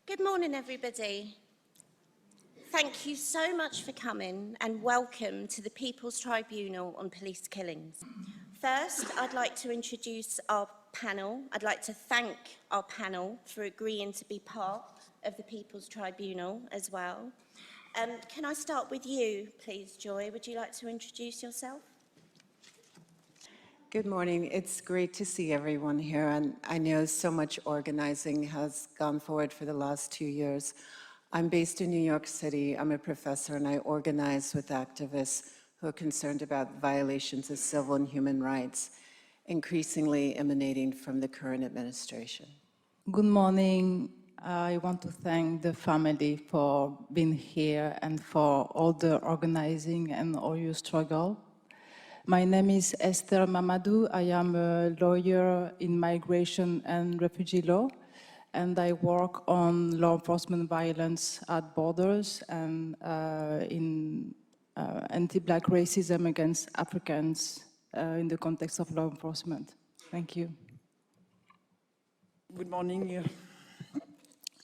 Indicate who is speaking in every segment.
Speaker 1: Good morning, everybody. Thank you so much for coming and welcome to the People's Tribunal on Police Killings. First, I'd like to introduce our panel. I'd like to thank our panel for agreeing to be part of the People's Tribunal as well. Can I start with you, please, Joy? Would you like to introduce yourself?
Speaker 2: Good morning. It's great to see everyone here, and I know so much organizing has gone forward for the last 2 years. I'm based in New York City. I'm a professor, and I organize with activists who are concerned about violations of civil and human rights, increasingly emanating from the current administration.
Speaker 3: Good morning. I want to thank the family for being here and for all the organizing and all your struggle. My name is Esther Mamadou. I am a lawyer in migration and refugee law, and I work on law enforcement violence at borders and in anti-Black racism against Africans in the context of law enforcement. Thank you.
Speaker 4: Good morning.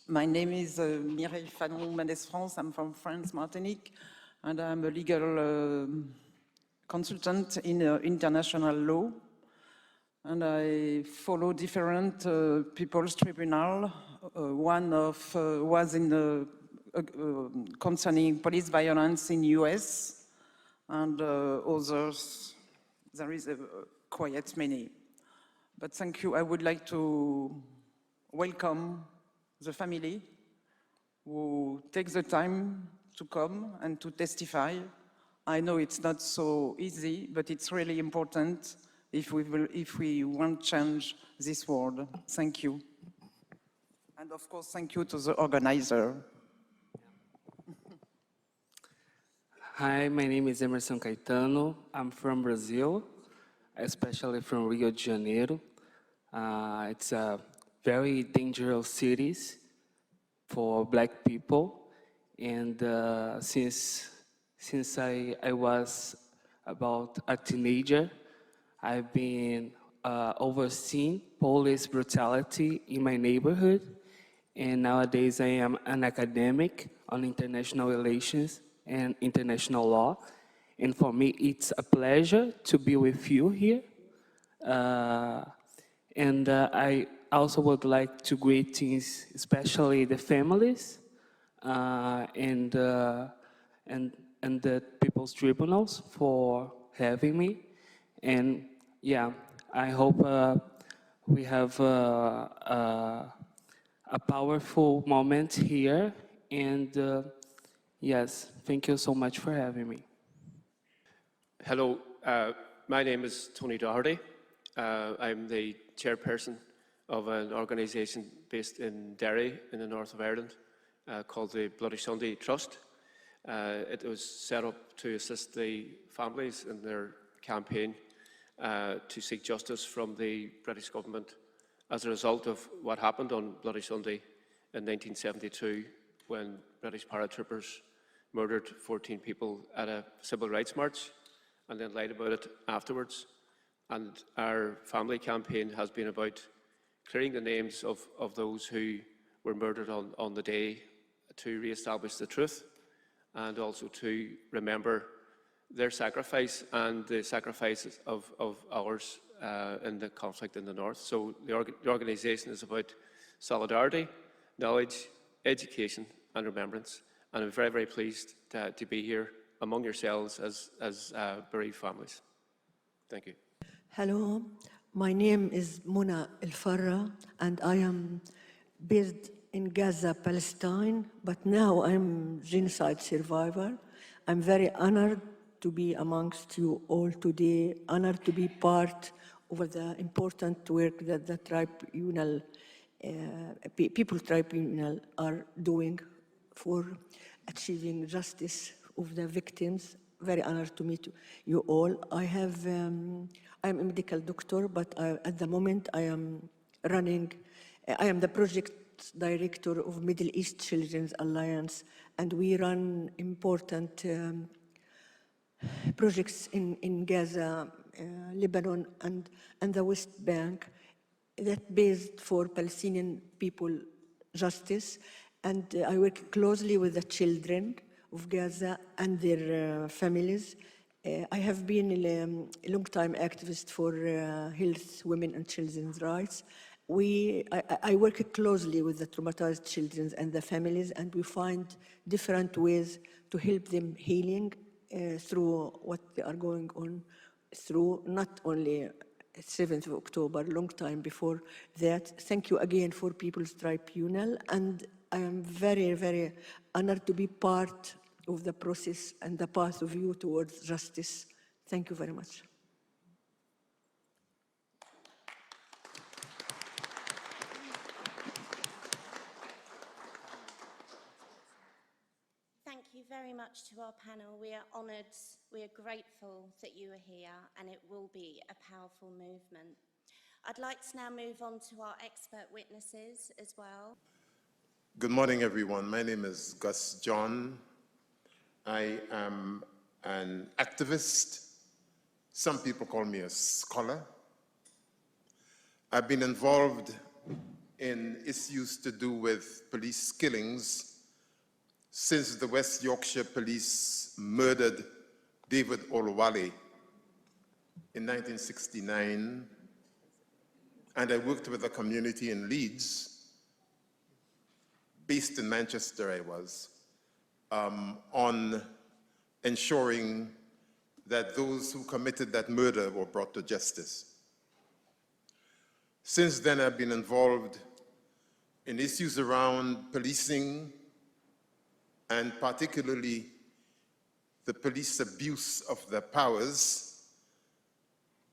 Speaker 4: My name is Mireille Fanon, Mendès-France. I'm from France, Martinique, and I'm a legal consultant in international law, and I follow different people's tribunal. One was in concerning police violence in US, and others, there is quite many. But thank you. I would like to welcome the family who takes the time to come and to testify. I know it's not so easy, but it's really important if we want to change this world. Thank you. And of course, thank you to the organizer.
Speaker 5: Hi, my name is Emerson Caetano. I'm from Brazil, especially from Rio de Janeiro. It's a very dangerous city for Black people, and since I was about a teenager, I've been overseeing police brutality in my neighborhood, and nowadays I am an academic on international relations and international law, and for me it's a pleasure to be with you here. I also would like to greet especially the families and the People's Tribunals for having me. And yeah, I hope we have a powerful moment here. And yes, thank you so much for having me.
Speaker 6: Hello, my name is Tony Doherty. I'm the chairperson of an organization based in Derry in the north of Ireland called the Bloody Sunday Trust. It was set up to assist the families in their campaign to seek justice from the British government as a result of what happened on Bloody Sunday in 1972 when British paratroopers murdered 14 people at a civil rights march and then lied about it afterwards. And our family campaign has been about clearing the names of those who were murdered on the day to re-establish the truth, and also to remember their sacrifice and the sacrifices of ours in the conflict in the north. So the organization is about solidarity, knowledge, education and remembrance. And I'm very, very pleased to be here among yourselves as bereaved families. Thank you.
Speaker 7: Hello, my name is Mona El-Farra, and I am based in Gaza, Palestine, but now I'm genocide survivor. I'm very honored to be amongst you all today, honored to be part of the important work that the tribunal, People's Tribunal are doing for achieving justice of the victims. Very honored to meet you all. I'm a medical doctor, but at the moment I am the project director of Middle East Children's Alliance, and we run important projects in Gaza, Lebanon, and the West Bank that based for Palestinian people justice. and I work closely with the children of Gaza and their families. I have been a long-time activist for health, women and children's rights. I work closely with the traumatized children and the families, and we find different ways to help them healing through what they are going on through, not only 7th of October, long time before that. Thank you again for People's Tribunal, and I am very, very honored to be part of the process and the path of you towards justice. Thank you very much.
Speaker 1: Thank you very much to our panel. We are honoured, we are grateful that you are here, and it will be a powerful movement. I'd like to now move on to our expert witnesses as well.
Speaker 8: Good morning, everyone. My name is Gus John. I am an activist. Some people call me a scholar. I've been involved in issues to do with police killings since the West Yorkshire Police murdered David Olowale in 1969, and I worked with a community in Leeds, based in Manchester I was, on ensuring that those who committed that murder were brought to justice. Since then, I've been involved in issues around policing, and particularly the police abuse of their powers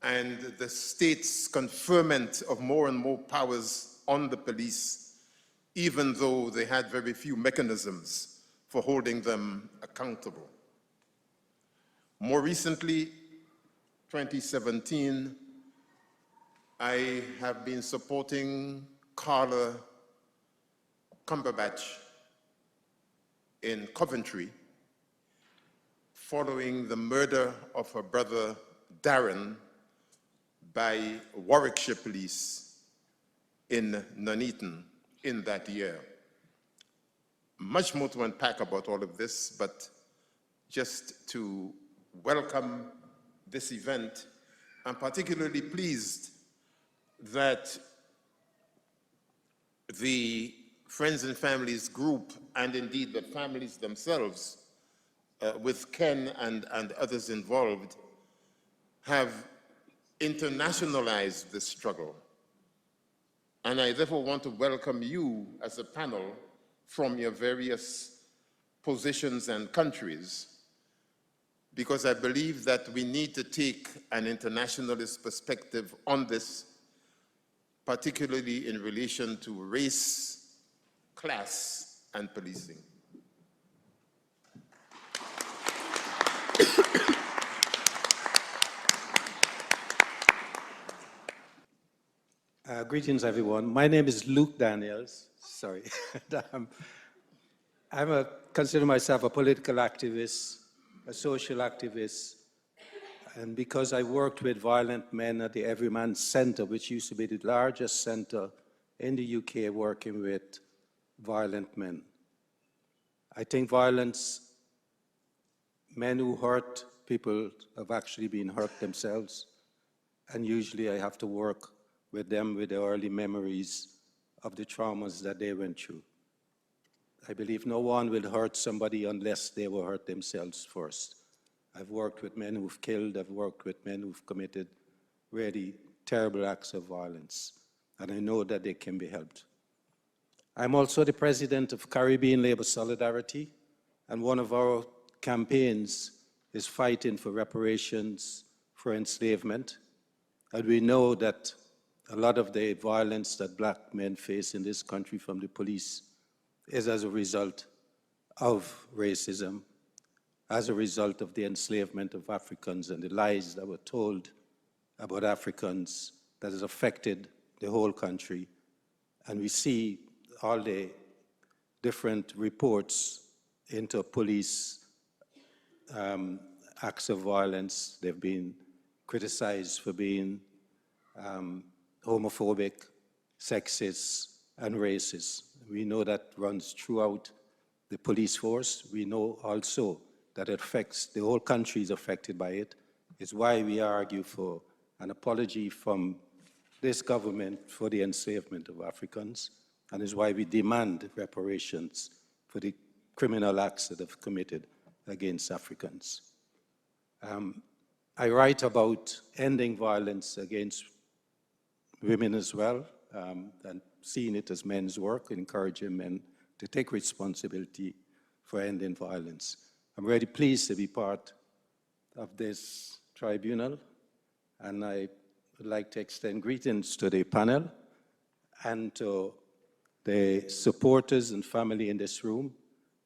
Speaker 8: and the state's conferment of more and more powers on the police, even though they had very few mechanisms for holding them accountable. More recently, 2017, I have been supporting Carla Cumberbatch in Coventry following the murder of her brother Darren by Warwickshire police in Nuneaton in that year. Much more to unpack about all of this, but just to welcome this event. I'm particularly pleased that the Friends and Families group, and indeed the families themselves, with Ken and others involved, have internationalized this struggle. And I therefore want to welcome you as a panel from your various positions and countries, because I believe that we need to take an internationalist perspective on this, particularly in relation to race, class, and policing.
Speaker 9: Greetings, everyone. My name is Luke Daniels. Sorry. I consider myself a political activist, a social activist, and because I worked with violent men at the Everyman Center, which used to be the largest center in the UK working with violent men. I think violence, men who hurt people have actually been hurt themselves, and usually I have to work with them with the early memories of the traumas that they went through. I believe no one will hurt somebody unless they were hurt themselves first. I've worked with men who've killed, I've worked with men who've committed really terrible acts of violence, and I know that they can be helped. I'm also the president of Caribbean Labor Solidarity, and one of our campaigns is fighting for reparations for enslavement. And we know that a lot of the violence that black men face in this country from the police is as a result of racism, as a result of the enslavement of Africans and the lies that were told about Africans that has affected the whole country. And we see all the different reports into police acts of violence. They've been criticized for being homophobic, sexist, and racist. We know that runs throughout the police force. We know also that it affects, the whole country is affected by it. It's why we argue for an apology from this government for the enslavement of Africans, and is why we demand reparations for the criminal acts that have committed against Africans. I write about ending violence against women as well, and seeing it as men's work, encouraging men to take responsibility for ending violence. I'm very pleased to be part of this tribunal, and I would like to extend greetings to the panel and to the supporters and family in this room,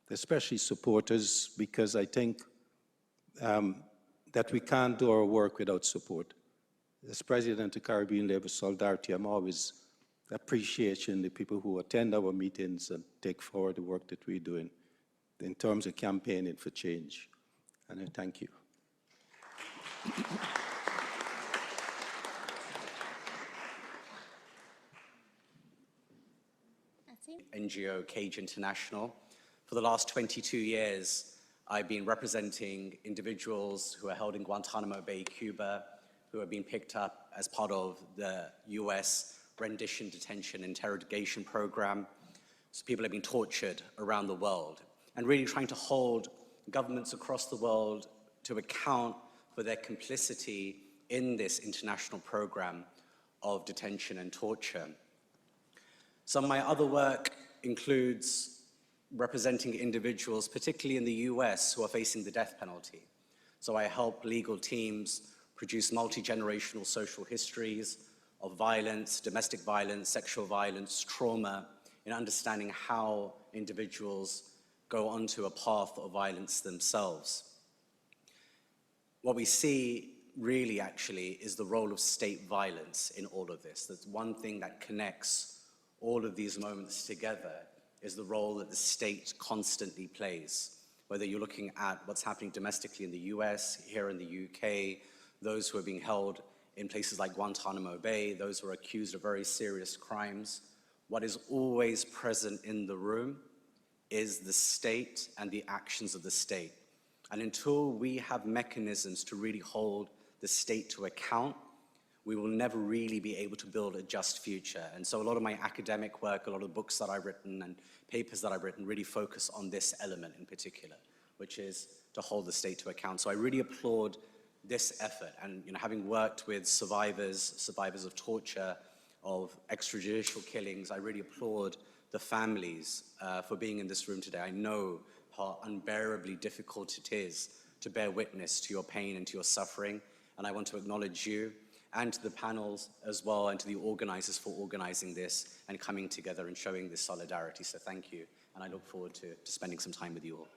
Speaker 9: especially supporters, because I think that we can't do our work without support. As President of Caribbean Labour Solidarity, I'm always appreciating the people who attend our meetings and take forward the work that we're doing in terms of campaigning for change. And I thank you.
Speaker 10: NGO Cage International. For the last 22 years, I've been representing individuals who are held in Guantanamo Bay, Cuba, who have been picked up as part of the US rendition, detention, interrogation program. So people have been tortured around the world, and really trying to hold governments across the world to account for their complicity in this international program of detention and torture. Some of my other work includes representing individuals, particularly in the US, who are facing the death penalty. So I help legal teams produce multi-generational social histories of violence, domestic violence, sexual violence, trauma, in understanding how individuals go onto a path of violence themselves. What we see really actually is the role of state violence in all of this. That's one thing that connects all of these moments together, is the role that the state constantly plays. Whether you're looking at what's happening domestically in the US, here in the UK, those who are being held in places like Guantanamo Bay, those who are accused of very serious crimes, what is always present in the room is the state and the actions of the state. And until we have mechanisms to really hold the state to account, we will never really be able to build a just future. And so a lot of my academic work, a lot of the books that I've written and papers that I've written really focus on this element in particular, which is to hold the state to account. So I really applaud this effort. And having worked with survivors of torture, of extrajudicial killings, I really applaud the families for being in this room today. I know how unbearably difficult it is to bear witness to your pain and to your suffering. And I want to acknowledge you and to the panels as well, and to the organizers for organizing this and coming together and showing this solidarity. So thank you, and I look forward to spending some time with you all.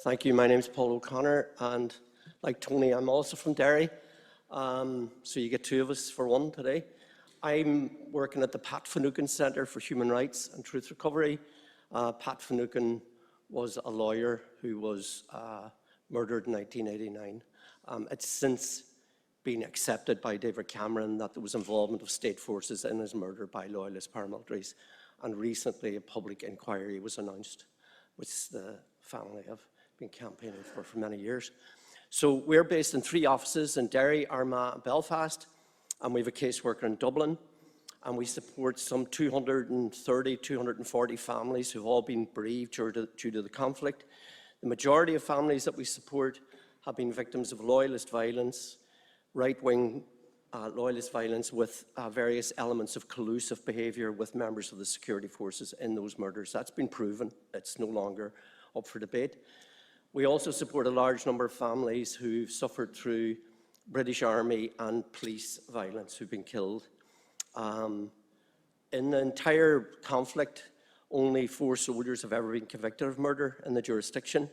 Speaker 11: Thank you. My name's Paul O'Connor, and like Tony, I'm also from Derry. So you get two of us for one today. I'm working at the Pat Finucane Centre for Human Rights and Truth Recovery. Pat Finucane was a lawyer who was murdered in 1989. It's since been accepted by David Cameron that there was involvement of state forces in his murder by loyalist paramilitaries. And recently a public inquiry was announced, which the family have been campaigning for many years. So we're based in 3 offices in Derry, Armagh and Belfast, and we have a caseworker in Dublin, and we support some 230, 240 families who've all been bereaved due to the conflict. The majority of families that we support have been victims of loyalist violence, right-wing loyalist violence with various elements of collusive behaviour with members of the security forces in those murders. That's been proven. It's no longer up for debate. We also support a large number of families who've suffered through British Army and police violence, who've been killed. In the entire conflict, only 4 soldiers have ever been convicted of murder in the jurisdiction.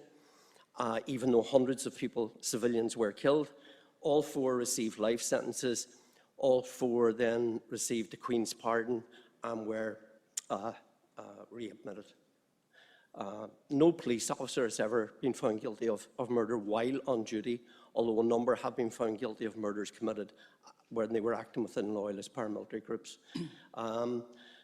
Speaker 11: Even though hundreds of people, civilians, were killed. All 4 received life sentences. All 4 then received the Queen's pardon and were readmitted. No police officer has ever been found guilty of murder while on duty, although a number have been found guilty of murders committed when they were acting within loyalist paramilitary groups.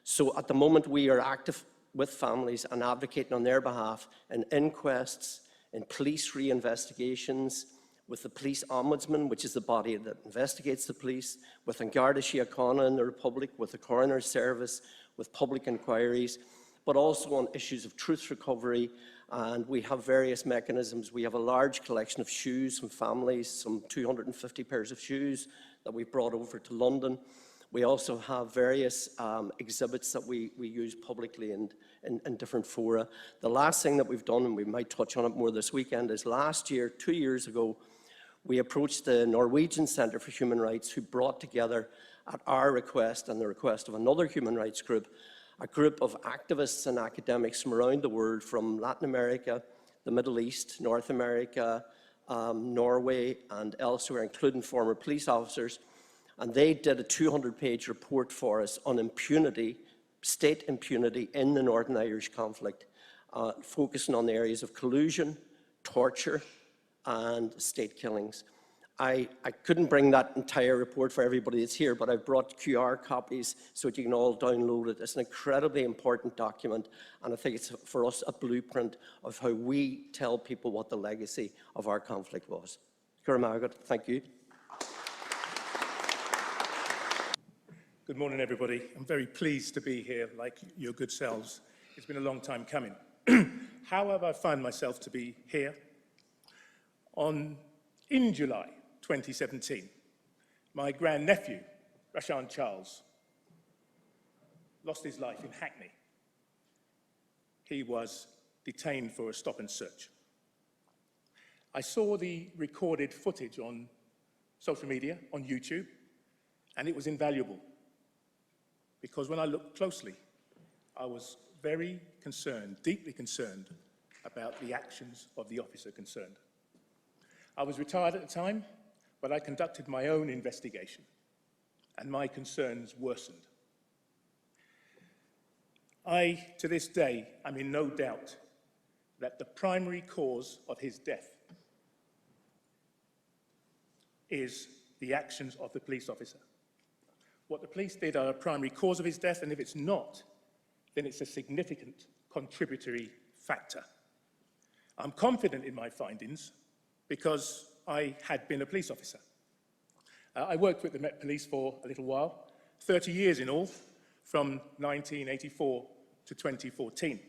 Speaker 11: So at the moment, we are active with families and advocating on their behalf in inquests, in police re-investigations, with the police ombudsman, which is the body that investigates the police, with An Garda Síochána in the Republic, with the coroner's service, with public inquiries, but also on issues of truth recovery. And we have various mechanisms. We have a large collection of shoes from families, some 250 pairs of shoes that we've brought over to London. We also have various exhibits that we use publicly and in different fora. The last thing that we've done, and we might touch on it more this weekend, is last year, 2 years ago, we approached the Norwegian Centre for Human Rights, who brought together, at our request and the request of another human rights group, a group of activists and academics from around the world, from Latin America, the Middle East, North America, Norway, and elsewhere, including former police officers. And they did a 200-page report for us on impunity, state impunity in the Northern Irish conflict, focusing on the areas of collusion, torture, and state killings. I couldn't bring that entire report for everybody that's here, but I've brought QR copies so that you can all download it. It's an incredibly important document, and I think it's for us a blueprint of how we tell people what the legacy of our conflict was. Thank you.
Speaker 12: Good morning, everybody. I'm very pleased to be here, like your good selves. It's been a long time coming. How have I found myself to be here? In July 2017, my grandnephew, Rashan Charles, lost his life in Hackney. He was detained for a stop and search. I saw the recorded footage on social media, on YouTube, and it was invaluable. Because when I looked closely, I was very concerned, deeply concerned, about the actions of the officer concerned. I was retired at the time, but I conducted my own investigation, and my concerns worsened. I, to this day, am in no doubt that the primary cause of his death is the actions of the police officer. What the police did are a primary cause of his death, and if it's not, then it's a significant contributory factor. I'm confident in my findings because I had been a police officer. I worked with the Met Police for a little while, 30 years in all, from 1984 to 2014.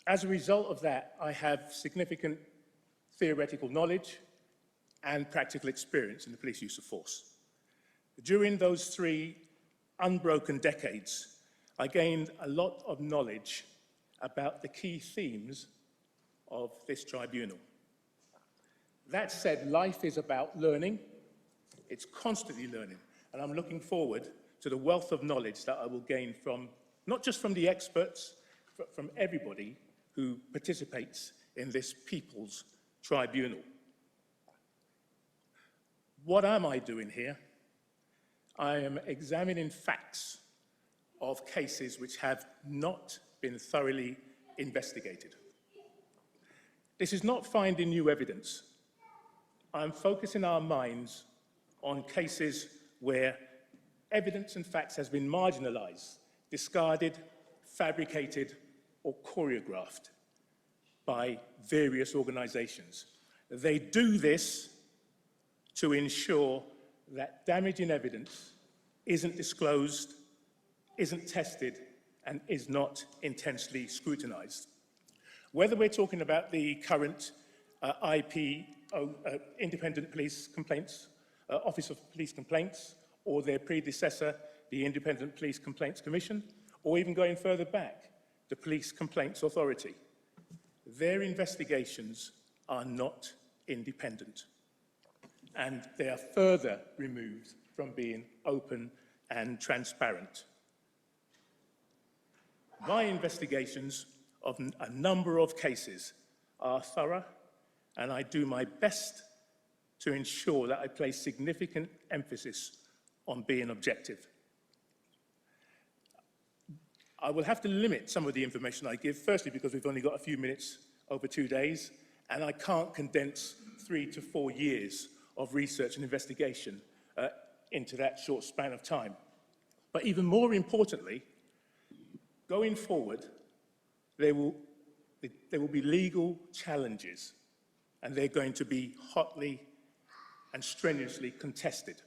Speaker 12: As a result of that, I have significant theoretical knowledge and practical experience in the police use of force. During those 3 unbroken decades, I gained a lot of knowledge about the key themes of this tribunal. That said, life is about learning. It's constantly learning, and I'm looking forward to the wealth of knowledge that I will gain from, not just from the experts, but from everybody who participates in this people's tribunal. What am I doing here? I am examining facts of cases which have not been thoroughly investigated. This is not finding new evidence. I'm focusing our minds on cases where evidence and facts has been marginalized, discarded, fabricated, or choreographed by various organizations. They do this to ensure that damaging evidence isn't disclosed, isn't tested, and is not intensely scrutinized. Whether we're talking about the current Independent Police Complaints, Office of Police Complaints, or their predecessor, the Independent Police Complaints Commission, or even going further back, the Police Complaints Authority, their investigations are not independent, and they are further removed from being open and transparent. My investigations of a number of cases are thorough, and I do my best to ensure that I place significant emphasis on being objective. I will have to limit some of the information I give, firstly because we've only got a few minutes over 2 days, and I can't condense 3 to 4 years of research and investigation into that short span of time. But even more importantly, going forward, there will be legal challenges, and they're going to be hotly and strenuously contested.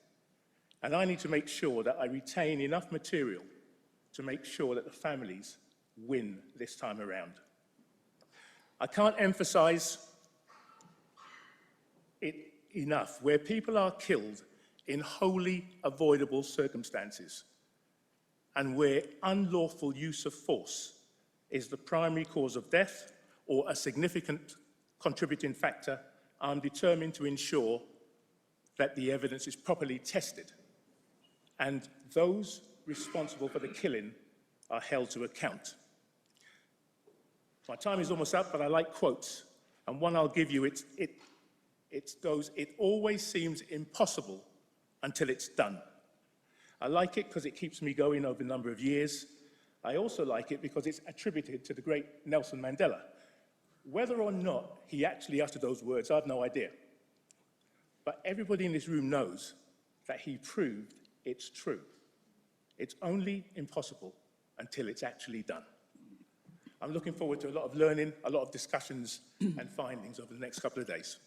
Speaker 12: And I need to make sure that I retain enough material to make sure that the families win this time around. I can't emphasize it enough. Where people are killed in wholly avoidable circumstances, and where unlawful use of force is the primary cause of death or a significant contributing factor, I'm determined to ensure that the evidence is properly tested and those responsible for the killing are held to account. My time is almost up, but I like quotes, and one I'll give you, it goes, "It always seems impossible until it's done." I like it because it keeps me going over a number of years. I also like it because it's attributed to the great Nelson Mandela. Whether or not he actually uttered those words, I have no idea. But everybody in this room knows that he proved it's true. It's only impossible until it's actually done. I'm looking forward to a lot of learning, a lot of discussions and findings over the next couple of days.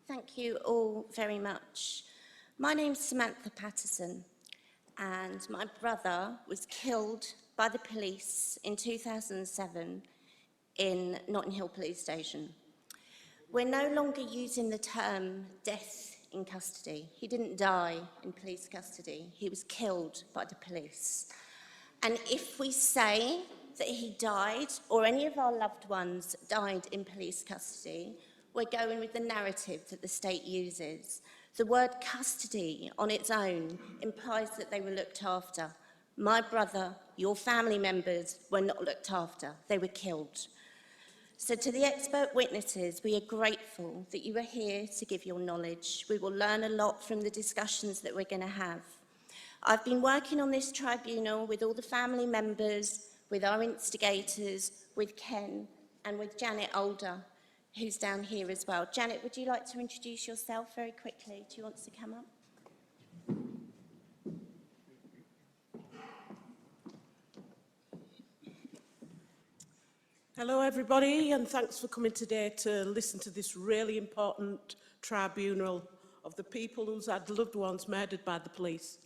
Speaker 1: Thank you all very much. My name's Samantha Patterson, and my brother was killed by the police in 2007 in Notting Hill Police Station. We're no longer using the term death in custody. He didn't die in police custody. He was killed by the police. And if we say that he died, or any of our loved ones died in police custody, we're going with the narrative that the state uses. The word custody on its own implies that they were looked after. My brother, your family members were not looked after. They were killed. So to the expert witnesses, we are grateful that you are here to give your knowledge. We will learn a lot from the discussions that we're going to have. I've been working on this tribunal with all the family members, with our instigators, with Ken, and with Janet Alder, who's down here as well. Janet, would you like to introduce yourself very quickly? Do you want to come up?
Speaker 13: Hello everybody, and thanks for coming today to listen to this really important tribunal of the people who's had loved ones murdered by the police.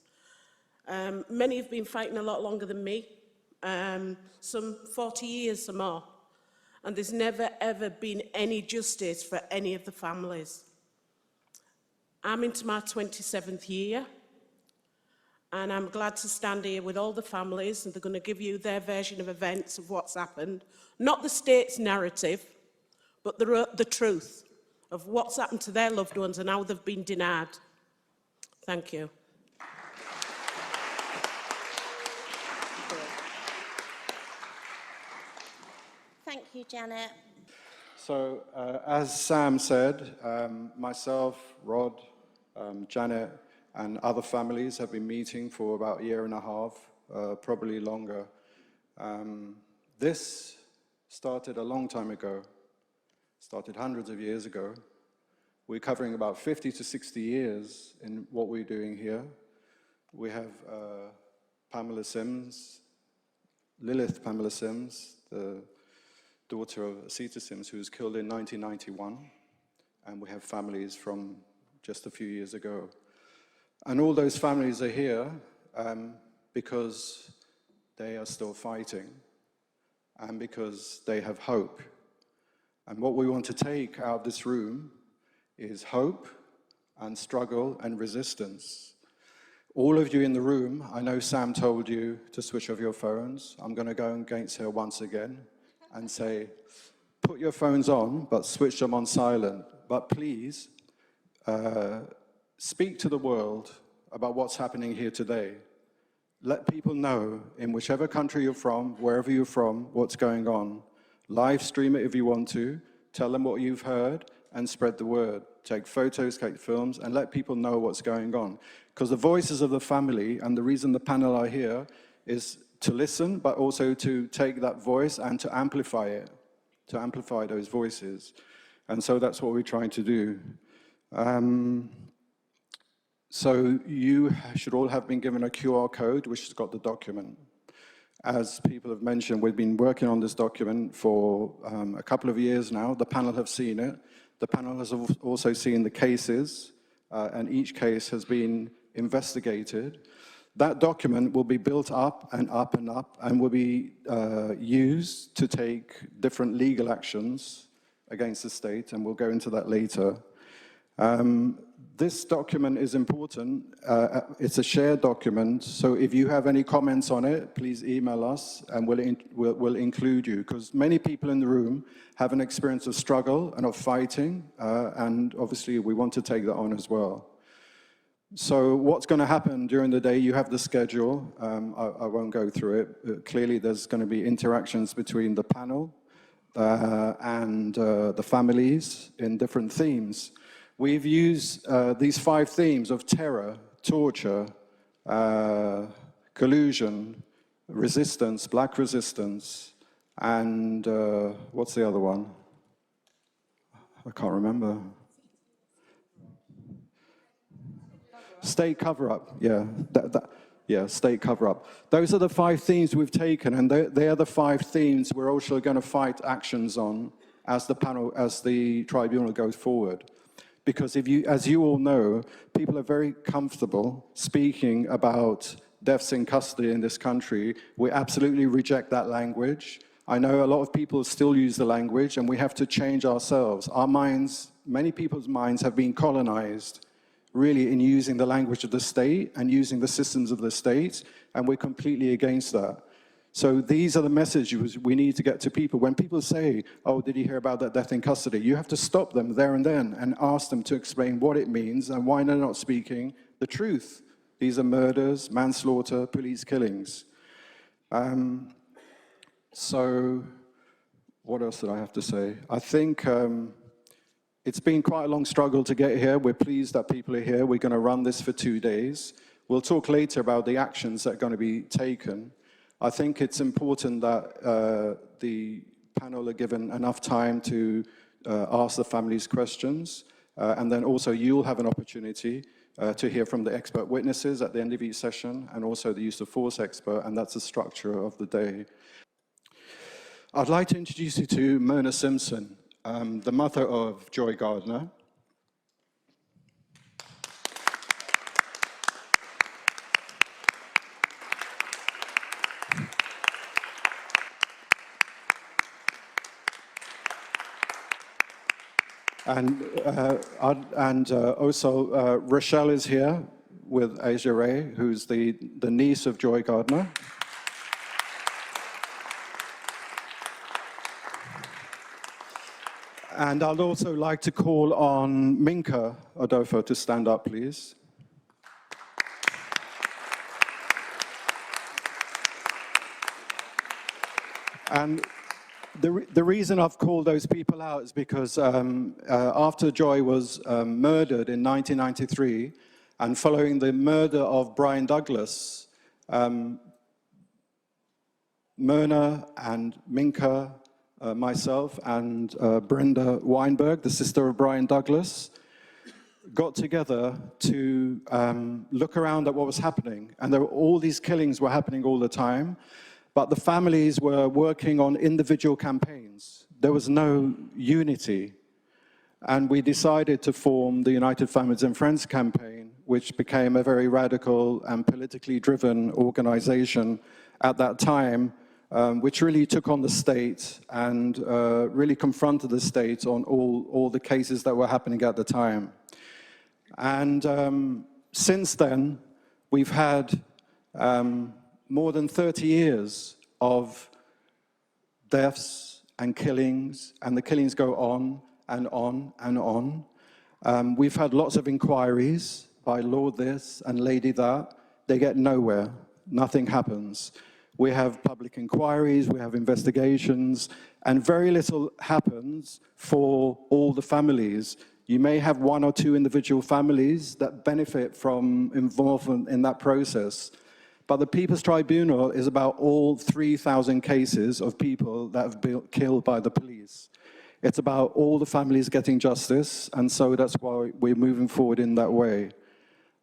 Speaker 13: Many have been fighting a lot longer than me, some 40 years or more, and there's never ever been any justice for any of the families. I'm into my 27th year, and I'm glad to stand here with all the families, and they're going to give you their version of events of what's happened. Not the state's narrative, but the truth of what's happened to their loved ones and how they've been denied. Thank you.
Speaker 1: Thank you, Janet.
Speaker 9: So, as Sam said, myself, Rod, Janet, and other families have been meeting for about a year and a half, probably longer. This started a long time ago, started hundreds of years ago. We're covering about 50 to 60 years in what we're doing here. We have Pamela Sims, Lilith Pamela Sims, the daughter of Asita Sims, who was killed in 1991. And we have families from just a few years ago. And all those families are here because they are still fighting and because they have hope. And what we want to take out of this room is hope and struggle and resistance. All of you in the room, I know Sam told you to switch off your phones. I'm going to go against her once again and say, put your phones on, but switch them on silent. But please, speak to the world about what's happening here today. Let people know, in whichever country you're from, wherever you're from, what's going on. Live stream it if you want to. Tell them what you've heard and spread the word. Take photos, take films, and let people know what's going on. Because the voices of the family, and the reason the panel are here, is to listen, but also to take that voice and to amplify it, to amplify those voices. And so that's what we're trying to do. So you should all have been given a QR code, which has got the document. As people have mentioned, we've been working on this document for a couple of years now. The panel have seen it. The panel has also seen the cases, and each case has been investigated. That document will be built up and up and up, and will be used to take different legal actions against the state, and we'll go into that later. This document is important. It's a shared document, so if you have any comments on it, please email us, and we'll include you, because many people in the room have an experience of struggle and of fighting, and obviously we want to take that on as well. So what's going to happen during the day? You have the schedule. I won't go through it. Clearly, there's going to be interactions between the panel and the families in different themes. We've used these 5 themes of terror, torture, collusion, resistance, black resistance, and what's the other one? I can't remember. State cover-up, yeah. Yeah, state cover-up. Those are the 5 themes we've taken, and they are the 5 themes we're also going to fight actions on as the tribunal goes forward. Because as you all know, people are very comfortable speaking about deaths in custody in this country. We absolutely reject that language. I know a lot of people still use the language, and we have to change ourselves. Our minds, many people's minds have been colonized really in using the language of the state and using the systems of the state, and we're completely against that. So these are the messages we need to get to people. When people say, oh, did you hear about that death in custody? You have to stop them there and then and ask them to explain what it means and why they're not speaking the truth. These are murders, manslaughter, police killings. So what else did I have to say? I think it's been quite a long struggle to get here. We're pleased that people are here. We're going to run this for 2 days. We'll talk later about the actions that are going to be taken. I think it's important that the panel are given enough time to ask the families questions, and then also you'll have an opportunity to hear from the expert witnesses at the end of each session, and also the use of force expert, and that's the structure of the day. I'd like to introduce you to Mona Simpson, the mother of Joy Gardner. And also Rochelle is here with Asia Ray, who's the niece of Joy Gardner. And I'd also like to call on Minka Odofo to stand up, please. And the reason I've called those people out is because after Joy was murdered in 1993, and following the murder of Brian Douglas, Mona and Minka, myself and Brenda Weinberg, the sister of Brian Douglas, got together to look around at what was happening. And all these killings were happening all the time. But the families were working on individual campaigns. There was no unity. And we decided to form the United Families and Friends campaign, which became a very radical and politically driven organization at that time, which really took on the state and really confronted the state on all the cases that were happening at the time. And since then, we've had more than 30 years of deaths and killings, and the killings go on and on and on. We've had lots of inquiries by Lord this and Lady that. They get nowhere. Nothing happens. We have public inquiries, we have investigations, and very little happens for all the families. You may have 1 or 2 individual families that benefit from involvement in that process. But the People's Tribunal is about all 3,000 cases of people that have been killed by the police. It's about all the families getting justice, and so that's why we're moving forward in that way.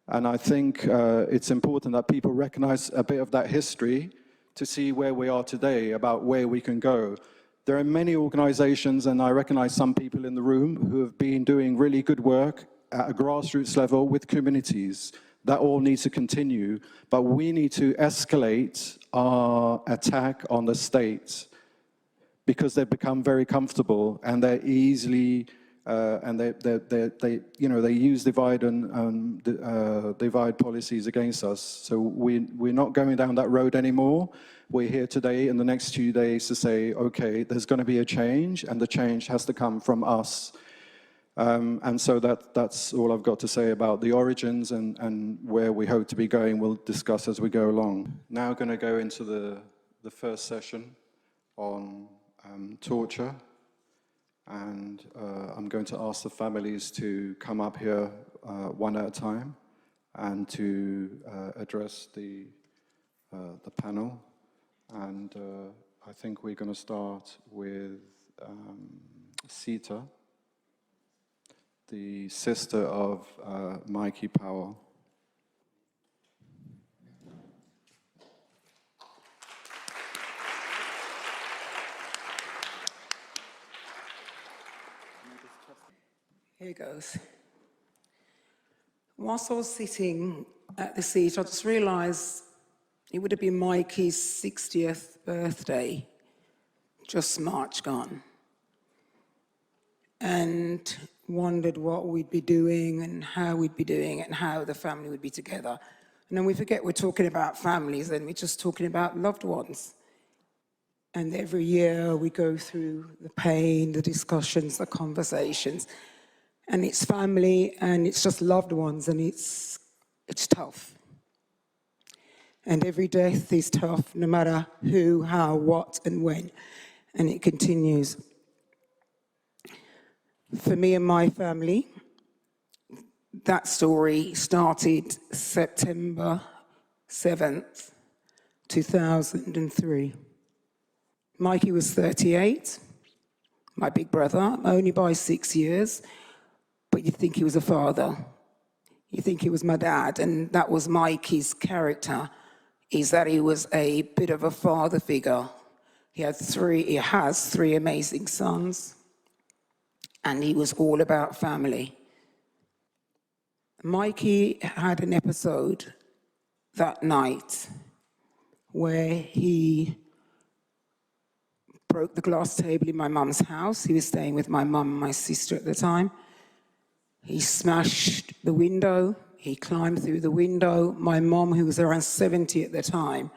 Speaker 9: And I think it's important that people recognize a bit of that history to see where we are today, about where we can go. There are many organizations, and I recognize some people in the room, who have been doing really good work at a grassroots level with communities. That all needs to continue, but we need to escalate our attack on the state, because they've become very comfortable and they're easily, and they use divide policies against us. So we're not going down that road anymore. We're here today in the next 2 days to say, okay, there's going to be a change, and the change has to come from us. And so that's all I've got to say about the origins and where we hope to be going. We'll discuss as we go along. Now going to go into the first session on torture, and I'm going to ask the families to come up here one at a time and to address the panel. And I think we're going to start with Sita, the sister of Mikey Powell.
Speaker 14: Here goes. Whilst I was sitting at the seat, I just realised it would have been Mikey's 60th birthday, just March gone. And wondered what we'd be doing and how we'd be doing it and how the family would be together. And then we forget we're talking about families and we're just talking about loved ones. And every year we go through the pain, the discussions, the conversations. And it's family and it's just loved ones, and it's tough. And every death is tough, no matter who, how, what, and when. And it continues. For me and my family, that story started September 7th, 2003. Mikey was 38, my big brother, only by 6 years. But you think he was a father. You think he was my dad, and that was Mikey's character, is that he was a bit of a father figure. He has three amazing sons, and he was all about family. Mikey had an episode that night where he broke the glass table in my mum's house. He was staying with my mum and my sister at the time. He smashed the window, he climbed through the window. My mom, who was around 70 at the time,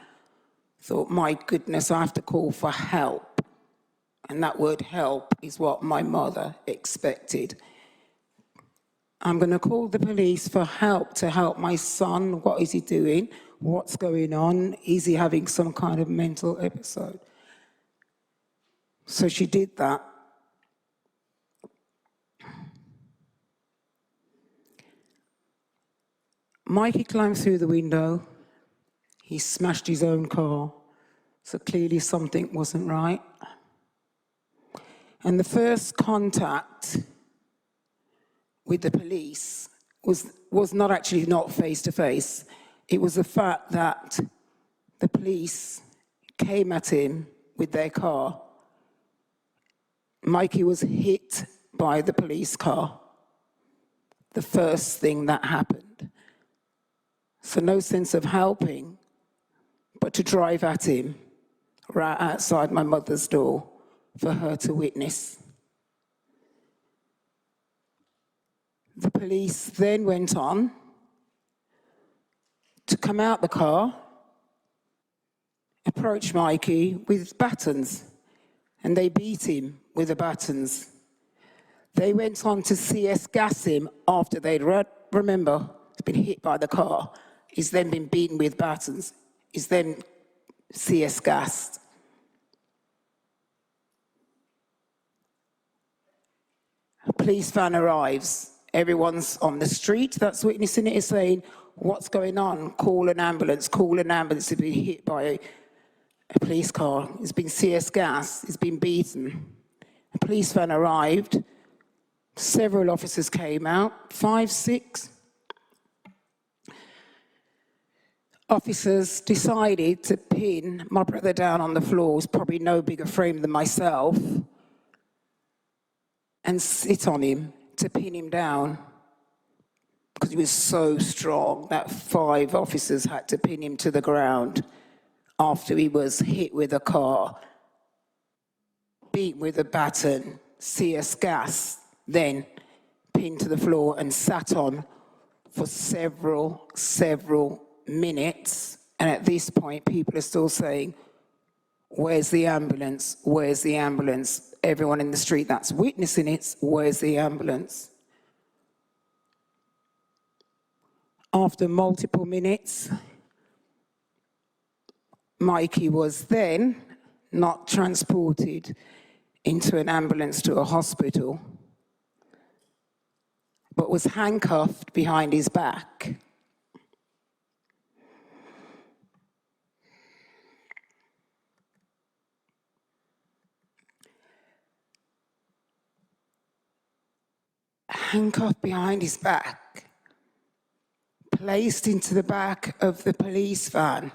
Speaker 14: thought, my goodness, I have to call for help. And that word help is what my mother expected. I'm going to call the police for help to help my son. What is he doing? What's going on? Is he having some kind of mental episode? So she did that. Mikey climbed through the window. He smashed his own car. So clearly something wasn't right. And the first contact with the police was not actually not face-to-face. It was the fact that the police came at him with their car. Mikey was hit by the police car. The first thing that happened. So no sense of helping, but to drive at him right outside my mother's door for her to witness. The police then went on to come out the car, approach Mikey with batons, and they beat him with the batons. They went on to CS gas him after they'd remember, he's been hit by the car. He's then been beaten with batons. He's then CS gassed. A police van arrives. Everyone's on the street that's witnessing it is saying, what's going on? Call an ambulance, call an ambulance. He's been hit by a police car. He's been CS gassed. He's been beaten. The police van arrived, several officers came out, 5, 6. Officers decided to pin my brother down on the floor, who's probably no bigger frame than myself, and sit on him to pin him down, because he was so strong that 5 officers had to pin him to the ground after he was hit with a car, beaten with a baton, CS gas, then pinned to the floor and sat on for several minutes. And at this point, people are still saying, where's the ambulance? Where's the ambulance? Everyone in the street that's witnessing it, where's the ambulance? After multiple minutes, Mikey was then not transported into an ambulance to a hospital, but was handcuffed behind his back. Handcuffed behind his back, placed into the back of the police van.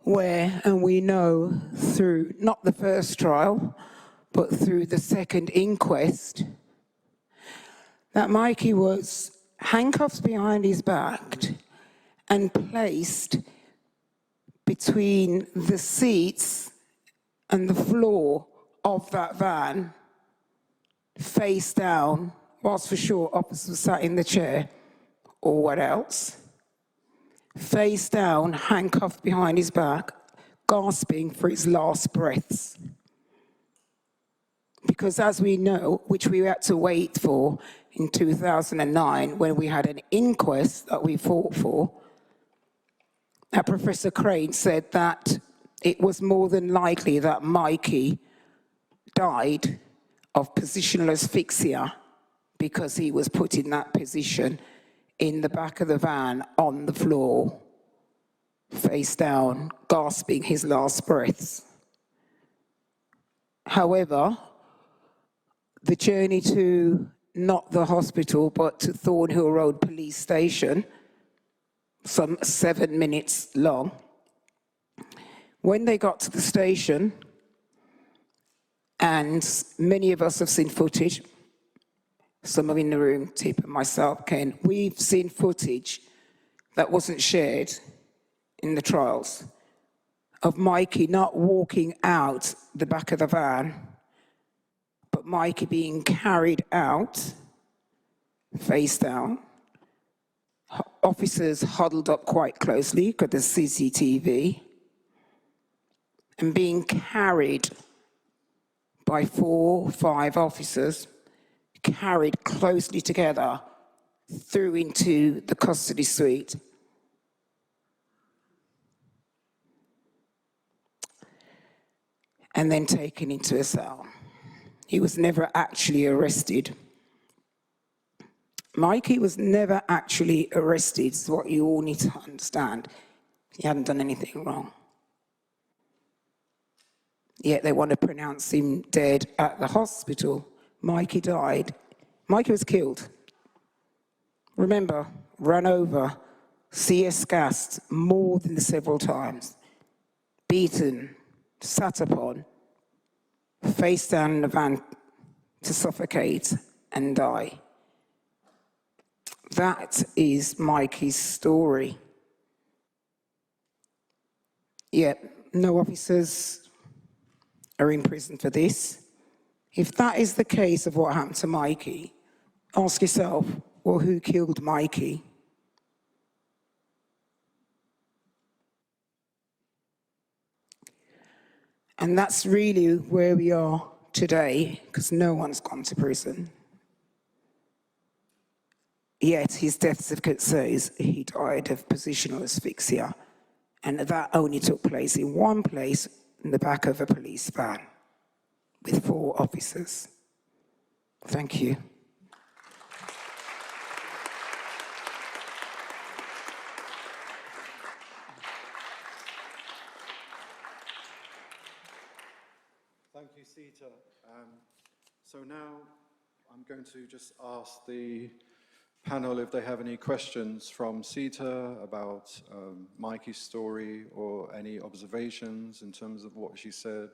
Speaker 14: Where, and we know through not the first trial, but through the second inquest, that Mikey was handcuffed behind his back and placed between the seats and the floor of that van, face down, whilst for sure officers sat in the chair, or what else, face down, handcuffed behind his back, gasping for his last breaths. Because as we know, which we had to wait for in 2009, when we had an inquest that we fought for, that Professor Crane said that it was more than likely that Mikey died of positional asphyxia because he was put in that position in the back of the van on the floor, face down, gasping his last breaths. However, the journey to not the hospital, but to Thornhill Road Police Station, some 7 minutes long. When they got to the station, and many of us have seen footage, some are in the room, Tip and myself, Ken, we've seen footage that wasn't shared in the trials of Mikey not walking out the back of the van, but Mikey being carried out, face down, officers huddled up quite closely because there's CCTV, and being carried by 4, 5 officers, carried closely together through into the custody suite. And then taken into a cell. He was never actually arrested. Mikey was never actually arrested, is what you all need to understand. He hadn't done anything wrong. Yet they want to pronounce him dead at the hospital. Mikey died. Mikey was killed. Remember, run over, CS gassed more than several times, beaten, sat upon, face down in the van to suffocate and die. That is Mikey's story. Yet no officers are in prison for this. If that is the case of what happened to Mikey, ask yourself, well, who killed Mikey? And that's really where we are today, because no one's gone to prison. Yet his death certificate says he died of positional asphyxia, and that only took place in one place, in the back of a police van with 4 officers. Thank you.
Speaker 15: Thank you, Sita. So now I'm going to just ask the panel if they have any questions from Sita about Mikey's story or any observations in terms of what she said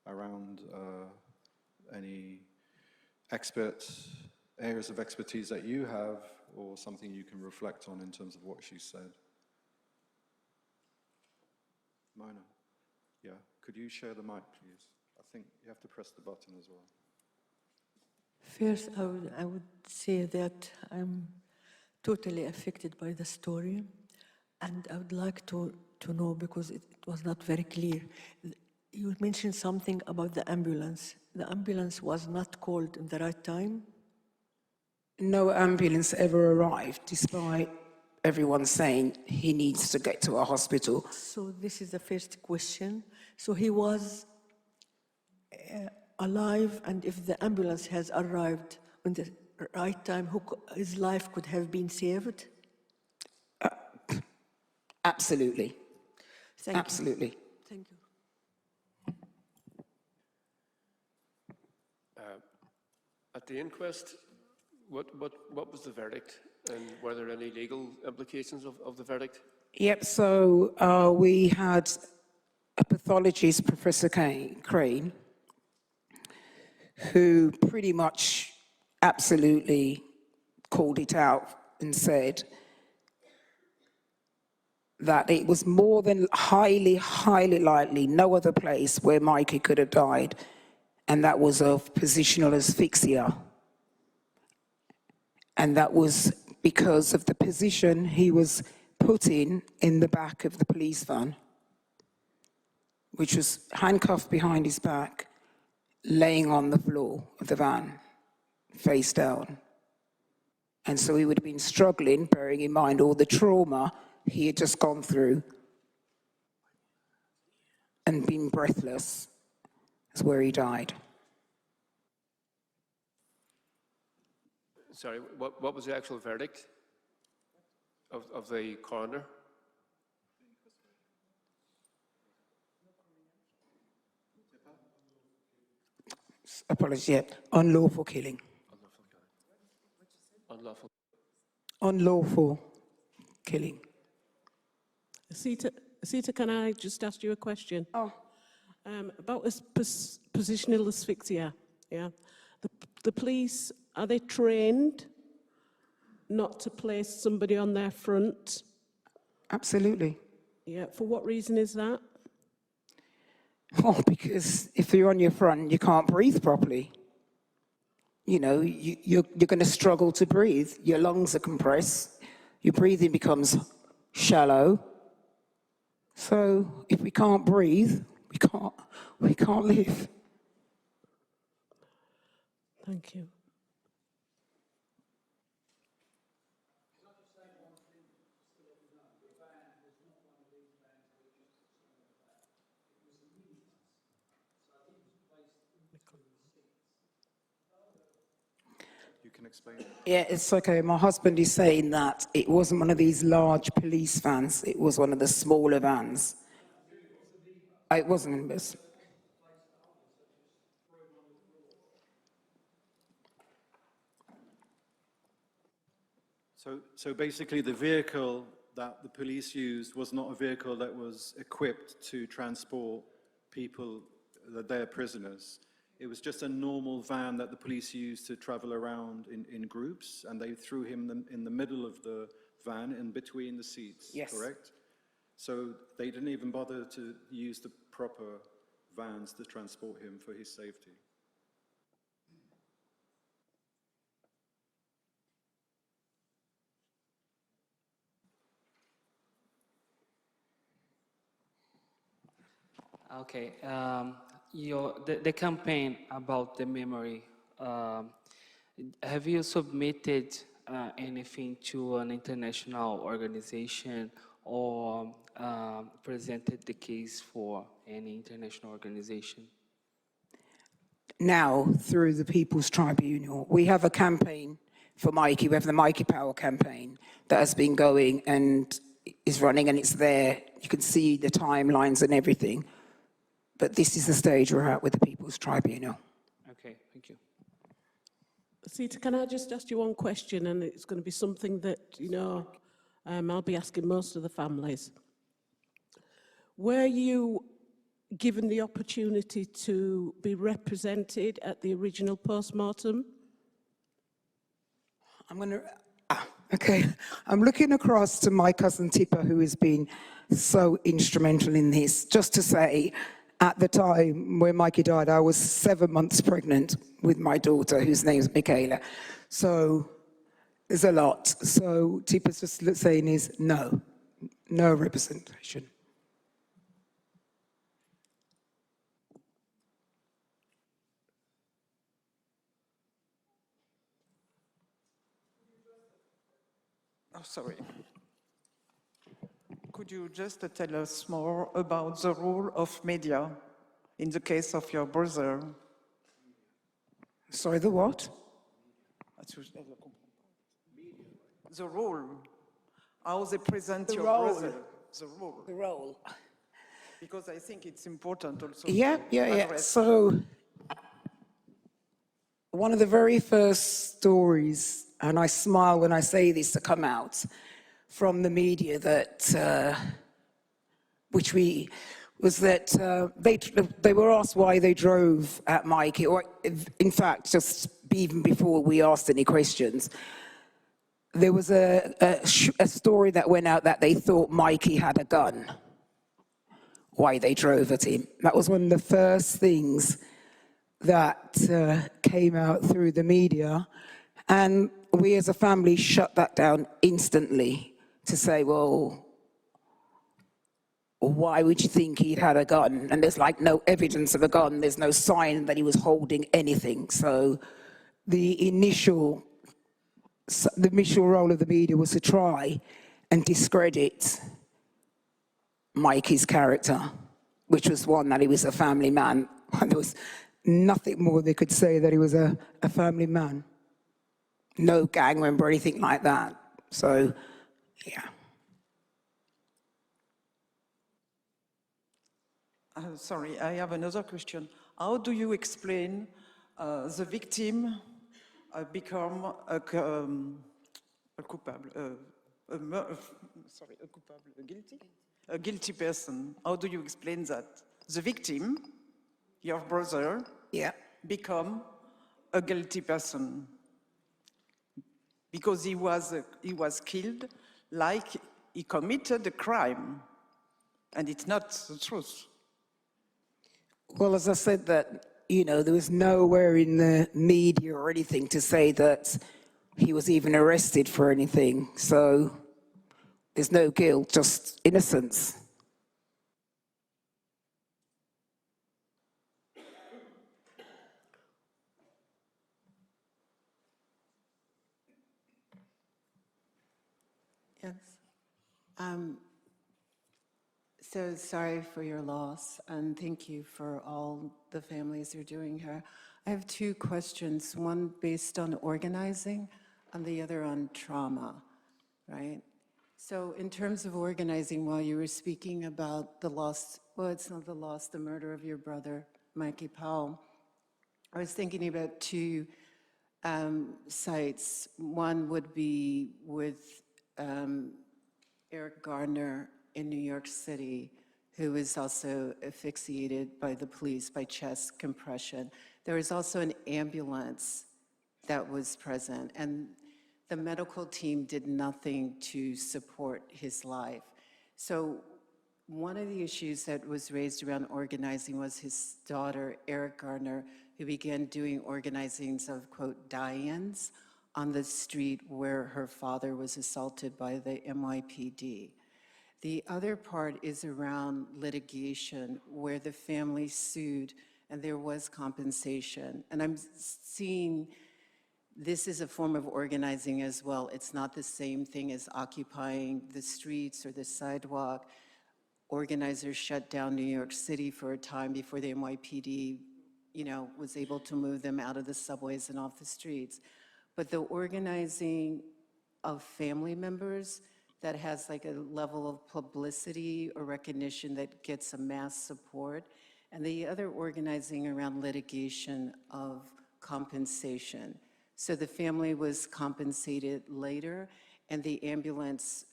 Speaker 15: around any areas of expertise that you have or something you can reflect on in terms of what she said. Mona, yeah, could you share the mic, please? I think you have to press the button as well.
Speaker 7: First, I would say that I'm totally affected by the story, and I would like to know, because it was not very clear. You mentioned something about the ambulance. The ambulance was not called in the right time?
Speaker 14: No ambulance ever arrived, despite everyone saying he needs to get to a hospital.
Speaker 7: So this is the first question. So he was alive, and if the ambulance has arrived on the right time, his life could have been saved?
Speaker 14: Absolutely.
Speaker 7: Thank
Speaker 14: Absolutely.
Speaker 7: you. Thank you.
Speaker 6: At the inquest, what was the verdict, and were there any legal implications of the verdict?
Speaker 14: Yep, so we had a pathologist, Professor Crane, who pretty much absolutely called it out and said that it was more than highly, highly likely no other place where Mikey could have died, and that was of positional asphyxia. And that was because of the position he was put in the back of the police van, which was handcuffed behind his back, laying on the floor of the van, face down. And so he would have been struggling, bearing in mind all the trauma he had just gone through, and been breathless. That's where he died.
Speaker 6: Sorry, what was the actual verdict of the coroner?
Speaker 14: Apologies, yeah. Unlawful killing.
Speaker 6: Unlawful.
Speaker 14: Unlawful killing.
Speaker 13: Sita, can I just ask you a question?
Speaker 14: Oh.
Speaker 13: About this positional asphyxia, yeah? The police, are they trained not to place somebody on their front?
Speaker 14: Absolutely.
Speaker 13: Yeah, for what reason is that?
Speaker 14: Well, because if you're on your front, you can't breathe properly. You know, you're going to struggle to breathe. Your lungs are compressed. Your breathing becomes shallow. So if we can't breathe, we can't live.
Speaker 13: Thank you.
Speaker 15: You can explain.
Speaker 14: Yeah, it's okay. My husband is saying that it wasn't one of these large police vans. It was one of the smaller vans. It wasn't this.
Speaker 15: So basically the vehicle that the police used was not a vehicle that was equipped to transport people, their prisoners. It was just a normal van that the police used to travel around in groups, and they threw him in the middle of the van, in between the seats,
Speaker 14: yes.
Speaker 15: Correct? So they didn't even bother to use the proper vans to transport him for his safety.
Speaker 5: Okay, the campaign about the memory, have you submitted anything to an international organization or presented the case for any international organization?
Speaker 14: Now, through the People's Tribunal, we have a campaign for Mikey. We have the Mikey Power campaign that has been going and is running, and it's there. You can see the timelines and everything. But this is the stage we're at with the People's People's Tribunal.
Speaker 5: Okay, thank you.
Speaker 13: Sita, can I just ask you one question, and it's going to be something that, I'll be asking most of the families. Were you given the opportunity to be represented at the original post-mortem?
Speaker 14: Okay, I'm looking across to my cousin Tipper, who has been so instrumental in this. Just to say, at the time when Mikey died, I was 7 months pregnant with my daughter, whose name's Michaela. So there's a lot. So Tipper's just saying is no representation.
Speaker 4: Oh, sorry. Could you just tell us more about the role of media in the case of your brother?
Speaker 14: Sorry, the what?
Speaker 4: The role. How they present your
Speaker 14: role.
Speaker 4: brother. The role.
Speaker 14: The role.
Speaker 4: Because I think it's important also.
Speaker 14: Yeah. So one of the very first stories, and I smile when I say this, to come out from the media that, they were asked why they drove at Mikey, or in fact, just even before we asked any questions, there was a story that went out that they thought Mikey had a gun, why they drove at him. That was one of the first things that came out through the media, and we as a family shut that down instantly to say, well, why would you think he'd had a gun? And there's like no evidence of a gun. There's no sign that he was holding anything. So the initial role of the media was to try and discredit Mikey's character, which was one that he was a family man. And there was nothing more they could say that he was a family man. No gang member or anything like that. So, yeah.
Speaker 4: Sorry, I have another question. How do you explain the victim become a guilty person? How do you explain that? The victim, your brother, become a guilty person because he was killed like he committed a crime, and it's not the truth.
Speaker 14: Well, as I said, that, there was nowhere in the media or anything to say that he was even arrested for anything. So there's no guilt, just innocence.
Speaker 2: Yes. So sorry for your loss, and thank you for all the families you're doing here. I have two questions, one based on organizing and the other on trauma, right? So in terms of organizing, while you were speaking about the loss, well, it's not the loss, the murder of your brother, Mikey Powell, I was thinking about two sites. One would be with Eric Gardner in New York City, who was also asphyxiated by the police by chest compression. There was also an ambulance that was present, and the medical team did nothing to support his life. So one of the issues that was raised around organizing was his daughter, Eric Gardner, who began doing organizings of, quote, die-ins on the street where her father was assaulted by the NYPD. The other part is around litigation, where the family sued and there was compensation. And I'm seeing this is a form of organizing as well. It's not the same thing as occupying the streets or the sidewalk. Organizers shut down New York City for a time before the NYPD, was able to move them out of the subways and off the streets. But the organizing of family members that has like a level of publicity or recognition that gets a mass support, and the other organizing around litigation of compensation. So the family was compensated later, and the ambulance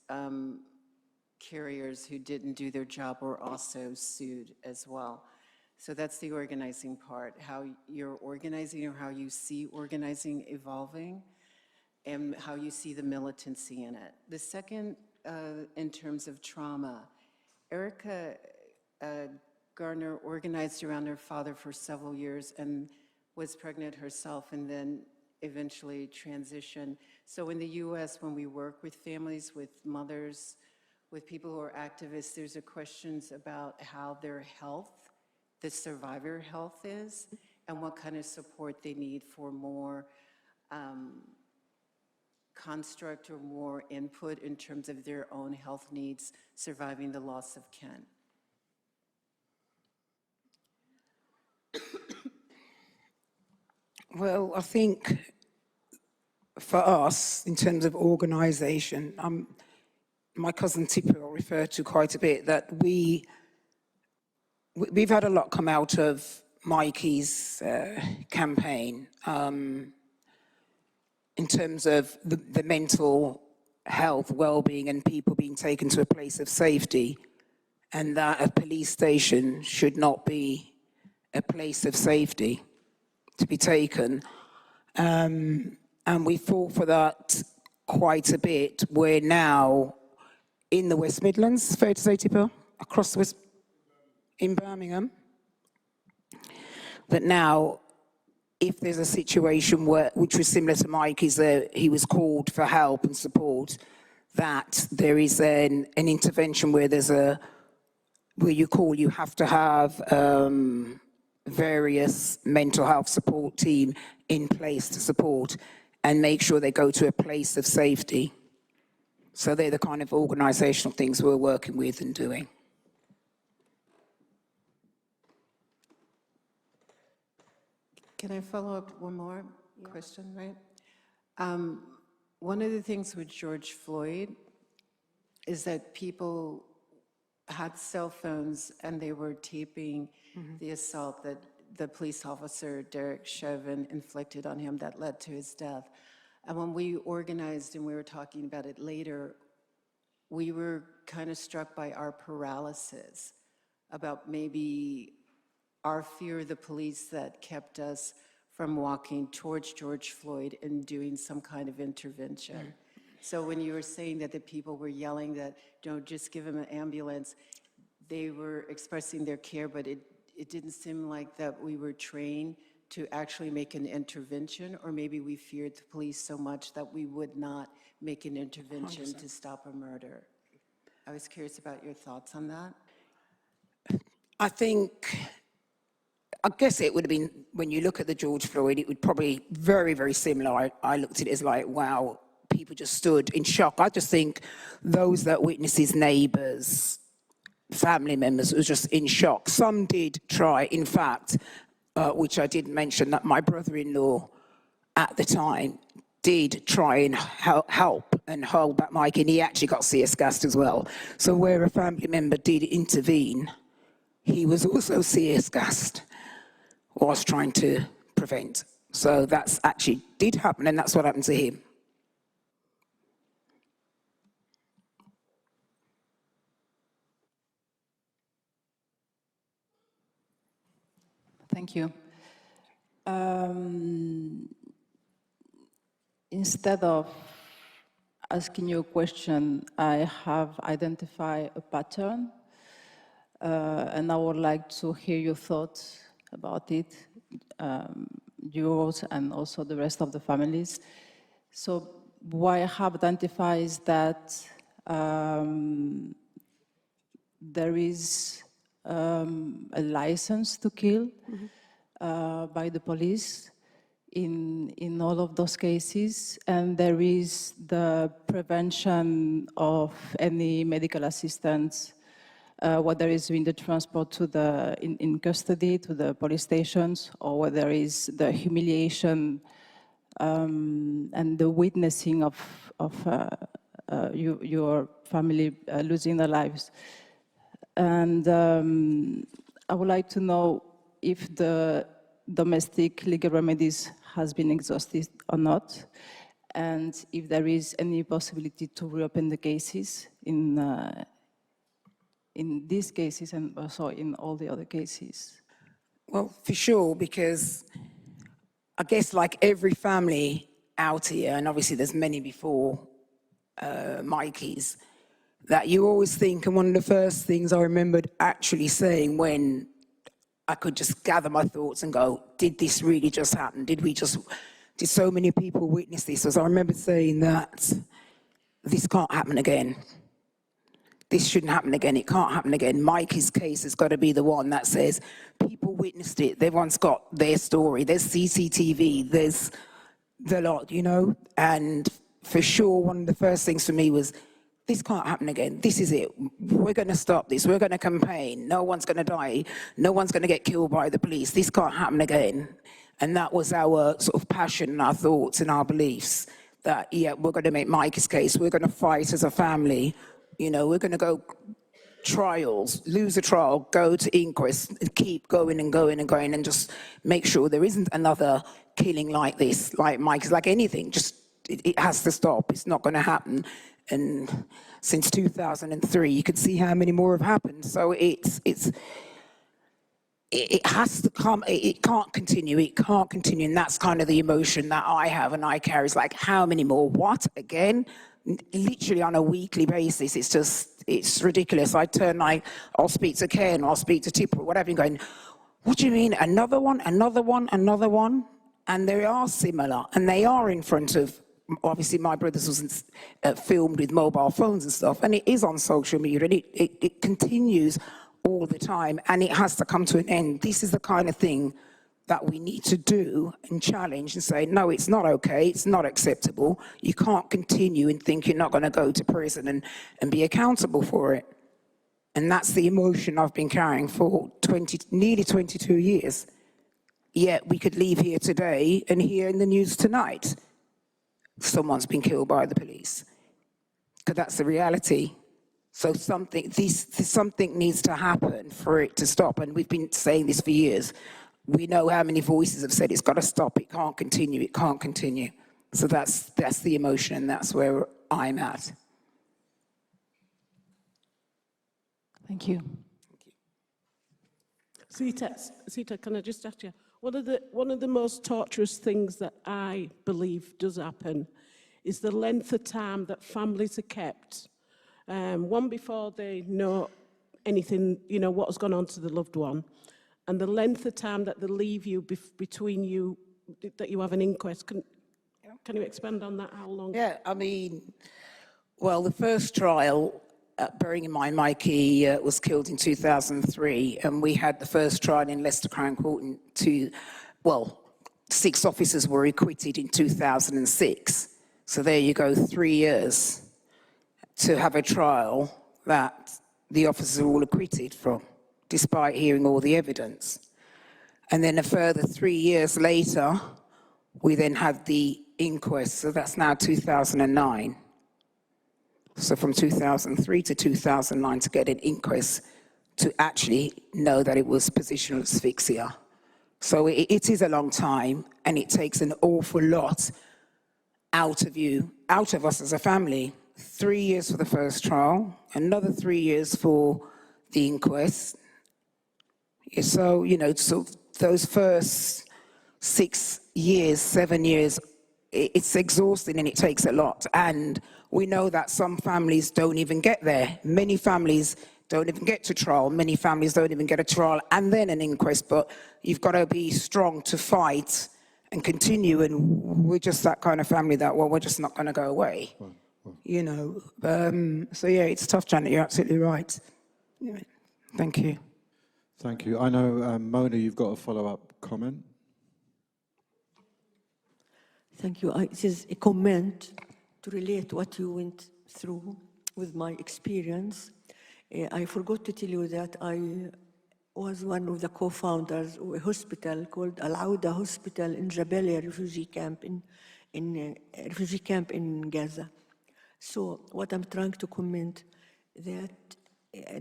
Speaker 2: carriers who didn't do their job were also sued as well. So that's the organizing part, how you're organizing or how you see organizing evolving and how you see the militancy in it. The second, in terms of trauma, Erica Gardner organized around her father for several years and was pregnant herself and then eventually transitioned. So in the US, when we work with families, with mothers, with people who are activists, there's questions about how their health, the survivor health is, and what kind of support they need for more construct or more input in terms of their own health needs, surviving the loss of kin.
Speaker 14: Well, I think for us, in terms of organisation, my cousin Tipper referred to quite a bit that we've had a lot come out of Mikey's campaign in terms of the mental health, well-being, and people being taken to a place of safety, and that a police station should not be a place of safety to be taken. And we fought for that quite a bit. We're now in the West Midlands, fair to say, Tipper, across the West, in Birmingham. But now, if there's a situation which was similar to Mikey's, he was called for help and support, that there is an intervention where there's you have to have various mental health support team in place to support and make sure they go to a place of safety. So they're the kind of organisational things we're working with and doing.
Speaker 2: Can I follow up one more question, right? One of the things with George Floyd is that people had cell phones and they were taping the assault that the police officer, Derek Chauvin, inflicted on him that led to his death. And when we organized and we were talking about it later, we were kind of struck by our paralysis about maybe our fear of the police that kept us from walking towards George Floyd and doing some kind of intervention. So when you were saying that the people were yelling that, don't just give him an ambulance, they were expressing their care, but it didn't seem like that we were trained to actually make an intervention, or maybe we feared the police so much that we would not make an intervention
Speaker 14: 100%.
Speaker 2: to stop a murder. I was curious about your thoughts on that.
Speaker 14: I guess it would have been, when you look at the George Floyd, it would probably very, very similar. I looked at it as like, wow, people just stood in shock. I just think those that witnessed his neighbours, family members, was just in shock. Some did try, in fact, which I didn't mention, that my brother-in-law at the time did try and help and hold back Mike, and he actually got CS gassed as well. So where a family member did intervene, he was also CS gassed, was trying to prevent. So that's actually did happen, and that's what happened to him.
Speaker 3: Thank you. Instead of asking you a question, I have identified a pattern, and I would like to hear your thoughts about it, yours and also the rest of the families. So what I have identified is that there is a license to kill by the police in all of those cases, and there is the prevention of any medical assistance, whether it's in the transport to in custody to the police stations, or whether it's the humiliation and the witnessing of your family losing their lives. And I would like to know if the domestic legal remedies has been exhausted or not, and if there is any possibility to reopen the cases in these cases and also in all the other cases.
Speaker 14: Well, for sure, because I guess like every family out here, and obviously there's many before Mikey's, that you always think, and one of the first things I remembered actually saying when I could just gather my thoughts and go, did this really just happen? Did so many people witness this? As I remember saying that this can't happen again. This shouldn't happen again. It can't happen again. Mikey's case has got to be the one that says people witnessed it. Everyone's got their story. There's CCTV. There's the lot, you know? And for sure, one of the first things for me was, this can't happen again. This is it. We're going to stop this. We're going to campaign. No one's going to die. No one's going to get killed by the police. This can't happen again. And that was our sort of passion and our thoughts and our beliefs that, yeah, we're going to make Mikey's case. We're going to fight as a family. You know, we're going to go trials, lose a trial, go to inquest, and keep going and going and going and just make sure there isn't another killing like this, like Mike's, like anything. Just, it has to stop. It's not going to happen. And since 2003, you can see how many more have happened. So it has to come, it can't continue, and that's kind of the emotion that I have and I carry. It's like, how many more? What, again? Literally on a weekly basis, it's ridiculous. I'll speak to Ken, I'll speak to Tipper, whatever, and going, what do you mean, another one, another one, another one? And they are similar, and they are in front of, obviously my brother's was filmed with mobile phones and stuff, and it is on social media, and it continues all the time, and it has to come to an end. This is the kind of thing that we need to do and challenge and say, no, it's not okay, it's not acceptable. You can't continue and think you're not going to go to prison and be accountable for it. And that's the emotion I've been carrying for nearly 22 years. Yet we could leave here today and hear in the news tonight, someone's been killed by the police. Because that's the reality. So something needs to happen for it to stop. And we've been saying this for years. We know how many voices have said it's got to stop, it can't continue, it can't continue. So that's the emotion, and that's where I'm at.
Speaker 3: Thank you.
Speaker 13: Sita, can I just ask you, one of the most torturous things that I believe does happen is the length of time that families are kept, one before they know anything, you know, what has gone on to the loved one, and the length of time that they leave you between you, that you have an inquest. Can you expand on that, how long?
Speaker 14: Yeah, I mean, well, the first trial, bearing in mind Mikey was killed in 2003, and we had the first trial in Leicester Crown Court in 6 officers were acquitted in 2006. So there you go, 3 years to have a trial that the officers are all acquitted from, despite hearing all the evidence. And then a further 3 years later, we then had the inquest, so that's now 2009. So from 2003 to 2009 to get an inquest to actually know that it was positional asphyxia. So it is a long time, and it takes an awful lot out of you, out of us as a family. 3 years for the first trial, another 3 years for the inquest. So, you know, so those first 6 years, 7 years, it's exhausting and it takes a lot. And we know that some families don't even get there. Many families don't even get to trial. Many families don't even get a trial and then an inquest. But you've got to be strong to fight and continue. And we're just that kind of family that, well, we're just not going to go away. You know. So, yeah, it's tough, Janet. You're absolutely right. Thank you.
Speaker 15: Thank you. I know, Mona, you've got a follow-up comment.
Speaker 7: Thank you. It is a comment to relate what you went through with my experience. I forgot to tell you that I was one of the co-founders of a hospital called Al-Auda Hospital in Jabalia refugee camp in Gaza. So what I'm trying to comment that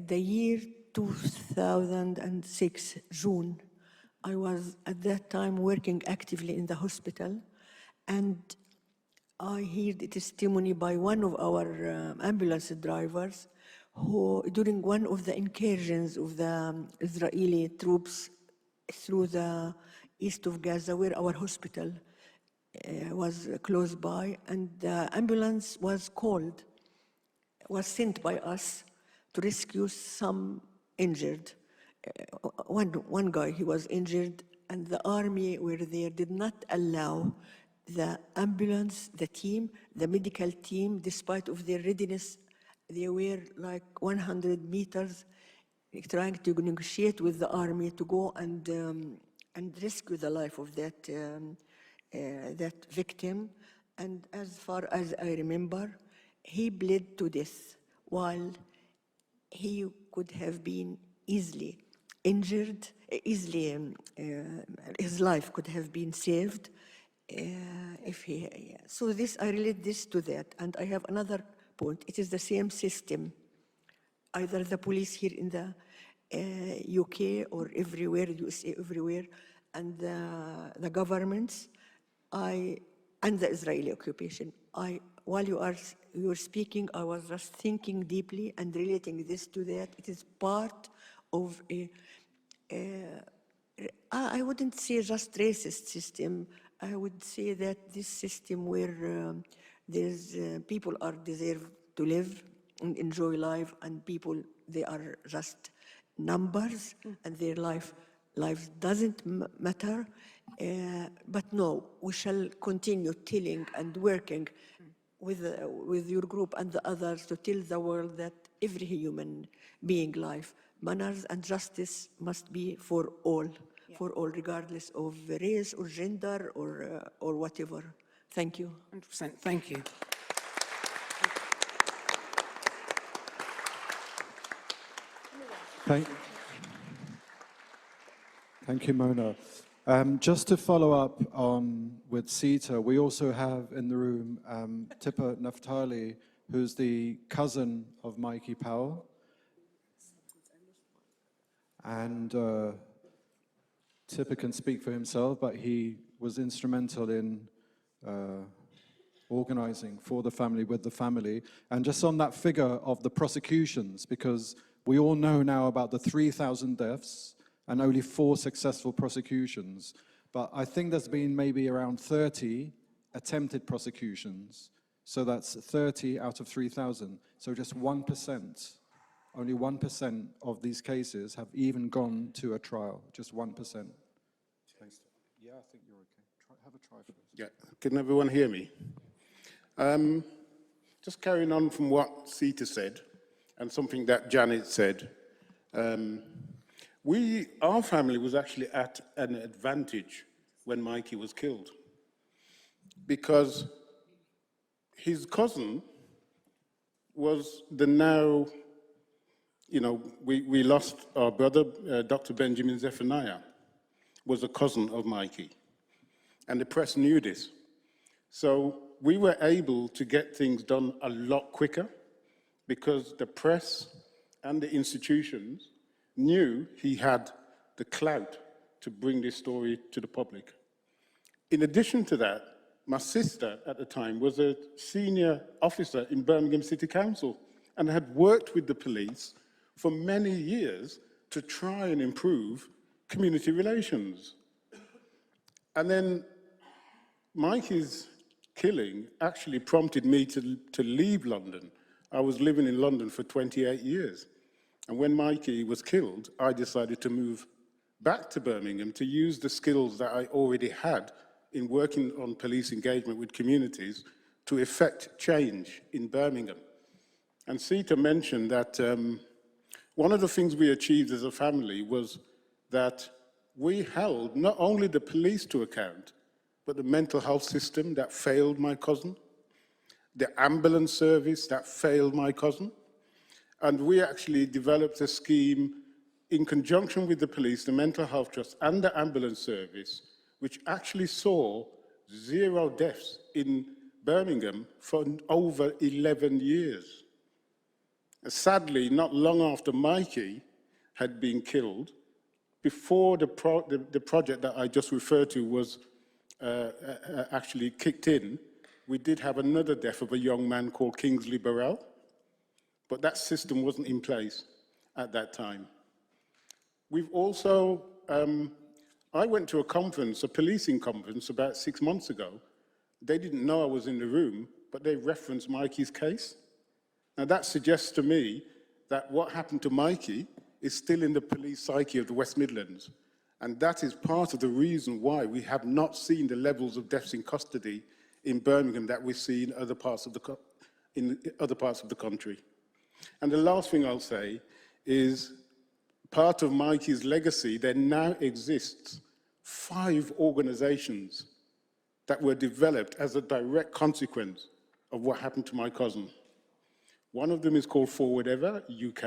Speaker 7: the year 2006, June. I was at that time working actively in the hospital, and I heard a testimony by one of our ambulance drivers who, during one of the incursions of the Israeli troops through the east of Gaza, where our hospital was close by, and the ambulance was sent by us to rescue some injured. One guy, he was injured, and the army were there, did not allow the ambulance, the team, the medical team, despite of their readiness. They were like 100 meters trying to negotiate with the army to go and rescue the life of that victim. And as far as I remember, he bled to death while he could have been easily injured, his life could have been saved if he. So this, I relate this to that. And I have another point. It is the same system. Either the police here in the UK or everywhere, USA, everywhere, and the governments, and the Israeli occupation. While you were speaking, I was just thinking deeply and relating this to that. It is part of I wouldn't say just racist system. I would say that this system where there's people are deserve to live and enjoy life, and people, they are just numbers, and their lives doesn't matter. But no, we shall continue telling and working with your group and the others to tell the world that every human being life, manners and justice must be for all, regardless of race or gender or whatever. Thank you.
Speaker 14: 100%. Thank you.
Speaker 15: Thank you, Mona. Just to follow up on with Sita, we also have in the room Tippa Naftali, who's the cousin of Mikey Powell. And Tippa can speak for himself, but he was instrumental in organizing for the family, with the family. And just on that figure of the prosecutions, because we all know now about the 3,000 deaths and only 4 successful prosecutions. But I think there's been maybe around 30 attempted prosecutions. So that's 30 out of 3,000. So just 1%, only 1% of these cases have even gone to a trial, just 1%. Thanks. Yeah, I think you're okay. Have a try first.
Speaker 16: Yeah, can everyone hear me? Just carrying on from what Sita said, and something that Janet said, our family was actually at an advantage when Mikey was killed, because his cousin was the now, we lost our brother, Dr. Benjamin Zephaniah, was a cousin of Mikey, and the press knew this. So we were able to get things done a lot quicker, because the press and the institutions knew he had the clout to bring this story to the public. In addition to that, my sister at the time was a senior officer in Birmingham City Council and had worked with the police for many years to try and improve community relations. And then Mikey's killing actually prompted me to leave London. I was living in London for 28 years. And when Mikey was killed, I decided to move back to Birmingham to use the skills that I already had in working on police engagement with communities to effect change in Birmingham. And Sita mentioned that one of the things we achieved as a family was that we held not only the police to account, but the mental health system that failed my cousin, the ambulance service that failed my cousin. And we actually developed a scheme in conjunction with the police, the mental health trust, and the ambulance service, which actually saw 0 deaths in Birmingham for over 11 years. Sadly, not long after Mikey, had been killed, before the project that I just referred to was actually kicked in, we did have another death of a young man called Kingsley Burrell, but that system wasn't in place at that time. We've also, I went to a conference, a policing conference, about 6 months ago. They didn't know I was in the room, but they referenced Mikey's case. Now that suggests to me that what happened to Mikey is still in the police psyche of the West Midlands. And that is part of the reason why we have not seen the levels of deaths in custody in Birmingham that we see in other parts of the country. And the last thing I'll say is, part of Mikey's legacy, there now exists 5 organizations that were developed as a direct consequence of what happened to my cousin. One of them is called Forward Ever UK,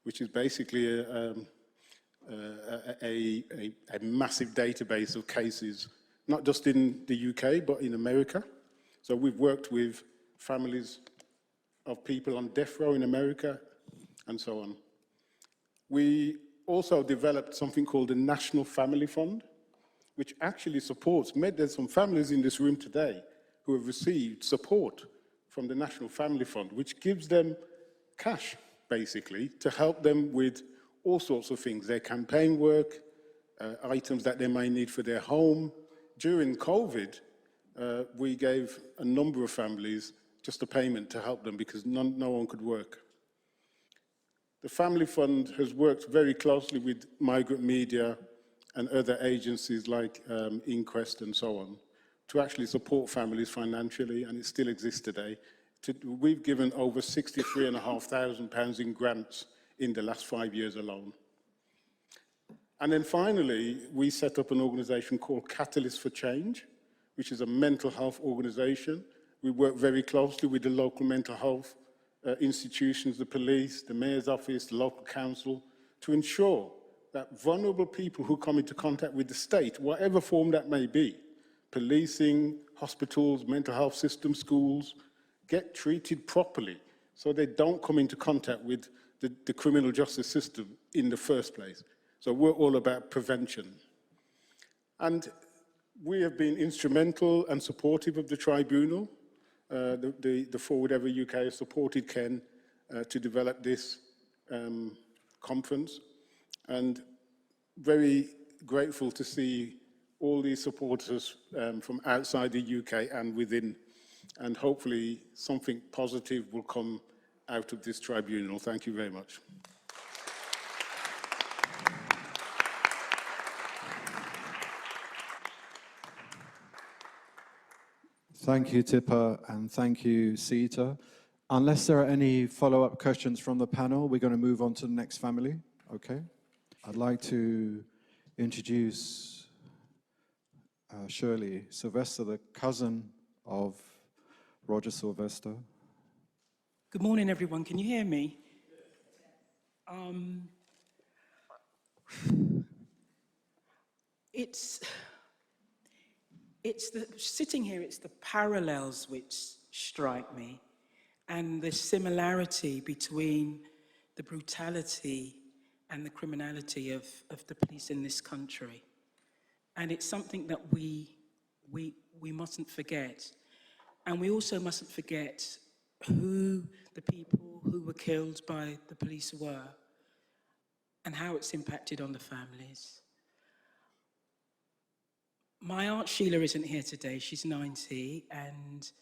Speaker 16: which is basically a massive database of cases, not just in the UK, but in America. So we've worked with families of people on death row in America, and so on. We also developed something called the National Family Fund, which actually supports, there's some families in this room today who have received support from the National Family Fund, which gives them cash, basically, to help them with all sorts of things, their campaign work, items that they might need for their home. During COVID, we gave a number of families just a payment to help them because no one could work. The Family Fund has worked very closely with migrant media and other agencies like Inquest and so on to actually support families financially, and it still exists today. We've given over £63,500 in grants in the last 5 years alone. And then finally, we set up an organization called Catalyst for Change, which is a mental health organization. We work very closely with the local mental health institutions, the police, the mayor's office, the local council, to ensure that vulnerable people who come into contact with the state, whatever form that may be, policing, hospitals, mental health systems, schools, get treated properly so they don't come into contact with the criminal justice system in the first place. So we're all about prevention. And we have been instrumental and supportive of the tribunal. The Forward Ever UK has supported Ken to develop this conference, and very grateful to see all these supporters from outside the UK and within, and hopefully something positive will come out of this tribunal. Thank you very much.
Speaker 15: Thank you, Tipper, and thank you, Sita. Unless there are any follow-up questions from the panel, we're going to move on to the next family. Okay. I'd like to introduce Shirley Sylvester, the cousin of Roger Sylvester.
Speaker 17: Good morning, everyone. Can you hear me? Sitting here, it's the parallels which strike me, and the similarity between the brutality and the criminality of the police in this country. And it's something that we mustn't forget. And we also mustn't forget who the people who were killed by the police were and how it's impacted on the families. My Aunt Sheila isn't here today. She's 90, and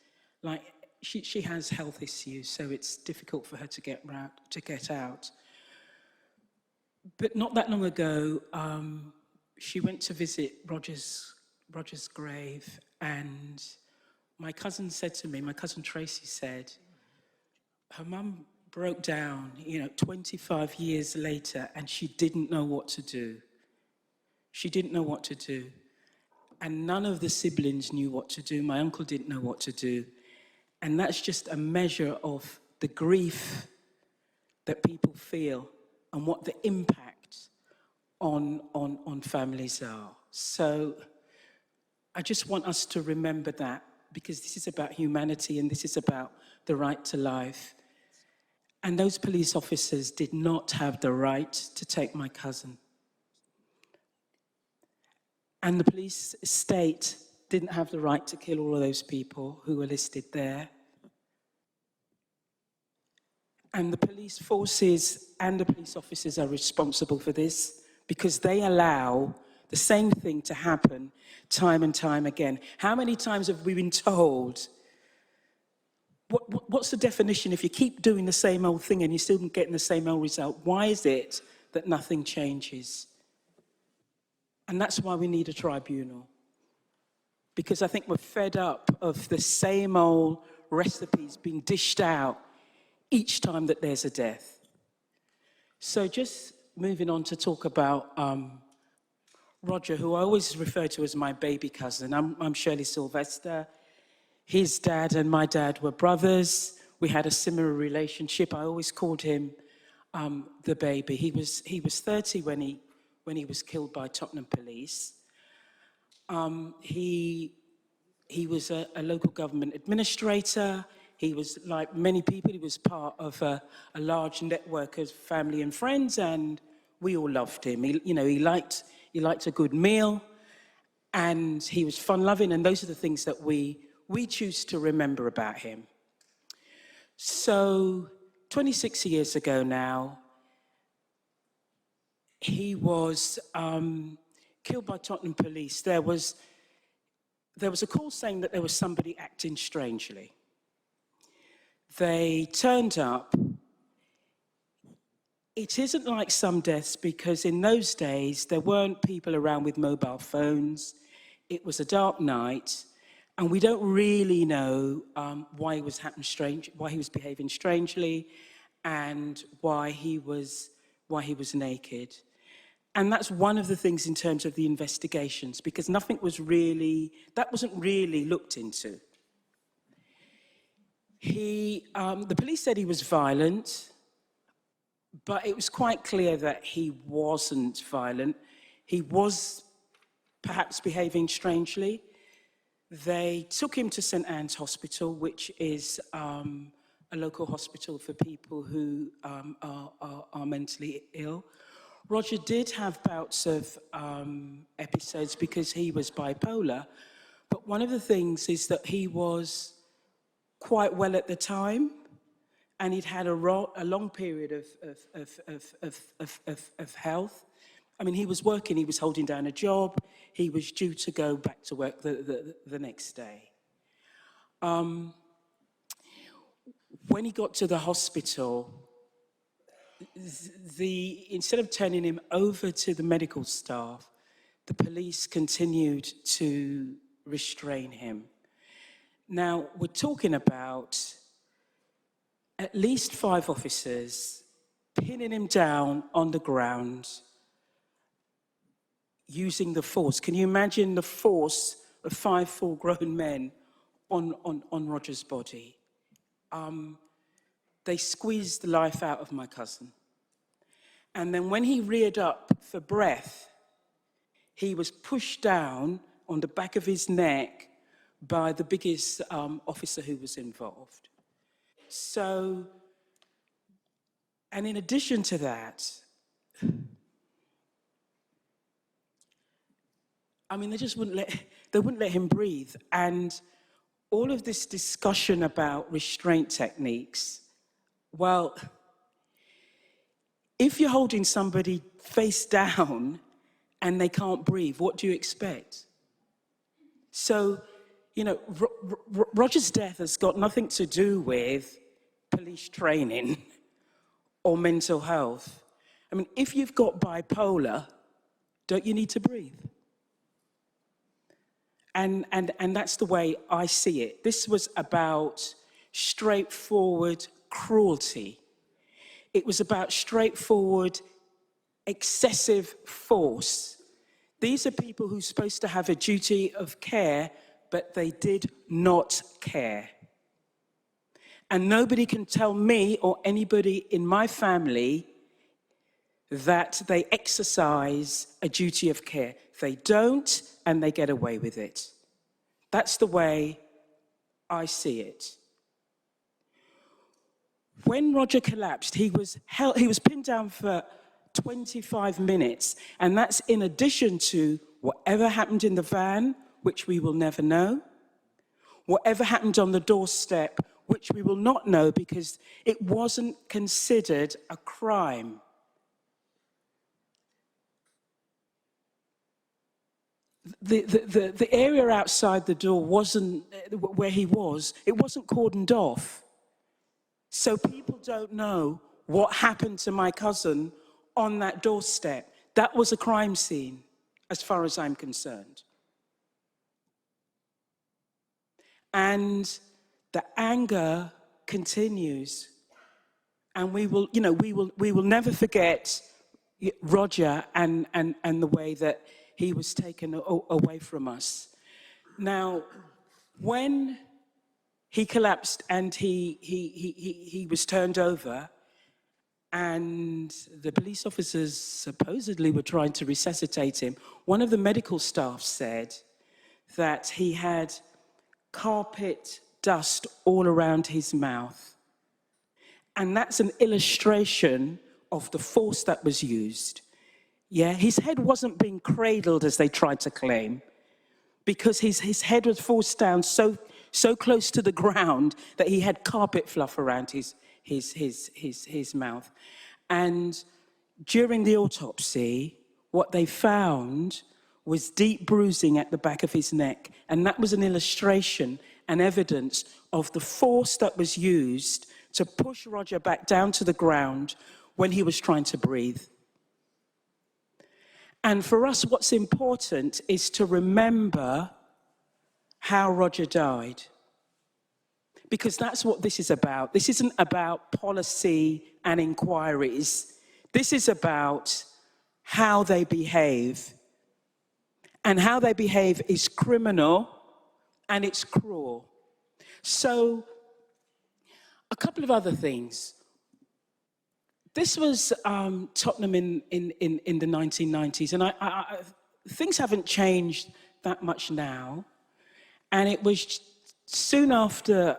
Speaker 17: she has health issues, so it's difficult for her to get out. But not that long ago, she went to visit Roger's grave, and my cousin said to me, my cousin Tracy said, her mum broke down, 25 years later, and she didn't know what to do. She didn't know what to do. And none of the siblings knew what to do. My uncle didn't know what to do. And that's just a measure of the grief that people feel and what the impact on families are. So I just want us to remember that, because this is about humanity and this is about the right to life. And those police officers did not have the right to take my cousin. And the police state didn't have the right to kill all of those people who were listed there. And the police forces and the police officers are responsible for this because they allow the same thing to happen time and time again. How many times have we been told, what's the definition if you keep doing the same old thing and you're still getting the same old result? Why is it that nothing changes? And that's why we need a tribunal. Because I think we're fed up of the same old recipes being dished out each time that there's a death. So just moving on to talk about Roger, who I always refer to as my baby cousin. I'm Shirley Sylvester. His dad and my dad were brothers. We had a similar relationship. I always called him the baby. He was 30 when he was killed by Tottenham police. He was a local government administrator. He was, like many people, he was part of a large network of family and friends, and we all loved him. He liked a good meal, and he was fun-loving, and those are the things that we choose to remember about him. So 26 years ago now, he was killed by Tottenham police. There was a call saying that there was somebody acting strangely. They turned up. It isn't like some deaths because in those days there weren't people around with mobile phones. It was a dark night, and we don't really know why he was behaving strangely, and why he was naked. And that's one of the things in terms of the investigations, because that wasn't really looked into. The police said he was violent, but it was quite clear that he wasn't violent. He was perhaps behaving strangely. They took him to St. Anne's Hospital, which is a local hospital for people who are mentally ill. Roger did have bouts of episodes because he was bipolar, but one of the things is that he was quite well at the time, and he'd had a long period of health. I mean, he was working, he was holding down a job, he was due to go back to work the next day. When he got to the hospital, instead of turning him over to the medical staff, the police continued to restrain him. Now, we're talking about at least 5 officers pinning him down on the ground, using the force. Can you imagine the force of 5 full-grown men on Roger's body? They squeezed the life out of my cousin. And then when he reared up for breath, he was pushed down on the back of his neck by the biggest officer who was involved. So, and in addition to that, I mean, they wouldn't let him breathe. And all of this discussion about restraint techniques, well, if you're holding somebody face down and they can't breathe, what do you expect? So, Roger's death has got nothing to do with police training or mental health. I mean, if you've got bipolar, don't you need to breathe? And that's the way I see it. This was about straightforward cruelty. It was about straightforward, excessive force. These are people who are supposed to have a duty of care, but they did not care. And nobody can tell me or anybody in my family that they exercise a duty of care. They don't, and they get away with it. That's the way I see it. When Roger collapsed, he was pinned down for 25 minutes, and that's in addition to whatever happened in the van, which we will never know, whatever happened on the doorstep, which we will not know because it wasn't considered a crime. The area outside the door wasn't, where he was, it wasn't cordoned off. So people don't know what happened to my cousin on that doorstep. That was a crime scene, as far as I'm concerned. And the anger continues. And we will never forget Roger and the way that he was taken away from us. Now, when he collapsed and he was turned over, and the police officers supposedly were trying to resuscitate him, one of the medical staff said that he had carpet dust all around his mouth. And that's an illustration of the force that was used. Yeah, his head wasn't being cradled as they tried to claim, because his head was forced down so close to the ground that he had carpet fluff around his mouth. And during the autopsy, what they found was deep bruising at the back of his neck. And that was an illustration and evidence of the force that was used to push Roger back down to the ground when he was trying to breathe. And for us, what's important is to remember how Roger died. Because that's what this is about. This isn't about policy and inquiries. This is about how they behave. And how they behave is criminal and it's cruel. So, a couple of other things. This was Tottenham in the 1990s, and things haven't changed that much now. And it was soon after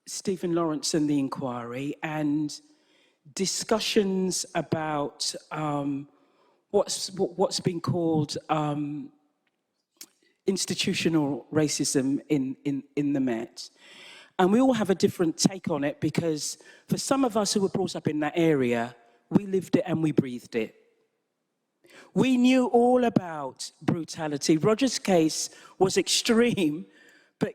Speaker 17: Stephen Lawrence and the inquiry, and discussions about what's been called institutional racism in the Met. And we all have a different take on it, because for some of us who were brought up in that area, we lived it and we breathed it. We knew all about brutality. Roger's case was extreme, but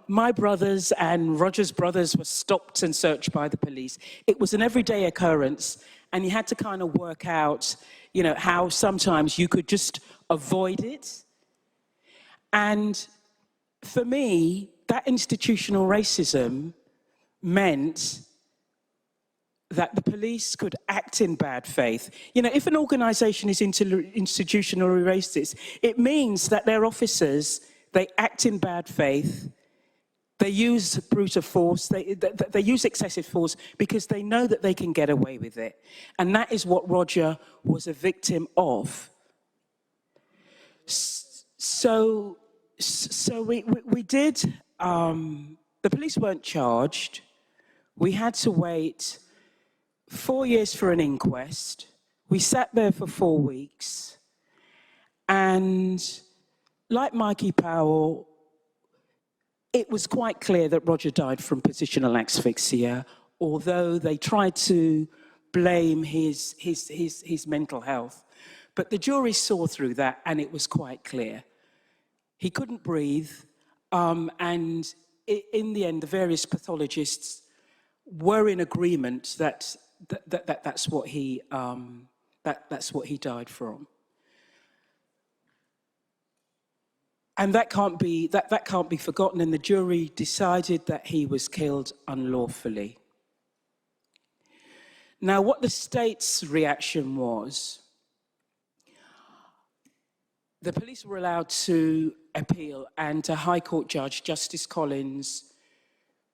Speaker 17: my brothers and Roger's brothers were stopped and searched by the police. It was an everyday occurrence, and you had to kind of work out, how sometimes you could just avoid it. And for me, that institutional racism meant that the police could act in bad faith. If an organization is institutionally racist, it means that their officers, they act in bad faith, they use brutal force, they use excessive force because they know that they can get away with it. And that is what Roger was a victim of. So we did, the police weren't charged. We had to wait 4 years for an inquest. We sat there for 4 weeks. And like Mikey Powell, it was quite clear that Roger died from positional asphyxia, although they tried to blame his mental health. But the jury saw through that, and it was quite clear. He couldn't breathe, and in the end, the various pathologists were in agreement that that's what he died from. And that can't be forgotten, and the jury decided that he was killed unlawfully. Now, what the state's reaction was, the police were allowed to appeal, and a High Court judge, Justice Collins,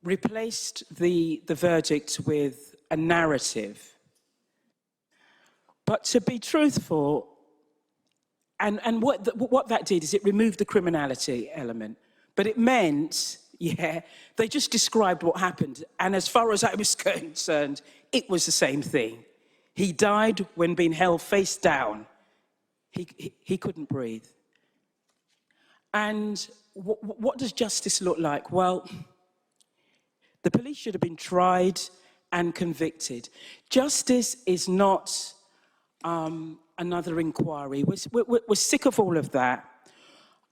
Speaker 17: replaced the verdict with a narrative. But to be truthful, and what that did is it removed the criminality element. But it meant, yeah, they just described what happened. And as far as I was concerned, it was the same thing. He died when being held face down. He couldn't breathe. And what does justice look like? Well, the police should have been tried and convicted. Justice is not another inquiry. We're sick of all of that.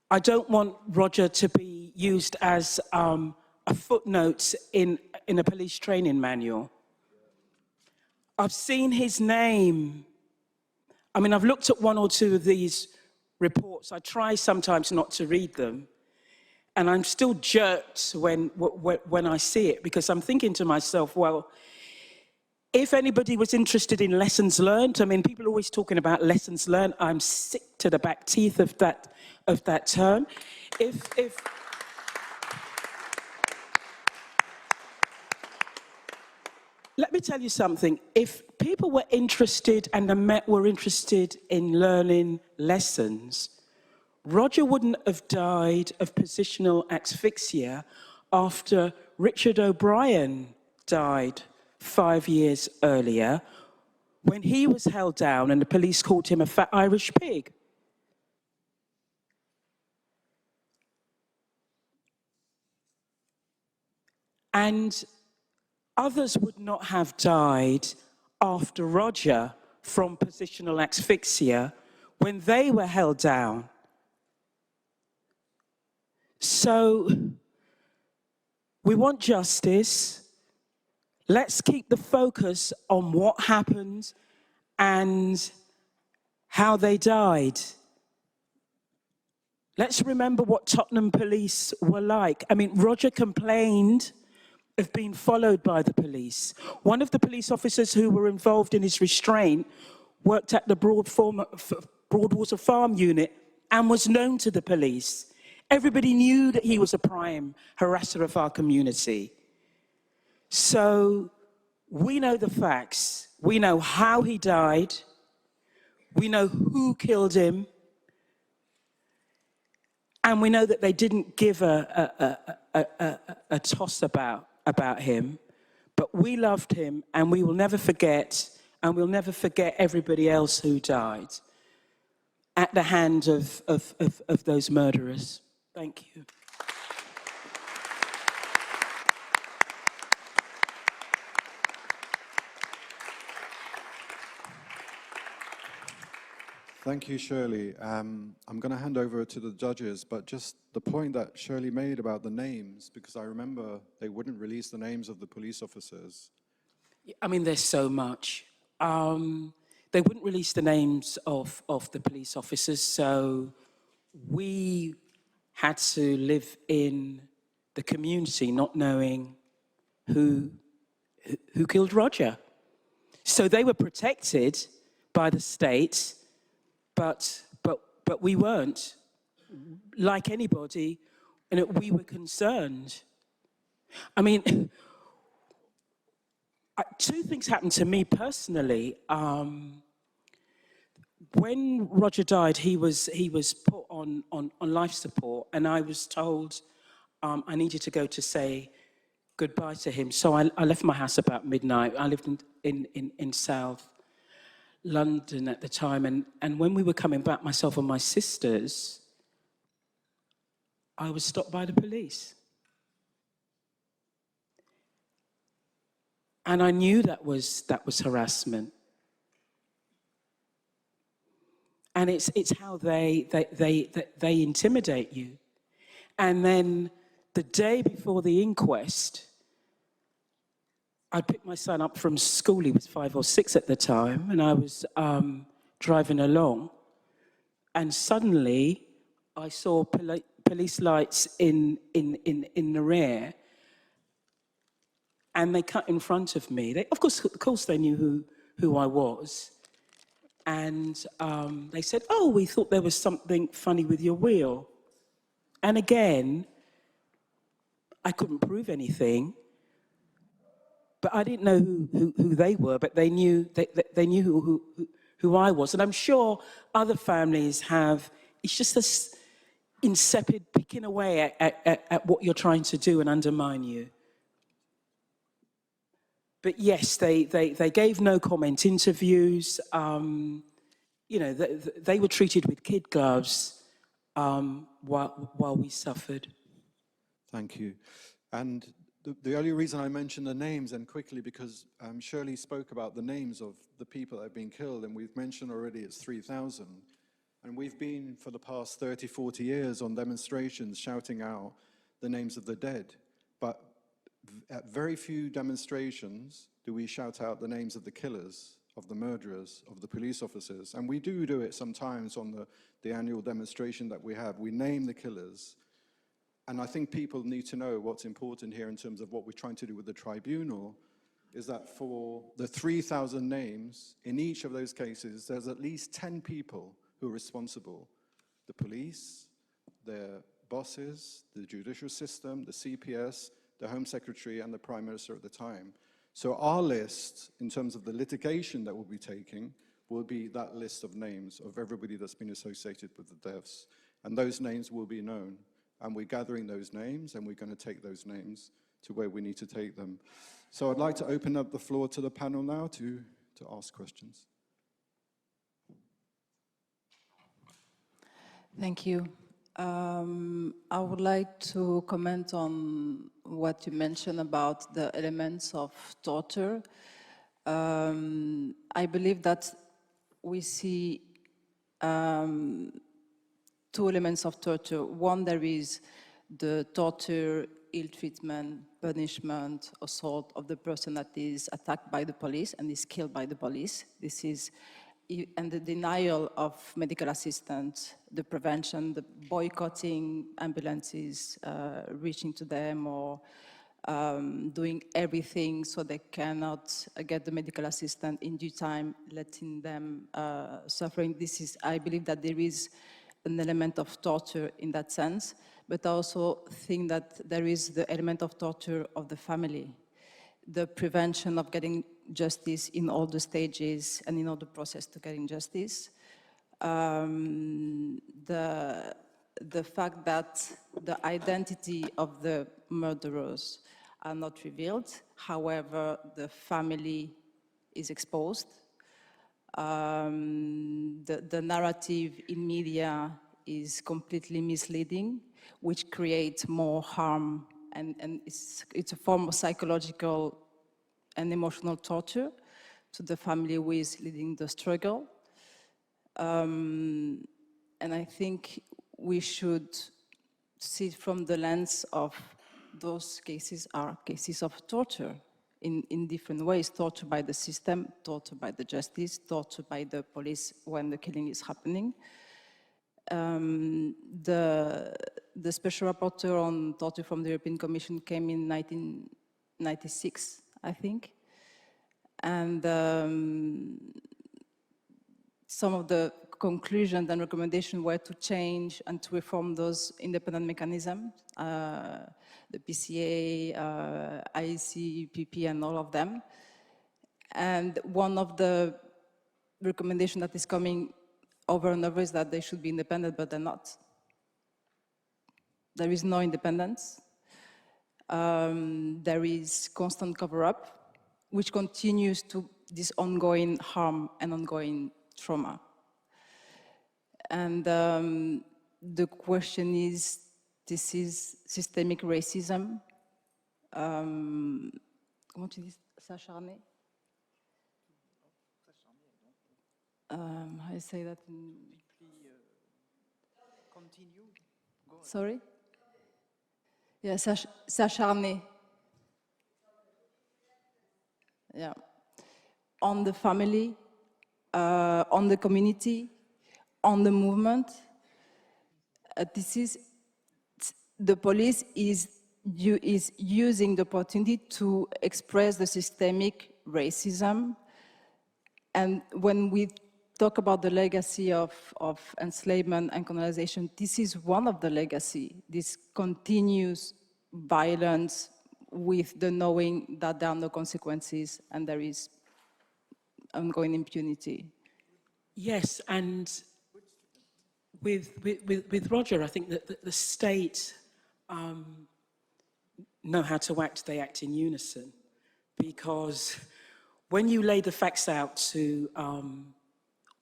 Speaker 17: I don't want Roger to be used as a footnote in a police training manual. I've seen his name. I mean, I've looked at one or two of these reports. I try sometimes not to read them. And I'm still jerked when I see it, because I'm thinking to myself, well, if anybody was interested in lessons learned, I mean, people are always talking about lessons learned. I'm sick to the back teeth of that term. Let me tell you something. If people were interested and the Met were interested in learning lessons, Roger wouldn't have died of positional asphyxia after Richard O'Brien died 5 years earlier, when he was held down and the police called him a fat Irish pig. And others would not have died after Roger from positional asphyxia when they were held down. So we want justice. Let's keep the focus on what happened and how they died. Let's remember what Tottenham police were like. I mean, Roger complained of being followed by the police. One of the police officers who were involved in his restraint worked at the Broadwater Farm unit and was known to the police. Everybody knew that he was a prime harasser of our community. So we know the facts. We know how he died. We know who killed him. And we know that they didn't give a toss about him. But we loved him, and we will never forget, and we'll never forget everybody else who died at the hand of those murderers. Thank you.
Speaker 15: Thank you, Shirley. I'm going to hand over to the judges, but just the point that Shirley made about the names, because I remember they wouldn't release the names of the police officers.
Speaker 17: I mean, there's so much. They wouldn't release the names of the police officers, so we had to live in the community not knowing who killed Roger. So they were protected by the state, but we weren't. Like anybody, and we were concerned. I mean, two things happened to me personally. When Roger died, he was put on life support, and I was told I needed to go to say goodbye to him. So I left my house about midnight. I lived in South London at the time, and when we were coming back, myself and my sisters, I was stopped by the police. And I knew that was harassment. And it's how they intimidate you. And then the day before the inquest, I picked my son up from school. He was 5 or 6 at the time, and I was driving along, and suddenly I saw police lights in the rear, and they cut in front of me. Of course, they knew who I was. And they said, "Oh, we thought there was something funny with your wheel." And again, I couldn't prove anything, but I didn't know who they were. But they knew who I was, and I'm sure other families have. It's just this. insipid, picking away at what you're trying to do and undermine you. But yes, they gave no comment interviews. You know, they were treated with kid gloves while we suffered.
Speaker 15: Thank you. And the only reason I mention the names, and quickly, because Shirley spoke about the names of the people that have been killed, and we've mentioned already it's 3,000. And we've been, for the past 30, 40 years, on demonstrations shouting out the names of the dead. But at very few demonstrations do we shout out the names of the killers, of the murderers, of the police officers. And we do it sometimes on the annual demonstration that we have. We name the killers. And I think people need to know what's important here in terms of what we're trying to do with the tribunal, is that for the 3,000 names, in each of those cases, there's at least 10 people who are responsible. The police, their bosses, the judicial system, the CPS, the Home Secretary, and the Prime Minister at the time. So our list, in terms of the litigation that we'll be taking, will be that list of names of everybody that's been associated with the deaths. And those names will be known. And we're gathering those names, and we're going to take those names to where we need to take them. So I'd like to open up the floor to the panel now to ask questions.
Speaker 3: Thank you. I would like to comment on what you mentioned about the elements of torture. I believe that we see two elements of torture. One, there is the torture, ill treatment, punishment, assault of the person that is attacked by the police and is killed by the police. This is, and the denial of medical assistance, the prevention, the boycotting ambulances, reaching to them, or doing everything so they cannot get the medical assistance in due time, letting them suffering. This is, I believe that there is an element of torture in that sense, but I also think that there is the element of torture of the family, the prevention of getting justice in all the stages and in all the process to getting justice. The fact that the identity of the murderers are not revealed, however, the family is exposed. The narrative in media is completely misleading, which creates more harm, and it's a form of psychological and emotional torture to the family who is leading the struggle. And I think we should see it from the lens of those cases are cases of torture in different ways, torture by the system, torture by the justice, torture by the police when the killing is happening. The special rapporteur on torture from the European Commission came in 1996, I think. And some of the conclusions and recommendations were to change and to reform those independent mechanisms, the PCA, IEC, PP, and all of them. And one of the recommendations that is coming over and over is that they should be independent, but they're not. There is no independence. There is constant cover-up, which continues to this ongoing harm and ongoing trauma. And the question is, this is systemic racism. Comment tu dis? S'acharner? How do you say that? Sorry? Yeah, s'acharner. Yeah. On the family, on the community, on the movement. The police is using the opportunity to express the systemic racism. And when we talk about the legacy of enslavement and colonization, this is one of the legacy, this continuous violence with the knowing that there are no consequences and there is ongoing impunity.
Speaker 17: Yes, and with Roger, I think that the state know how to act, they act in unison. Because when you lay the facts out to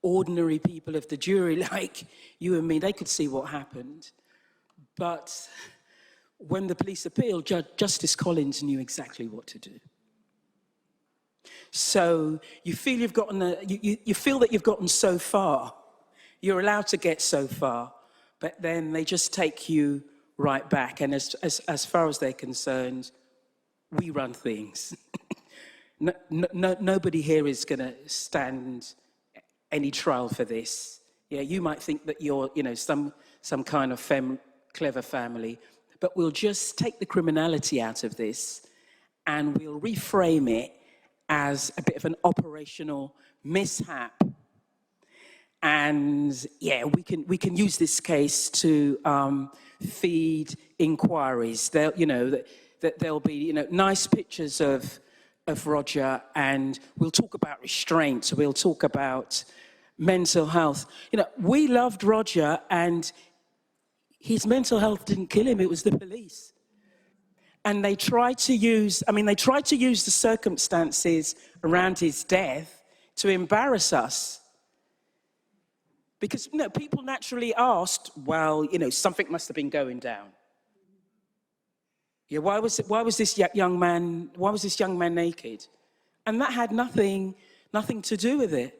Speaker 17: ordinary people of the jury, like you and me, they could see what happened. But when the police appealed, Justice Collins knew exactly what to do. So you feel you've gotten you feel that you've gotten so far. You're allowed to get so far, but then they just take you right back. And as far as they're concerned, we run things. Nobody here is going to stand any trial for this. Yeah, you might think that you're, some kind of clever family, but we'll just take the criminality out of this and we'll reframe it as a bit of an operational mishap. And yeah, we can use this case to feed inquiries. There'll be nice pictures of Roger, and we'll talk about restraint. We'll talk about mental health. We loved Roger, and his mental health didn't kill him. It was the police. And they tried to use, the circumstances around his death to embarrass us. Because, people naturally asked, well, something must have been going down. Yeah, why was this young man naked? And that had nothing to do with it.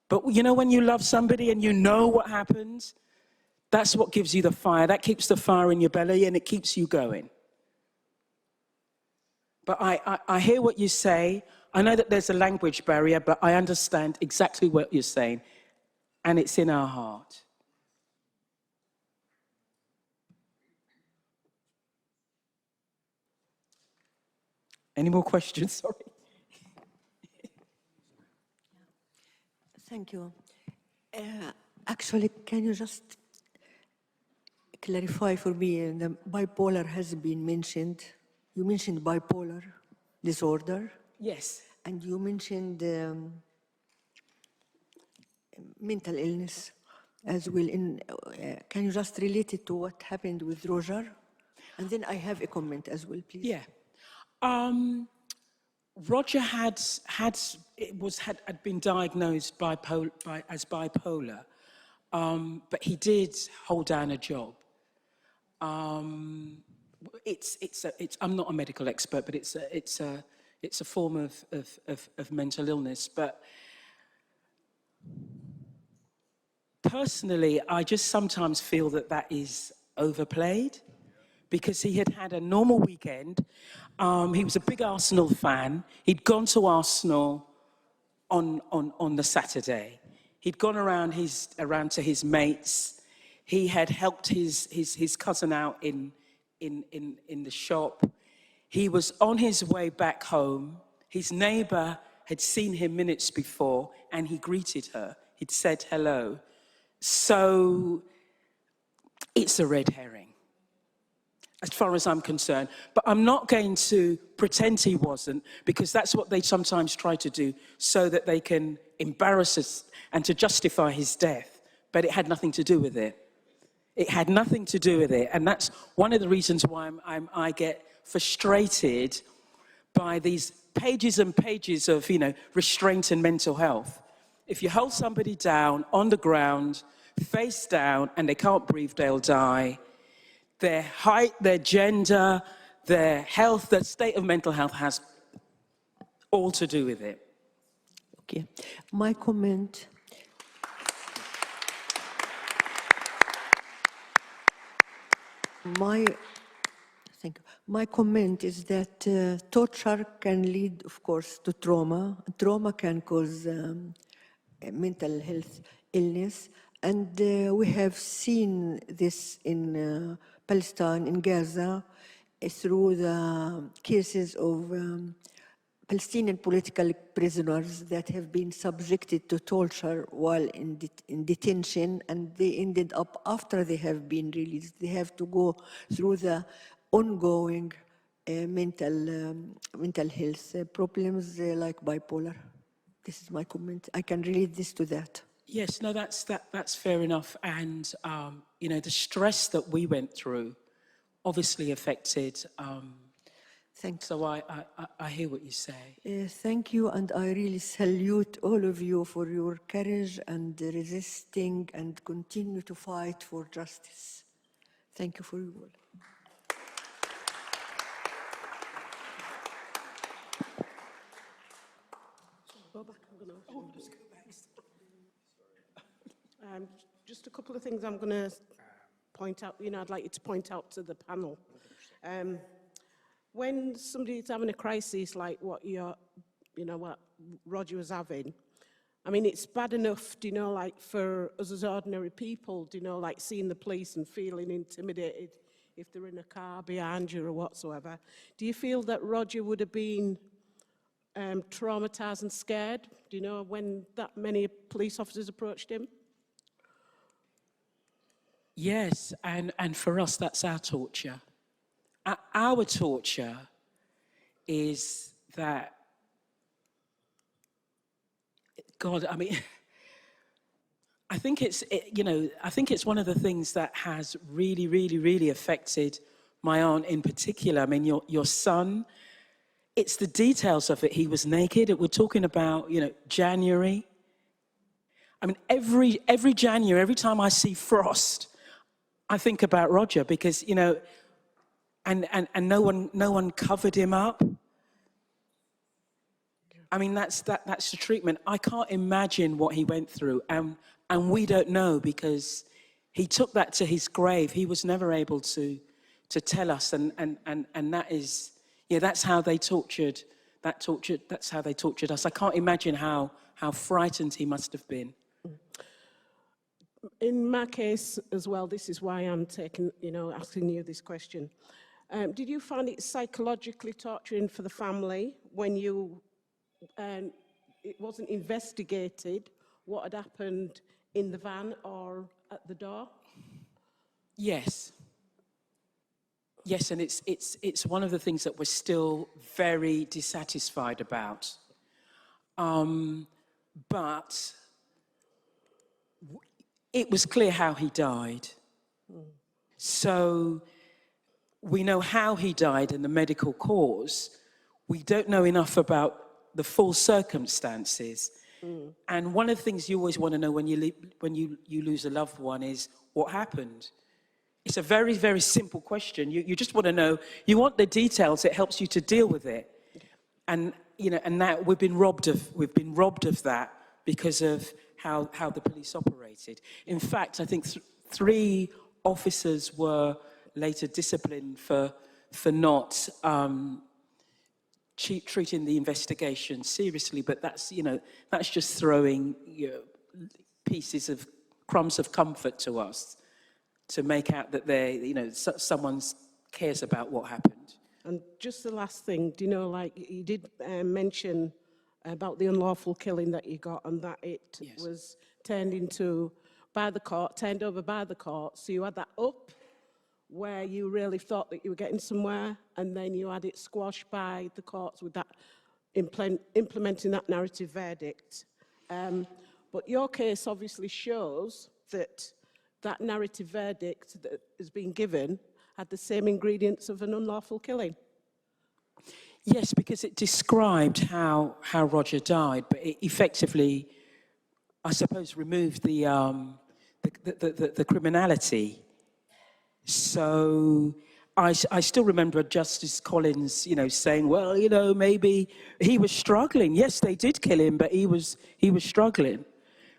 Speaker 17: But when you love somebody and you know what happens, that's what gives you the fire. That keeps the fire in your belly and it keeps you going. But I hear what you say. I know that there's a language barrier, but I understand exactly what you're saying. And it's in our heart. Any more questions? Sorry.
Speaker 7: Thank you. Actually, can you just clarify for me, the bipolar has been mentioned. You mentioned bipolar disorder.
Speaker 17: Yes.
Speaker 7: And you mentioned mental illness as well. Can you just relate it to what happened with Roger? And then I have a comment as well, please.
Speaker 17: Yeah. Roger had been diagnosed as bipolar, but he did hold down a job. I'm not a medical expert, but it's a form of mental illness. But personally, I just sometimes feel that is overplayed. Because he had a normal weekend. He was a big Arsenal fan. He'd gone to Arsenal on the Saturday. He'd gone around to his mates. He had helped his cousin out in the shop. He was on his way back home. His neighbor had seen him minutes before, and he greeted her. He'd said hello. So it's a red herring, as far as I'm concerned. But I'm not going to pretend he wasn't, because that's what they sometimes try to do so that they can embarrass us and to justify his death. But it had nothing to do with it. It had nothing to do with it. And that's one of the reasons why I get frustrated by these pages and pages of, restraint and mental health. If you hold somebody down on the ground, face down, and they can't breathe, they'll die. Their height, their gender, their health, their state of mental health has all to do with it.
Speaker 7: Okay. My comment. My comment is that torture can lead, of course, to trauma. Trauma can cause mental health illness. And we have seen this in Palestine, in Gaza, through the cases of Palestinian political prisoners that have been subjected to torture while in detention, and they ended up, after they have been released, they have to go through the ongoing mental health problems like bipolar. This is my comment. I can relate this to that.
Speaker 17: Yes, no, that's fair enough. And, you know, the stress that we went through obviously affected. So I hear what you say.
Speaker 7: Thank you, and I really salute all of you for your courage and resisting and continue to fight for justice. Thank you for your work.
Speaker 13: Just a couple of things I'm going to point out, you know, I'd like you to point out to the panel. When somebody's having a crisis like what what Roger was having, I mean, it's bad enough, you know, like for us as ordinary people, you know, like seeing the police and feeling intimidated if they're in a car behind you or whatsoever. Do you feel that Roger would have been traumatized and scared, do you know, when that many police officers approached him?
Speaker 17: Yes, and for us, that's our torture. Our torture is that, God, I mean, I think it's one of the things that has really, really, really affected my aunt in particular. I mean, your son, it's the details of it. He was naked. We're talking about, you know, January. I mean, every January, every time I see frost, I think about Roger because, you know, and no one covered him up. I mean, that's the treatment. I can't imagine what he went through, and we don't know because he took that to his grave. He was never able to tell us, and that is, yeah, that's how they tortured. That's how they tortured us. I can't imagine how frightened he must have been.
Speaker 13: In my case as well, this is why I'm asking you this question. Did you find it psychologically torturing for the family when it wasn't investigated what had happened in the van or at the door?
Speaker 17: Yes. Yes, and it's one of the things that we're still very dissatisfied about. But it was clear how he died. So we know how he died and the medical cause. We don't know enough about the full circumstances. And one of the things you always want to know when you lose a loved one is what happened. It's a very, very simple question. You just want to know, you want the details, it helps you to deal with it. And, you know, and that we've been robbed of that because of how the police operated. In fact, I think 3 officers were later disciplined for not treating the investigation seriously, but that's just throwing pieces of crumbs of comfort to us to make out that someone cares about what happened.
Speaker 13: And just the last thing, do you know, like you did mention about the unlawful killing that you got and that it was turned over by the court. So you had that up where you really thought that you were getting somewhere, and then you had it squashed by the courts with that implementing that narrative verdict. But your case obviously shows that that narrative verdict that has been given had the same ingredients of an unlawful killing.
Speaker 17: Yes, because it described how Roger died, but it effectively, I suppose, removed the criminality. So I still remember Justice Collins, saying, well, maybe he was struggling. Yes, they did kill him, but he was struggling.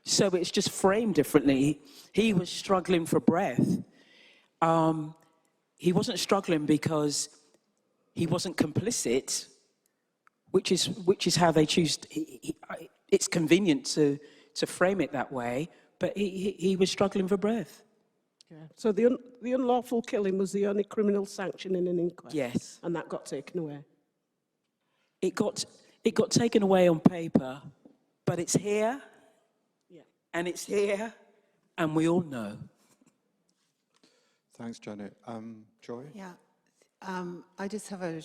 Speaker 17: So it's just framed differently. He was struggling for breath. He wasn't struggling because he wasn't complicit, which is how they choose. It's convenient to frame it that way, but he was struggling for breath.
Speaker 13: Yeah. So the unlawful killing was the only criminal sanction in an inquest.
Speaker 17: Yes,
Speaker 13: and that got taken away.
Speaker 17: It got taken away on paper, but it's here, and it's here, and we all know.
Speaker 15: Thanks, Janet. Joy?
Speaker 2: Yeah. I just have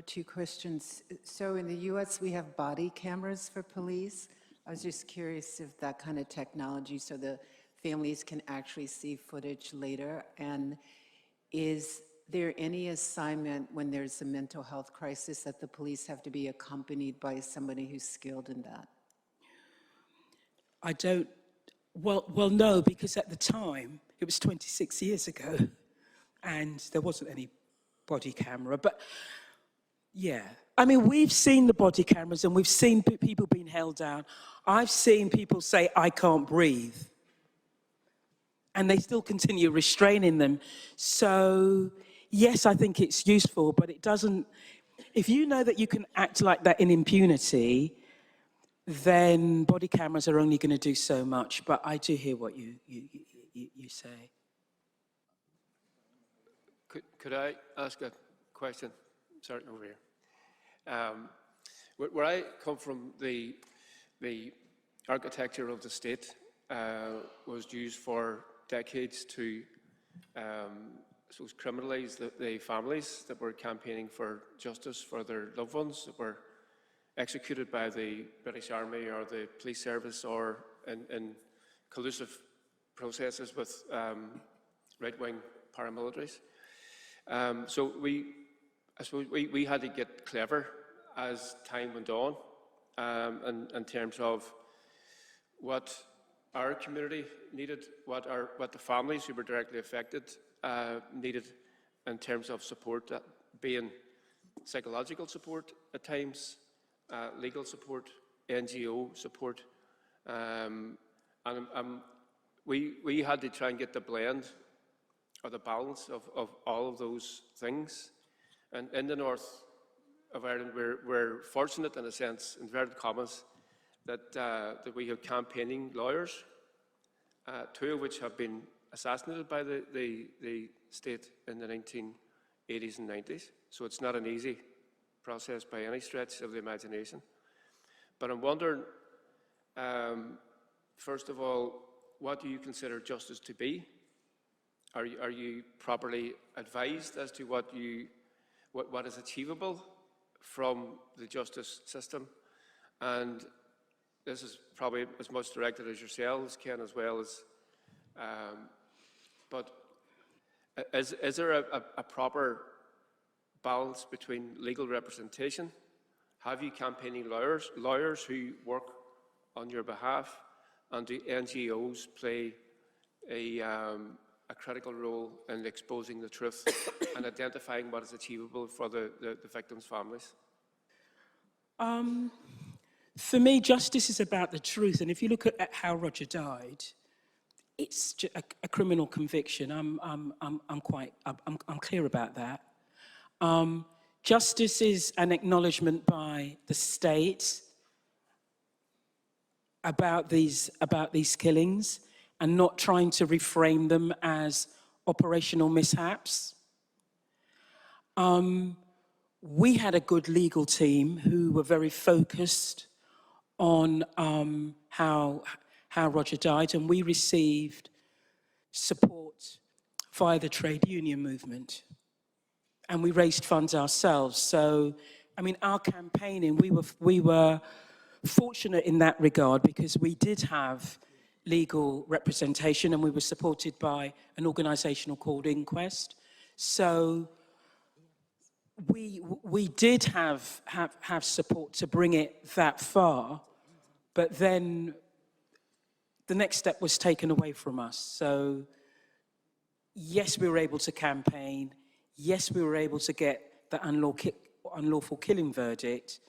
Speaker 2: two questions. So in the US, we have body cameras for police. I was just curious if that kind of technology, so the families can actually see footage later, and is there any assignment when there's a mental health crisis that the police have to be accompanied by somebody who's skilled in that?
Speaker 17: I don't, well, no, because at the time, it was 26 years ago, and there wasn't any body camera, but yeah. I mean, we've seen the body cameras and we've seen people being held down. I've seen people say, I can't breathe. And they still continue restraining them. So, yes, I think it's useful, but it doesn't, if you know that you can act like that in impunity, then body cameras are only going to do so much. But I do hear what you say.
Speaker 6: Could I ask a question? Sorry, over here. Where I come from, the architecture of the state was used for decades to criminalize the families that were campaigning for justice for their loved ones that were executed by the British Army or the police service or in collusive processes with right-wing paramilitaries. So I suppose we had to get clever as time went on in terms of what our community needed, what the families who were directly affected needed in terms of support, being psychological support at times, legal support, NGO support. We had to try and get the blend or the balance of all of those things. And in the north of Ireland, we're fortunate in a sense, in inverted commas, that we have campaigning lawyers, two of which have been assassinated by the state in the 1980s and 90s. So it's not an easy process by any stretch of the imagination. But I'm wondering, first of all, what do you consider justice to be? Are you properly advised as to what is achievable from the justice system? And this is probably as much directed as yourselves, Ken, as well as, but is there a proper balance between legal representation? Have you campaigning lawyers who work on your behalf? And do NGOs play a critical role in exposing the truth and identifying what is achievable for the victims' families?
Speaker 17: For me, justice is about the truth. And if you look at how Roger died, it's a criminal conviction. I'm clear about that. Justice is an acknowledgement by the state about these killings and not trying to reframe them as operational mishaps. We had a good legal team who were very focused on how Roger died, and we received support via the trade union movement. And we raised funds ourselves. So, I mean, our campaigning, we were fortunate in that regard because we did have legal representation and we were supported by an organisation called Inquest. So we did have support to bring it that far, but then the next step was taken away from us. So yes, we were able to campaign. Yes, we were able to get the unlawful killing verdict.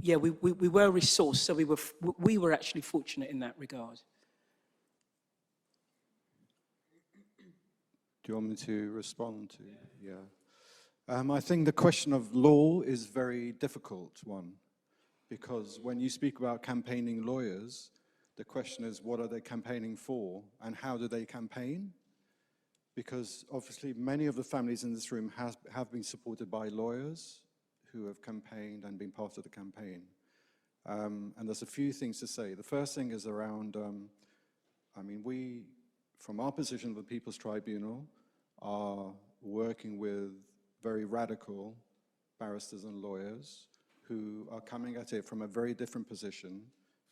Speaker 17: Yeah, we were resourced, so we were actually fortunate in that regard.
Speaker 15: Do you want me to respond to? Yeah. I think the question of law is a very difficult one, because when you speak about campaigning lawyers, the question is, what are they campaigning for and how do they campaign? Because obviously many of the families in this room have been supported by lawyers who have campaigned and been part of the campaign. And there's a few things to say. The first thing is around, I mean, we, from our position of the People's Tribunal, are working with very radical barristers and lawyers who are coming at it from a very different position,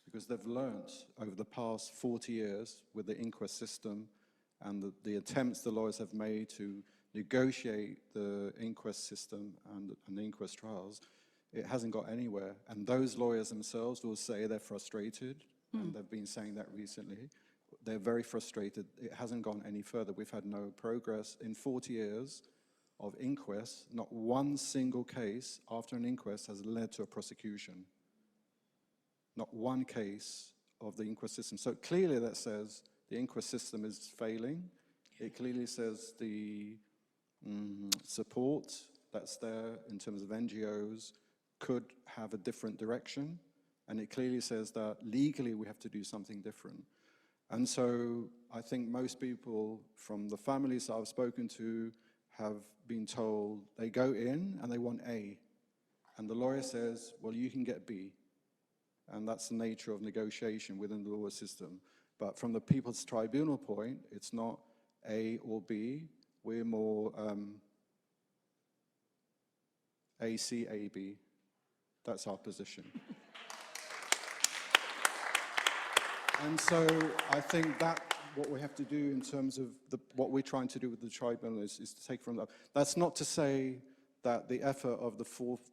Speaker 15: because they've learnt over the past 40 years with the inquest system and the attempts the lawyers have made to negotiate the inquest system and the inquest trials, it hasn't got anywhere. And those lawyers themselves will say they're frustrated, and they've been saying that recently. They're very frustrated. It hasn't gone any further. We've had no progress. In 40 years of inquests, not one single case after an inquest has led to a prosecution. Not one case of the inquest system. So clearly that says the inquest system is failing. It clearly says the support that's there in terms of NGOs could have a different direction. And it clearly says that legally we have to do something different. And so I think most people from the families I've spoken to have been told they go in and they want A. And the lawyer says, well, you can get B. And that's the nature of negotiation within the law system. But from the People's Tribunal point, it's not A or B. We're more AC, AB. That's our position. And so I think that what we have to do in terms of what we're trying to do with the tribunal is to take from that. That's not to say that the effort of the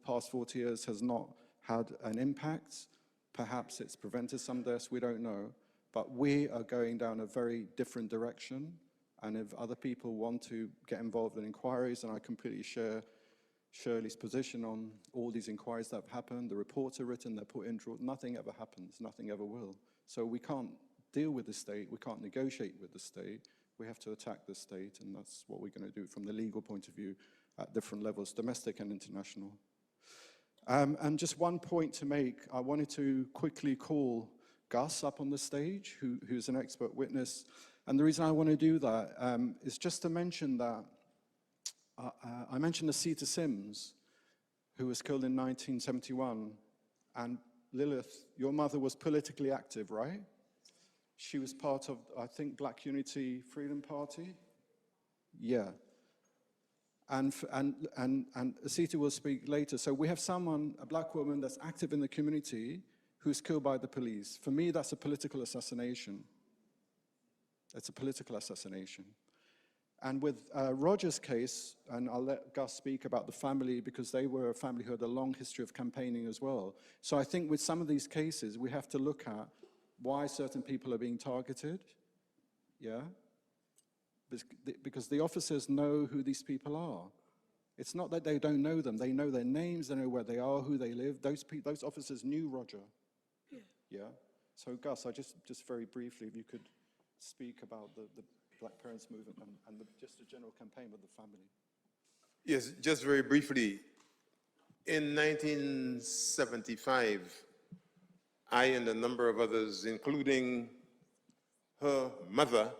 Speaker 15: past 40 years has not had an impact. Perhaps it's prevented some deaths, we don't know. But we are going down a very different direction. And if other people want to get involved in inquiries, and I completely share Shirley's position on all these inquiries that have happened, the reports are written, they're put in, nothing ever happens, nothing ever will. So we can't deal with the state, we can't negotiate with the state, we have to attack the state, and that's what we're going to do from the legal point of view at different levels, domestic and international. And just one point to make, I wanted to quickly call Gus up on the stage, who's an expert witness. And the reason I want to do that is just to mention that I mentioned Asita Sims, who was killed in 1971. And Lilith, your mother was politically active, right? She was part of, I think, Black Unity Freedom Party. Yeah. And Asita will speak later. So we have someone, a black woman that's active in the community who's killed by the police. For me, that's a political assassination. It's a political assassination. And with Roger's case, and I'll let Gus speak about the family because they were a family who had a long history of campaigning as well. So I think with some of these cases, we have to look at why certain people are being targeted, yeah? Because the officers know who these people are. It's not that they don't know them. They know their names, they know where they are, who they live. Those officers knew Roger. Yeah. So Gus, I just very briefly, if you could speak about the Black Parents Movement and just a general campaign with the family.
Speaker 8: Yes, just very briefly. In 1975, I and a number of others, including her mother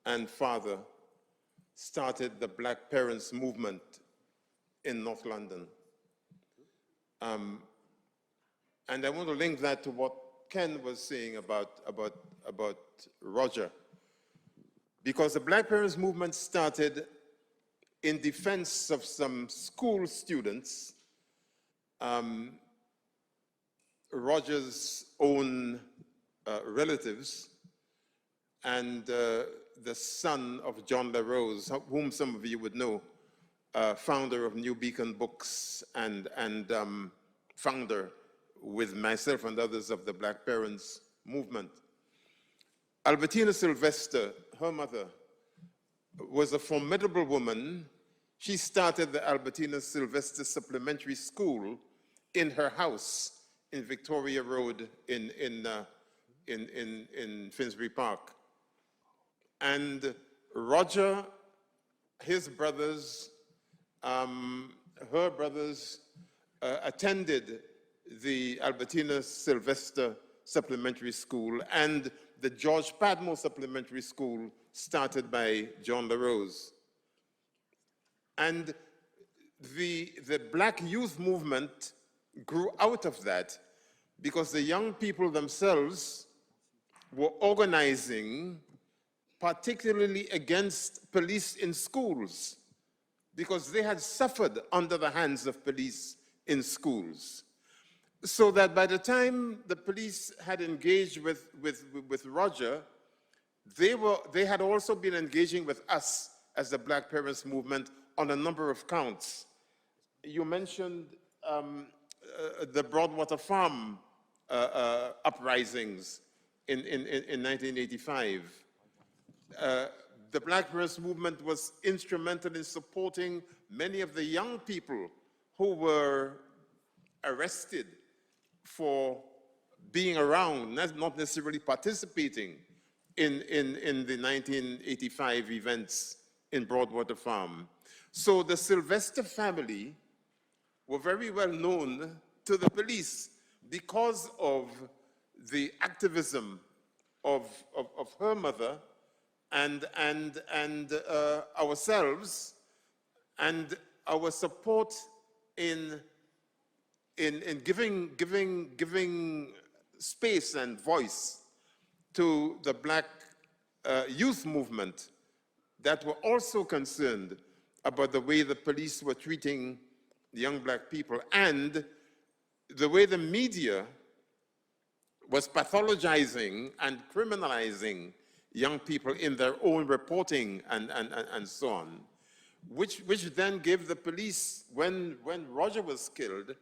Speaker 8: and father, started the Black Parents Movement in North London. And I want to link that to what Ken was saying about Roger. Because the Black Parents Movement started in defense of some school students, Roger's own relatives, and the son of John LaRose, whom some of you would know, founder of New Beacon Books and founder with myself and others of the Black Parents Movement. Albertina Sylvester, her mother, was a formidable woman. She started the Albertina Sylvester Supplementary School in her house in Victoria Road in Finsbury Park. And Roger, his brothers, her brothers attended the Albertina Sylvester Supplementary School and the George Padmore Supplementary School started by John LaRose. And the Black youth movement grew out of that because the young people themselves were organizing particularly against police in schools because they had suffered under the hands of police in schools. So that by the time the police had engaged with Roger, they had also been engaging with us as the Black Parents Movement on a number of counts. You mentioned the Broadwater Farm uprisings in 1985. The Black Parents Movement was instrumental in supporting many of the young people who were arrested for being around, not necessarily participating in the 1985 events in Broadwater Farm. So the Sylvester family were very well known to the police because of the activism of her mother and ourselves, and our support in giving space and voice to the Black youth movement that were also concerned about the way the police were treating the young Black people and the way the media was pathologizing and criminalizing young people in their own reporting and so on, which then gave the police, when Roger was killed,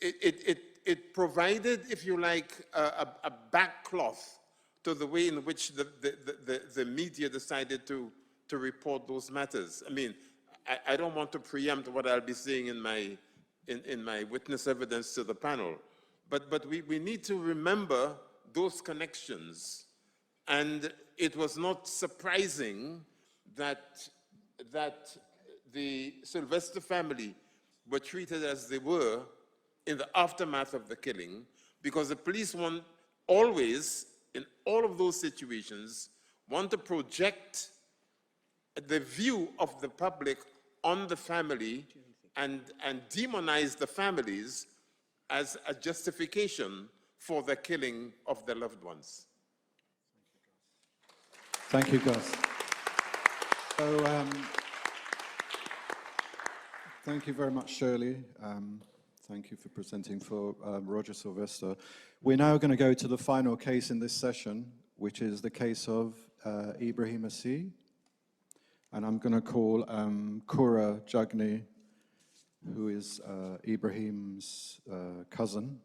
Speaker 8: it provided, if you like, a backcloth to the way in which the media decided to report those matters. I mean, I don't want to preempt what I'll be saying in my witness evidence to the panel, but we need to remember those connections. And it was not surprising that the Sylvester family were treated as they were in the aftermath of the killing, because the police always, in all of those situations, want to project the view of the public on the family and demonize the families as a justification for the killing of their loved ones.
Speaker 15: Thank you, Gus. So, thank you very much, Shirley. Thank you for presenting for Roger Sylvester. We're now going to go to the final case in this session, which is the case of Ibrahima C. And I'm going to call Kura Jagni, who is Ibrahim's cousin.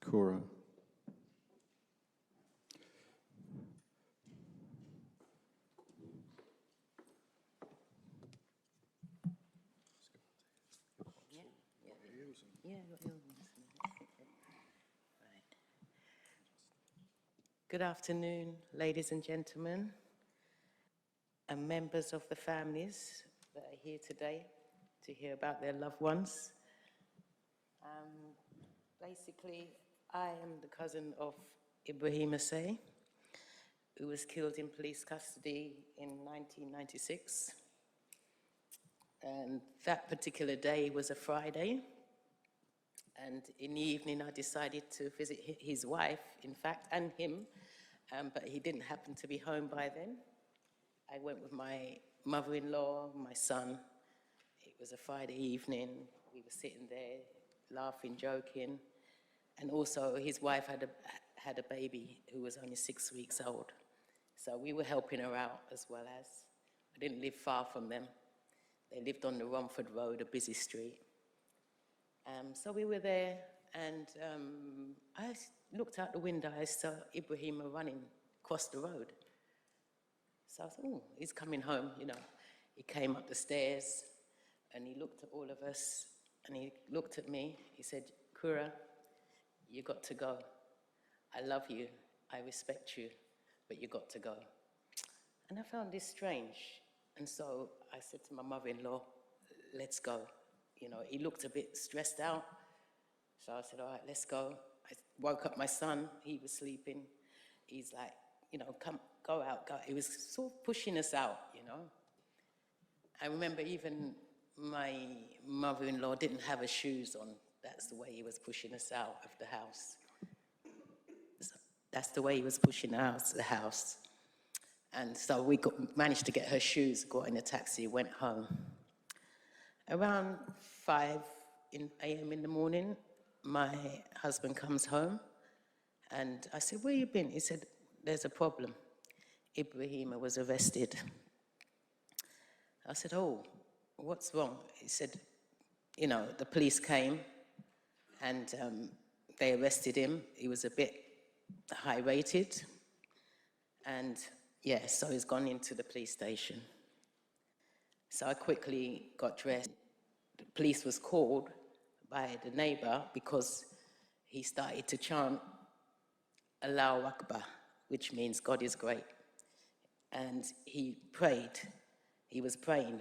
Speaker 15: Kura.
Speaker 18: Good afternoon, ladies and gentlemen, and members of the families that are here today to hear about their loved ones. Basically, I am the cousin of Ibrahima Say, who was killed in police custody in 1996. And that particular day was a Friday. And in the evening, I decided to visit his wife, in fact, and him, but he didn't happen to be home by then. I went with my mother-in-law, my son. It was a Friday evening. We were sitting there, laughing, joking. And also, his wife had a baby who was only 6 weeks old. So we were helping her out as well as. I didn't live far from them. They lived on the Romford Road, a busy street. So we were there, and I looked out the window. I saw Ibrahima running across the road. So I thought, oh, he's coming home, you know. He came up the stairs, and he looked at all of us, and he looked at me. He said, Kura, you got to go. I love you, I respect you, but you got to go. And I found this strange. And so I said to my mother-in-law, let's go. You know, he looked a bit stressed out. So I said, all right, let's go. I woke up my son, he was sleeping. He's like, you know, come, go out, go. He was sort of pushing us out, you know. I remember even my mother-in-law didn't have her shoes on. That's the way he was pushing us out of the house. So that's the way he was pushing us out of the house. And so we managed to get her shoes, got in a taxi, went home. Around 5 a.m. in the morning, my husband comes home, and I said, "Where you been?" He said, "There's a problem. Ibrahima was arrested." I said, "Oh, what's wrong?" He said, "You know, the police came and they arrested him. He was a bit high-rated, and yeah, so he's gone into the police station." So I quickly got dressed. The police was called by the neighbor because he started to chant Allahu Akbar, which means God is great. And he prayed. He was praying.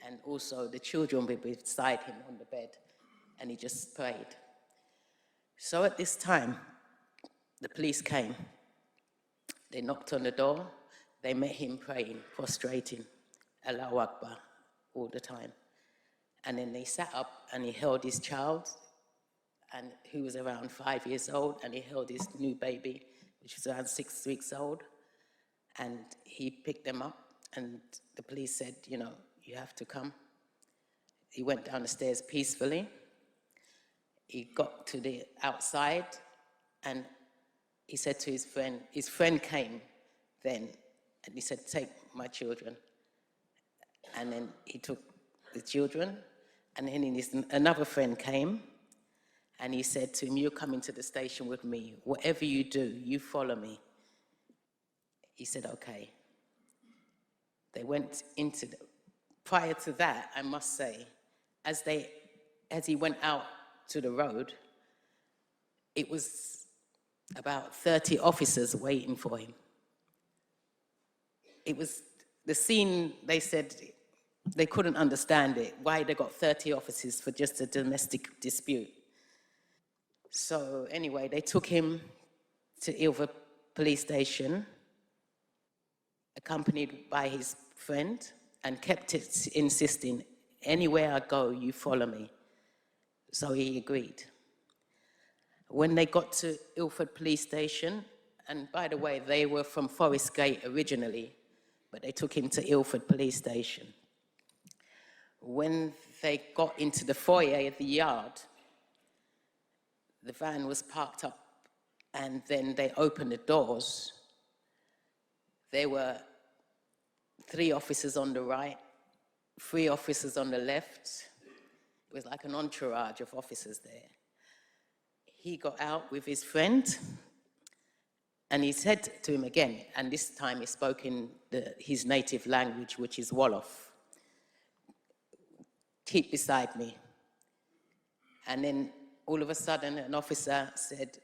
Speaker 18: And also the children were beside him on the bed. And he just prayed. So at this time, the police came. They knocked on the door. They met him praying, prostrating, Allahu Akbar, all the time. And then they sat up and he held his child, and who was around 5 years old, and he held his new baby, which was around 6 weeks old. And he picked them up, and the police said, "You know, you have to come." He went down the stairs peacefully. He got to the outside, and he said to his friend came then, and he said, "Take my children." And then he took the children, and then another friend came, and he said to him, "You're coming to the station with me. Whatever you do, you follow me." He said, "Okay." They went into prior to that, I must say, as he went out to the road, it was about 30 officers waiting for him. It was the scene, they said, they couldn't understand it, why they got 30 officers for just a domestic dispute. So anyway, they took him to Ilford police station, accompanied by his friend, and kept insisting, "Anywhere I go, you follow me." So he agreed. When they got to Ilford police station, and by the way, they were from Forest Gate originally, but they took him to Ilford police station. When they got into the foyer of the yard, the van was parked up, and then they opened the doors. There were 3 officers on the right, 3 officers on the left. It was like an entourage of officers there. He got out with his friend, and he said to him again, and this time he spoke in his native language, which is Wolof, "Keep beside me." And then all of a sudden, an officer said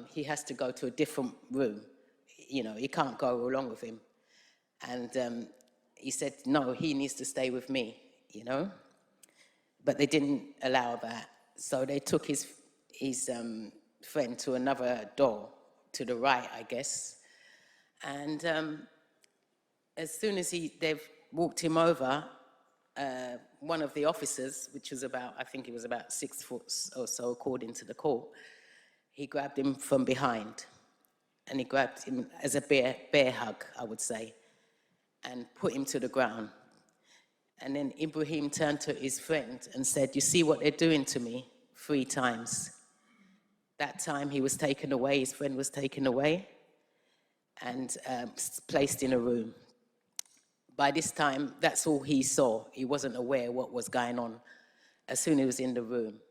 Speaker 18: he has to go to a different room. You know, he can't go along with him. And he said, "No, he needs to stay with me," you know. But they didn't allow that. So they took his friend to another door, to the right, I guess. And as soon as they've walked him over, one of the officers, which was I think he was about 6 foot or so, according to the court, he grabbed him from behind. And he grabbed him as a bear hug, I would say, and put him to the ground. And then Ibrahim turned to his friend and said, "You see what they're doing to me?" 3 times. That time he was taken away, his friend was taken away and placed in a room. By this time, that's all he saw. He wasn't aware what was going on as soon as he was in the room.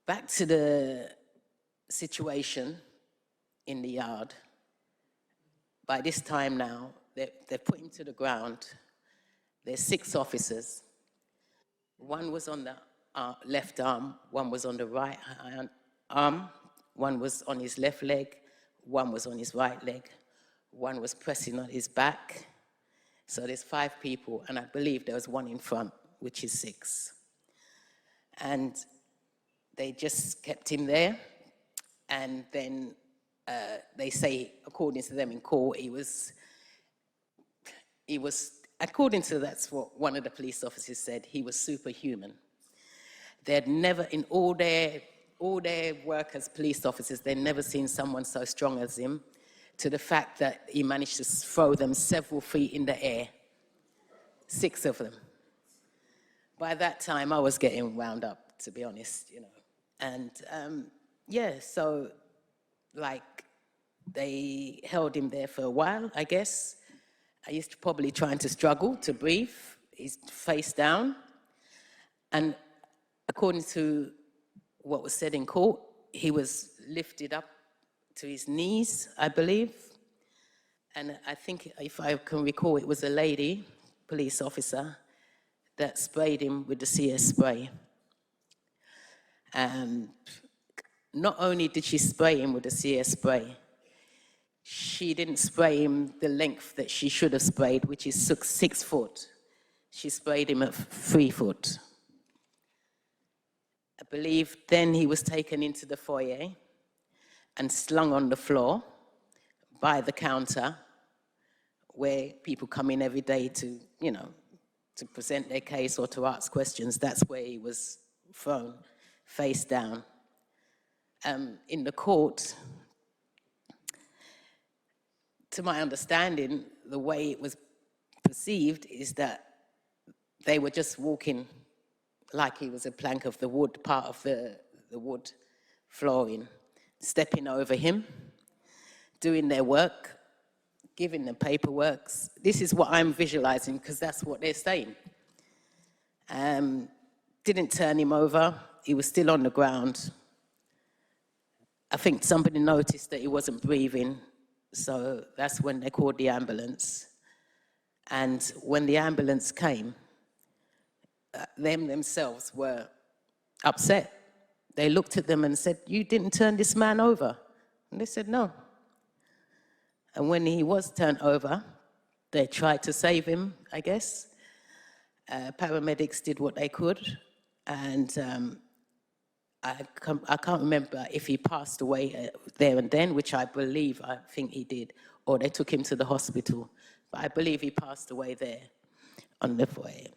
Speaker 18: Back to the situation in the yard. By this time now, they've put him to the ground. There's 6 officers. One was on the left arm, one was on the right arm, one was on his left leg, one was on his right leg, one was pressing on his back. So there's 5 people, and I believe there was one in front, which is 6. And they just kept him there, and then they say, according to them in court, he was, according to that's what one of the police officers said, he was superhuman. They'd never, in all their work as police officers, they'd never seen someone so strong as him, to the fact that he managed to throw them several feet in the air, 6 of them. by that time, I was getting wound up, to be honest, you know. And yeah, so like they held him there for a while, I guess. I used to probably trying to struggle to breathe, he's face down. And according to what was said in court, he was lifted up to his knees, I believe. And I think, if I can recall, it was a lady, police officer, that sprayed him with the CS spray. And not only did she spray him with the CS spray, she didn't spray him the length that she should have sprayed, which is 6 foot. She sprayed him at 3 foot. I believe then he was taken into the foyer and slung on the floor by the counter where people come in every day to, you know, to present their case or to ask questions. That's where he was thrown, face down. In the court, to my understanding, the way it was perceived is that they were just walking like he was a plank of the wood, part of the wood flooring, stepping over him, doing their work, giving them paperwork. This is what I'm visualizing, because that's what they're saying. Didn't turn him over. He was still on the ground. I think somebody noticed that he wasn't breathing, so that's when they called the ambulance. And when the ambulance came, themselves were upset. They looked at them and said, "You didn't turn this man over." And they said, "No." And when he was turned over, they tried to save him, I guess. Paramedics did what they could, and I can't remember if he passed away there and then, which I think he did, or they took him to the hospital. But I believe he passed away there on the foyer.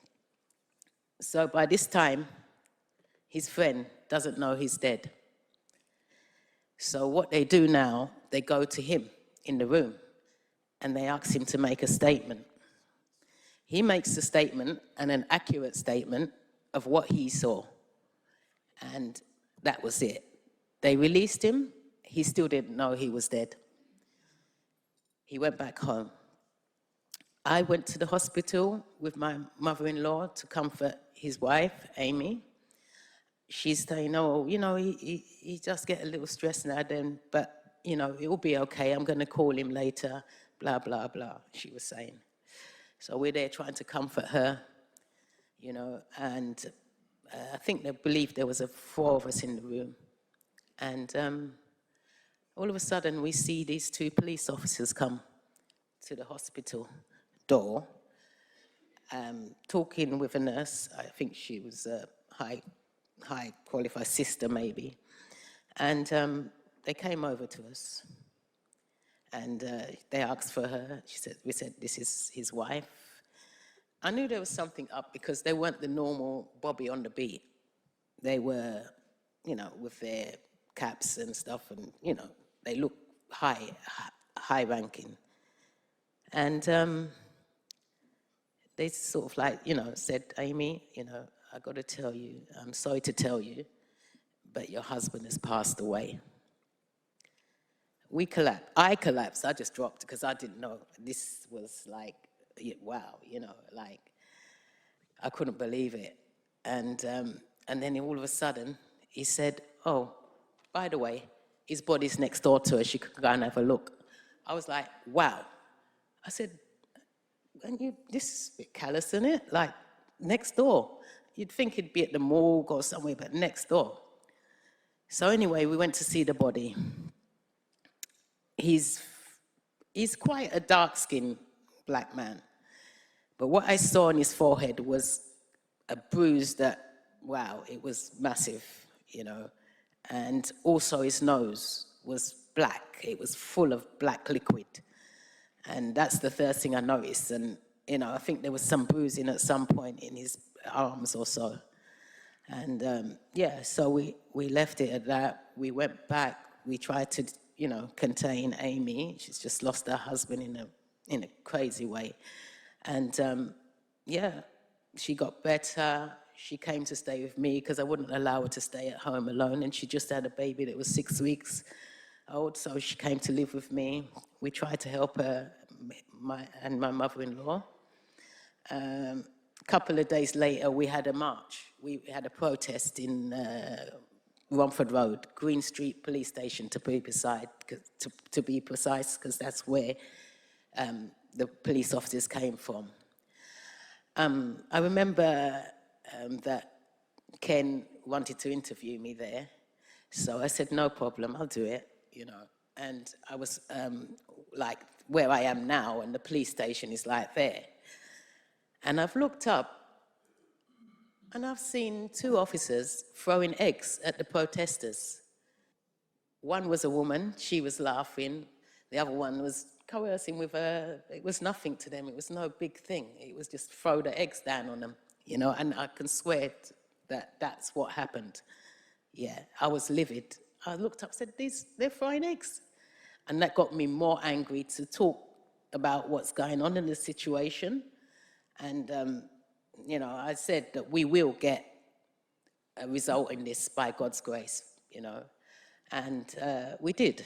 Speaker 18: So by this time, his friend doesn't know he's dead. So what they do now, they go to him in the room and they ask him to make a statement. He makes a statement, and an accurate statement, of what he saw. And that was it. They released him. He still didn't know he was dead. He went back home. I went to the hospital with my mother-in-law to comfort his wife, Amy. She's saying, "Oh, you know, he just get a little stressed now then, but, you know, it will be okay. I'm going to call him later, blah, blah, blah," she was saying. So we're there trying to comfort her, you know, and I think they believed there was 4 of us in the room. And all of a sudden, we see these 2 police officers come to the hospital door, talking with a nurse. I think she was a high qualified sister, maybe. And they came over to us. And they asked for her. We said, "This is his wife." I knew there was something up because they weren't the normal Bobby on the beat. They were, you know, with their caps and stuff, and, you know, they looked high ranking. And they sort of like, you know, said, "Amy, you know, I got to tell you, I'm sorry to tell you, but your husband has passed away." We collapsed. I collapsed. I just dropped because I didn't know. This was like, wow, you know, like, I couldn't believe it. And then all of a sudden, he said, "Oh, by the way, his body's next door to us. You could go and have a look." I was like, wow. I said, "This is a bit callous, isn't it? Like, next door. You'd think he'd be at the morgue or somewhere, but next door." So anyway, we went to see the body. He's quite a dark-skinned black man. But what I saw on his forehead was a bruise that, wow, it was massive, you know. And also his nose was black. It was full of black liquid. And that's the first thing I noticed. And, you know, I think there was some bruising at some point in his arms or so. And, yeah, so we left it at that. We went back. We tried to, you know, contain Amy. She's just lost her husband in a crazy way. And, yeah, she got better. she came to stay with me because I wouldn't allow her to stay at home alone, and she just had a baby that was 6 weeks old, so she came to live with me. We tried to help her and my mother-in-law. A couple of days later, we had a march. We had a protest in Romford Road, Green Street Police Station, to be precise, because that's where the police officers came from. I remember that Ken wanted to interview me there, so I said, no problem, I'll do it, you know. And I was like where I am now, and the police station is like there. And I've looked up, and I've seen 2 officers throwing eggs at the protesters. One was a woman, she was laughing. The other one was coercing with her. It was nothing to them, it was no big thing. It was just throw the eggs down on them, you know, and I can swear that that's what happened. Yeah, I was livid. I looked up, said, they're throwing eggs. And that got me more angry to talk about what's going on in the situation. And, you know, I said that we will get a result in this by God's grace, you know, and we did.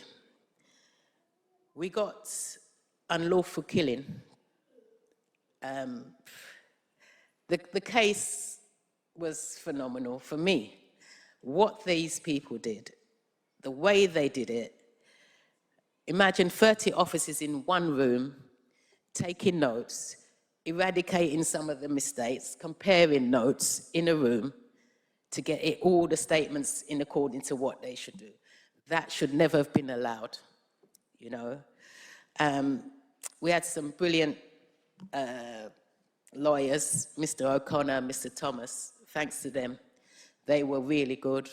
Speaker 18: We got unlawful killing. The case was phenomenal for me. What these people did, the way they did it, imagine 30 officers in one room, taking notes, eradicating some of the mistakes, comparing notes in a room to get all the statements in accordance to what they should do. That should never have been allowed, you know. We had some brilliant lawyers, Mr. O'Connor, Mr. Thomas, thanks to them. They were really good.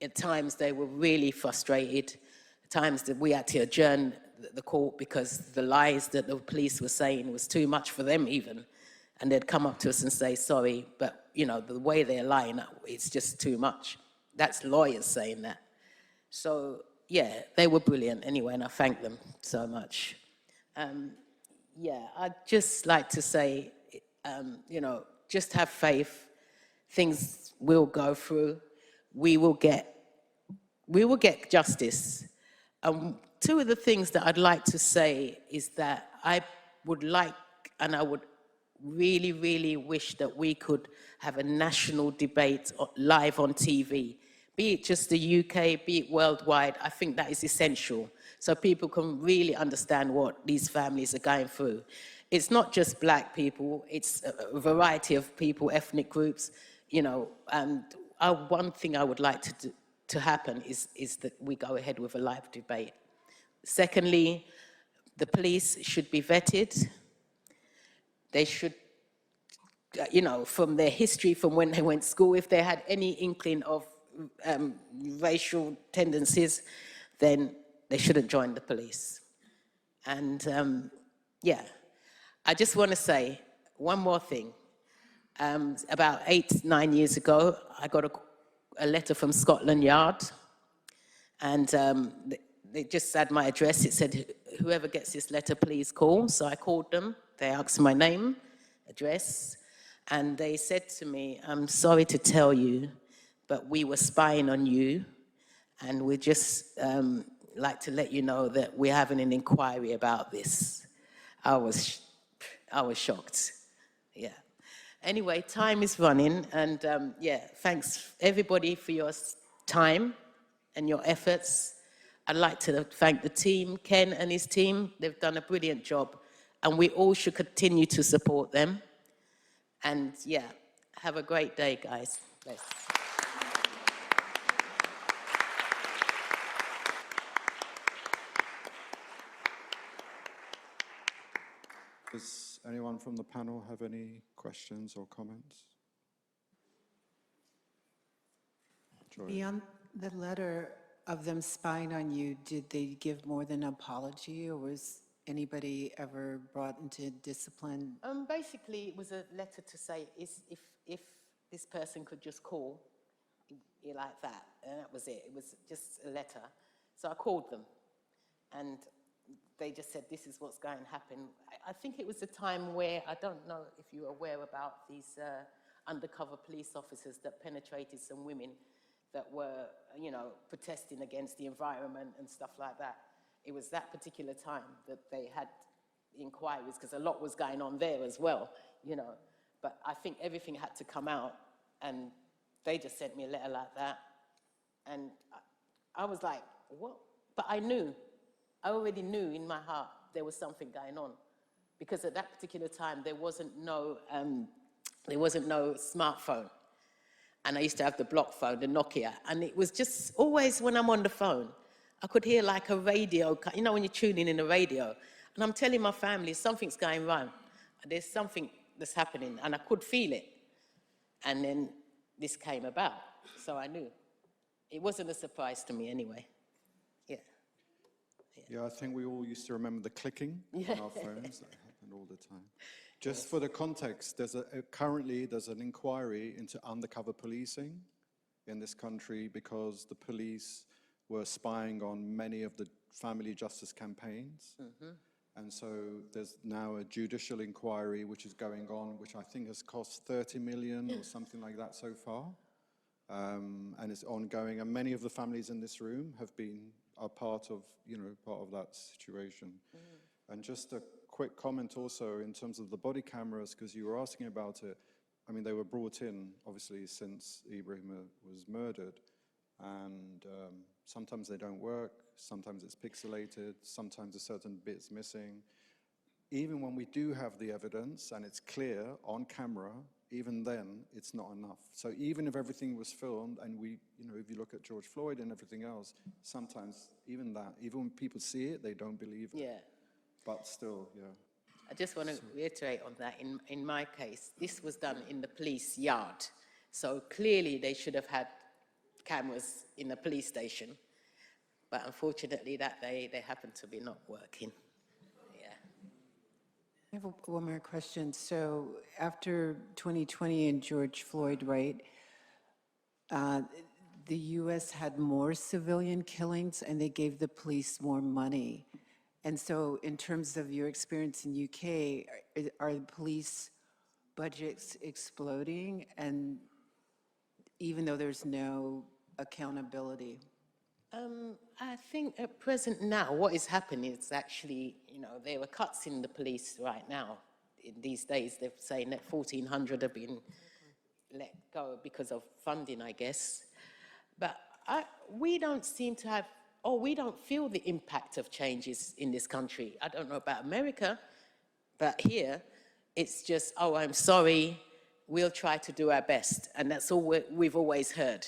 Speaker 18: At times they were really frustrated. At times that we had to adjourn the court because the lies that the police were saying was too much for them even. And they'd come up to us and say, sorry, but you know, the way they're lying, it's just too much. That's lawyers saying that. So yeah, they were brilliant anyway, and I thank them so much. Yeah, I'd just like to say, you know, just have faith. Things will go through. We will get justice. 2 of the things that I'd like to say is that I would like, and I would really, really wish that we could have a national debate live on TV, be it just the UK, be it worldwide. I think that is essential, so people can really understand what these families are going through. It's not just black people, it's a variety of people, ethnic groups, you know, and one thing I would like to happen is that we go ahead with a live debate. Secondly, the police should be vetted. They should, you know, from their history, from when they went to school, if they had any inkling of racial tendencies, then they shouldn't join the police. And yeah, I just want to say one more thing. About 8-9 years ago, I got a letter from Scotland Yard, and they just had my address. It said, whoever gets this letter, please call. So I called them. They asked my name, address, and they said to me, I'm sorry to tell you, but we were spying on you, and we just like to let you know that we're having an inquiry about this. I was shocked, yeah. Anyway, time is running, and yeah, thanks everybody for your time and your efforts. I'd like to thank the team, Ken and his team. They've done a brilliant job, and we all should continue to support them. And yeah, have a great day, guys. Bless.
Speaker 15: Does anyone from the panel have any questions or comments? Joy.
Speaker 2: Beyond the letter of them spying on you, did they give more than an apology, or was anybody ever brought into discipline?
Speaker 18: Basically, it was a letter to say if this person could just call, you like that, and that was it. It was just a letter. So I called them, and they just said, this is what's going to happen. I think it was a time where, I don't know if you're aware about these undercover police officers that penetrated some women that were, you know, protesting against the environment and stuff like that. It was that particular time that they had inquiries, because a lot was going on there as well, you know. But I think everything had to come out, and they just sent me a letter like that. And I was like, what? But I already knew in my heart there was something going on. Because at that particular time, there wasn't no smartphone. And I used to have the block phone, the Nokia. And it was just always when I'm on the phone, I could hear like a radio, you know, when you're tuning in a radio. And I'm telling my family, something's going wrong. There's something that's happening. And I could feel it. And then this came about. So I knew. It wasn't a surprise to me anyway. Yeah.
Speaker 15: Yeah, I think we all used to remember the clicking on our phones. That happened all the time. Just for the context, currently there's an inquiry into undercover policing in this country because the police were spying on many of the family justice campaigns. And so there's now a judicial inquiry which is going on, which I think has cost 30 million or something like that so far. And it's ongoing, and many of the families in this room are part of that situation. And just a quick comment also in terms of the body cameras, because you were asking about it. I mean, they were brought in, obviously, since Ibrahima was murdered. And sometimes they don't work, sometimes it's pixelated, sometimes a certain bit's missing. Even when we do have the evidence and it's clear on camera, even then, it's not enough. So even if everything was filmed, and if you look at George Floyd and everything else, sometimes even when people see it, they don't believe it.
Speaker 18: Yeah.
Speaker 15: But still, yeah.
Speaker 18: I just want to reiterate on that. In my case, this was done in the police yard. So clearly they should have had cameras in the police station. But unfortunately that day, they happened to be not working.
Speaker 2: I have one more question. So after 2020 and George Floyd, right, the U.S. had more civilian killings and they gave the police more money. And so in terms of your experience in UK, are the police budgets exploding, and even though there's no accountability?
Speaker 18: I think at present now, what is happening is actually, there were cuts in the police right now. In these days, they're saying that 1,400 have been let go because of funding, I guess. But we don't seem to have, we don't feel the impact of changes in this country. I don't know about America, but here, it's just, I'm sorry, we'll try to do our best. And that's all we've always heard,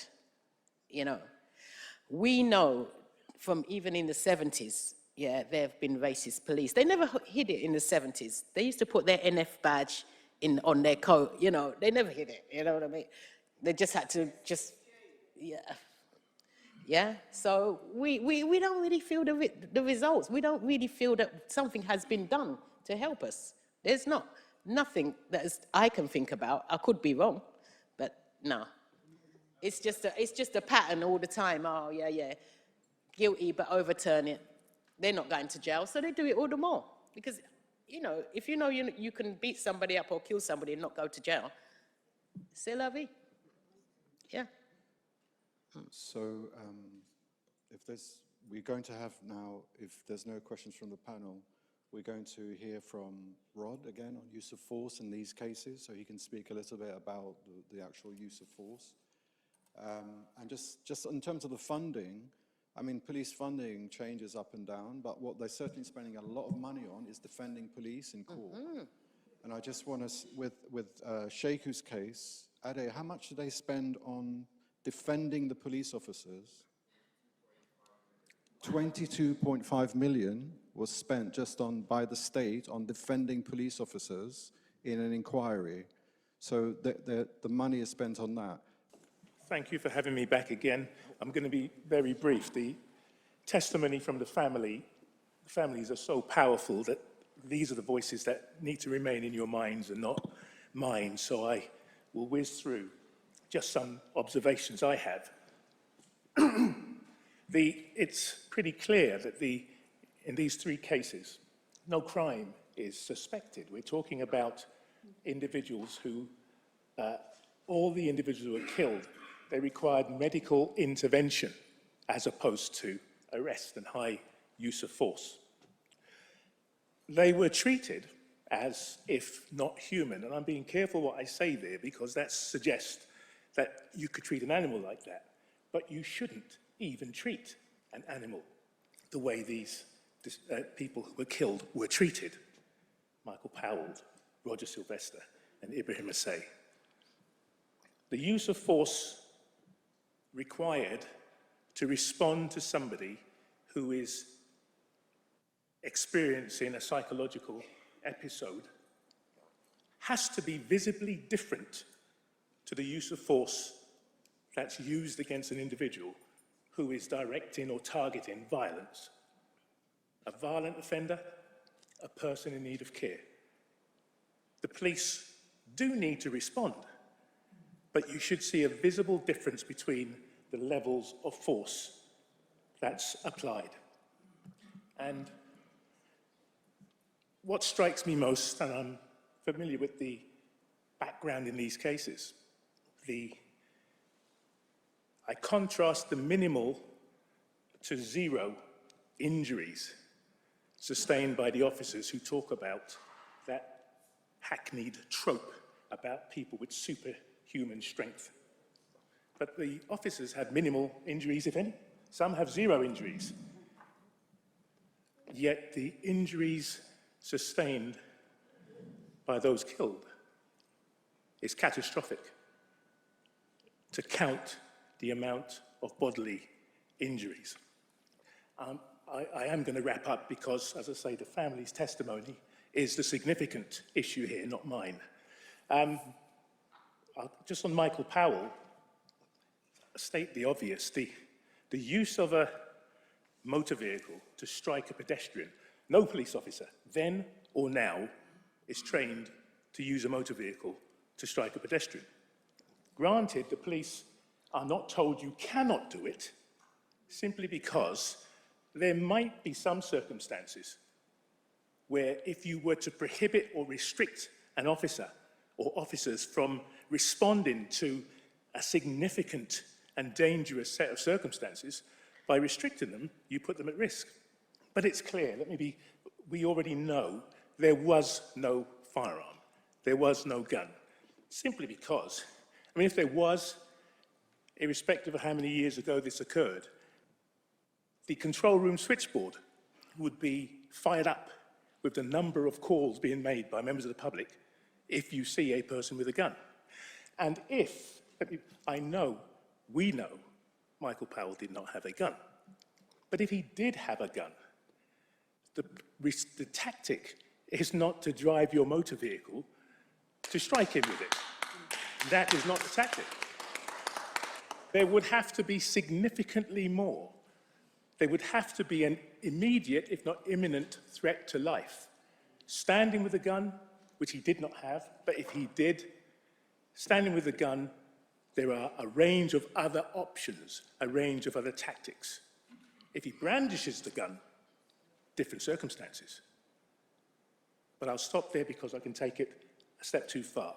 Speaker 18: We know from even in the 70s, there have been racist police. They never hid it in the 70s. They used to put their NF badge on their coat, they never hid it, you know what I mean? They just had to Yeah, so we don't really feel the results. We don't really feel that something has been done to help us. There's nothing that I can think about. I could be wrong, but no. It's just a pattern all the time. Oh, yeah, guilty, but overturn it. They're not going to jail, so they do it all the more. Because, if you can beat somebody up or kill somebody and not go to jail, c'est la vie. Yeah.
Speaker 15: So we're going to have now, if there's no questions from the panel, we're going to hear from Rod again on use of force in these cases, so he can speak a little bit about the actual use of force. And just in terms of the funding, I mean, police funding changes up and down, but what they're certainly spending a lot of money on is defending police in court. And I just want to, with Sheiku's case, Ade, how much do they spend on defending the police officers? 22.5 million was spent just by the state on defending police officers in an inquiry. So the money is spent on that.
Speaker 12: Thank you for having me back again. I'm going to be very brief. The testimony from the families are so powerful that these are the voices that need to remain in your minds and not mine. So I will whiz through just some observations I have. It's pretty clear that in these three cases, no crime is suspected. We're talking about individuals who all the individuals who were killed, they required medical intervention as opposed to arrest and high use of force. They were treated as if not human, and I'm being careful what I say there because that suggests that you could treat an animal like that, but you shouldn't even treat an animal the way these people who were killed were treated. Michael Powell, Roger Sylvester, and Ibrahima. The use of force required to respond to somebody who is experiencing a psychological episode has to be visibly different to the use of force that's used against an individual who is directing or targeting violence. A violent offender, a person in need of care. The police do need to respond, but you should see a visible difference between the levels of force that's applied. And what strikes me most, and I'm familiar with the background in these cases, I contrast the minimal to zero injuries sustained by the officers who talk about that hackneyed trope about people with superhuman strength. But the officers had minimal injuries, if any. Some have zero injuries. Yet the injuries sustained by those killed is catastrophic. To count the amount of bodily injuries. I am going to wrap up because, as I say, the family's testimony is the significant issue here, not mine. Just on Michael Powell, state the obvious. The use of a motor vehicle to strike a pedestrian, no police officer, then or now, is trained to use a motor vehicle to strike a pedestrian. Granted, the police are not told you cannot do it, simply because there might be some circumstances where if you were to prohibit or restrict an officer or officers from responding to a significant and dangerous set of circumstances, by restricting them, you put them at risk. But it's clear, we already know there was no firearm, there was no gun, simply because, if there was, irrespective of how many years ago this occurred, the control room switchboard would be fired up with the number of calls being made by members of the public if you see a person with a gun. And we know Michael Powell did not have a gun. But if he did have a gun, the tactic is not to drive your motor vehicle to strike him with it. That is not the tactic. There would have to be significantly more. There would have to be an immediate, if not imminent, threat to life. Standing with a gun, which he did not have, but if he did, standing with a gun, there are a range of other options, a range of other tactics. If he brandishes the gun, different circumstances. But I'll stop there because I can take it a step too far.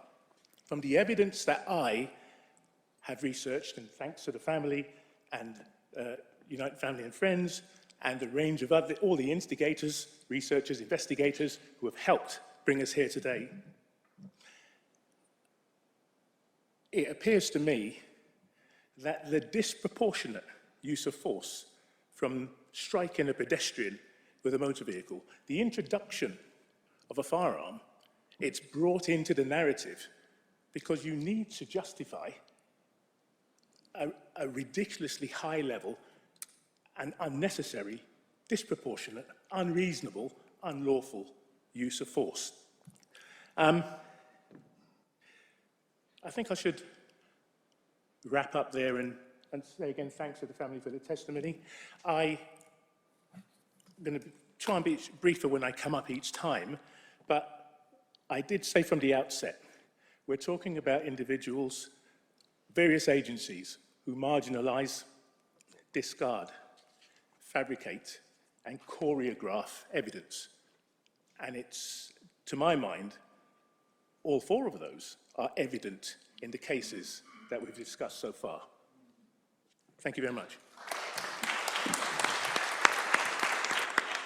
Speaker 12: From the evidence that I have researched, and thanks to the family and United Family and Friends, and a range of all the instigators, researchers, investigators who have helped bring us here today, it appears to me that the disproportionate use of force from striking a pedestrian with a motor vehicle, the introduction of a firearm, it's brought into the narrative because you need to justify a ridiculously high level and unnecessary, disproportionate, unreasonable, unlawful use of force. I think I should wrap up there and say again thanks to the family for the testimony. I'm going to try and be briefer when I come up each time, but I did say from the outset, we're talking about individuals, various agencies who marginalize, discard, fabricate, and choreograph evidence. And it's, to my mind, all 4 of those are evident in the cases that we've discussed so far. Thank you very much.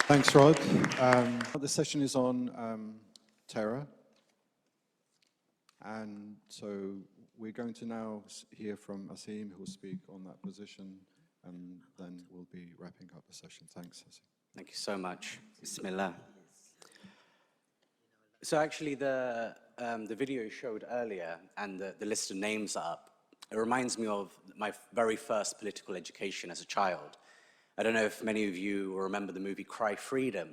Speaker 15: Thanks, Rod. The session is on terror. And so we're going to now hear from Asim, who will speak on that position, and then we'll be wrapping up the session. Thanks, Asim.
Speaker 10: Thank you so much. Bismillah. So actually, the video you showed earlier and the list of names up, it reminds me of my very first political education as a child. I don't know if many of you will remember the movie Cry Freedom,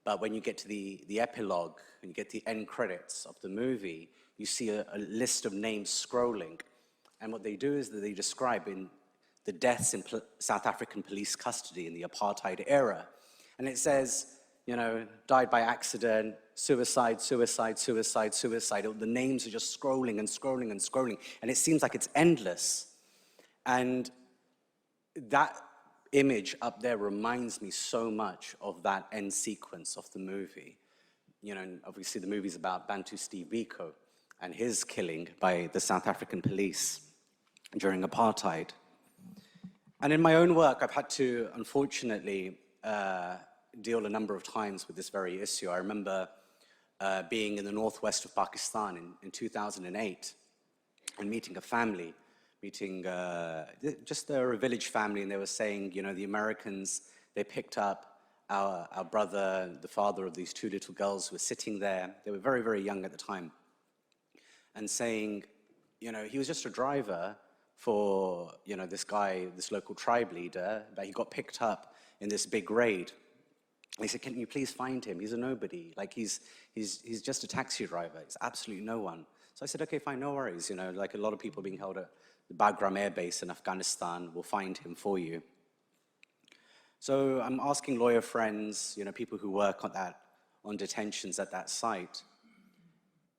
Speaker 10: but when you get to the epilogue, when you get the end credits of the movie, you see a list of names scrolling. And what they do is that they describe in the deaths in South African police custody in the apartheid era. And it says, you know, died by accident, suicide, suicide, suicide, suicide. The names are just scrolling and scrolling and scrolling. And it seems like it's endless. And that image up there reminds me so much of that end sequence of the movie. You know, and obviously the movie's about Bantu Steve Biko and his killing by the South African police during apartheid. And in my own work, I've had to, unfortunately, deal a number of times with this very issue. I remember being in the northwest of Pakistan in 2008 and meeting a family, just a village family, and they were saying, you know, the Americans, they picked up our brother, the father of these 2 little girls who were sitting there. They were very, very young at the time. And saying, you know, he was just a driver for, you know, this guy, this local tribe leader, but he got picked up in this big raid. And he said, can you please find him? He's a nobody. Like, he's just a taxi driver. He's absolutely no one. So I said, okay, fine, no worries. You know, like a lot of people being held at the Bagram Air Base in Afghanistan, we'll find him for you. So I'm asking lawyer friends, you know, people who work on detentions at that site.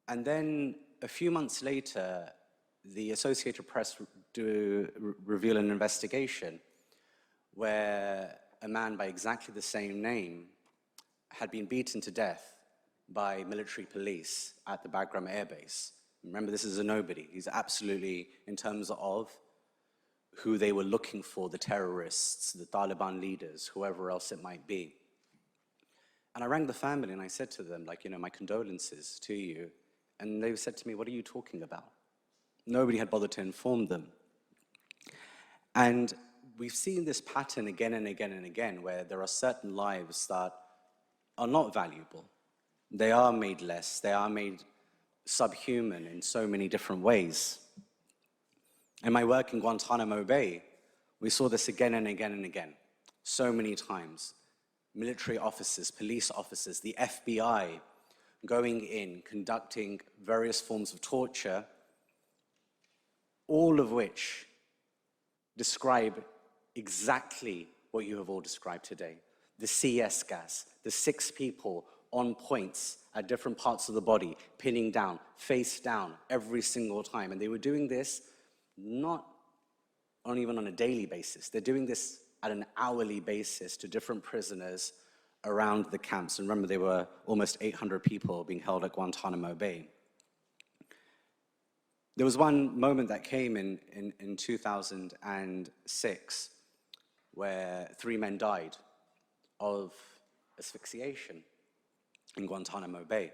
Speaker 10: And then a few months later, the Associated Press reveal an investigation where a man by exactly the same name had been beaten to death by military police at the Bagram Air Base. Remember, this is a nobody. He's absolutely, in terms of who they were looking for, the terrorists, the Taliban leaders, whoever else it might be. And I rang the family and I said to them, like, you know, my condolences to you. And they said to me, what are you talking about? Nobody had bothered to inform them. And we've seen this pattern again and again and again, where there are certain lives that are not valuable. They are made less. They are made subhuman in so many different ways. In my work in Guantanamo Bay, we saw this again and again and again, so many times. Military officers, police officers, the FBI going in, conducting various forms of torture, all of which describe exactly what you have all described today. The CS gas, the 6 people on points at different parts of the body, pinning down, face down, every single time. And they were doing this not even on a daily basis. They're doing this at an hourly basis to different prisoners around the camps. And remember, there were almost 800 people being held at Guantanamo Bay. There was one moment that came in 2006 where 3 men died of asphyxiation in Guantanamo Bay.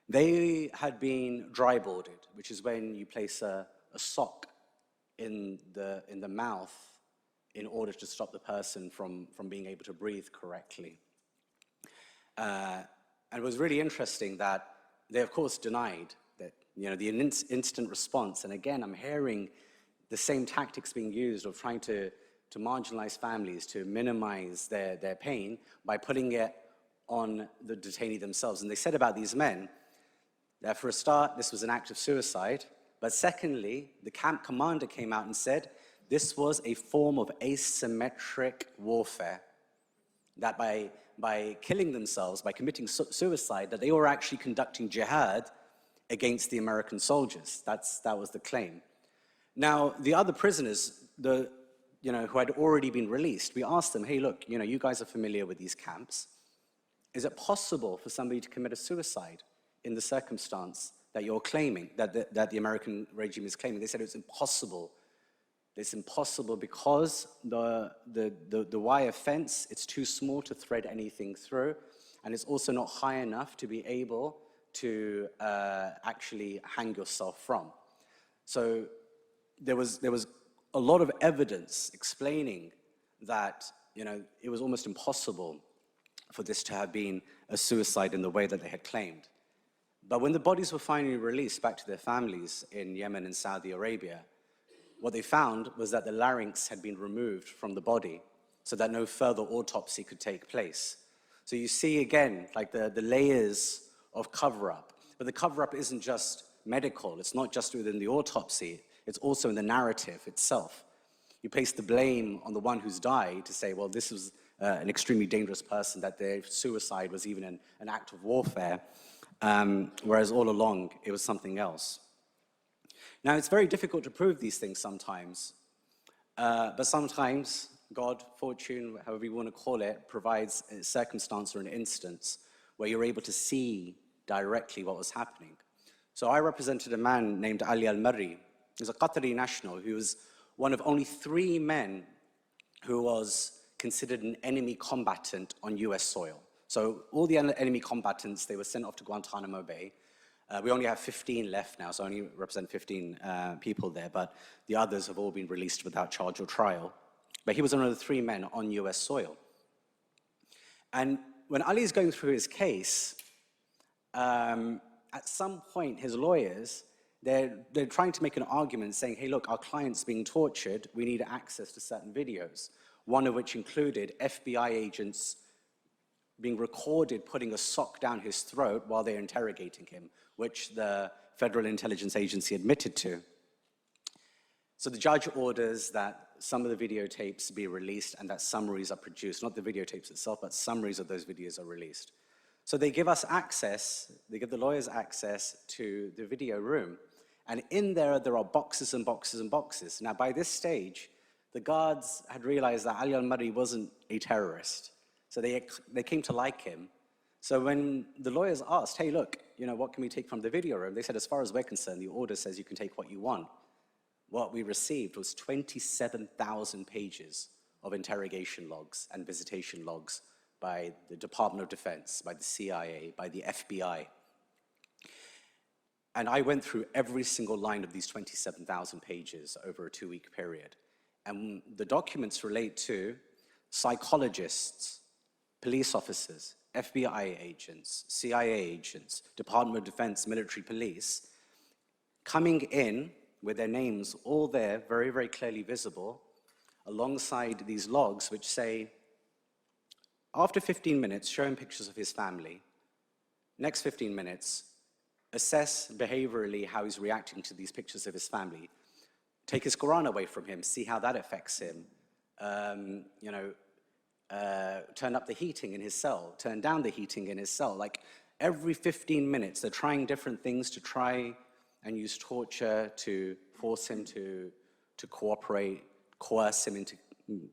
Speaker 10: They had been dry-boarded, which is when you place a sock in the mouth in order to stop the person from being able to breathe correctly. And it was really interesting that they, of course, denied that, you know, the instant response. And again, I'm hearing the same tactics being used of trying to marginalize families, to minimize their pain by putting it on the detainee themselves. And they said about these men that, for a start, this was an act of suicide. But secondly, the camp commander came out and said this was a form of asymmetric warfare, that by killing themselves, by committing suicide, that they were actually conducting jihad against the American soldiers. That was the claim. Now, the other prisoners, who had already been released, we asked them, hey, look, you guys are familiar with these camps. Is it possible for somebody to commit a suicide in the circumstance that you're claiming, that the American regime is claiming. They said it's impossible. It's impossible because the wire fence, it's too small to thread anything through, and it's also not high enough to be able to actually hang yourself from. So there was a lot of evidence explaining that, you know, it was almost impossible for this to have been a suicide in the way that they had claimed. But when the bodies were finally released back to their families in Yemen and Saudi Arabia, what they found was that the larynx had been removed from the body so that no further autopsy could take place. So you see again, like the layers of cover-up. But the cover-up isn't just medical, it's not just within the autopsy, it's also in the narrative itself. You place the blame on the one who's died to say, well, this was an extremely dangerous person, that their suicide was even an act of warfare, whereas all along it was something else. Now, it's very difficult to prove these things sometimes, but sometimes God, fortune, however you want to call it, provides a circumstance or an instance where you're able to see directly what was happening. So I represented a man named Ali Al-Marri. He was a Qatari national who was one of only 3 men who was considered an enemy combatant on US soil. So all the enemy combatants, they were sent off to Guantanamo Bay. We only have 15 left now, so I only represent 15 people there, but the others have all been released without charge or trial. But he was one of the 3 men on US soil. And when Ali is going through his case, at some point, his lawyers, they're trying to make an argument saying, hey, look, our client's being tortured, we need access to certain videos, one of which included FBI agents being recorded putting a sock down his throat while they're interrogating him, which the Federal Intelligence Agency admitted to. So the judge orders that some of the videotapes be released and that summaries are produced, not the videotapes itself, but summaries of those videos are released. So they give us access, they give the lawyers access to the video room. And in there are boxes and boxes and boxes. Now, by this stage, the guards had realized that Ali Al-Marri wasn't a terrorist. So they came to like him. So when the lawyers asked, hey, look, you know, what can we take from the video room? They said, as far as we're concerned, the order says you can take what you want. What we received was 27,000 pages of interrogation logs and visitation logs by the Department of Defense, by the CIA, by the FBI. And I went through every single line of these 27,000 pages over a 2-week period. And the documents relate to psychologists, police officers, FBI agents, CIA agents, Department of Defense, military police, coming in with their names all there, very, very clearly visible, alongside these logs which say, after 15 minutes, show him pictures of his family. Next 15 minutes, assess behaviorally how he's reacting to these pictures of his family. Take his Quran away from him, see how that affects him. Turn up the heating in his cell, turn down the heating in his cell. Like every 15 minutes, they're trying different things to try and use torture to force him to cooperate, coerce him into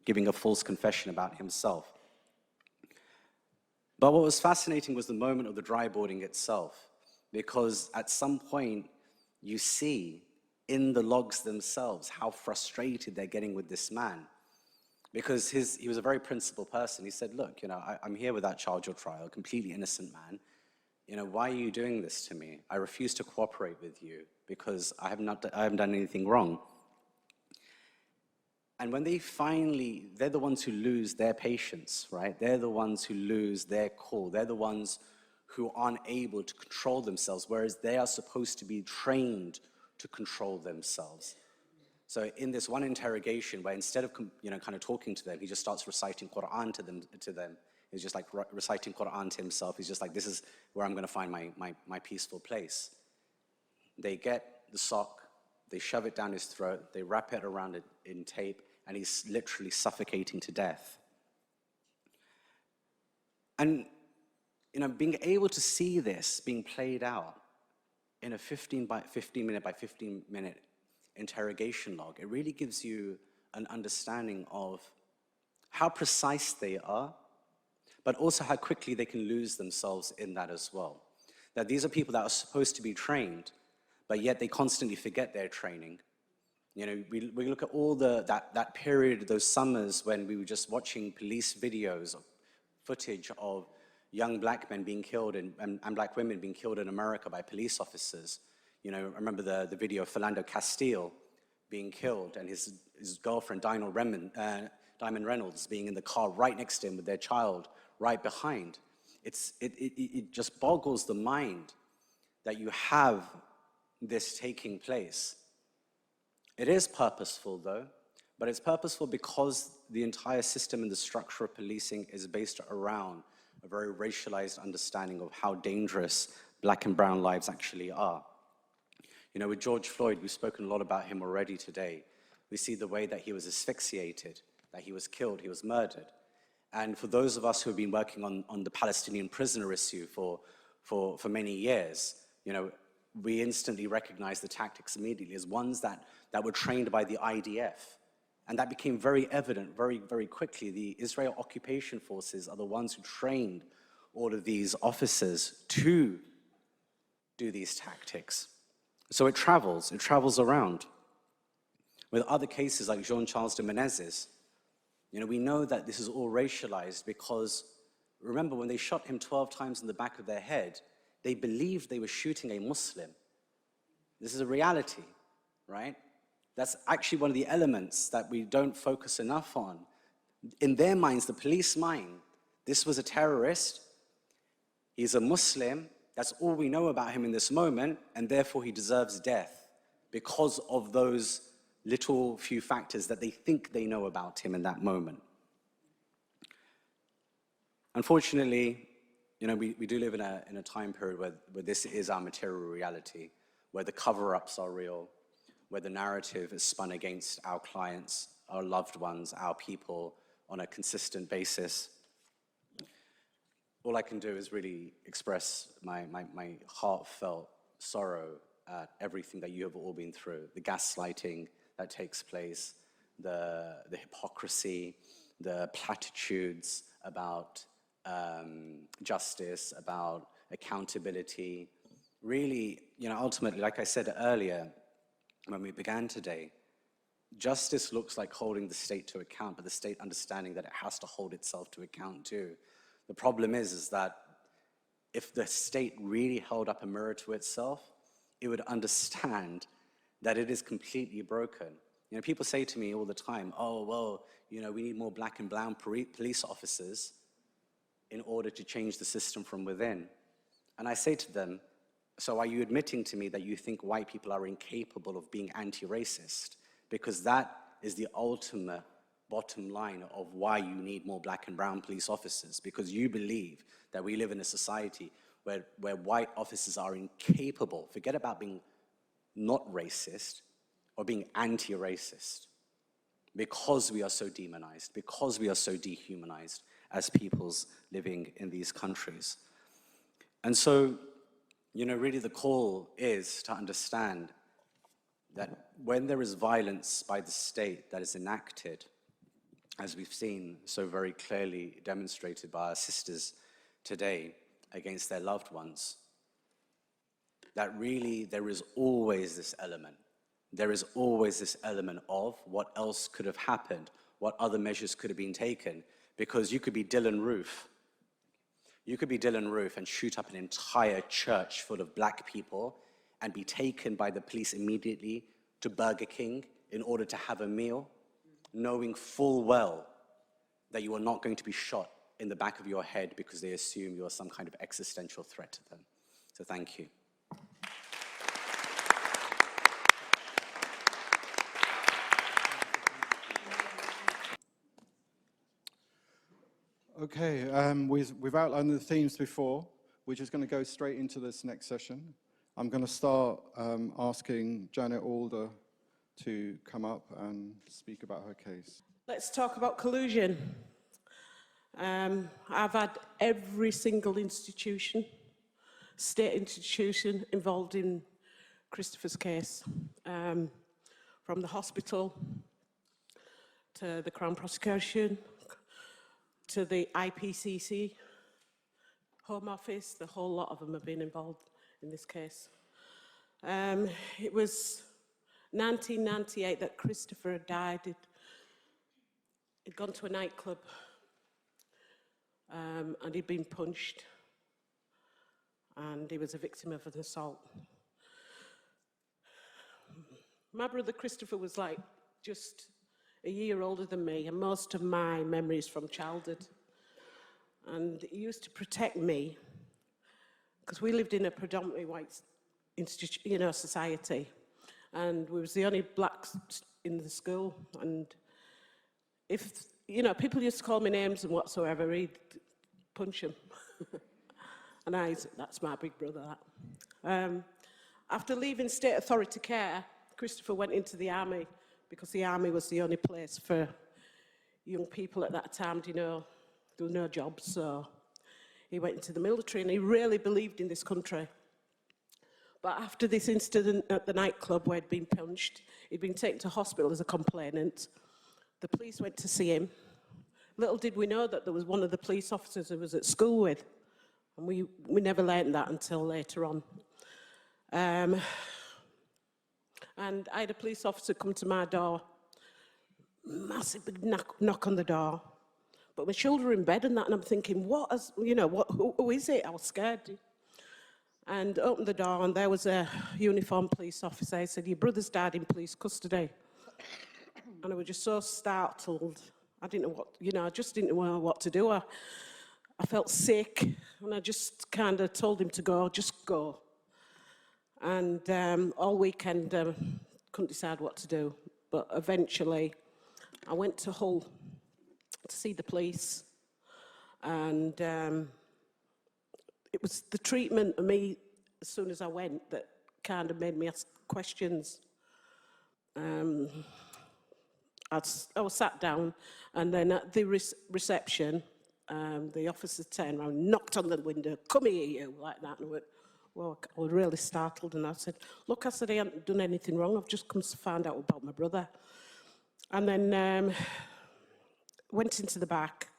Speaker 10: giving a false confession about himself. But what was fascinating was the moment of the dry boarding itself, because at some point you see in the logs themselves how frustrated they're getting with this man. Because he was a very principled person. He said, look, you know, I'm here without charge or trial, a completely innocent man. You know, why are you doing this to me? I refuse to cooperate with you because I haven't done anything wrong. And when they finally, they're the ones who lose their patience, right? They're the ones who lose their cool. They're the ones who aren't able to control themselves, whereas they are supposed to be trained to control themselves. So in this one interrogation where instead of, you know, kind of talking to them, he just starts reciting Quran to them. He's just like reciting Quran to himself. He's just like, this is where I'm going to find my peaceful place. They get the sock, they shove it down his throat, they wrap it around it in tape, and he's literally suffocating to death. And, you know, being able to see this being played out in a 15 minute by 15 minute interrogation log, it really gives you an understanding of how precise they are, but also how quickly they can lose themselves in that as well. That these are people that are supposed to be trained, but yet they constantly forget their training. You know, we look at all that period, those summers when we were just watching police videos, footage of young black men being killed and black women being killed in America by police officers. You know, I remember the video of Philando Castile being killed and his girlfriend, Diamond Reynolds, being in the car right next to him with their child right behind. It just boggles the mind that you have this taking place. It is purposeful, though, but it's purposeful because the entire system and the structure of policing is based around a very racialized understanding of how dangerous black and brown lives actually are. You know, with George Floyd, we've spoken a lot about him already today. We see the way that he was asphyxiated, that he was killed, he was murdered. And for those of us who have been working on the Palestinian prisoner issue for many years, you know, we instantly recognize the tactics immediately as ones that were trained by the IDF. And that became very evident very, very quickly. The Israel occupation forces are the ones who trained all of these officers to do these tactics. So it travels around. With other cases like Jean-Charles de Menezes, you know, we know that this is all racialized because, remember, when they shot him 12 times in the back of their head, they believed they were shooting a Muslim. This is a reality, right? That's actually one of the elements that we don't focus enough on. In their minds, the police mind, this was a terrorist, he's a Muslim, that's all we know about him in this moment, and therefore he deserves death because of those little few factors that they think they know about him in that moment. Unfortunately, you know, we do live in a time period where this is our material reality, where the cover-ups are real, where the narrative is spun against our clients, our loved ones, our people on a consistent basis. All I can do is really express my heartfelt sorrow at everything that you have all been through, the gaslighting that takes place, the hypocrisy, the platitudes about justice, about accountability. Really, you know, ultimately, like I said earlier, when we began today, justice looks like holding the state to account, but the state understanding that it has to hold itself to account too. The problem is that if the state really held up a mirror to itself, it would understand that it is completely broken. You know, people say to me all the time, oh, well, you know, we need more black and brown police officers in order to change the system from within. And I say to them, so are you admitting to me that you think white people are incapable of being anti-racist? Because that is the ultimate bottom line of why you need more black and brown police officers, because you believe that we live in a society where white officers are incapable, forget about being not racist, or being anti-racist, because we are so demonized, because we are so dehumanized as peoples living in these countries. And so, you know, really the call is to understand that when there is violence by the state that is enacted, as we've seen so very clearly demonstrated by our sisters today against their loved ones, that really there is always this element. There is always this element of what else could have happened, what other measures could have been taken, because you could be Dylan Roof. You could be Dylan Roof and shoot up an entire church full of black people and be taken by the police immediately to Burger King in order to have a meal, knowing full well that you are not going to be shot in the back of your head because they assume you are some kind of existential threat to them. So thank you.
Speaker 15: Okay, we've outlined the themes before. We're just going to go straight into this next session. I'm going to start asking Janet Alder to come up and speak about her case.
Speaker 13: Let's talk about collusion. I've had every single institution, state institution involved in Christopher's case, from the hospital to the Crown Prosecution to the IPCC, Home Office, the whole lot of them have been involved in this case. It was 1998 that Christopher had died. He'd gone to a nightclub and he'd been punched, and he was a victim of an assault. My brother Christopher was like just a year older than me, and most of my memories from childhood. And he used to protect me because we lived in a predominantly white society, and we was the only blacks in the school. And if people used to call me names and whatsoever, he'd punch them. And that's my big brother. That. After leaving state authority care, Christopher went into the army because the army was the only place for young people at that time. There were no jobs, so he went into the military, and he really believed in this country. But after this incident at the nightclub where he'd been punched, he'd been taken to hospital as a complainant. The police went to see him. Little did we know that there was one of the police officers who was at school with, and we never learned that until later on. And I had a police officer come to my door, massive big knock on the door. But my children were in bed and that, and I'm thinking, who is it? I was scared. And opened the door, and there was a uniformed police officer. He said, "Your brother's died in police custody." And I was just so startled. I didn't know I just didn't know what to do. I felt sick, and I just kind of told him to go, just go. And all weekend, couldn't decide what to do. But eventually, I went to Hull to see the police. And it was the treatment of me as soon as I went that kind of made me ask questions. I was sat down, and then at the reception, the officer turned around, knocked on the window, "Come here, you," like that. And I went, well, I was really startled, and I said, "Look," I said, "I haven't done anything wrong. I've just come to find out about my brother." And then went into the back,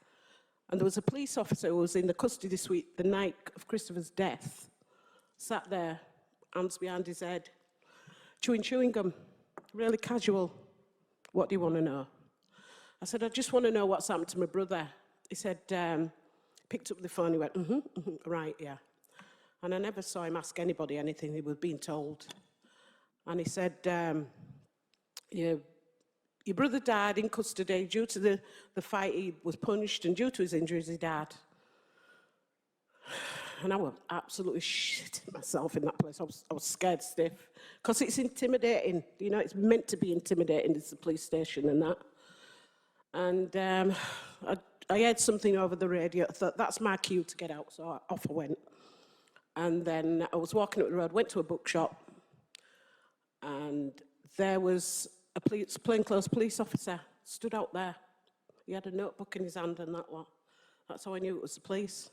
Speaker 13: and there was a police officer who was in the custody suite the night of Christopher's death, sat there, hands behind his head, chewing gum, really casual. "What do you want to know?" I said, "I just want to know what's happened to my brother." He said, picked up the phone, he went, "Right, yeah." And I never saw him ask anybody anything, he was being told. And he said, your brother died in custody due to the fight. He was punched, and due to his injuries, he died. And I was absolutely shitting myself in that place. I was scared stiff, because it's intimidating. It's meant to be intimidating. It's the police station and that. And I heard something over the radio. I thought, that's my cue to get out, so off I went. And then I was walking up the road, went to a bookshop, and there was a plainclothes police officer stood out there. He had a notebook in his hand and that one. That's how I knew it was the police.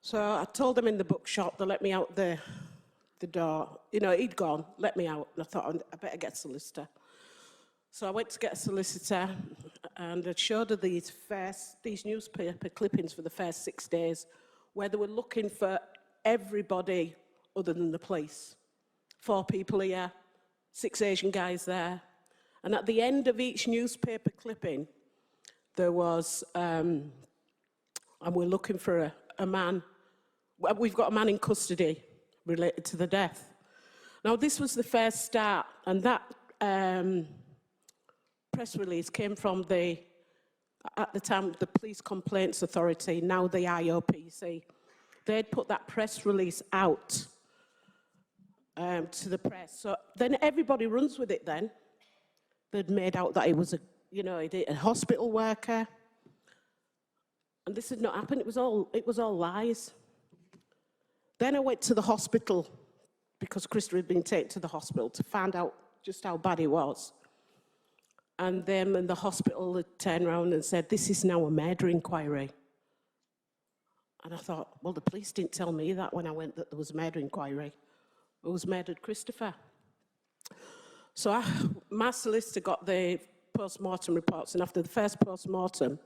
Speaker 13: So I told them in the bookshop, they let me out the door. He'd gone, let me out, and I thought, I better get a solicitor. So I went to get a solicitor, and I showed her these newspaper clippings for the first 6 days, where they were looking for everybody other than the police. 4 people here, 6 Asian guys there. And at the end of each newspaper clipping, there was, and we're looking for a man. We've got a man in custody related to the death. Now, this was the first start, and that press release came from at the time, the Police Complaints Authority, now the IOPC. They'd put that press release out to the press. So then everybody runs with it then. They'd made out that he was a hospital worker. And this had not happened. It was all lies. Then I went to the hospital, because Christopher had been taken to the hospital, to find out just how bad he was. And then in the hospital, they turned around and said, "This is now a murder inquiry." And I thought, well, the police didn't tell me that when I went, that there was a murder inquiry. It was murdered Christopher. So my solicitor got the post-mortem reports, and after the first post-mortem,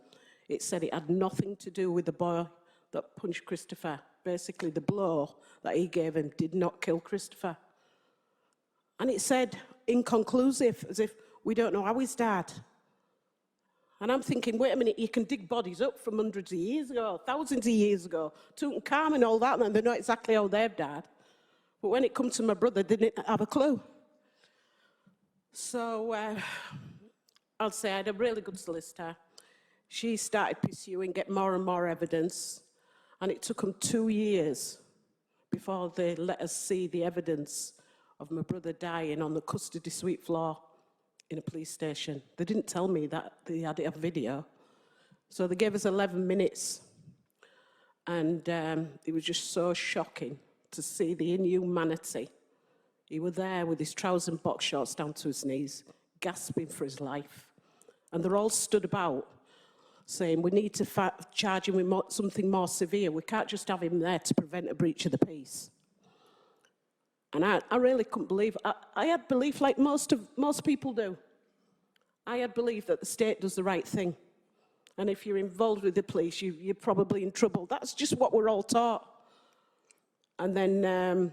Speaker 13: it said it had nothing to do with the boy that punched Christopher. basically the blow that he gave him did not kill Christopher. And it said inconclusive, as if we don't know how he's died. And I'm thinking, wait a minute, you can dig bodies up from hundreds of years ago, thousands of years ago, Tutankhamun and all that, and they know exactly how they've died. But when it comes to my brother, they didn't have a clue. So I'll say I had a really good solicitor. She started pursuing, get more and more evidence, and it took them 2 years before they let us see the evidence of my brother dying on the custody suite floor in a police station. They didn't tell me that they had it on video. So they gave us 11 minutes. And it was just so shocking to see the inhumanity. He was there with his trousers and box shorts down to his knees, gasping for his life. And they're all stood about saying, we need to charge him with something more severe. We can't just have him there to prevent a breach of the peace. And I really couldn't believe, I had belief like most people do. I had belief that the state does the right thing. And if you're involved with the police, you're probably in trouble. That's just what we're all taught. And then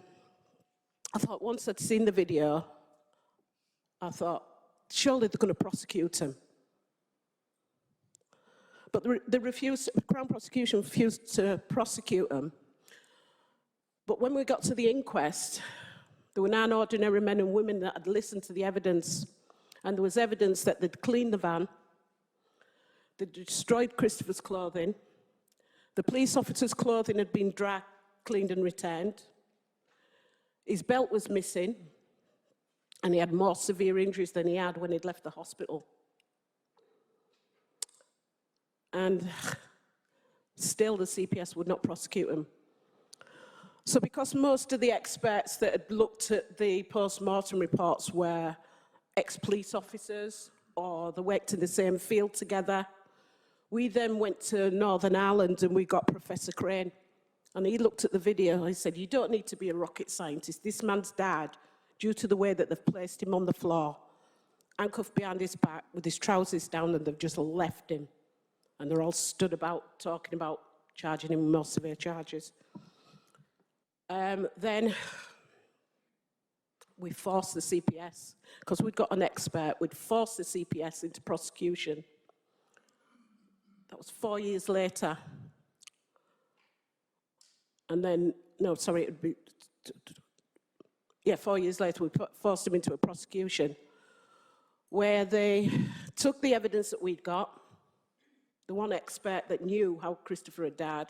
Speaker 13: I thought, once I'd seen the video, I thought, surely they're going to prosecute him. But the Crown prosecution refused to prosecute him. But when we got to the inquest, there were 9 ordinary men and women that had listened to the evidence, and there was evidence that they'd cleaned the van, they'd destroyed Christopher's clothing, the police officer's clothing had been dry cleaned and returned, his belt was missing, and he had more severe injuries than he had when he'd left the hospital. And still the CPS would not prosecute him. So because most of the experts that had looked at the post-mortem reports were ex-police officers or they worked in the same field together, we then went to Northern Ireland and we got Professor Crane. And he looked at the video and he said, you don't need to be a rocket scientist. This man's died due to the way that they've placed him on the floor, handcuffed behind his back with his trousers down, and they've just left him. And they're all stood about talking about charging him with more severe charges. Then we forced the CPS, because we'd got an expert, we'd forced the CPS into prosecution. That was 4 years later. And then, no, sorry, it would be, yeah, 4 years later, we forced him into a prosecution where they took the evidence that we'd got, the one expert that knew how Christopher had died,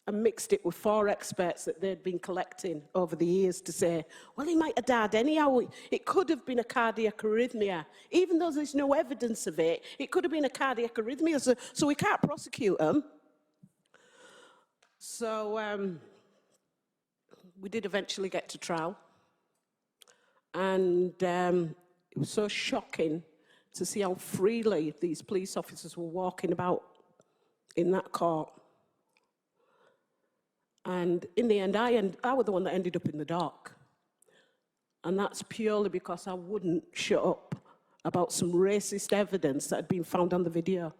Speaker 13: and mixed it with 4 experts that they'd been collecting over the years to say, well, he might have died anyhow. It could have been a cardiac arrhythmia. Even though there's no evidence of it, it could have been a cardiac arrhythmia, so we can't prosecute him. So we did eventually get to trial. And it was so shocking to see how freely these police officers were walking about in that court. And in the end, I was the one that ended up in the dock. And that's purely because I wouldn't shut up about some racist evidence that had been found on the video.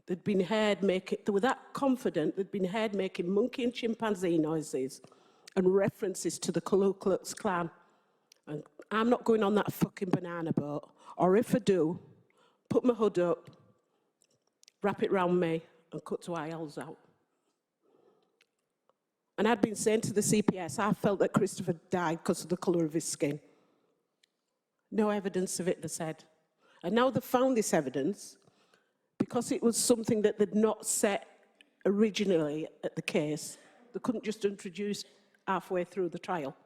Speaker 13: They'd been heard making, they were that confident, they'd been heard making monkey and chimpanzee noises and references to the Ku Klux Klan. And I'm not going on that fucking banana boat. Or if I do, put my hood up, wrap it round me, and cut 2 aisles out. And I'd been saying to the CPS, I felt that Christopher died because of the colour of his skin. No evidence of it, they said. And now they've found this evidence, because it was something that they'd not set originally at the case, they couldn't just introduce halfway through the trial.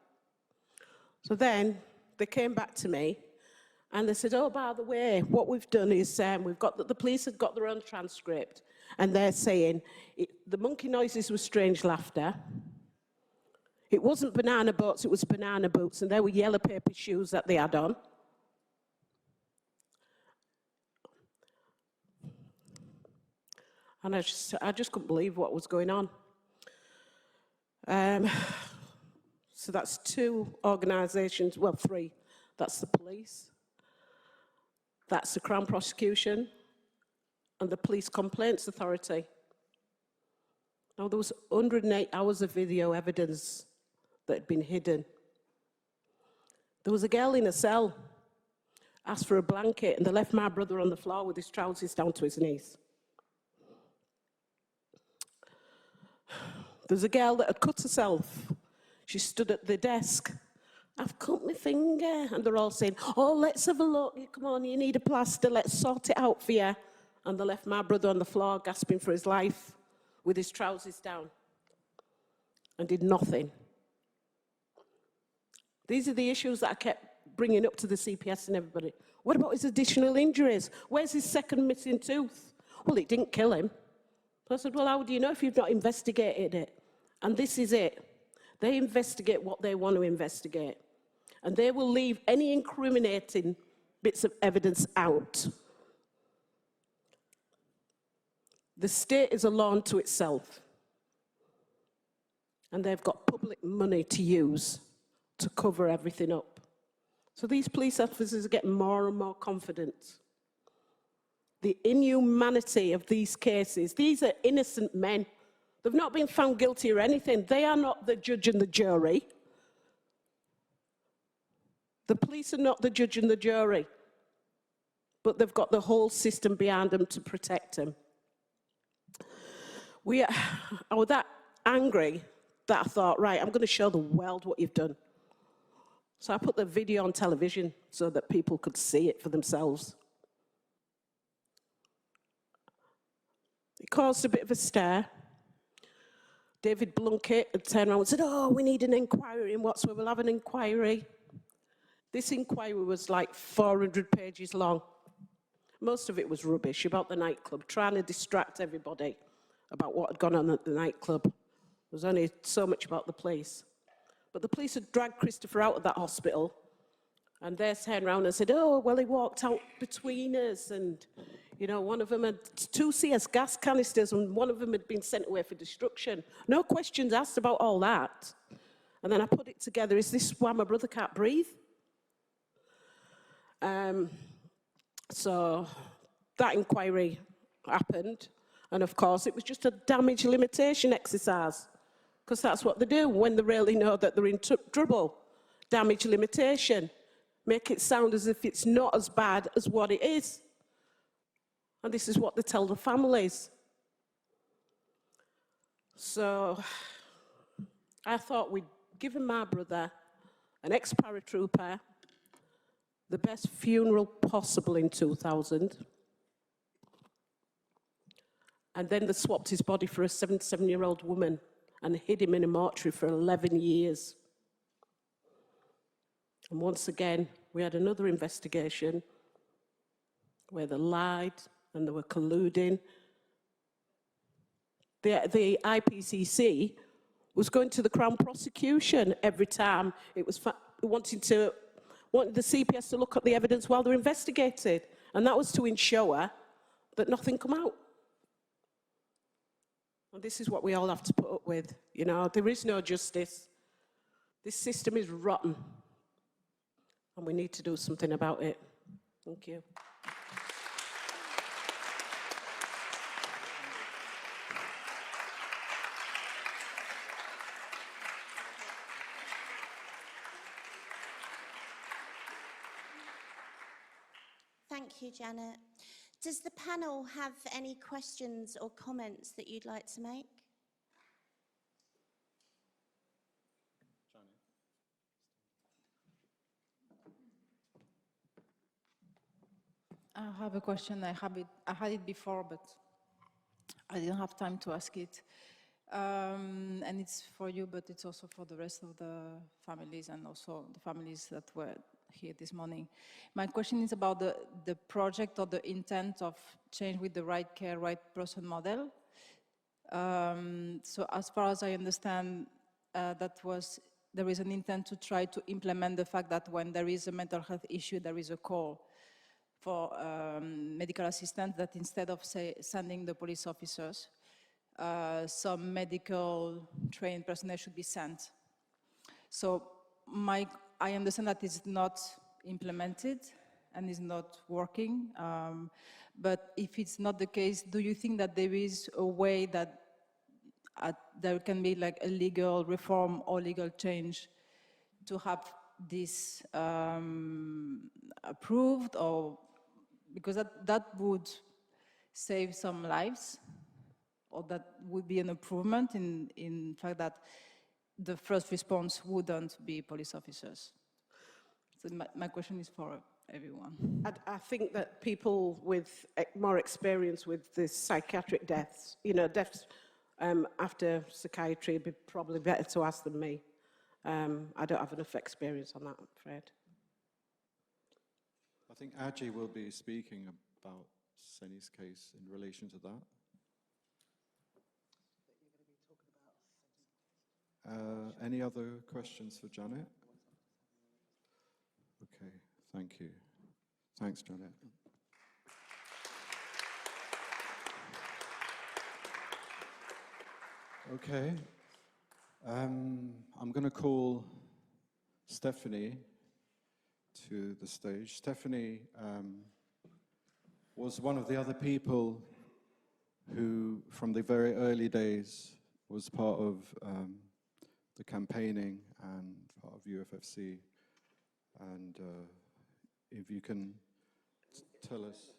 Speaker 13: So then they came back to me and they said, oh, by the way, what we've done is we've got that the police had got their own transcript, and they're saying the monkey noises were strange laughter. It wasn't banana boats, it was banana boots, and they were yellow paper shoes that they had on. And I just couldn't believe what was going on. So that's 2 organisations, well, 3. That's the police, that's the Crown Prosecution, and the Police Complaints Authority. Now, there was 108 hours of video evidence that had been hidden. There was a girl in a cell, asked for a blanket, and they left my brother on the floor with his trousers down to his knees. There's a girl that had cut herself. She stood at the desk. I've cut my finger. And they're all saying, oh, let's have a look. Come on, you need a plaster. Let's sort it out for you. And they left my brother on the floor, gasping for his life, with his trousers down, and did nothing. These are the issues that I kept bringing up to the CPS and everybody. What about his additional injuries? Where's his second missing tooth? Well, it didn't kill him. So I said, well, how do you know if you've not investigated it? And this is it. They investigate what they want to investigate. And they will leave any incriminating bits of evidence out. The state is a law unto itself. And they've got public money to use to cover everything up. So these police officers are getting more and more confident. The inhumanity of these cases, these are innocent men. They've not been found guilty or anything. They are not the judge and the jury. The police are not the judge and the jury. But they've got the whole system behind them to protect them. I was that angry that I thought, right, I'm going to show the world what you've done. So I put the video on television so that people could see it for themselves. It caused a bit of a stir. David Blunkett had turned around and said, oh, we need an inquiry in whatsoever. We'll have an inquiry. This inquiry was like 400 pages long. Most of it was rubbish about the nightclub, trying to distract everybody about what had gone on at the nightclub. There was only so much about the police. But the police had dragged Christopher out of that hospital, and they turned around and said, oh, well, he walked out between us, and, you know, one of them had 2 CS gas canisters, and one of them had been sent away for destruction. No questions asked about all that. And then I put it together, is this why my brother can't breathe? So that inquiry happened, and of course, it was just a damage limitation exercise. Because that's what they do when they really know that they're in trouble. Damage limitation. Make it sound as if it's not as bad as what it is. And this is what they tell the families. So I thought we'd given my brother, an ex-paratrooper, the best funeral possible in 2000. And then they swapped his body for a 77-year-old woman and hid him in a mortuary for 11 years. And once again, we had another investigation where they lied and they were colluding. The IPCC was going to the Crown prosecution every time it was wanted the CPS to look at the evidence while they're investigated. And that was to ensure that nothing come out. And this is what we all have to put up with. You know, there is no justice. This system is rotten. And we need to do something about it. Thank you.
Speaker 1: Thank you, Janet. Does the panel have any questions or comments that you'd like to make?
Speaker 3: I have a question. I had it before, but I didn't have time to ask it. And it's for you, but it's also for the rest of the families and also the families that were here this morning. My question is about the project or the intent of change with the right care, right person model. So as far as I understand, there is an intent to try to implement the fact that when there is a mental health issue, there is a call for medical assistance, that instead of sending the police officers, some medical trained personnel should be sent. So I understand that it's not implemented and is not working, but if it's not the case, do you think that there is a way that there can be like a legal reform or legal change to have this approved, or because that would save some lives, or that would be an improvement in fact that the first response wouldn't be police officers. So my question is for everyone.
Speaker 13: I think that people with more experience with the psychiatric deaths, you know, deaths after psychiatry, would be probably better to ask than me. I don't have enough experience on that, I'm afraid.
Speaker 15: I think Aji will be speaking about Seni's case in relation to that. Any other questions for Janet? Okay, thank you. Thanks, Janet. Okay, I'm going to call Stephanie to the stage. Stephanie was one of the other people who, from the very early days, was part of the campaigning and part of UFFC. And if you can tell us.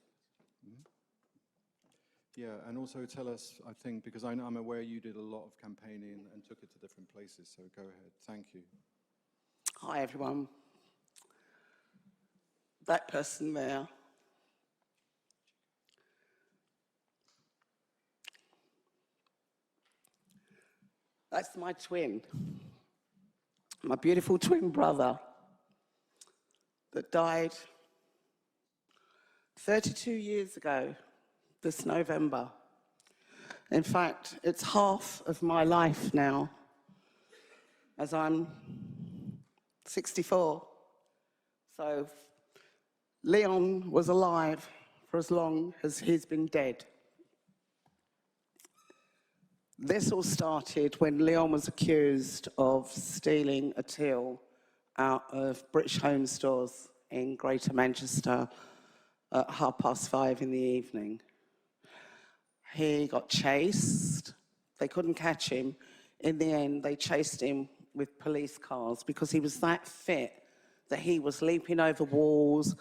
Speaker 15: Yeah, and also tell us, I think, because I'm aware you did a lot of campaigning and took it to different places, so go ahead. Thank you.
Speaker 19: Hi, everyone. That person there. That's my twin, my beautiful twin brother that died 32 years ago this November. In fact, it's half of my life now, as I'm 64. So Leon was alive for as long as he's been dead. This all started when Leon was accused of stealing a till out of British Home Stores in Greater Manchester at 5:30 in the evening. He got chased. They couldn't catch him. In the end, they chased him with police cars because he was that fit that he was leaping over walls,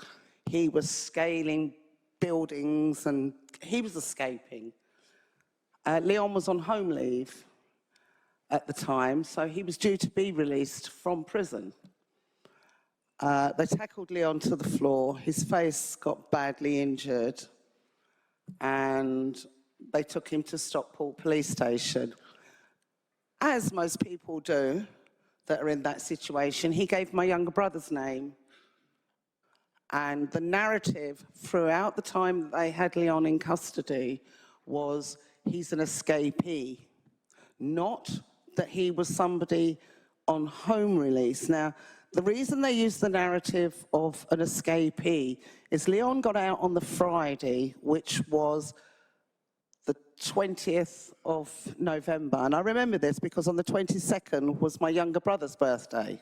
Speaker 19: he was scaling buildings, and he was escaping. Leon was on home leave at the time, so he was due to be released from prison. They tackled Leon to the floor. His face got badly injured, and they took him to Stockport police station. As most people do that are in that situation, he gave my younger brother's name. And the narrative throughout the time that they had Leon in custody was he's an escapee, not that he was somebody on home release. Now, the reason they used the narrative of an escapee is Leon got out on the Friday, which was the 20th of November. And I remember this because on the 22nd was my younger brother's birthday.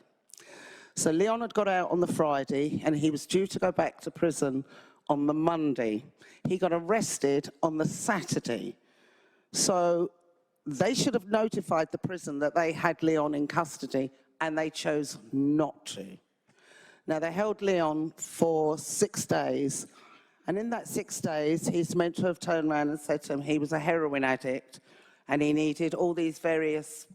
Speaker 19: So Leon had got out on the Friday and he was due to go back to prison on the Monday. He got arrested on the Saturday. So they should have notified the prison that they had Leon in custody, and they chose not to. Now, they held Leon for 6 days, and in that 6 days, he's meant to have turned around and said to him he was a heroin addict, and he needed all these various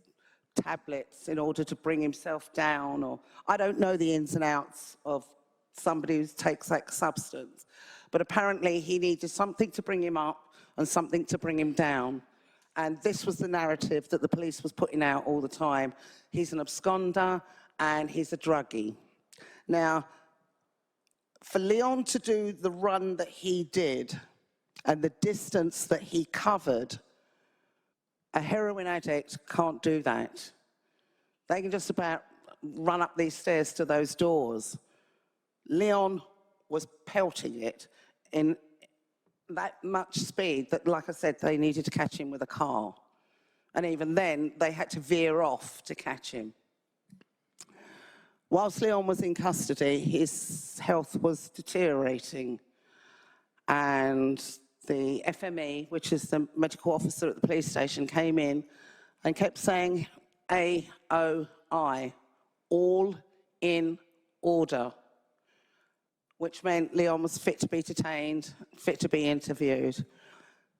Speaker 19: tablets in order to bring himself down, or I don't know the ins and outs of somebody who takes that substance, but apparently he needed something to bring him up and something to bring him down. And this was the narrative that the police was putting out all the time. He's an absconder and he's a druggie. Now, for Leon to do the run that he did and the distance that he covered, a heroin addict can't do that. They can just about run up these stairs to those doors. Leon was pelting it in that much speed that, like I said, they needed to catch him with a car. And even then, they had to veer off to catch him. Whilst Leon was in custody, his health was deteriorating. And the FME, which is the medical officer at the police station, came in and kept saying AOI, all in order, which meant Leon was fit to be detained, fit to be interviewed.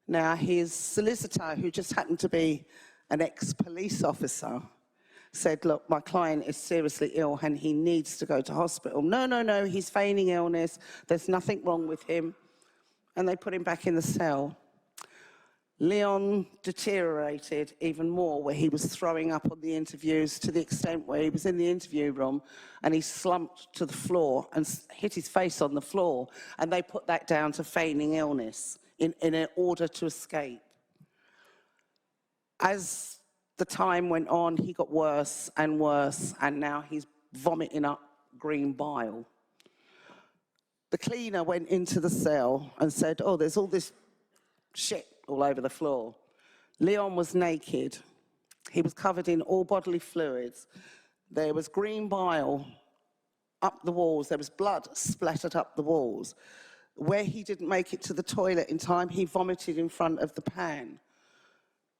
Speaker 19: Now, his solicitor, who just happened to be an ex-police officer, said, look, my client is seriously ill and he needs to go to hospital. No, no, no, he's feigning illness. There's nothing wrong with him. And they put him back in the cell. Leon deteriorated even more, where he was throwing up on the interviews to the extent where he was in the interview room and he slumped to the floor and hit his face on the floor. And they put that down to feigning illness in order to escape. As the time went on, he got worse, and now he's vomiting up green bile. The cleaner went into the cell and said, oh, there's all this shit all over the floor. Leon was naked. He was covered in all bodily fluids. There was green bile up the walls. There was blood splattered up the walls. Where he didn't make it to the toilet in time, he vomited in front of the pan.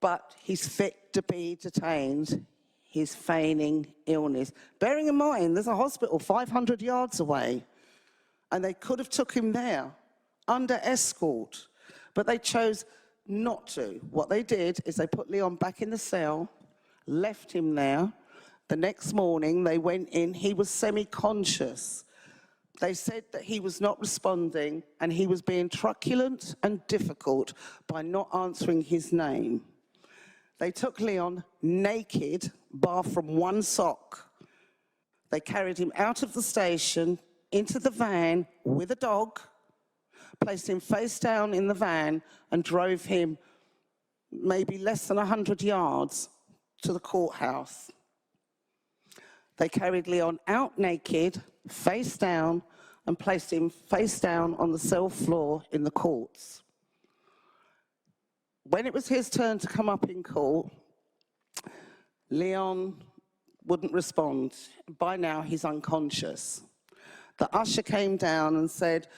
Speaker 19: But he's fit to be detained. He's feigning illness. Bearing in mind, there's a hospital 500 yards away, and they could have took him there under escort, but they chose not to. What they did is they put Leon back in the cell, left him there. The next morning, they went in. He was semi-conscious. They said that he was not responding, and he was being truculent and difficult by not answering his name. They took Leon naked, bar from one sock. They carried him out of the station, into the van with a dog, placed him face down in the van, and drove him maybe less than 100 yards to the courthouse. They carried Leon out naked, face down, and placed him face down on the cell floor in the courts. When it was his turn to come up in court, Leon wouldn't respond. By now, he's unconscious. The usher came down and said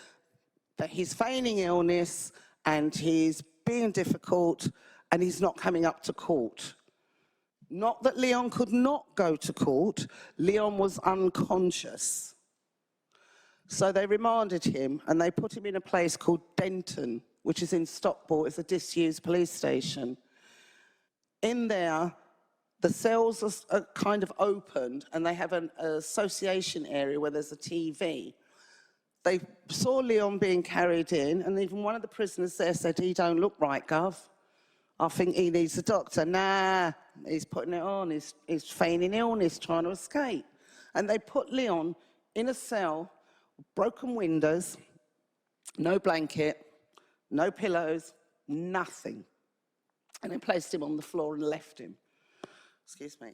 Speaker 19: that he's feigning illness and he's being difficult and he's not coming up to court. Not that Leon could not go to court, Leon was unconscious. So they remanded him and they put him in a place called Denton, which is in Stockport. It's a disused police station. In there, the cells are kind of opened and they have an association area where there's a TV. They saw Leon being carried in, and even one of the prisoners there said, he don't look right, Gov. I think he needs a doctor. Nah, he's putting it on. He's feigning illness, trying to escape. And they put Leon in a cell, broken windows, no blanket, no pillows, nothing. And they placed him on the floor and left him. Excuse me.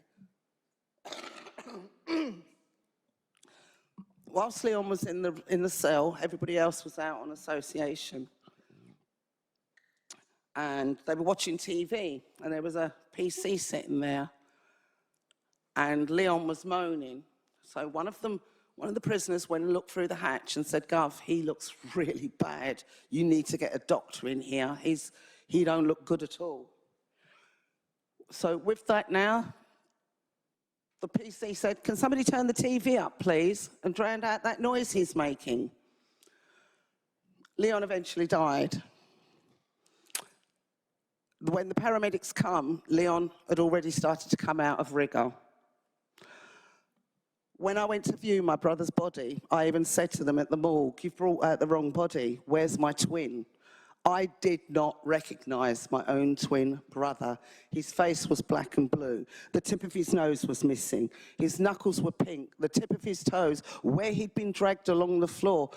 Speaker 19: Whilst Leon was in the cell, everybody else was out on association. And they were watching TV, and there was a PC sitting there. And Leon was moaning. So one of the prisoners went and looked through the hatch and said, Gov, he looks really bad. You need to get a doctor in here. He don't look good at all. So with that now, the PC said, can somebody turn the TV up, please, and drown out that noise he's making? Leon eventually died. When the paramedics come, Leon had already started to come out of rigor. When I went to view my brother's body, I even said to them at the morgue, you've brought out the wrong body. Where's my twin? I did not recognize my own twin brother. His face was black and blue. The tip of his nose was missing. His knuckles were pink. The tip of his toes, where he'd been dragged along the floor,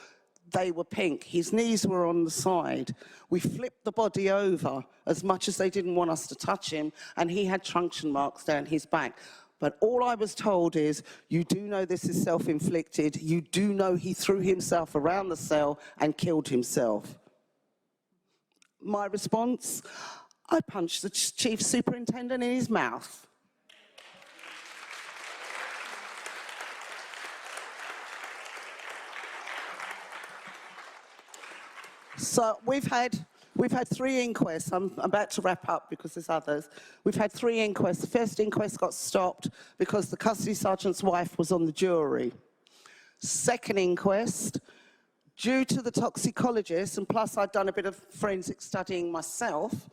Speaker 19: they were pink. His knees were on the side. We flipped the body over as much as they didn't want us to touch him, and he had truncheon marks down his back. But all I was told is, you do know this is self-inflicted. You do know he threw himself around the cell and killed himself. My response, I punched the chief superintendent in his mouth. So we've had We've had 3 inquests. I'm about to wrap up because there's others. We've had 3 inquests. The first inquest got stopped because the custody sergeant's wife was on the jury. Second inquest, due to the toxicologist, and plus I'd done a bit of forensic studying myself,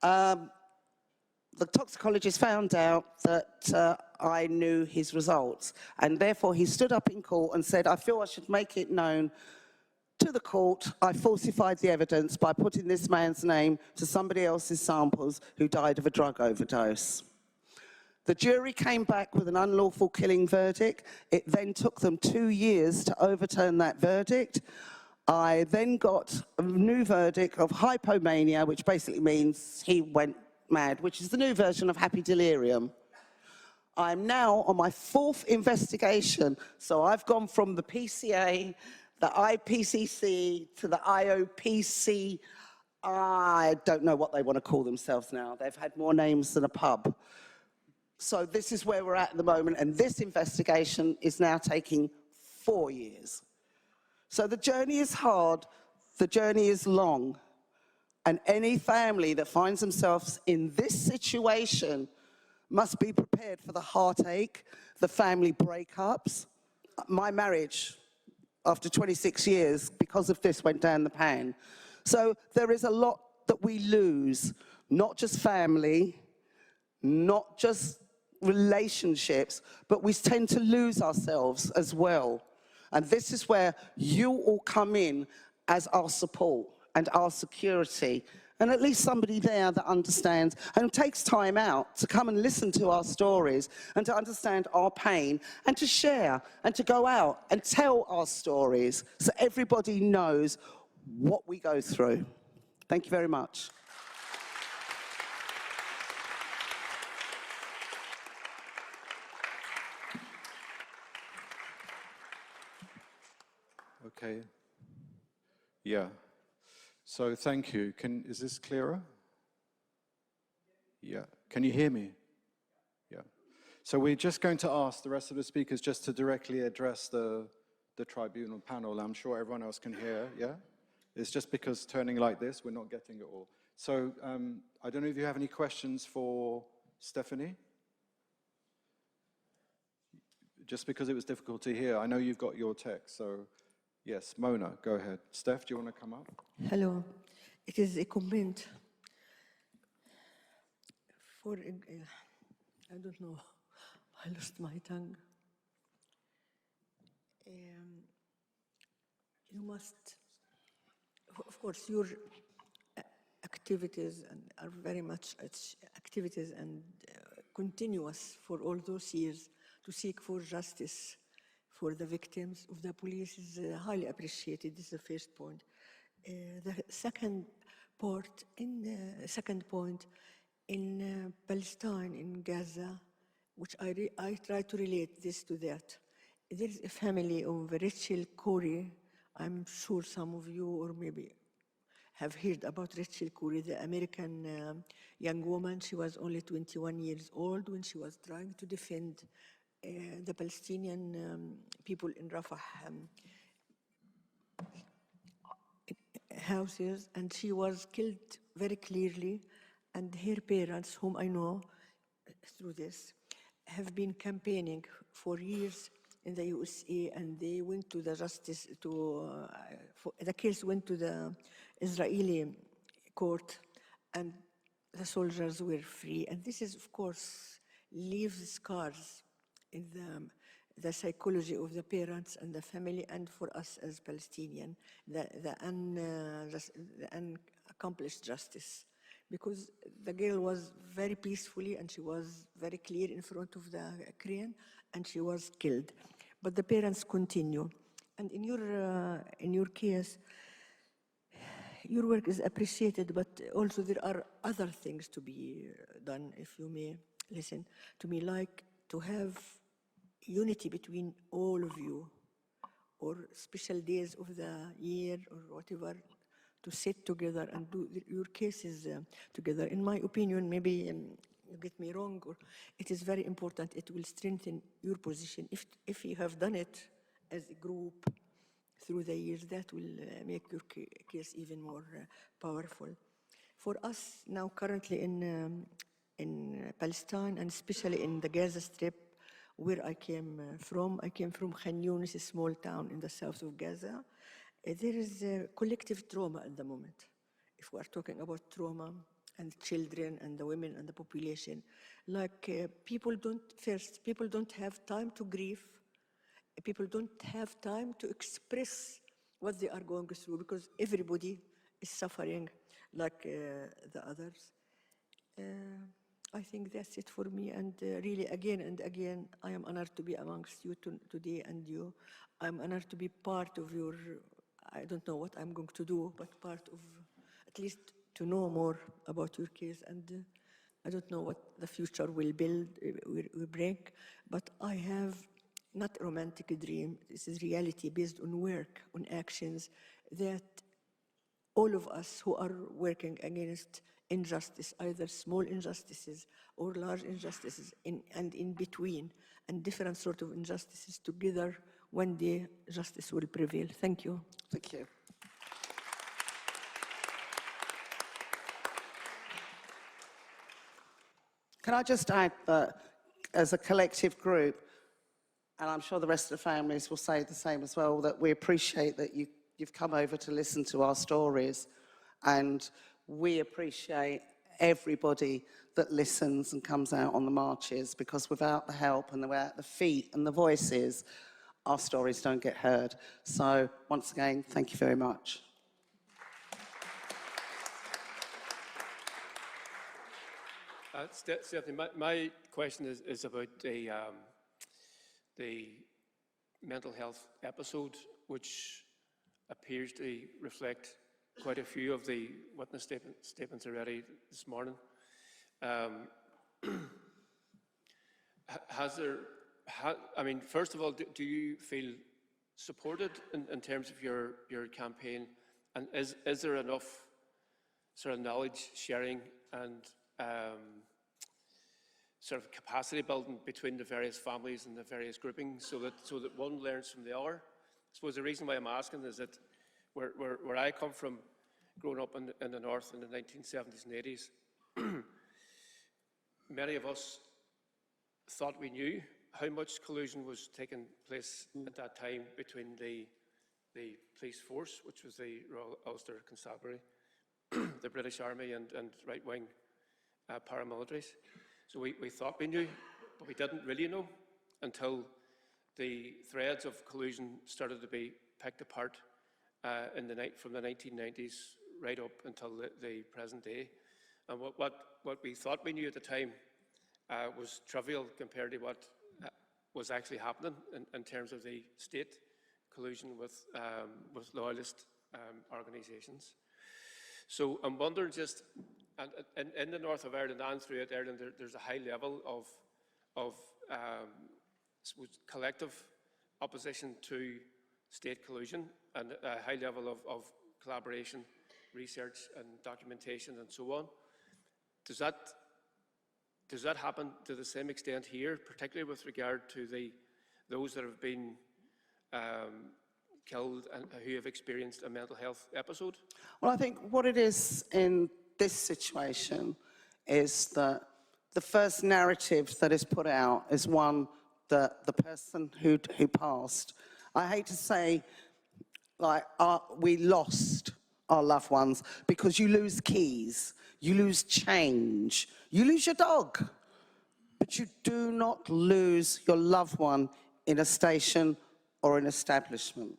Speaker 19: the toxicologist found out that I knew his results, and therefore he stood up in court and said, I feel I should make it known to the court I falsified the evidence by putting this man's name to somebody else's samples who died of a drug overdose. The jury came back with an unlawful killing verdict. It then took them 2 years to overturn that verdict. I then got a new verdict of hypomania, which basically means he went mad, which is the new version of happy delirium. I'm now on my 4th investigation, so I've gone from the PCA, the IPCC, to the IOPC. I don't know what they want to call themselves now. They've had more names than a pub. So this is where we're at the moment, and this investigation is now taking 4 years. So the journey is hard, the journey is long, and any family that finds themselves in this situation must be prepared for the heartache, the family breakups. My marriage, after 26 years, because of this, went down the pan. So there is a lot that we lose, not just family, not just relationships, but we tend to lose ourselves as well. And this is where you all come in as our support and our security, and at least somebody there that understands and takes time out to come and listen to our stories and to understand our pain and to share and to go out and tell our stories so everybody knows what we go through. Thank you very much.
Speaker 15: Okay. Yeah. So thank you. Is this clearer? Yeah. Can you hear me? Yeah. So we're just going to ask the rest of the speakers just to directly address the tribunal panel. I'm sure everyone else can hear, yeah? It's just because turning like this, we're not getting it all. So I don't know if you have any questions for Stephanie? Just because it was difficult to hear. I know you've got your text, so yes, Mona, go ahead. Steph, do you want to come up?
Speaker 7: Hello. It is a comment for, I don't know, I lost my tongue. You must, of course, your activities are very much activities and continuous for all those years to seek for justice for the victims of the police is highly appreciated. This is the first point. The second point in Palestine, in Gaza, which I try to relate this to that. There is a family of Rachel Corrie. I'm sure some of you or maybe have heard about Rachel Corrie, the American young woman. She was only 21 years old when she was trying to defend the Palestinian people in Rafah houses, and she was killed very clearly, and her parents, whom I know through this, have been campaigning for years in the USA, and they went to the justice, the case went to the Israeli court, and the soldiers were free. And this is, of course, leaves scars in the psychology of the parents and the family, and for us as Palestinian, the unaccomplished justice. Because the girl was very peacefully and she was very clear in front of the crane, and she was killed. But the parents continue. And in your case, your work is appreciated, but also there are other things to be done, if you may listen to me, like to have unity between all of you, or special days of the year or whatever, to sit together and do your cases together. In my opinion, maybe you get me wrong, or it is very important. It will strengthen your position if you have done it as a group through the years. That will make your case even more powerful. For us now, currently in Palestine, and especially in the Gaza Strip, where I came from Khan Yunis, a small town in the south of Gaza. There is a collective trauma at the moment. If we are talking about trauma and children and the women and the population, like people don't have time to grieve. People don't have time to express what they are going through because everybody is suffering like the others. I think that's it for me. And really, again and again, I am honored to be amongst you today and you. I'm honored to be part of your, I don't know what I'm going to do, but part of, at least to know more about your case. And I don't know what the future will bring, but I have not a romantic dream. This is reality based on work, on actions that all of us who are working against injustice, either small injustices or large injustices, and in between, and different sort of injustices together, one day justice will prevail. Thank you.
Speaker 19: Thank you. Can I just add that as a collective group, and I'm sure the rest of the families will say the same as well, that we appreciate that you've come over to listen to our stories, and we appreciate everybody that listens and comes out on the marches, because without the help and without the feet and the voices, our stories don't get heard. So once again, thank you very much.
Speaker 6: Stephanie, my question is about the mental health episode, which appears to reflect quite a few of the witness statements already this morning. I mean, first of all, do you feel supported in terms of your campaign? And is there enough sort of knowledge sharing and sort of capacity building between the various families and the various groupings so that one learns from the other? I suppose the reason why I'm asking is that where I come from, growing up in the north in the 1970s and 80s, many of us thought we knew how much collusion was taking place at that time between the police force, which was the Royal Ulster Constabulary, the British Army and right-wing paramilitaries. So we thought we knew, but we didn't really know until the threads of collusion started to be picked apart from the 1990s right up until the present day. And what we thought we knew at the time was trivial compared to what was actually happening in terms of the state collusion with loyalist organisations. So I'm wondering just, and in the north of Ireland and throughout Ireland, there's a high level of collective opposition to state collusion and a high level of collaboration, research and documentation and so on. Does that happen to the same extent here, particularly with regard to those that have been killed and who have experienced a mental health episode?
Speaker 19: Well, I think what it is in this situation is that the first narrative that is put out is one that the person who passed, I hate to say, like, we lost our loved ones, because you lose keys, you lose change, you lose your dog, but you do not lose your loved one in a station or an establishment.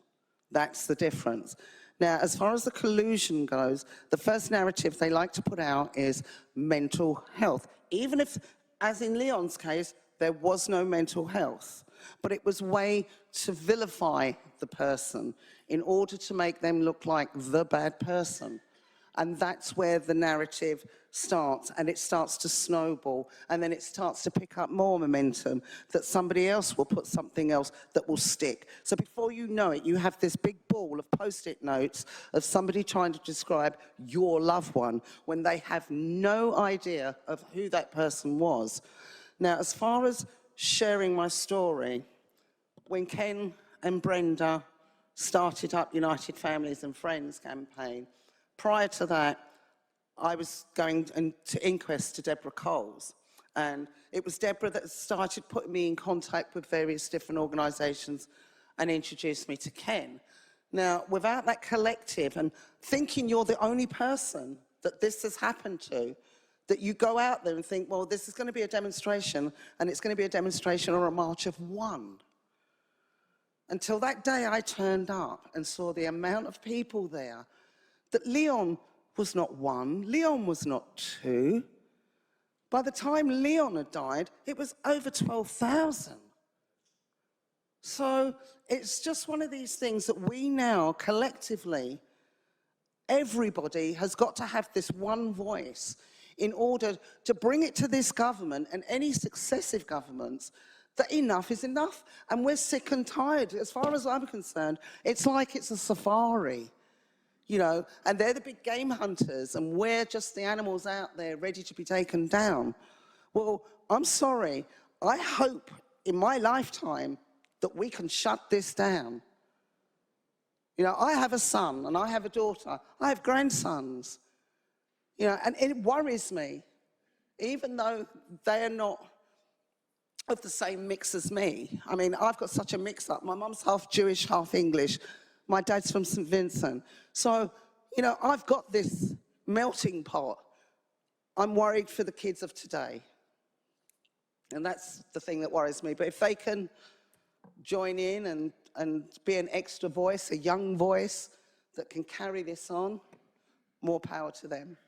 Speaker 19: That's the difference. Now, as far as the collusion goes, the first narrative they like to put out is mental health, even if, as in Leon's case, there was no mental health, but it was a way to vilify the person in order to make them look like the bad person. And that's where the narrative starts, and it starts to snowball, and then it starts to pick up more momentum, that somebody else will put something else that will stick. So before you know it, you have this big ball of post-it notes of somebody trying to describe your loved one when they have no idea of who that person was. Now, as far as sharing my story, when Ken and Brenda started up United Families and Friends campaign. Prior to that, I was going to inquest to Deborah Coles, and it was Deborah that started putting me in contact with various different organisations and introduced me to Ken. Now, without that collective and thinking you're the only person that this has happened to, that you go out there and think, well, this is going to be a demonstration, and it's going to be a demonstration or a march of one. Until that day I turned up and saw the amount of people there, that Leon was not one, Leon was not two. By the time Leon had died, it was over 12,000. So it's just one of these things that we now collectively, everybody has got to have this one voice in order to bring it to this government and any successive governments that enough is enough. And we're sick and tired. As far as I'm concerned, it's like it's a safari, you know, and they're the big game hunters and we're just the animals out there ready to be taken down. Well, I'm sorry. I hope in my lifetime that we can shut this down. You know, I have a son and I have a daughter. I have grandsons. You know, and it worries me, even though they are not of the same mix as me. I mean, I've got such a mix-up. My mum's half Jewish, half English. My dad's from St. Vincent. So, you know, I've got this melting pot. I'm worried for the kids of today. And that's the thing that worries me. But if they can join in and be an extra voice, a young voice that can carry this on, more power to them.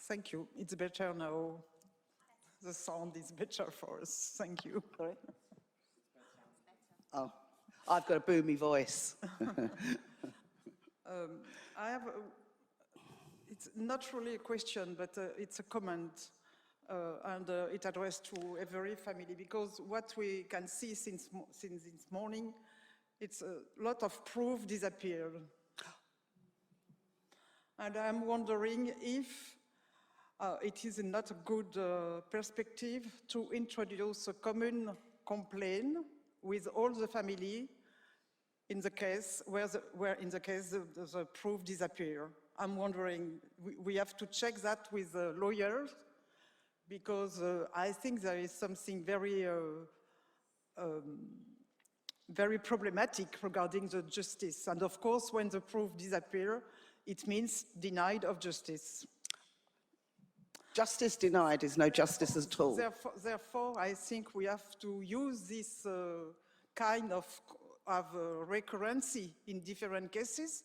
Speaker 4: Thank you. It's better now. The sound is better for us. Thank you.
Speaker 19: Sorry? Oh, I've got a boomy voice.
Speaker 4: It's not really a question, but it's a comment, and it's addressed to every family, because what we can see since this morning, it's a lot of proof disappeared. And I'm wondering if it is not a good perspective to introduce a common complaint with all the family in the case where in the case the proof disappear. I'm wondering, we have to check that with the lawyers, because I think there is something very very problematic regarding the justice. And of course, when the proof disappear, it means denied of justice.
Speaker 19: Justice denied is no justice at all.
Speaker 4: Therefore, I think we have to use this kind of recurrency in different cases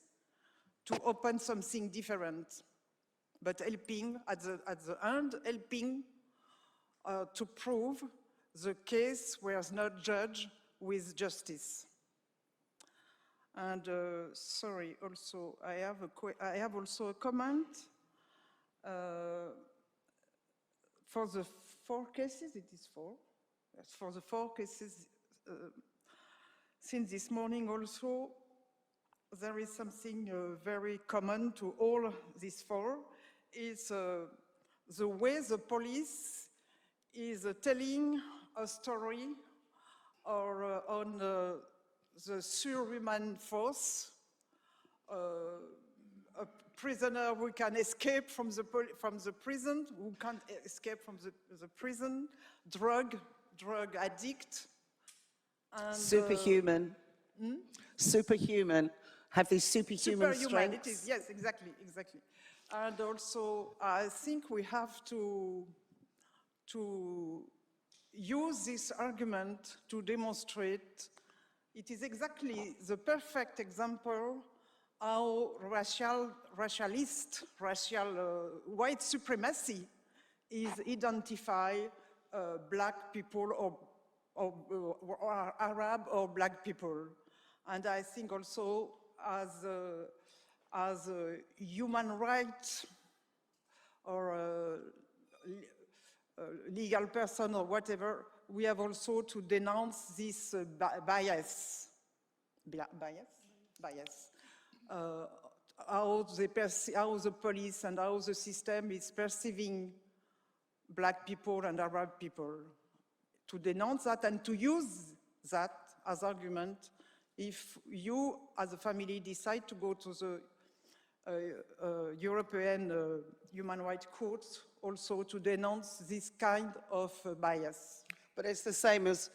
Speaker 4: to open something different, but helping at the end, helping to prove the case was not judged with justice. And sorry, also I have also a comment. For the 4 cases, it is 4. Yes, for the 4 cases, since this morning also, there is something very common to all these 4, is the way the police is telling a story or on the surhuman force, a prisoner who can escape from the prison, who can't escape from the prison, drug addict. And,
Speaker 19: superhuman. Superhuman. Have these superhuman strengths.
Speaker 4: Yes, exactly. And also, I think we have to use this argument to demonstrate it is exactly the perfect example how racial white supremacy is identify black people or Arab or black people. And I think also as a human right or a legal person or whatever, we have also to denounce this bias
Speaker 20: how the police and how the system is perceiving Black people and Arab people, to denounce that and to use that as argument if you, as a family, decide to go to the European Human Rights Court also to denounce this kind of bias.
Speaker 19: But it's the same as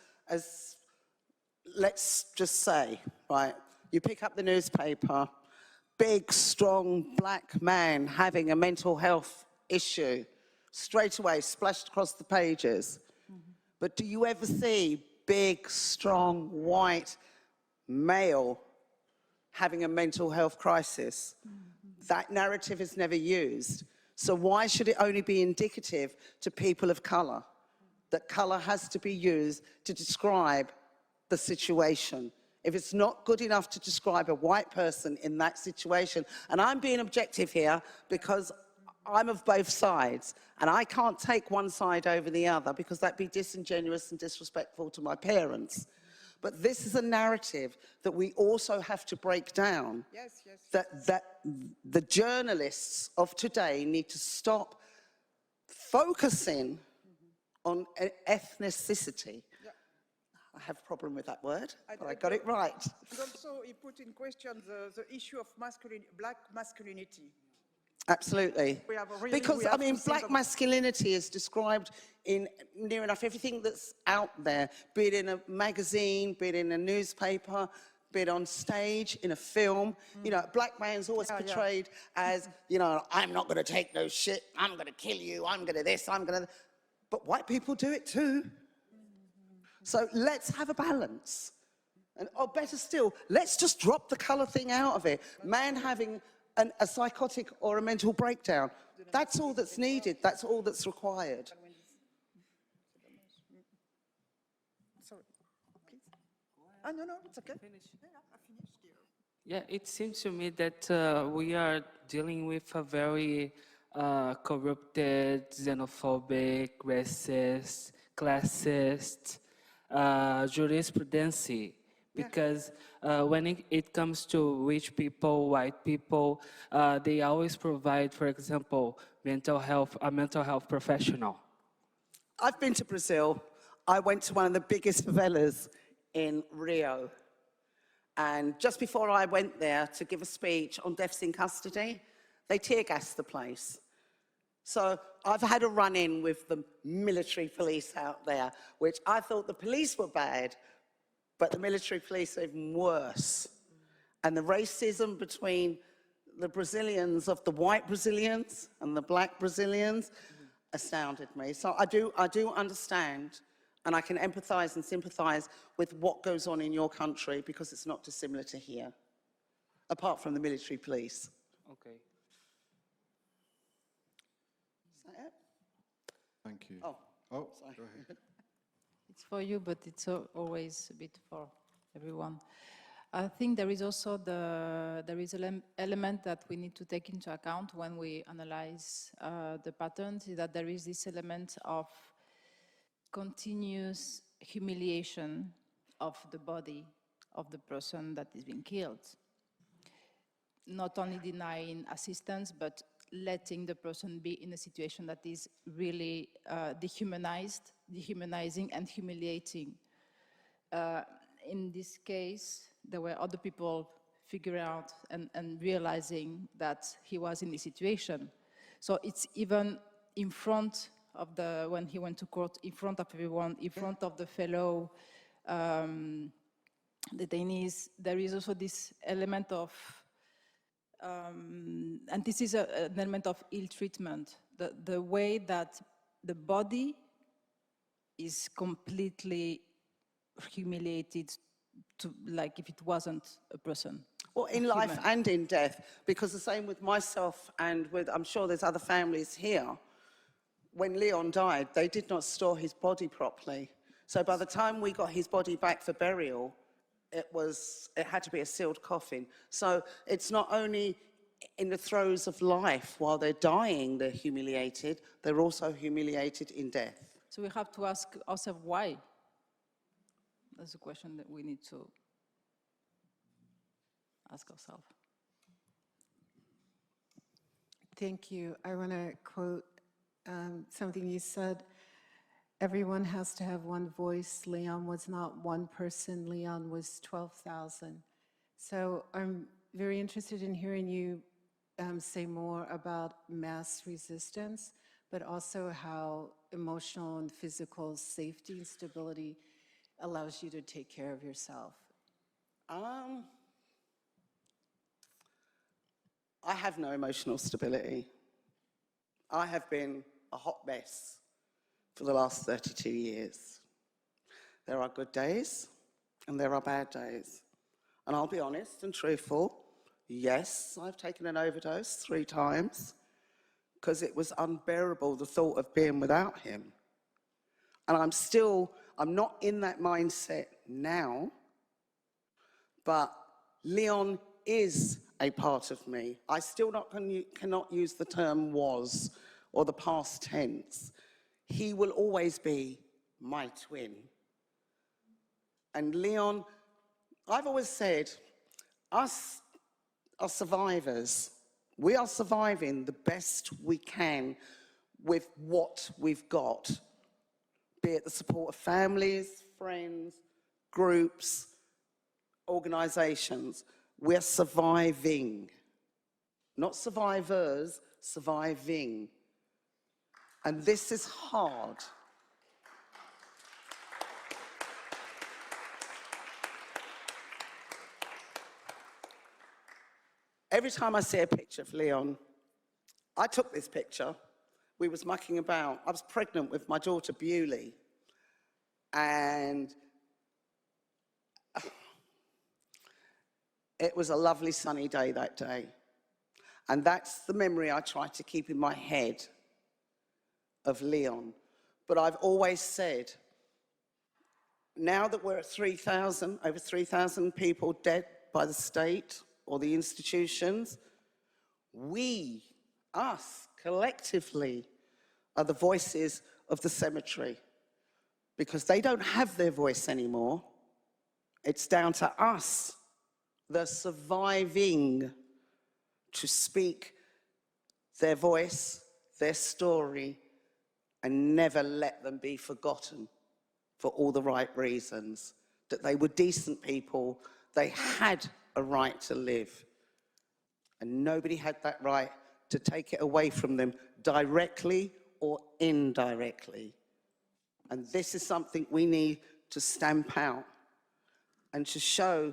Speaker 19: let's just say, right, you pick up the newspaper, big, strong Black man having a mental health issue, straight away splashed across the pages. But do you ever see big, strong, white male having a mental health crisis? That narrative is never used. So why should it only be indicative to people of colour? That colour has to be used to describe the situation. If it's not good enough to describe a white person in that situation, and I'm being objective here because I'm of both sides, and I can't take one side over the other because that'd be disingenuous and disrespectful to my parents. But this is a narrative that we also have to break down.
Speaker 20: Yes, yes.
Speaker 19: That the journalists of today need to stop focusing on ethnicity.
Speaker 20: Yeah.
Speaker 19: I have a problem with that word, but I got it right.
Speaker 20: And also, he put in question the issue of Black masculinity.
Speaker 19: Absolutely. Because, I mean, Black
Speaker 20: about
Speaker 19: masculinity is described in near enough everything that's out there, be it in a magazine, be it in a newspaper, be it on stage, in a film. You know, a Black man's always portrayed as, you know, I'm not going to take no shit, I'm going to kill you, I'm going to this, I'm going to... But white people do it too. So let's have a balance. And, or better still, let's just drop the colour thing out of it. Man having a psychotic or a mental breakdown, that's all that's needed, that's all that's required.
Speaker 20: Sorry, please. Oh, no, it's okay. Yeah, I finished here.
Speaker 5: Yeah, it seems to me that we are dealing with a very corrupted, xenophobic, racist, classist jurisprudence. Because when it comes to rich people, white people, they always provide, for example, a mental health professional.
Speaker 19: I've been to Brazil. I went to one of the biggest favelas in Rio. And just before I went there to give a speech on deaths in custody, they tear gassed the place. So I've had a run-in with the military police out there, which I thought the police were bad, but the military police are even worse. And the racism between the Brazilians, of the white Brazilians and the Black Brazilians, astounded me. So I do understand, and I can empathize and sympathize with what goes on in your country because it's not dissimilar to here, apart from the military police.
Speaker 5: Okay.
Speaker 19: Is that it?
Speaker 15: Thank you.
Speaker 19: Oh,
Speaker 15: sorry. Go ahead.
Speaker 3: It's for you, but it's always a bit for everyone. I think there is also an element that we need to take into account when we analyze the patterns, is that there is this element of continuous humiliation of the body of the person that is being killed. Not only denying assistance, but letting the person be in a situation that is really dehumanizing and humiliating. In this case, there were other people figuring out and realizing that he was in this situation. So it's even in front of when he went to court, in front of everyone, in front of the fellow detainees, there is also this element of and this is an element of ill treatment, the way that the body is completely humiliated, to like if it wasn't a person.
Speaker 19: Well, in life and in death, because the same with myself and with, I'm sure there's other families here. When Leon died, they did not store his body properly. So by the time we got his body back for burial, it had to be a sealed coffin. So it's not only in the throes of life, while they're dying, they're humiliated, they're also humiliated in death.
Speaker 3: So we have to ask ourselves why. That's a question that we need to ask ourselves.
Speaker 2: Thank you. I want to quote something you said. Everyone has to have one voice. Leon was not one person. Leon was 12,000. So I'm very interested in hearing you say more about mass resistance, but also how emotional and physical safety and stability allows you to take care of yourself.
Speaker 19: I have no emotional stability. I have been a hot mess for the last 32 years. There are good days and there are bad days. And I'll be honest and truthful, yes, I've taken an overdose 3 times because it was unbearable, the thought of being without him. And I'm not in that mindset now, but Leon is a part of me. I still cannot use the term was or the past tense. He will always be my twin. And Leon, I've always said, us are survivors. We are surviving the best we can with what we've got, be it the support of families, friends, groups, organizations. We're surviving, not survivors, surviving. And this is hard. Every time I see a picture of Leon, I took this picture. We was mucking about. I was pregnant with my daughter, Bewley. And it was a lovely sunny day that day. And that's the memory I try to keep in my head of Leon. But I've always said, now that we're at 3,000, over 3,000 people dead by the state or the institutions, we, us, collectively, are the voices of the cemetery. Because they don't have their voice anymore. It's down to us, the surviving, to speak their voice, their story, and never let them be forgotten for all the right reasons. That they were decent people, they had a right to live. And nobody had that right to take it away from them directly or indirectly. And this is something we need to stamp out and to show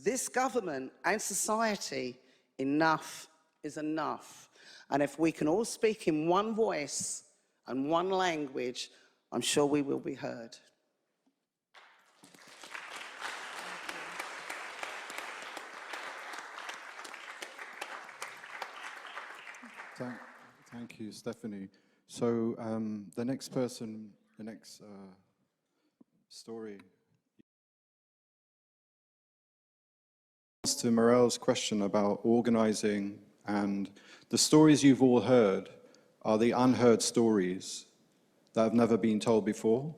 Speaker 19: this government and society enough is enough. And if we can all speak in one voice and one language, I'm sure we will be heard.
Speaker 15: Thank you, Stephanie. So the next person, the next story. To Morel's question about organizing, and the stories you've all heard are the unheard stories that have never been told before.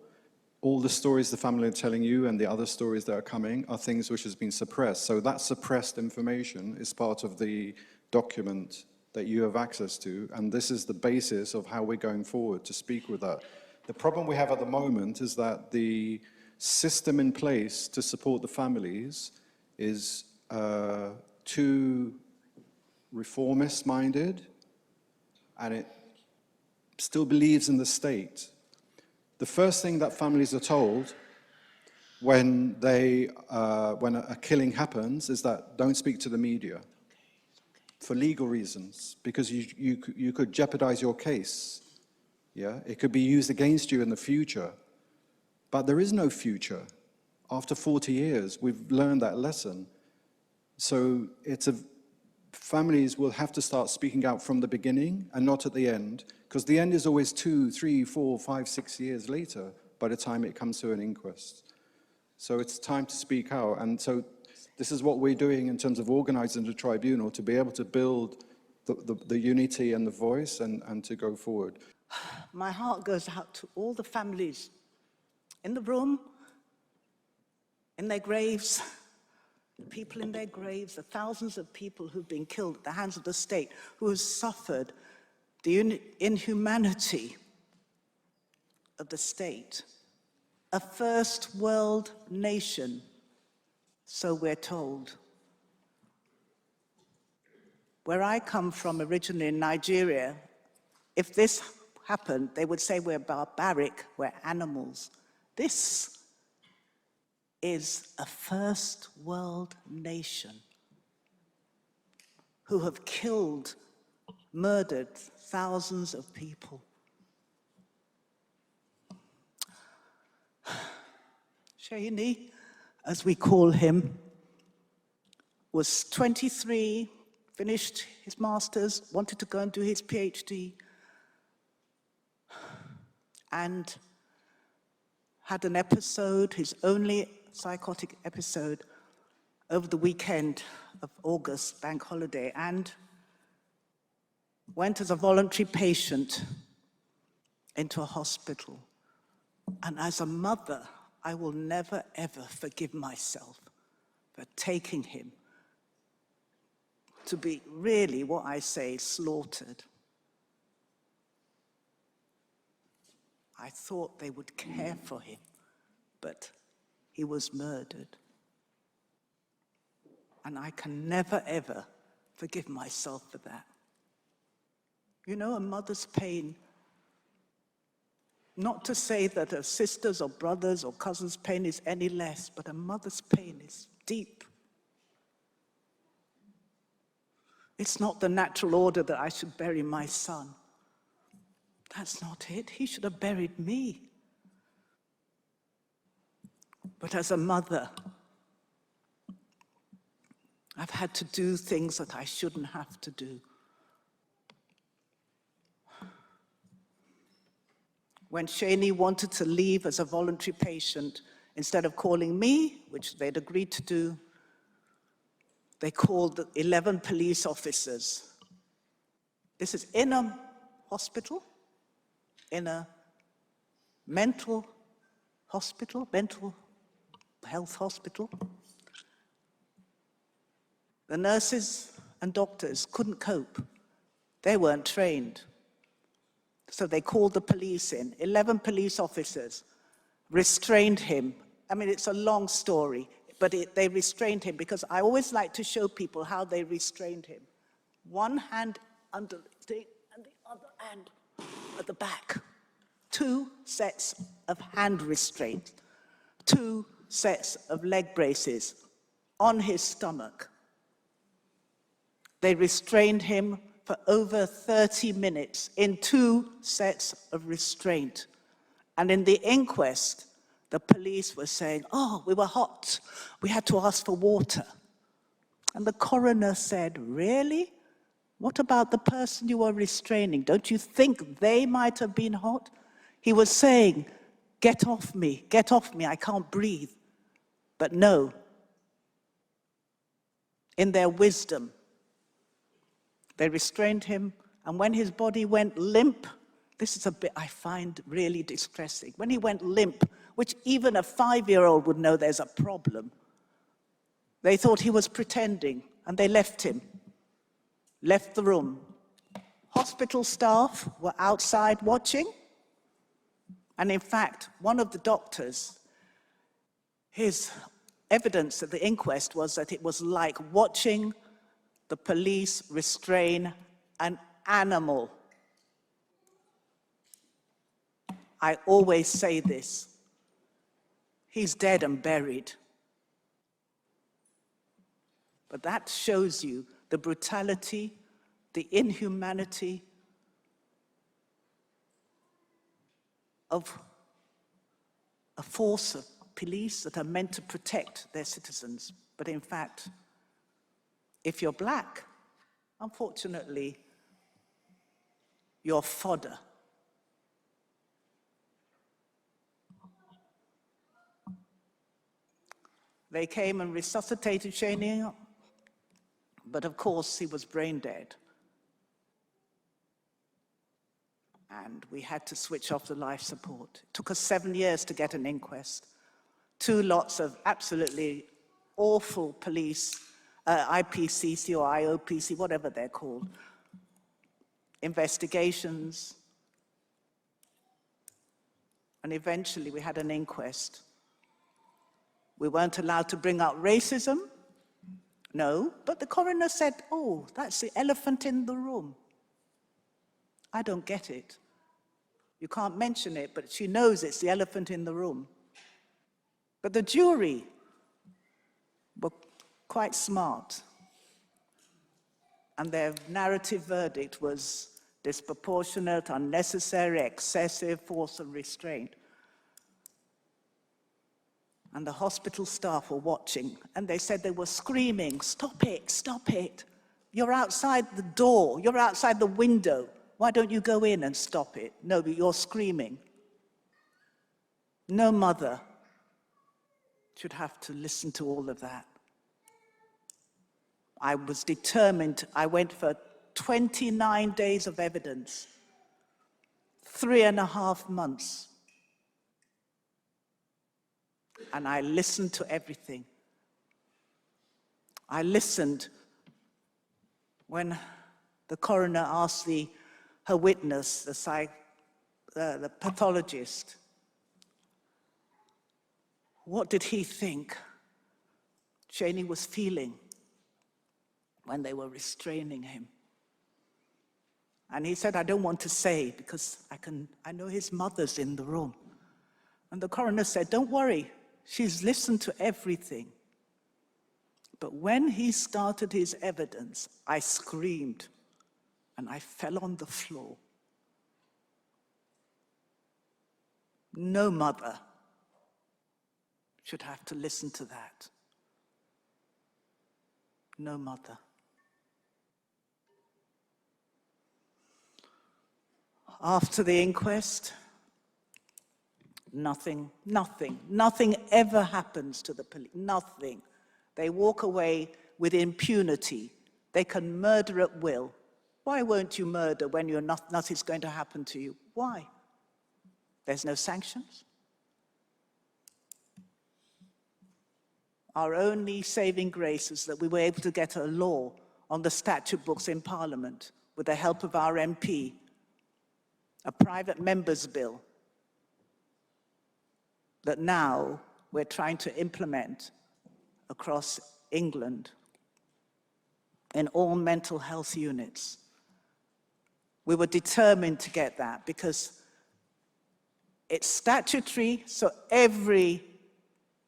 Speaker 15: All the stories the family are telling you and the other stories that are coming are things which has been suppressed. So that suppressed information is part of the document that you have access to, and this is the basis of how we're going forward to speak with that. The problem we have at the moment is that the system in place to support the families is too reformist-minded, and it still believes in the state. The first thing that families are told when a killing happens is that don't speak to the media for legal reasons, because you could jeopardize your case. Yeah, it could be used against you in the future, but there is no future. After 40 years, we've learned that lesson. So families will have to start speaking out from the beginning and not at the end, because the end is always 2, 3, 4, 5, 6 years later by the time it comes to an inquest. So it's time to speak out. And so this is what we're doing in terms of organizing the tribunal, to be able to build the unity and the voice and to go forward.
Speaker 21: My heart goes out to all the families in the room, in their graves, the people in their graves, the thousands of people who've been killed at the hands of the state, who have suffered the inhumanity of the state, a first world nation, so we're told. Where I come from originally in Nigeria, if this happened, they would say we're barbaric, we're animals. This is a first world nation who have killed, murdered thousands of people. Shani, as we call him, was 23, finished his master's, wanted to go and do his PhD, and had an episode, his only psychotic episode, over the weekend of August, bank holiday, and went as a voluntary patient into a hospital. And as a mother, I will never, ever forgive myself for taking him to be really, what I say, slaughtered. I thought they would care for him, but he was murdered. And I can never, ever forgive myself for that. You know, a mother's pain, not to say that a sister's or brother's or cousin's pain is any less, but a mother's pain is deep. It's not the natural order that I should bury my son. That's not it. He should have buried me. But as a mother, I've had to do things that I shouldn't have to do. When Shani wanted to leave as a voluntary patient, instead of calling me, which they'd agreed to do, they called the 11 police officers. This is in a hospital, in a mental hospital, mental health hospital. The nurses and doctors couldn't cope. They weren't trained. So they called the police in. 11 police officers restrained him. I mean, it's a long story, but they restrained him because I always like to show people how they restrained him. One hand under the thing and the other hand at the back. 2 sets of hand restraints, 2 sets of leg braces on his stomach. They restrained him for over 30 minutes in 2 sets of restraint. And in the inquest, the police were saying, oh, we were hot. We had to ask for water. And the coroner said, really? What about the person you were restraining? Don't you think they might have been hot? He was saying, get off me, I can't breathe. But no, in their wisdom, they restrained him, and when his body went limp, this is a bit I find really distressing. When he went limp, which even a 5-year-old would know there's a problem, they thought he was pretending, and they left him, left the room. Hospital staff were outside watching, and in fact, one of the doctors, his evidence at the inquest was that it was like watching the police restrain an animal. I always say this, he's dead and buried. But that shows you the brutality, the inhumanity of a force of police that are meant to protect their citizens. But in fact, if you're black, unfortunately, you're fodder. They came and resuscitated Shani, but of course he was brain dead. And we had to switch off the life support. It took us 7 years to get an inquest. 2 lots of absolutely awful police, IPCC or IOPC, whatever they're called, investigations, and eventually we had an inquest. We weren't allowed to bring up racism, no, but the coroner said, oh, that's the elephant in the room. I don't get it. You can't mention it, but she knows it's the elephant in the room. But the jury were quite smart, and their narrative verdict was disproportionate, unnecessary, excessive force of restraint. And the hospital staff were watching, and they said they were screaming, stop it, stop it. You're outside the door, you're outside the window. Why don't you go in and stop it? No, but you're screaming. No mother should have to listen to all of that. I was determined. I went for 29 days of evidence, 3.5 months. And I listened to everything. I listened when the coroner asked her witness, the pathologist, what did he think Cheney was feeling when they were restraining him? And he said, I don't want to say because I know his mother's in the room. And the coroner said, don't worry, she's listened to everything. But when he started his evidence, I screamed and I fell on the floor. No mother should have to listen to that. No mother. After the inquest, nothing ever happens to the police, nothing. They walk away with impunity. They can murder at will. Why won't you murder when nothing's going to happen to you? Why? There's no sanctions. Our only saving grace is that we were able to get a law on the statute books in Parliament with the help of our MP, a private member's bill that now we're trying to implement across England in all mental health units. We were determined to get that because it's statutory, so every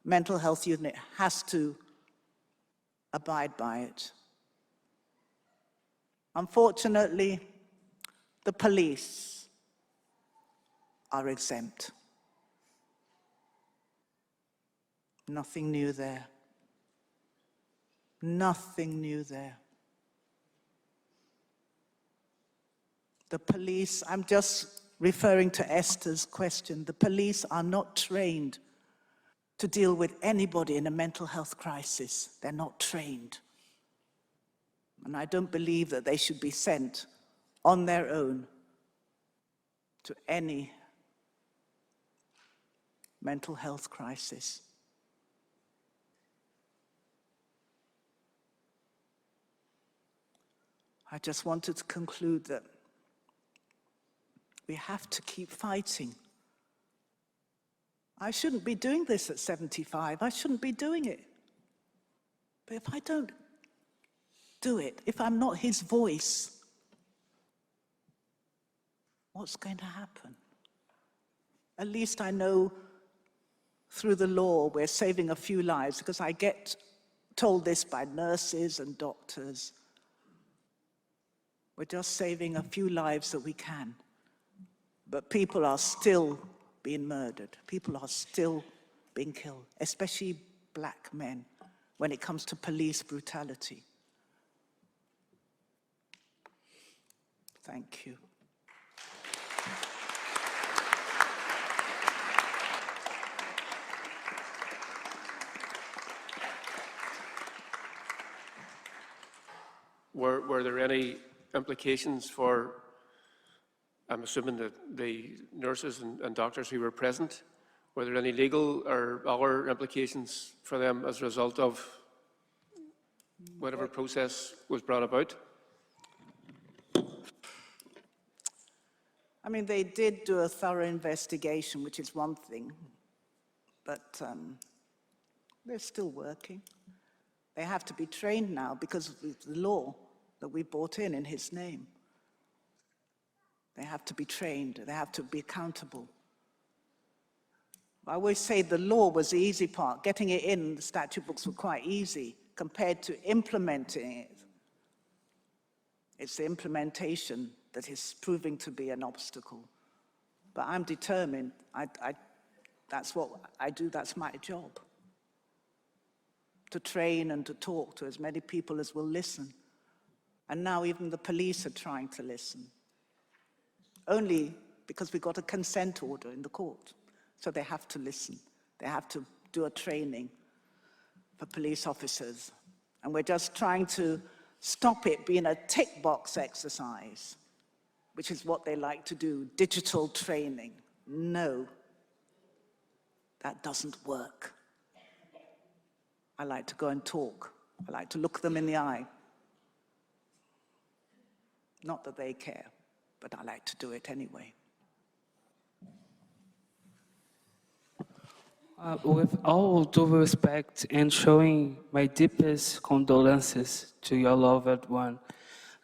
Speaker 21: mental health unit has to abide by it. Unfortunately, the police are exempt. Nothing new there. Nothing new there. The police, I'm just referring to Esther's question, the police are not trained to deal with anybody in a mental health crisis. They're not trained. And I don't believe that they should be sent on their own to any mental health crisis. I just wanted to conclude that we have to keep fighting. I shouldn't be doing this at 75. I shouldn't be doing it. But if I don't do it, if I'm not his voice, what's going to happen? At least I know through the law we're saving a few lives, because I get told this by nurses and doctors. We're just saving a few lives that we can. But people are still being murdered. People are still being killed, especially black men, when it comes to police brutality. Thank you.
Speaker 6: Were there any implications for, I'm assuming, that the nurses and doctors who were present? Were there any legal or other implications for them as a result of whatever process was brought about?
Speaker 21: I mean, they did do a thorough investigation, which is one thing, but they're still working. They have to be trained now because of the law that we brought in his name. They have to be trained, they have to be accountable. I always say the law was the easy part. Getting it in the statute books were quite easy compared to implementing it. It's the implementation that is proving to be an obstacle. But I'm determined. That's what I do, that's my job. To train and to talk to as many people as will listen. And now even the police are trying to listen. Only because we got a consent order in the court. So they have to listen. They have to do a training for police officers. And we're just trying to stop it being a tick box exercise, which is what they like to do, digital training. No, that doesn't work. I like to go and talk. I like to look them in the eye. Not that they care, but I like to do it anyway.
Speaker 5: With all due respect and showing my deepest condolences to your loved one,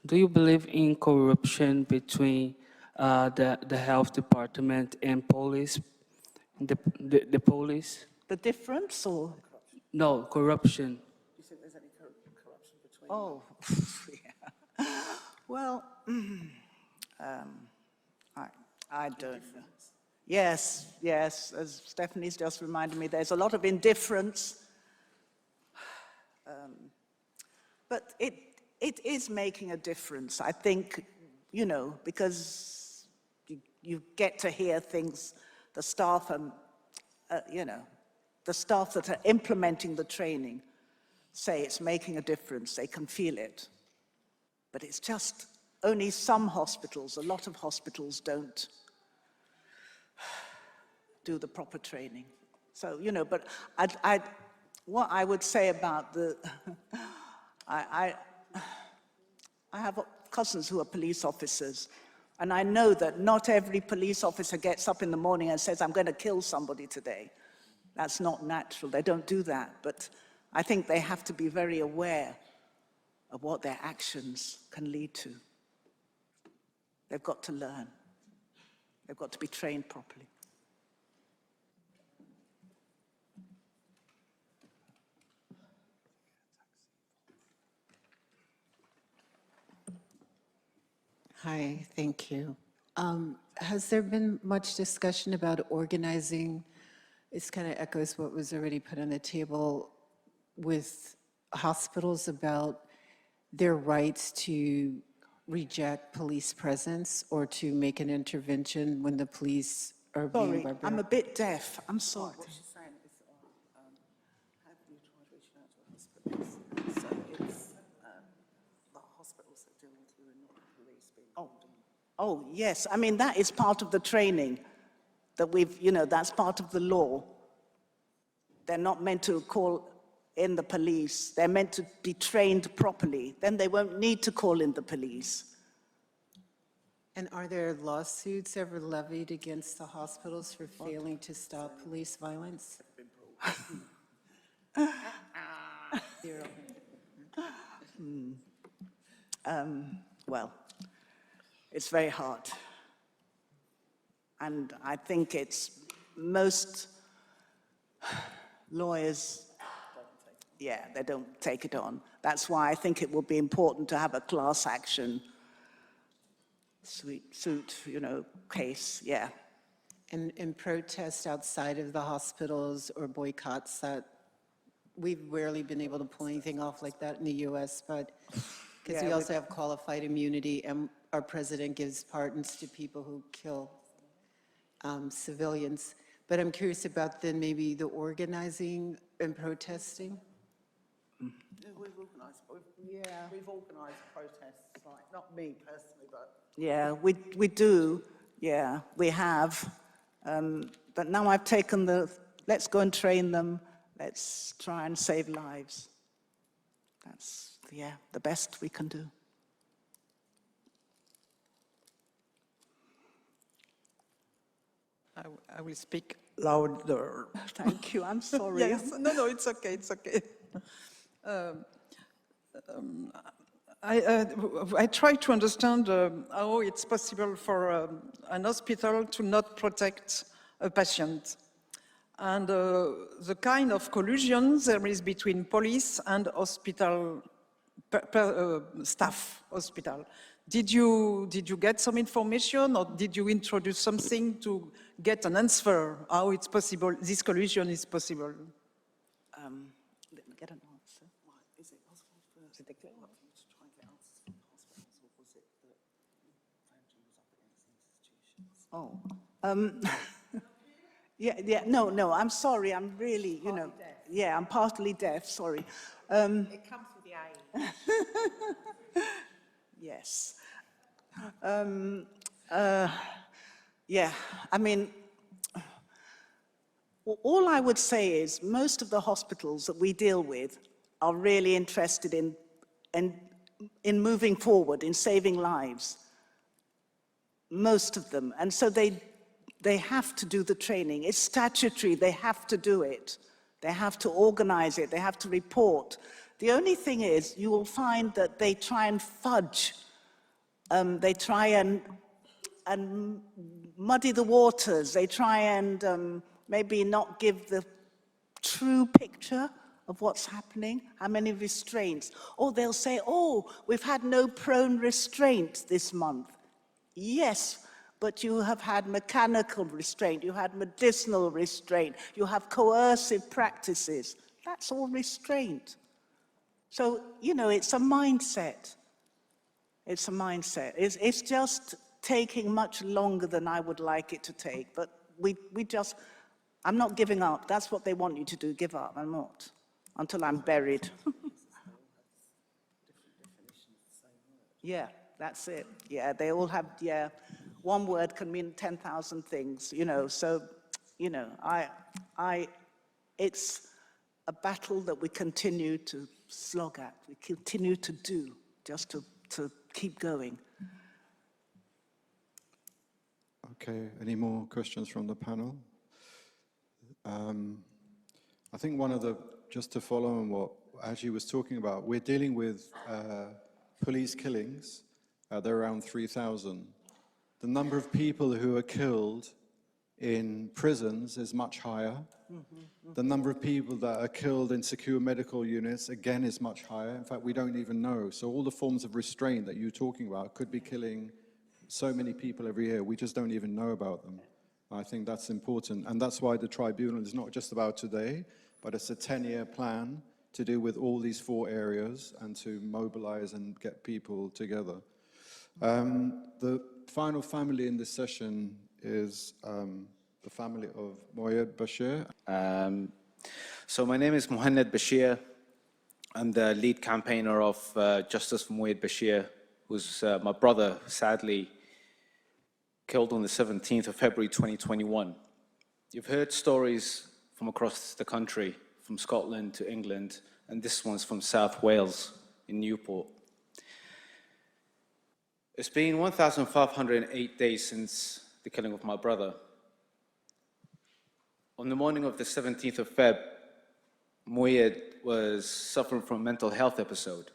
Speaker 5: do you believe in corruption between the health department and police, the police?
Speaker 21: The difference or?
Speaker 5: No, corruption.
Speaker 21: Do you think there's any corruption between? Oh, yeah. Well, I don't know. Yes, yes, as Stephanie's just reminded me, there's a lot of indifference. But it is making a difference, I think, you know, because you get to hear things, the staff, you know, the staff that are implementing the training say it's making a difference, they can feel it. But it's just only some hospitals, a lot of hospitals don't do the proper training. So, you know, but what I would say about the, I have cousins who are police officers, and I know that not every police officer gets up in the morning and says, I'm going to kill somebody today. That's not natural, they don't do that, but I think they have to be very aware of what their actions can lead to. They've got to learn. They've got to be trained properly.
Speaker 2: Hi, thank you. Has there been much discussion about organizing? This kind of echoes what was already put on the table with hospitals about their rights to reject police presence or to make an intervention when the police are being
Speaker 21: Sorry,
Speaker 2: barbaric.
Speaker 21: I'm a bit deaf. I'm sorry.
Speaker 11: What she's saying is, have you tried reaching out to hospitals? So it's the hospitals that do include not the police being called in.
Speaker 21: Oh, yes. I mean, that is part of the training that we've, you know, that's part of the law. They're not meant to call in the police. They're meant to be trained properly. Then they won't need to call in the police.
Speaker 2: And are there lawsuits ever levied against the hospitals for failing to stop police violence? Zero.
Speaker 21: Well, it's very hard. And I think it's most lawyers, yeah, they don't take it on. That's why I think it will be important to have a class action suit, you know, case, yeah.
Speaker 2: And protests outside of the hospitals or boycotts that we've rarely been able to pull anything off like that in the US, but because
Speaker 21: Yeah,
Speaker 2: we also have qualified immunity and our president gives pardons to people who kill civilians. But I'm curious about then maybe the organizing and protesting.
Speaker 11: Yeah, we've organised protests, like, not me personally, but...
Speaker 21: Yeah, we do, yeah, we have. But now I've taken let's go and train them, let's try and save lives. That's, yeah, the best we can do.
Speaker 20: I will speak louder.
Speaker 21: Thank you, I'm sorry.
Speaker 20: Yes, no, it's okay, it's okay. I try to understand how it's possible for an hospital to not protect a patient. And the kind of collusion there is between police and hospital staff hospital. Did you get some information, or did you introduce something to get an answer how it's possible, this collusion is possible?
Speaker 21: Let me get an answer.
Speaker 20: Is it possible for you to try and get answers from hospitals, or was it that French was up against institutions?
Speaker 21: Yeah, no, I'm sorry, I'm really, you know, yeah, I'm partly deaf, sorry.
Speaker 11: It comes with the age.
Speaker 21: Yes. Yeah, I mean, all I would say is most of the hospitals that we deal with are really interested in moving forward, in saving lives. Most of them. And so they have to do the training. It's statutory, they have to do it. They have to organize it, they have to report. The only thing is, you will find that they try and fudge. They try and muddy the waters. They try and maybe not give the true picture of what's happening, how many restraints. Or they'll say, oh, we've had no prone restraint this month. Yes, but you have had mechanical restraint, you had medicinal restraint, you have coercive practices. That's all restraint. So, you know, it's a mindset. It's a mindset. It's just taking much longer than I would like it to take, but we just, I'm not giving up. That's what they want you to do, give up. I'm not, until I'm buried. Yeah, that's it. Yeah, they all have, yeah, one word can mean 10,000 things, you know, so, you know, it's a battle that we continue to slog at, we continue to do, just to keep going.
Speaker 15: Okay, any more questions from the panel? I think one of the, just to follow on what Aji was talking about, we're dealing with police killings. They're around 3,000. The number of people who are killed in prisons is much higher. The number of people that are killed in secure medical units, again, is much higher. In fact, we don't even know. So all the forms of restraint that you're talking about could be killing so many people every year. We just don't even know about them. I think that's important. And that's why the tribunal is not just about today, but it's a 10-year plan to deal with all these 4 areas and to mobilize and get people together. The final family in this session is the family of Mouayed Bashir.
Speaker 9: So my name is Mouayed. I'm the lead campaigner of Justice for Mouayed Bashir, who's my brother, sadly killed on the 17th of February 2021. You've heard stories from across the country, from Scotland to England, and this one's from South Wales in Newport. It's been 1,508 days since the killing of my brother. On the morning of the 17th of Feb, Mouayed was suffering from a mental health episode.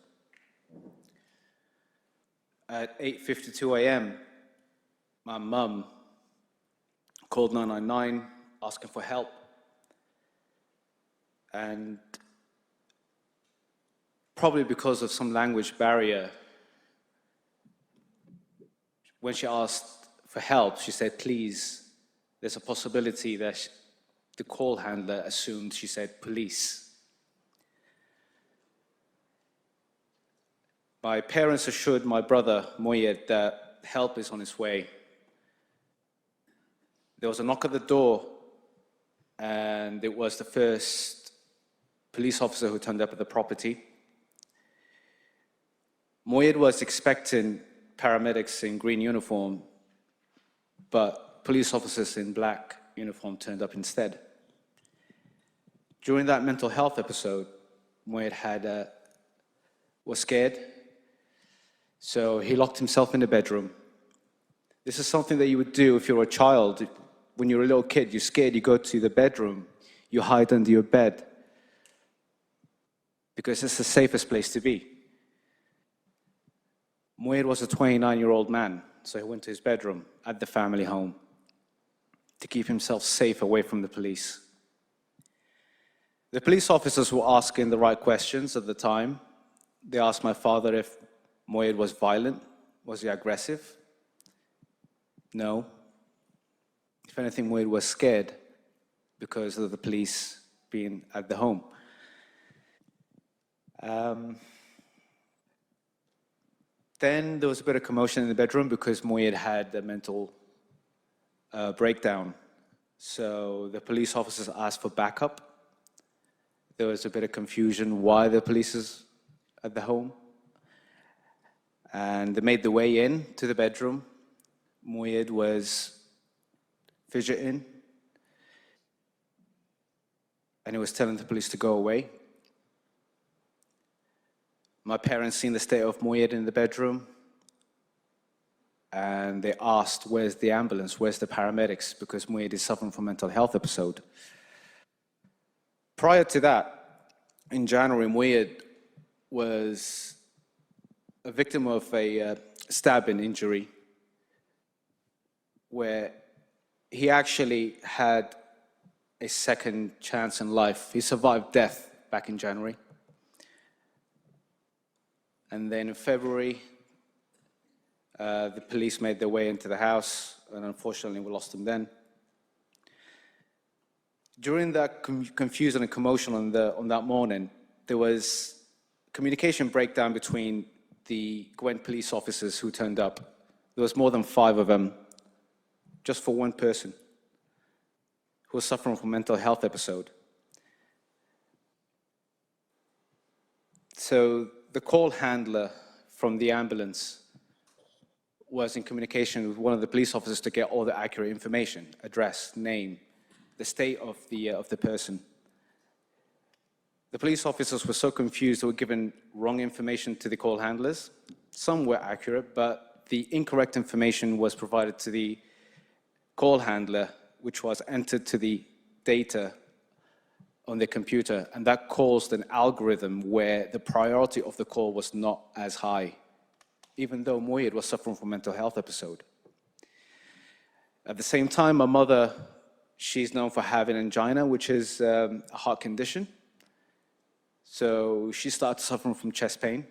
Speaker 9: At 8:52 a.m., my mum called 999 asking for help. And probably because of some language barrier, when she asked for help, she said, please, there's a possibility that the call handler assumed she said police. My parents assured my brother, Mouayed, that help is on its way. There was a knock at the door, and it was the first police officer who turned up at the property. Mouayed was expecting paramedics in green uniform, but police officers in black uniform turned up instead. During that mental health episode, Mouayed was scared, so he locked himself in the bedroom. This is something that you would do if you're a child. when you're a little kid, you're scared, you go to the bedroom, you hide under your bed, because it's the safest place to be. Mouayed was a 29-year-old man, so he went to his bedroom at the family home to keep himself safe away from the police. The police officers were asking the right questions at the time. They asked my father if Mouayed was violent. Was he aggressive? No. If anything, Mouayed was scared because of the police being at the home. Then there was a bit of commotion in the bedroom because Mouayed had a mental breakdown. So the police officers asked for backup. There was a bit of confusion why the police is at the home. And they made the way in to the bedroom. Mouayed was fidgeting. And he was telling the police to go away. My parents seen the state of Mouayed in the bedroom. And they asked, where's the ambulance? Where's the paramedics? Because Mouayed is suffering from a mental health episode. Prior to that, in January, Mouayed was a victim of a stabbing injury where he actually had a second chance in life. He survived death back in January. And then in February, the police made their way into the house, and unfortunately we lost him then. During that confusion and commotion on that morning, there was communication breakdown between the Gwent police officers who turned up. There was more than 5 of them, just for one person who was suffering from a mental health episode. So the call handler from the ambulance was in communication with one of the police officers to get all the accurate information, address, name, the state of the person. The police officers were so confused, they were given wrong information to the call handlers. Some were accurate, but the incorrect information was provided to the call handler, which was entered to the data on the computer, and that caused an algorithm where the priority of the call was not as high, even though Mouayed was suffering from a mental health episode. At the same time, my mother, she's known for having angina, which is a heart condition. So she started suffering from chest pain.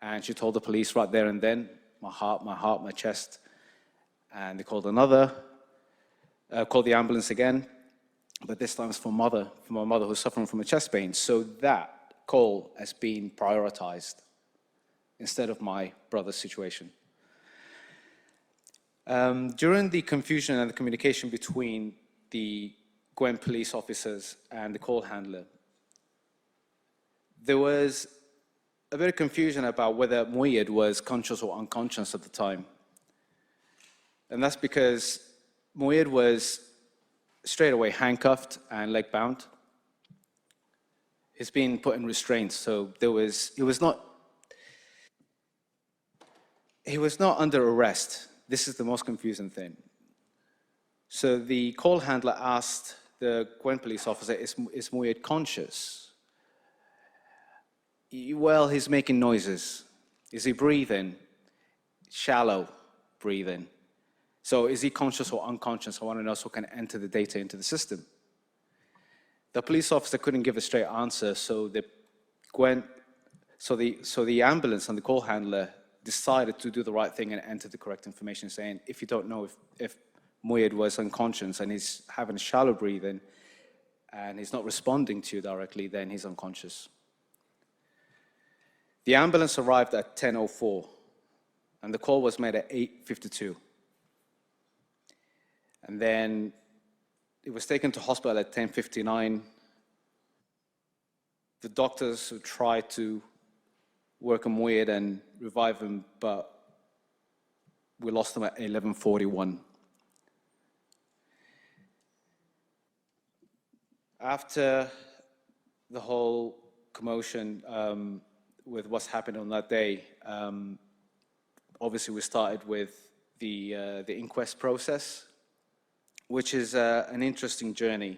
Speaker 9: And she told the police right there and then, my heart, my chest. And they called called the ambulance again. But this time it's for my mother who's suffering from a chest pain. So that call has been prioritized instead of my brother's situation. During the confusion and the communication between the Gwent police officers and the call handler, there was a bit of confusion about whether Mouayed was conscious or unconscious at the time. And that's because Mouayed was straight away handcuffed and leg bound. He's been put in restraints, so he was not under arrest. This is the most confusing thing. So the call handler asked the Gwent police officer, is Mouayed conscious? Well, he's making noises. Is he breathing? Shallow breathing. So is he conscious or unconscious? I want to know so I can enter the data into the system. The police officer couldn't give a straight answer, so the ambulance and the call handler decided to do the right thing and enter the correct information, saying, if you don't know if Mouayed was unconscious and he's having shallow breathing and he's not responding to you directly, then he's unconscious. The ambulance arrived at 10:04, and the call was made at 8:52. And then it was taken to hospital at 10:59. The doctors who tried to work on Mouayed and revive him, but we lost him at 11:41. After the whole commotion with what's happened on that day, obviously we started with the inquest process. which is an interesting journey.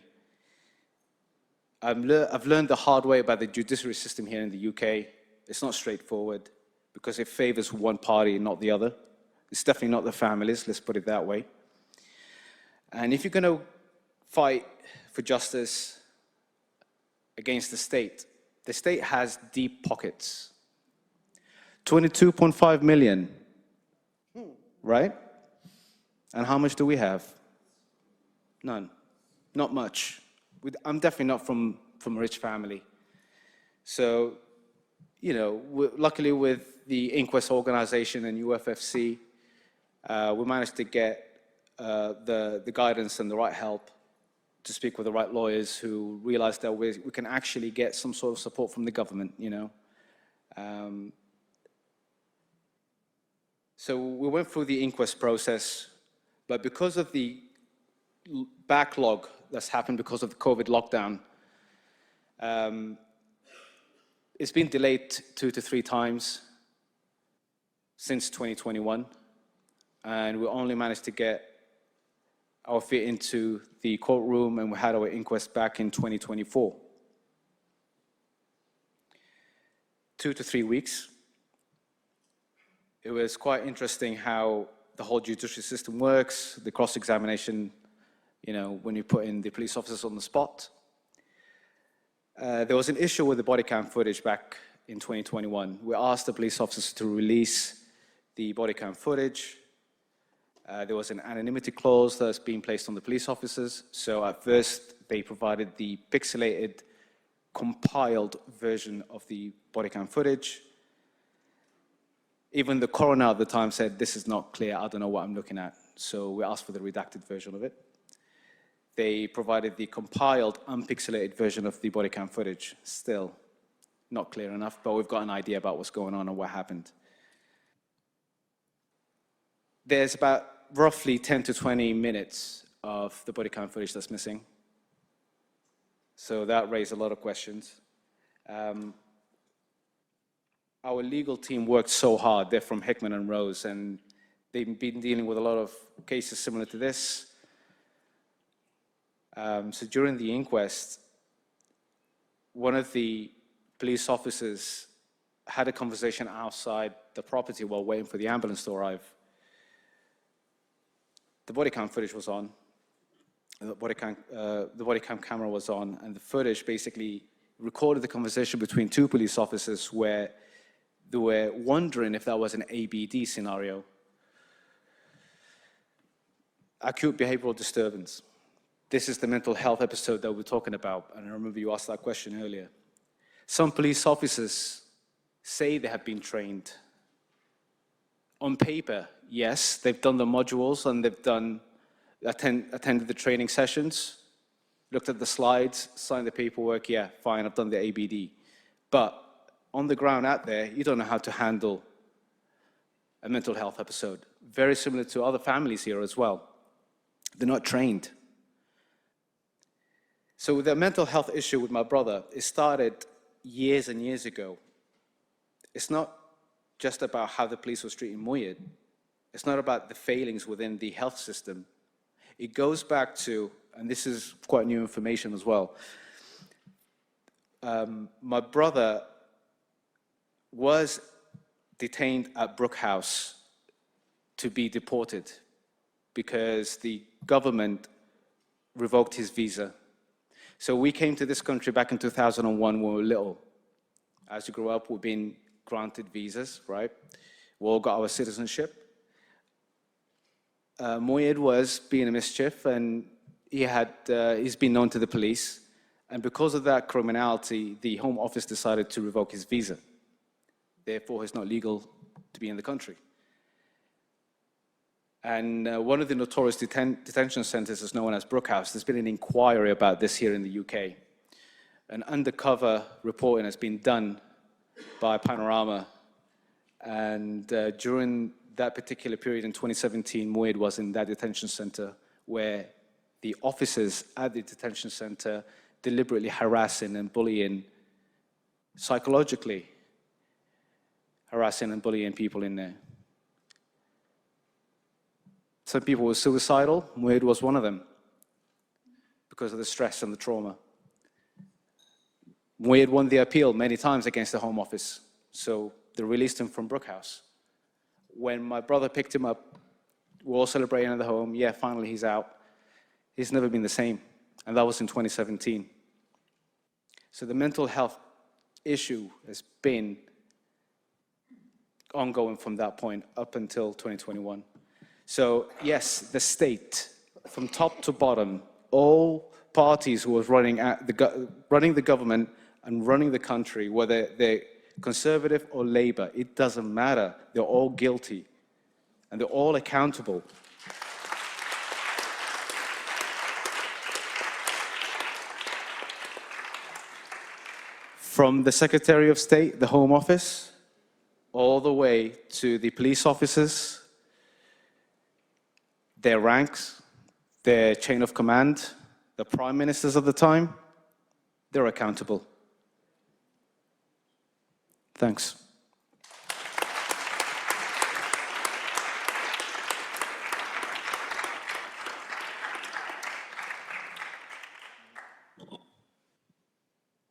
Speaker 9: I've learned the hard way about the judiciary system here in the UK. It's not straightforward because it favors one party and not the other. It's definitely not the families, let's put it that way. And if you're going to fight for justice against the state has deep pockets. 22.5 million, right? And how much do we have? None, not much. I'm definitely not from a rich family. So, you know, luckily with the inquest organization and UFFC, we managed to get the guidance and the right help to speak with the right lawyers who realized that we can actually get some sort of support from the government, you know. So we went through the inquest process, but because of the backlog that's happened because of the COVID lockdown, it's been delayed 2 to 3 times since 2021, and we only managed to get our feet into the courtroom, and we had our inquest back in 2024. 2 to 3 weeks. It was quite interesting how the whole judiciary system works, the cross-examination, you know, when you put in the police officers on the spot. There was an issue with the body cam footage back in 2021. We asked the police officers to release the body cam footage. There was an anonymity clause that's being placed on the police officers. So at first, they provided the pixelated, compiled version of the body cam footage. Even the coroner at the time said, this is not clear, I don't know what I'm looking at. So we asked for the redacted version of it. They provided the compiled, unpixelated version of the body cam footage. Still not clear enough, but we've got an idea about what's going on and what happened. There's about roughly 10 to 20 minutes of the body cam footage that's missing. So that raised a lot of questions. Our legal team worked so hard. They're from Hickman and Rose, and they've been dealing with a lot of cases similar to this. So during the inquest, one of the police officers had a conversation outside the property while waiting for the ambulance to arrive. The body cam footage was on, and the body cam camera was on, and the footage basically recorded the conversation between 2 police officers where they were wondering if that was an ABD scenario. Acute behavioral disturbance. This is the mental health episode that we're talking about, and I remember you asked that question earlier. Some police officers say they have been trained. On paper, yes, they've done the modules and they've attended the training sessions, looked at the slides, signed the paperwork, yeah, fine, I've done the ABD. But on the ground out there, you don't know how to handle a mental health episode. Very similar to other families here as well. They're not trained. So the mental health issue with my brother, it started years and years ago. It's not just about how the police was treating Mouayed. It's not about the failings within the health system. It goes back to, and this is quite new information as well, my brother was detained at Brook House to be deported because the government revoked his visa. So we came to this country back in 2001 when we were little. As you grow up, we've been granted visas, right? We all got our citizenship. Mouayed was being a mischief, and he's been known to the police. And because of that criminality, the Home Office decided to revoke his visa. Therefore, it's not legal to be in the country. And one of the notorious detention centers is known as Brook House. There's been an inquiry about this here in the UK. An undercover reporting has been done by Panorama. And during that particular period in 2017, Mouayed was in that detention center where the officers at the detention center deliberately harassing and bullying, psychologically harassing and bullying people in there. Some people were suicidal. Mouayed was one of them. because of the stress and the trauma. Mouayed won the appeal many times against the Home Office, so they released him from Brookhouse. When my brother picked him up, we were all celebrating at the home. Yeah, finally he's out. He's never been the same, and that was in 2017. So the mental health issue has been ongoing from that point up until 2021. So yes, the state, from top to bottom, all parties who were running the government and running the country, whether they're Conservative or Labour, it doesn't matter. They're all guilty, and they're all accountable. From the Secretary of State, the Home Office, all the way to the police officers, their ranks, their chain of command, the prime ministers of the time, they're accountable. Thanks.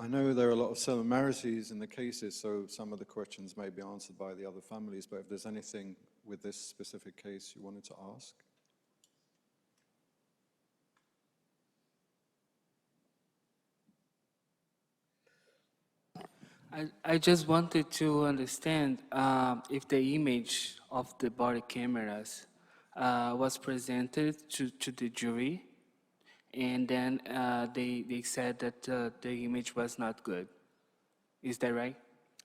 Speaker 15: I know there are a lot of similarities in the cases, so some of the questions may be answered by the other families, but if there's anything with this specific case you wanted to ask?
Speaker 5: I just wanted to understand if the image of the body cameras was presented to the jury, and then they said that the image was not good. Is that right?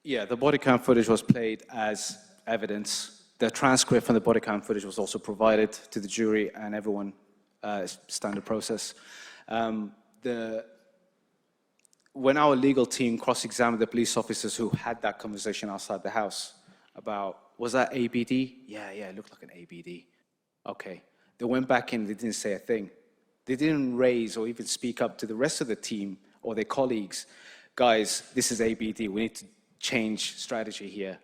Speaker 9: Yeah, the body cam footage was played as evidence. The transcript from the body cam footage was also provided to the jury and everyone, standard process. When our legal team cross-examined the police officers who had that conversation outside the house about, was that ABD? Yeah, it looked like an ABD. Okay. They went back in, they didn't say a thing. They didn't raise or even speak up to the rest of the team or their colleagues. Guys, this is ABD, we need to change strategy here.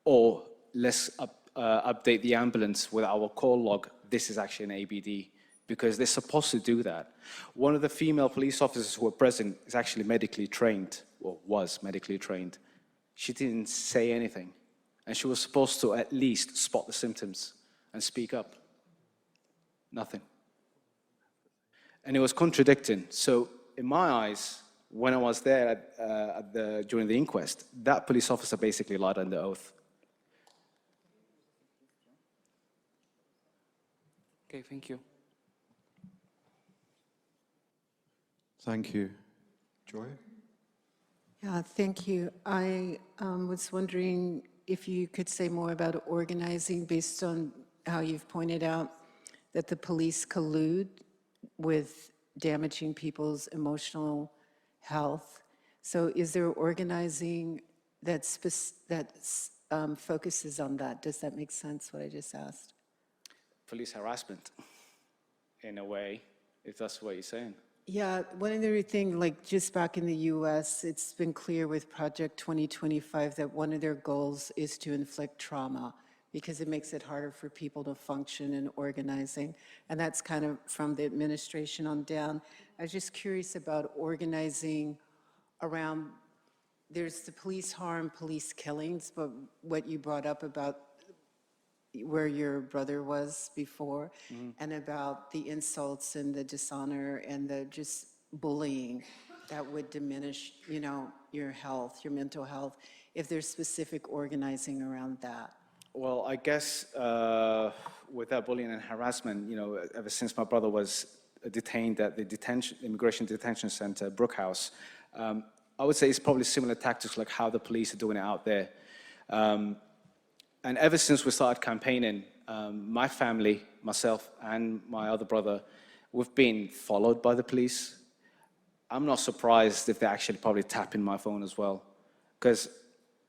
Speaker 9: Or let's update the ambulance with our call log, this is actually an ABD. Because they're supposed to do that. One of the female police officers who were present is actually medically trained, or was medically trained. She didn't say anything. And she was supposed to at least spot the symptoms and speak up. Nothing. And it was contradicting. So in my eyes, when I was there during the inquest, that police officer basically lied under oath.
Speaker 5: Okay, thank you.
Speaker 15: Thank you. Joy?
Speaker 2: Yeah, thank you. I was wondering if you could say more about organizing based on how you've pointed out that the police collude with damaging people's emotional health. So is there organizing that focuses on that? Does that make sense, what I just asked?
Speaker 9: Police harassment, in a way, if that's what you're saying.
Speaker 2: Yeah, one other thing, like just back in the US, it's been clear with Project 2025 that one of their goals is to inflict trauma because it makes it harder for people to function in organizing. And that's kind of from the administration on down. I was just curious about organizing around, there's the police harm, police killings, but what you brought up about where your brother was before, and about the insults and the dishonor and the just bullying that would diminish, you know, your health, your mental health, if there's specific organizing around that.
Speaker 9: Well, I guess with that bullying and harassment, you know, ever since my brother was detained at the immigration detention center, Brookhouse, I would say it's probably similar tactics like how the police are doing it out there. And ever since we started campaigning, my family, myself and my other brother, we've been followed by the police. I'm not surprised if they're actually probably tapping my phone as well. Because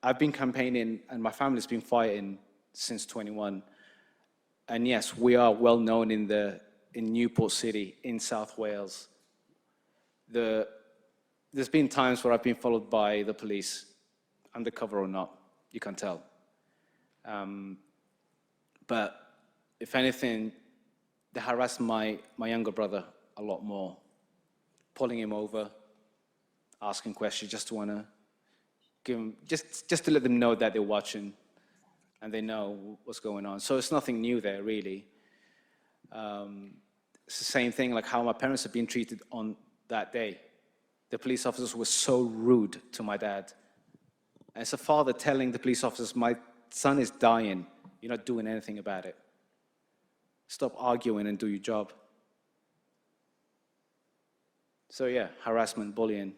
Speaker 9: I've been campaigning and my family's been fighting since 21. And yes, we are well known in Newport City, in South Wales. There's been times where I've been followed by the police, undercover or not, you can tell. But if anything, they harassed my younger brother a lot more pulling him over, asking questions, just to want to give him, just to let them know that they're watching and they know what's going on. So it's nothing new there, really. It's the same thing like how my parents have been treated on that day. The police officers were so rude to my dad. As a father telling the police officers, my son is dying, you're not doing anything about it. Stop arguing and do your job. So yeah, harassment, bullying.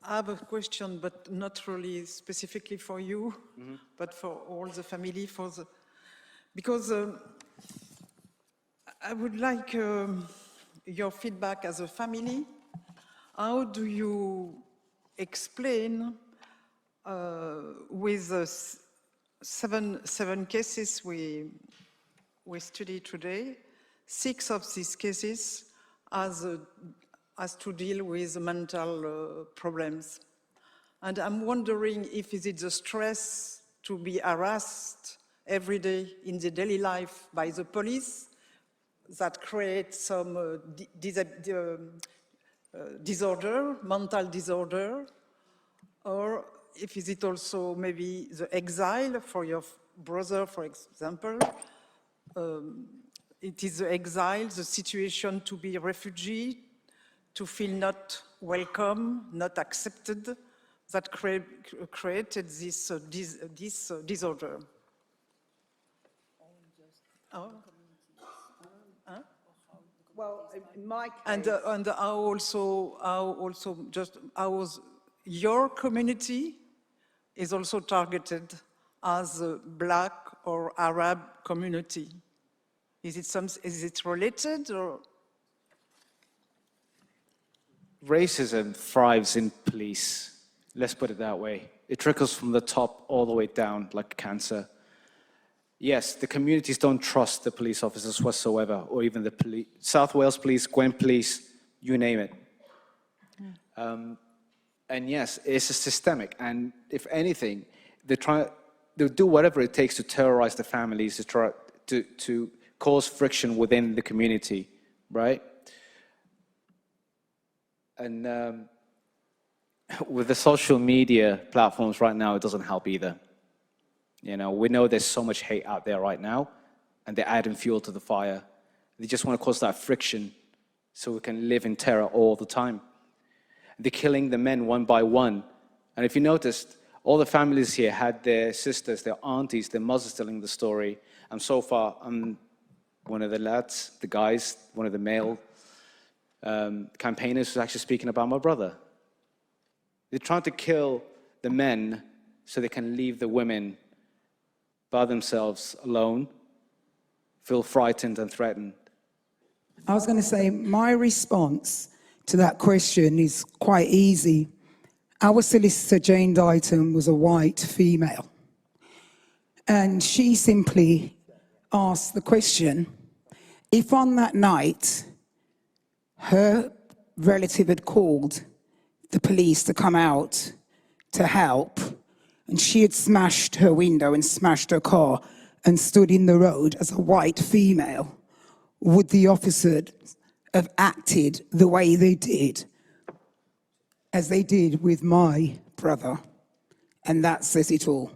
Speaker 20: I have a question, but not really specifically for you, but for all the family, because I would like your feedback as a family. How do you explain with the seven cases we study today, 6 of these cases has to deal with mental problems. And I'm wondering if is it the stress to be harassed every day in the daily life by the police that creates some disorder, mental disorder, or if is it also maybe the exile for your brother, for example, it is the exile, the situation to be a refugee, to feel not welcome, not accepted, that created this disorder. Oh. Huh?
Speaker 19: Well, in my case...
Speaker 20: And how was your community is also targeted as a Black or Arab community? Is it related or?
Speaker 9: Racism thrives in police. Let's put it that way. It trickles from the top all the way down like cancer. Yes, the communities don't trust the police officers whatsoever, or even the police, South Wales Police, Gwent Police, you name it. And yes, it's a systemic. And if anything, they'll do whatever it takes to terrorize the families, to cause friction within the community, right? And with the social media platforms right now, it doesn't help either. You know, we know there's so much hate out there right now, and they're adding fuel to the fire. They just want to cause that friction so we can live in terror all the time. They're killing the men one by one. And if you noticed, all the families here had their sisters, their aunties, their mothers telling the story. And so far, I'm one of the lads, the guys, one of the male campaigners who's actually speaking about my brother. They're trying to kill the men so they can leave the women by themselves alone, feel frightened and threatened.
Speaker 14: I was going to say, my response to that question is quite easy. Our solicitor, Jane Dighton, was a white female. And she simply asked the question, if on that night her relative had called the police to come out to help, and she had smashed her window and smashed her car and stood in the road as a white female, would the officer have acted the way they did, as they did with my brother? And that says it all.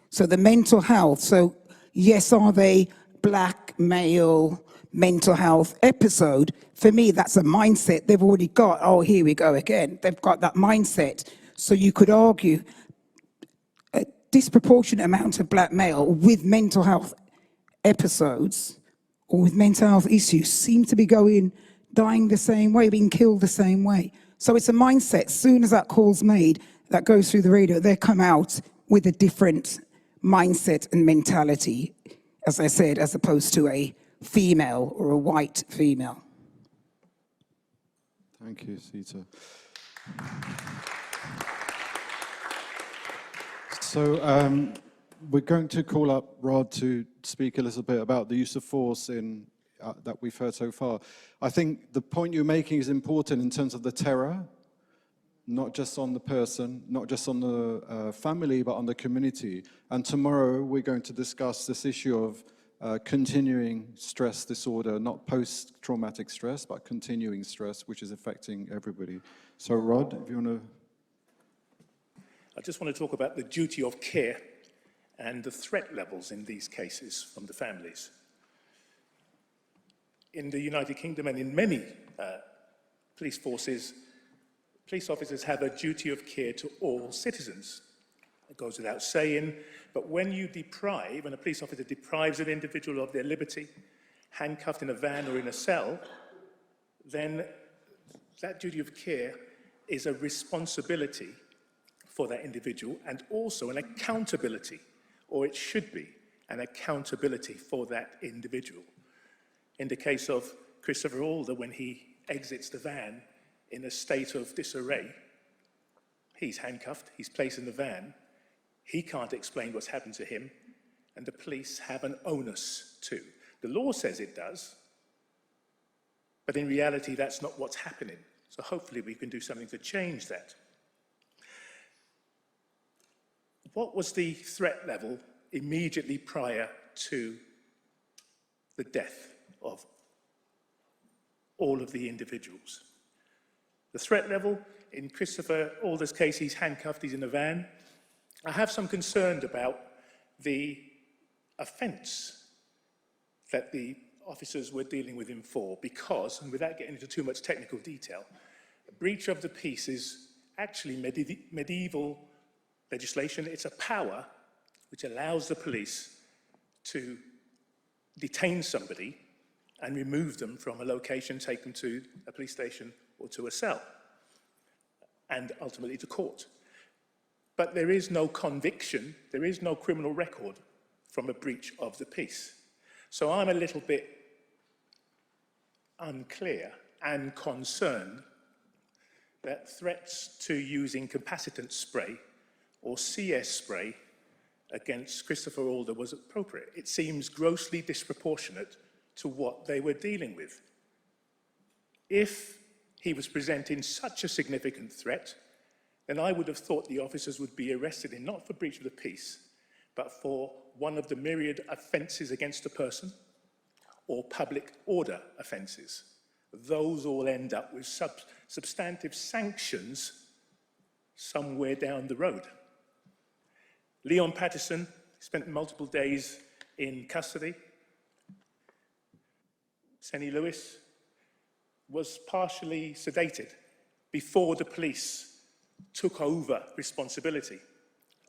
Speaker 14: So the mental health, so yes, are they Black male mental health episode? For me, that's a mindset they've already got. Oh, here we go again. They've got that mindset. So you could argue a disproportionate amount of Black male with mental health episodes or with mental health issues seem to be dying the same way, being killed the same way. So it's a mindset. As soon as that call's made, that goes through the radio, they come out with a different mindset and mentality, as I said, as opposed to a female or a white female.
Speaker 15: Thank you, Sita. So we're going to call up Rod to speak a little bit about the use of force that we've heard so far. I think the point you're making is important in terms of the terror not just on the person, not just on the family, but on the community. And tomorrow we're going to discuss this issue of continuing stress disorder, not post-traumatic stress, but continuing stress, which is affecting everybody. So Rod, if you want to...
Speaker 12: I just want to talk about the duty of care and the threat levels in these cases from the families. In the United Kingdom and in many police forces, police officers have a duty of care to all citizens. It goes without saying, but when a police officer deprives an individual of their liberty, handcuffed in a van or in a cell, then that duty of care is a responsibility for that individual and also an accountability, or it should be an accountability for that individual. In the case of Christopher Alder, when he exits the van in a state of disarray, he's handcuffed, he's placed in the van, he can't explain what's happened to him, and the police have an onus to. The law says it does, but in reality, that's not what's happening. So hopefully we can do something to change that. What was the threat level immediately prior to the death of all of the individuals? The threat level, in Christopher Alder's case, he's handcuffed, he's in a van. I have some concern about the offence that the officers were dealing with him for because, and without getting into too much technical detail, a breach of the peace is actually medieval legislation. It's a power which allows the police to detain somebody and remove them from a location, take them to a police station or to a cell, and ultimately to court. But there is no conviction, there is no criminal record from a breach of the peace. So I'm a little bit unclear and concerned that threats to using capacitant spray or CS spray against Christopher Alder was appropriate. It seems grossly disproportionate to what they were dealing with. If he was presenting such a significant threat, then I would have thought the officers would be arrested in not for breach of the peace, but for one of the myriad offences against a person or public order offences. Those all end up with substantive sanctions somewhere down the road. Leon Patterson spent multiple days in custody. Senny Lewis was partially sedated before the police took over responsibility.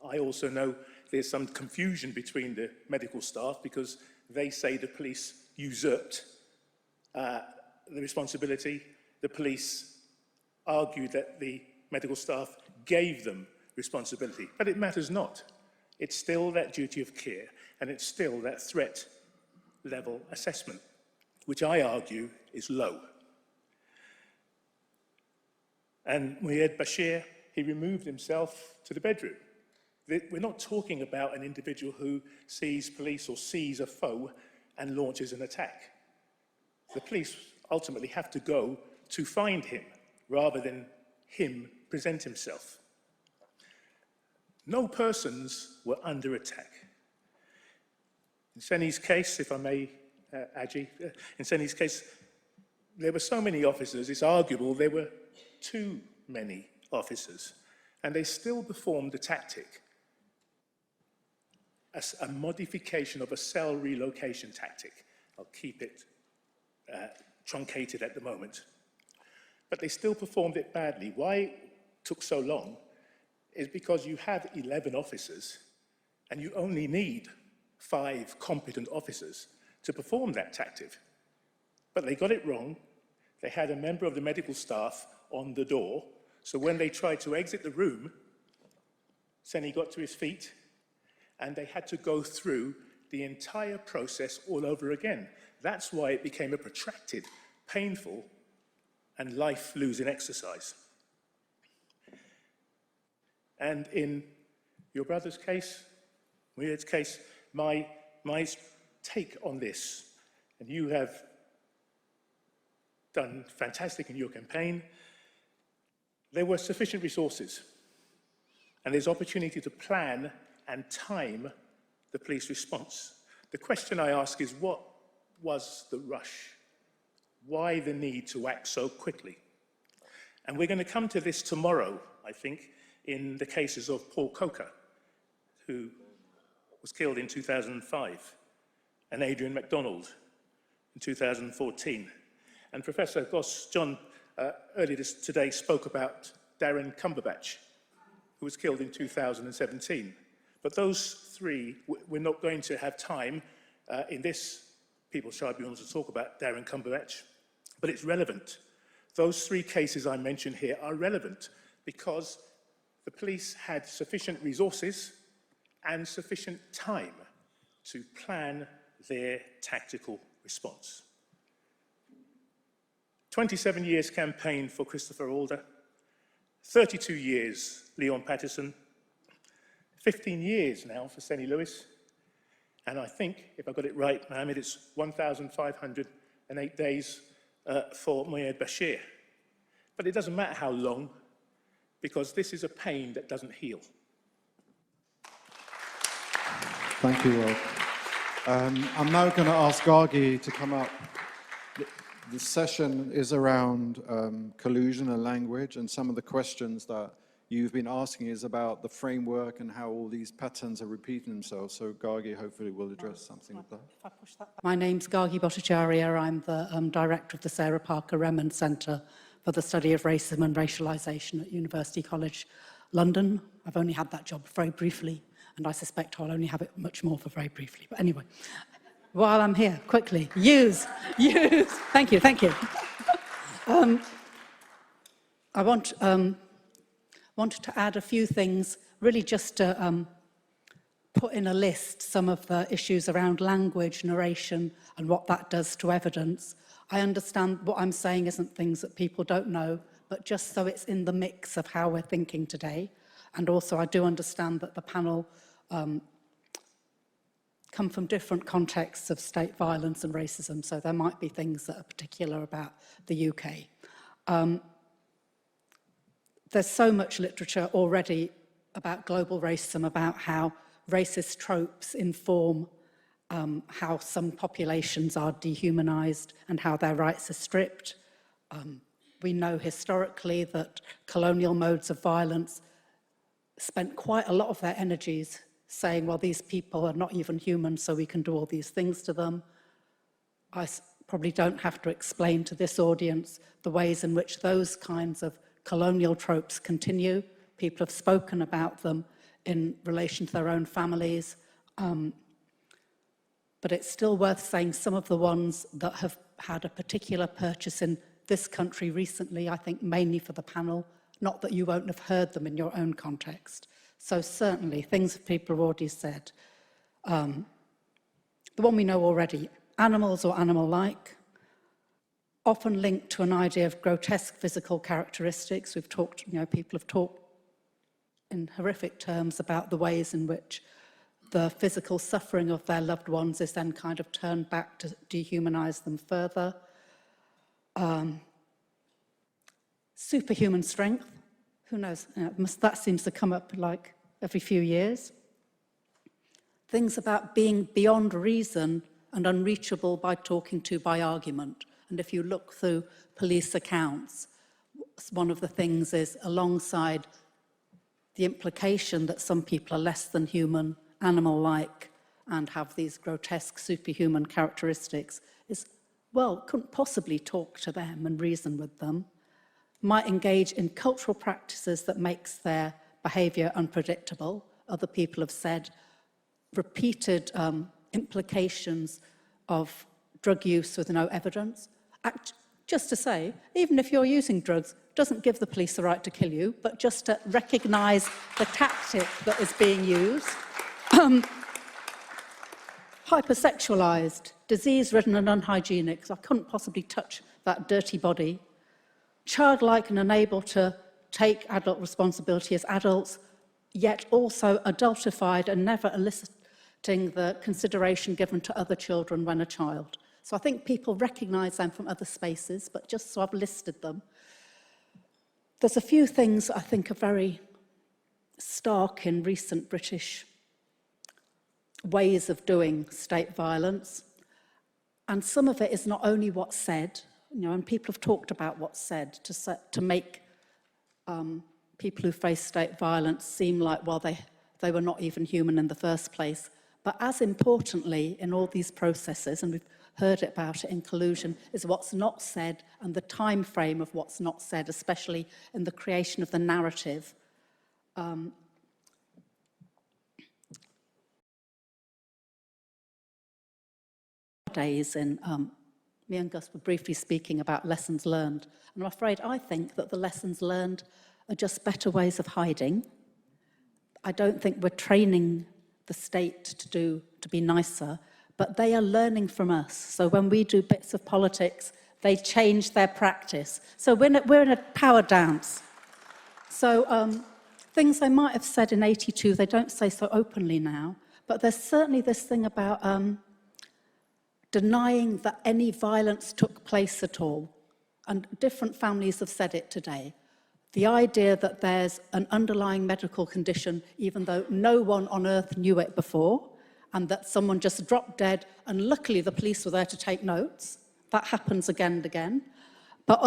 Speaker 12: I also know there's some confusion between the medical staff because they say the police usurped the responsibility. The police argued that the medical staff gave them responsibility, but it matters not. It's still that duty of care, and it's still that threat level assessment, which I argue is low. And Mouayed Bashir, he removed himself to the bedroom. We're not talking about an individual who sees police or sees a foe and launches an attack. The police ultimately have to go to find him rather than him present himself. No persons were under attack. In Senny's case, if I may, Aji, in Senny's case, there were so many officers, it's arguable there were too many officers, and they still performed the tactic, a modification of a cell relocation tactic. I'll keep it truncated at the moment. But they still performed it badly. Why it took so long is because you have 11 officers and you only need 5 competent officers to perform that tactic. But they got it wrong. They had a member of the medical staff on the door, so when they tried to exit the room, Senny got to his feet and they had to go through the entire process all over again. That's why it became a protracted, painful, and life-losing exercise. And in your brother's case, Mouayed's case, my take on this, and you have done fantastic in your campaign, there were sufficient resources, and there's opportunity to plan and time the police response. The question I ask is, what was the rush? Why the need to act so quickly? And we're going to come to this tomorrow, I think, in the cases of Paul Coker, who was killed in 2005, and Adrian McDonald in 2014. And Professor Goss John earlier today spoke about Darren Cumberbatch, who was killed in 2017. But those three, we're not going to have time in this People's Tribunal to talk about Darren Cumberbatch, but it's relevant. Those three cases I mentioned here are relevant because the police had sufficient resources and sufficient time to plan their tactical response. 27 years campaign for Christopher Alder, 32 years Leon Patterson, 15 years now for Senny Lewis, and I think, if I got it right, Mohammed, it's 1,508 days for Mouayed Bashir. But it doesn't matter how long, because this is a pain that doesn't heal.
Speaker 15: Thank you, Rob. I'm now going to ask Gargi to come up. The session is around collusion and language, and some of the questions that you've been asking is about the framework and how all these patterns are repeating themselves. So Gargi hopefully will address something of that.
Speaker 16: My name's Gargi Bhattacharya. I'm the director of the Sarah Parker Remond Centre for the Study of Racism and Racialisation at University College London. I've only had that job very briefly, and I suspect I'll only have it much more for very briefly. But anyway, while I'm here, quickly, use. Thank you. I wanted to add a few things, really just to put in a list some of the issues around language, narration, and what that does to evidence. I understand what I'm saying isn't things that people don't know, but just so it's in the mix of how we're thinking today. And also, I do understand that the panel come from different contexts of state violence and racism, so there might be things that are particular about the UK. There's so much literature already about global racism, about how racist tropes inform how some populations are dehumanized and how their rights are stripped. We know historically that colonial modes of violence spent quite a lot of their energies saying, well, these people are not even human, so we can do all these things to them. I probably don't have to explain to this audience the ways in which those kinds of colonial tropes continue. People have spoken about them in relation to their own families. But it's still worth saying some of the ones that have had a particular purchase in this country recently, I think mainly for the panel, not that you won't have heard them in your own context. So certainly, things people have already said. The one we know already, animals or animal-like, often linked to an idea of grotesque physical characteristics. We've talked, people have talked in horrific terms about the ways in which the physical suffering of their loved ones is then kind of turned back to dehumanize them further. Superhuman strength, who knows? That seems to come up like every few years. Things about being beyond reason and unreachable by talking to by argument. And if you look through police accounts, one of the things is alongside the implication that some people are less than human, animal-like, and have these grotesque superhuman characteristics is, well, couldn't possibly talk to them and reason with them, might engage in cultural practices that makes their behavior unpredictable. Other people have said repeated implications of drug use with no evidence. Just to say, even if you're using drugs, doesn't give the police the right to kill you, but just to recognise the tactic that is being used. Hypersexualised, disease-ridden and unhygienic, because I couldn't possibly touch that dirty body. Childlike and unable to take adult responsibility as adults, yet also adultified and never eliciting the consideration given to other children when a child. So I think people recognise them from other spaces, but just so I've listed them. There's a few things I think are very stark in recent British ways of doing state violence. And some of it is not only what's said, and people have talked about what's said to make people who face state violence seem like, well, they were not even human in the first place. But as importantly, in all these processes, and we've heard about it in collusion, is what's not said and the time frame of what's not said, especially in the creation of the narrative. Days in, me and Gus were briefly speaking about lessons learned. And I'm afraid I think that the lessons learned are just better ways of hiding. I don't think we're training the state to be nicer, but they are learning from us. So when we do bits of politics, they change their practice. So we're in a power dance. So things they might have said in '82, they don't say so openly now, but there's certainly this thing about denying that any violence took place at all. And different families have said it today. The idea that there's an underlying medical condition, even though no one on earth knew it before, and that someone just dropped dead, and luckily the police were there to take notes. That happens again and again. But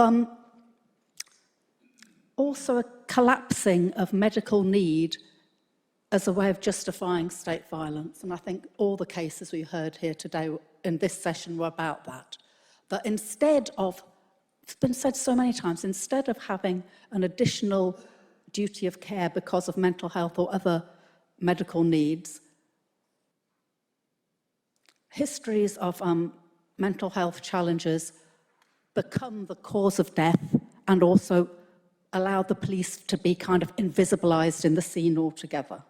Speaker 16: also a collapsing of medical need as a way of justifying state violence. And I think all the cases we heard here today in this session were about that. That instead of, it's been said so many times, instead of having an additional duty of care because of mental health or other medical needs, histories of mental health challenges become the cause of death and also allow the police to be kind of invisibilized in the scene altogether.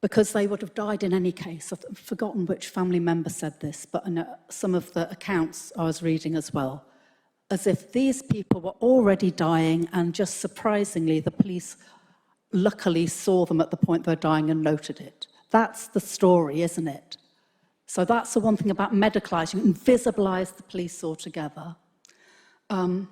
Speaker 16: Because they would have died in any case. I've forgotten which family member said this, but in some of the accounts I was reading as well, as if these people were already dying and just surprisingly the police luckily saw them at the point they were dying and noted it. That's the story, isn't it? So that's the one thing about medicalising, invisibilise the police altogether. And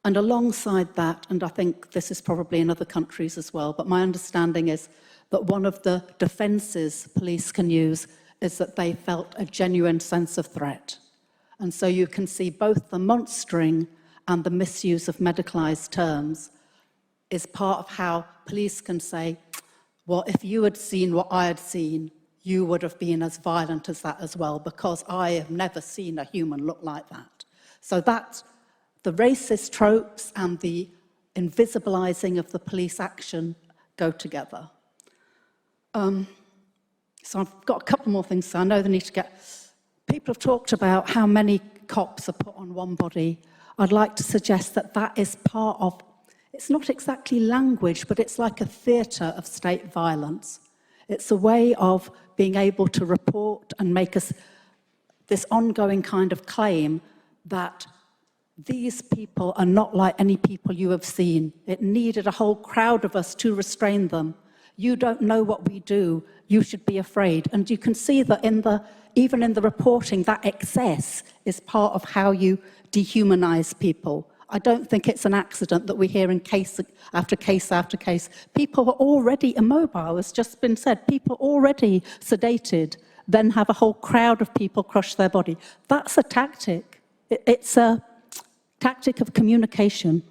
Speaker 16: alongside that, and I think this is probably in other countries as well, but my understanding is that one of the defences police can use is that they felt a genuine sense of threat. And so you can see both the monstering and the misuse of medicalised terms is part of how police can say, well, if you had seen what I had seen, you would have been as violent as that as well, because I have never seen a human look like that. So that's the racist tropes and the invisibilising of the police action go together. So I've got a couple more things, so I know they need to get... People have talked about how many cops are put on one body. I'd like to suggest that that is part of... It's not exactly language, but it's like a theatre of state violence. It's a way of being able to report and make us this ongoing kind of claim that these people are not like any people you have seen. It needed a whole crowd of us to restrain them. You don't know what we do, you should be afraid. And you can see that even in the reporting, that excess is part of how you dehumanize people. I don't think it's an accident that we hear in case after case after case. People are already immobile, it's just been said. People already sedated, then have a whole crowd of people crush their body. That's a tactic. It's a tactic of communication.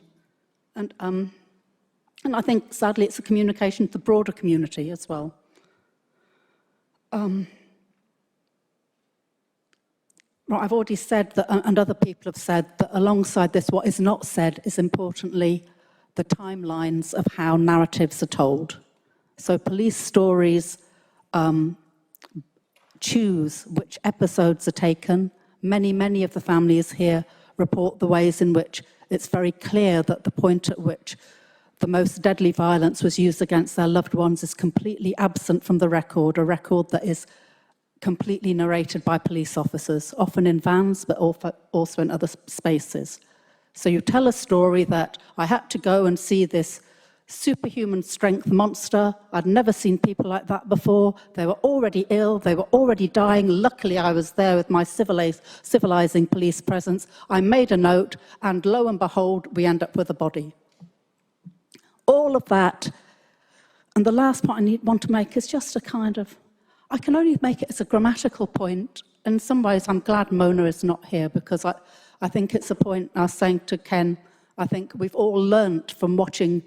Speaker 16: And I think, sadly, it's a communication to the broader community as well. Right, I've already said that, and other people have said, that alongside this, what is not said is importantly the timelines of how narratives are told. So police stories choose which episodes are taken. Many of the families here report the ways in which it's very clear that the point at which the most deadly violence was used against their loved ones is completely absent from the record, a record that is completely narrated by police officers, often in vans, but also in other spaces. So you tell a story that I had to go and see this superhuman strength monster. I'd never seen people like that before. They were already ill, they were already dying. Luckily, I was there with my civilizing police presence. I made a note, and lo and behold, we end up with a body. All of that, and the last point I want to make is just a kind of, I can only make it as a grammatical point. In some ways, I'm glad Mona is not here, because I think it's a point I was saying to Ken, I think we've all learnt from watching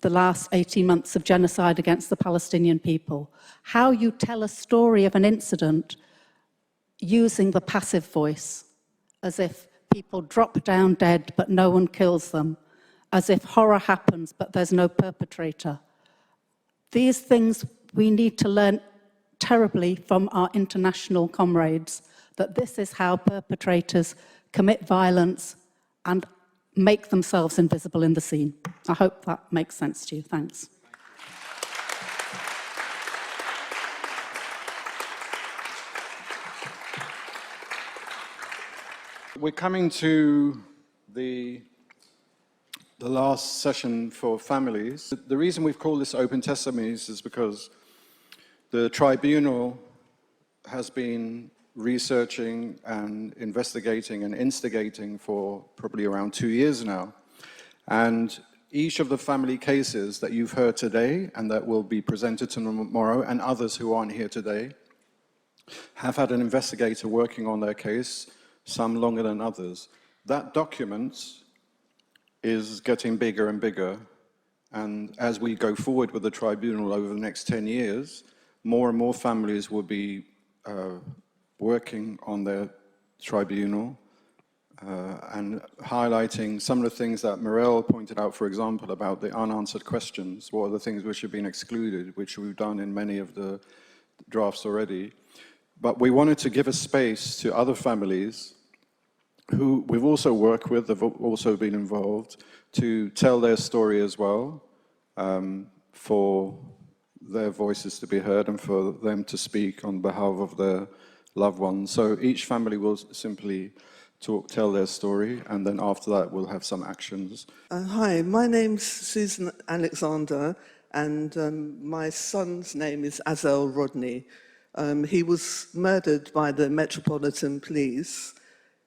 Speaker 16: the last 18 months of genocide against the Palestinian people, how you tell a story of an incident using the passive voice, as if people drop down dead but no one kills them, as if horror happens but there's no perpetrator. These things we need to learn terribly from our international comrades, that this is how perpetrators commit violence and make themselves invisible in the scene. I hope that makes sense to you. Thanks.
Speaker 15: We're coming to the last session for families. The reason we've called this Open Testimonies is because the tribunal has been researching and investigating and instigating for probably around 2 years now. And each of the family cases that you've heard today and that will be presented tomorrow, and others who aren't here today, have had an investigator working on their case, some longer than others. That document is getting bigger and bigger. And as we go forward with the tribunal over the next 10 years, more and more families will be working on their tribunal and highlighting some of the things that Burrell pointed out, for example, about the unanswered questions. What are the things which have been excluded, which we've done in many of the drafts already. But we wanted to give a space to other families who we've also worked with, have also been involved, to tell their story as well, for their voices to be heard and for them to speak on behalf of their loved ones. So each family will simply tell their story, and then after that we'll have some actions.
Speaker 7: Hi, my name's Susan Alexander, and my son's name is Azel Rodney. He was murdered by the Metropolitan Police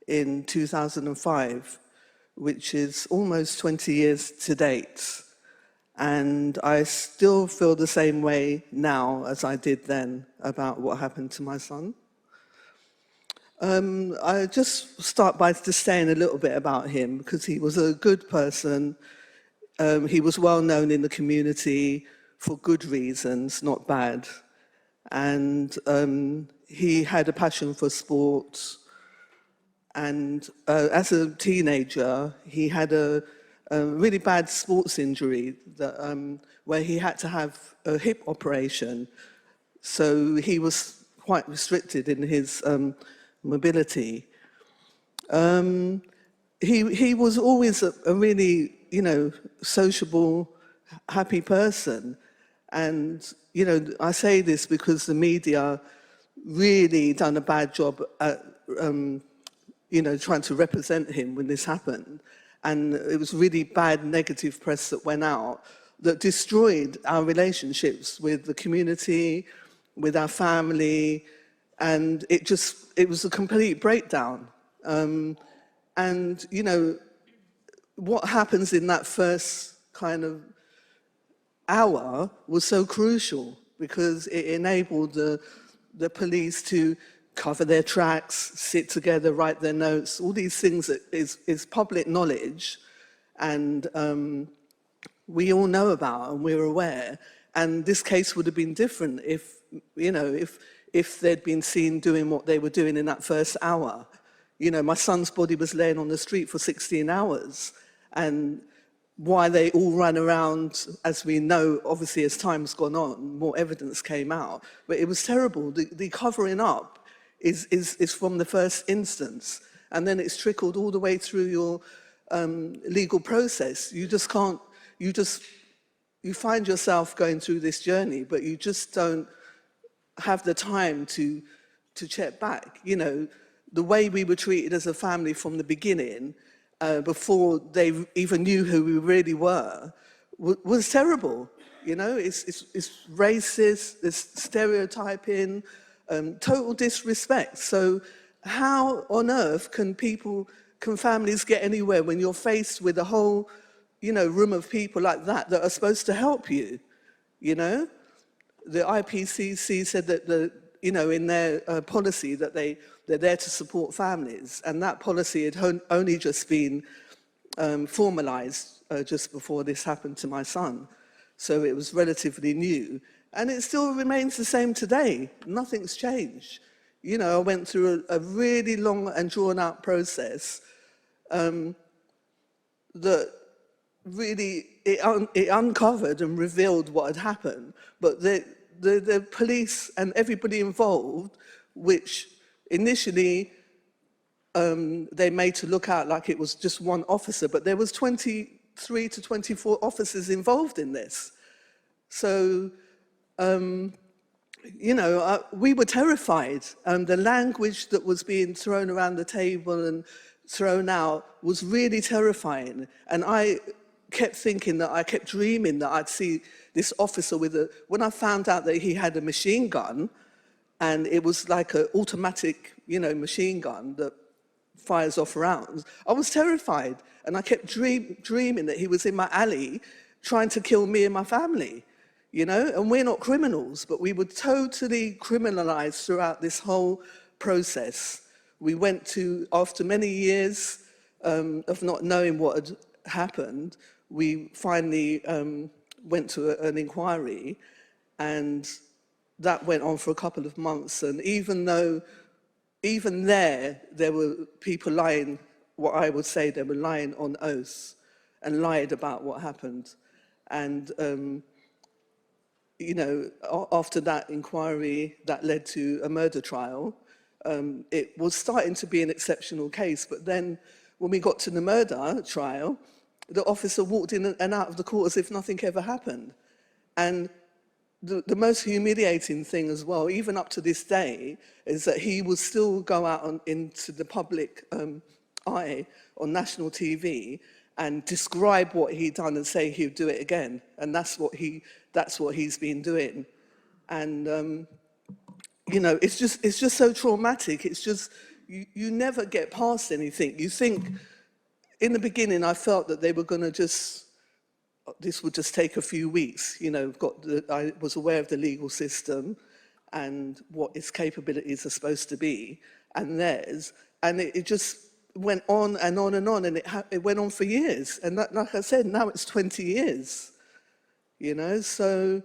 Speaker 7: in 2005, which is almost 20 years to date. And I still feel the same way now as I did then about what happened to my son. I just start by just saying a little bit about him, because he was a good person. He was well known in the community for good reasons, not bad. And he had a passion for sports. And as a teenager, he had a really bad sports injury that, where he had to have a hip operation. So he was quite restricted in his mobility. He was always a really, sociable, happy person. And, I say this because the media really done a bad job at, trying to represent him when this happened. And it was really bad negative press that went out that destroyed our relationships with the community, with our family, and it was a complete breakdown. What happens in that first kind of hour was so crucial, because it enabled the police to cover their tracks, sit together, write their notes, all these things that is public knowledge, and we all know about and we're aware. And this case would have been different if they'd been seen doing what they were doing in that first hour. My son's body was laying on the street for 16 hours, and why they all ran around, as we know, obviously as time's gone on, more evidence came out. But it was terrible. The covering up is from the first instance, and then it's trickled all the way through your legal process. You just can't, you find yourself going through this journey, but you just don't have the time to check back. The way we were treated as a family from the beginning, before they even knew who we really were, was terrible. You know, it's racist, it's stereotyping, total disrespect. So how on earth can families get anywhere when you're faced with a whole, you know, room of people like that are supposed to help you, you know? The IPCC said that you know, in their policy that they're there to support families, and that policy had only just been formalized just before this happened to my son. So it was relatively new, and it still remains the same today. Nothing's changed. You know, I went through a really long and drawn-out process that really, it uncovered and revealed what had happened, but the police and everybody involved, which initially they made to look out like it was just one officer, but there was 23 to 24 officers involved in this. So, you know, we were terrified. The language that was being thrown around the table and thrown out was really terrifying. And I kept thinking I kept dreaming that I'd see this officer when I found out that he had a machine gun, and it was like an automatic, you know, machine gun that fires off rounds, I was terrified. And I kept dreaming that he was in my alley trying to kill me and my family, you know? And we're not criminals, but we were totally criminalized throughout this whole process. We went to, after many years of not knowing what had happened, we finally went to an inquiry, and that went on for a couple of months. And even there were people lying, what I would say, they were lying on oath and lied about what happened. And, you know, after that inquiry, that led to a murder trial. It was starting to be an exceptional case, but then when we got to the murder trial, the officer walked in and out of the court as if nothing ever happened. And the most humiliating thing as well, even up to this day, is that he would still go out into the public eye on national TV and describe what he'd done and say he'd do it again. And that's what he's been doing. And you know, it's just so traumatic. It's just you never get past anything. You think, in the beginning, I felt that they were going to this would just take a few weeks. You know, I was aware of the legal system and what its capabilities are supposed to be, and theirs, and it just went on and on and on, and it went on for years. And that, like I said, now it's 20 years, you know? So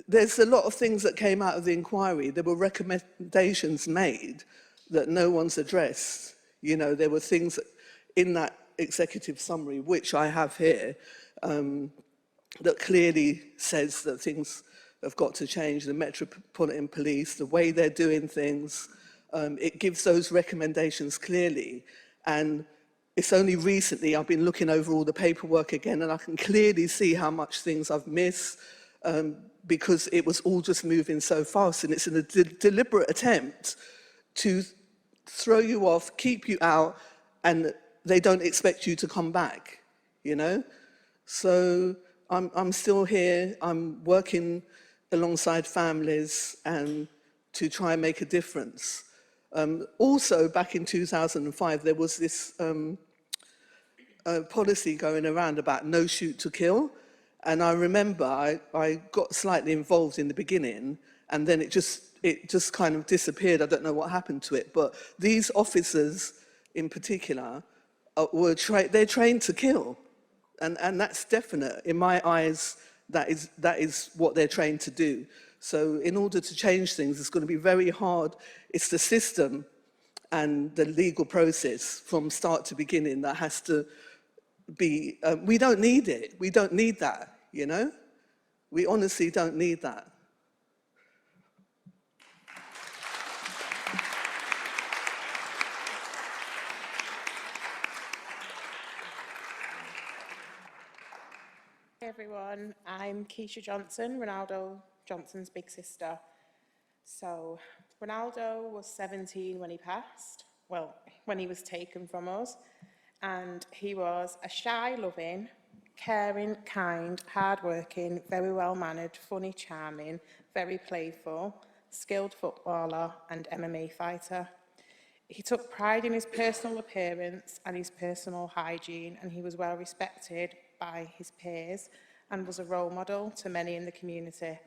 Speaker 7: there's a lot of things that came out of the inquiry. There were recommendations made that no one's addressed. You know, there were things in that executive summary, which I have here, that clearly says that things have got to change. The Metropolitan Police, the way they're doing things, it gives those recommendations clearly. And it's only recently I've been looking over all the paperwork again, and I can clearly see how much things I've missed, because it was all just moving so fast, and it's a deliberate attempt to throw you off, keep you out, and they don't expect you to come back, you know? So I'm still here. I'm working alongside families and to try and make a difference. Also, back in 2005, there was this policy going around about no shoot to kill. And I remember I got slightly involved in the beginning, and then it just kind of disappeared. I don't know what happened to it. But these officers in particular, they're trained to kill, and that's definite. In my eyes, that is what they're trained to do. So in order to change things, it's going to be very hard. It's the system and the legal process from start to beginning that has to be, we don't need it. We don't need that, you know? We honestly don't need that.
Speaker 17: Hey everyone, I'm Keisha Johnson, Ronaldo Johnson's big sister. So Ronaldo was 17 when he passed, well, when he was taken from us, and he was a shy, loving, caring, kind, hardworking, very well-mannered, funny, charming, very playful, skilled footballer and MMA fighter. He took pride in his personal appearance and his personal hygiene, and he was well respected by his peers and was a role model to many in the community.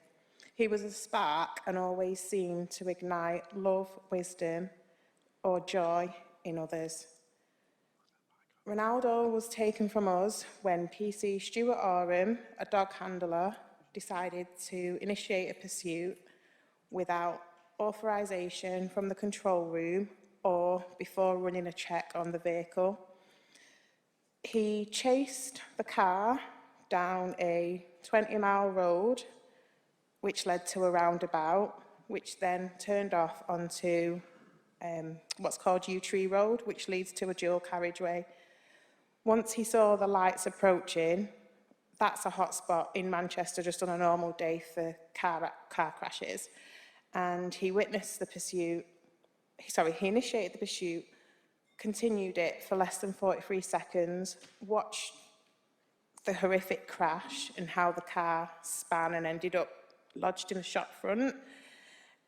Speaker 17: He was a spark and always seemed to ignite love, wisdom, or joy in others. Ronaldo was taken from us when PC Stuart Oram, a dog handler, decided to initiate a pursuit without authorisation from the control room or before running a check on the vehicle. He chased the car down a 20-mile road, which led to a roundabout, which then turned off onto what's called U-Tree Road, which leads to a dual carriageway. Once he saw the lights approaching, that's a hotspot in Manchester just on a normal day for car crashes. And he witnessed the pursuit, he initiated the pursuit, continued it for less than 43 seconds, watched the horrific crash and how the car span and ended up lodged in the shop front.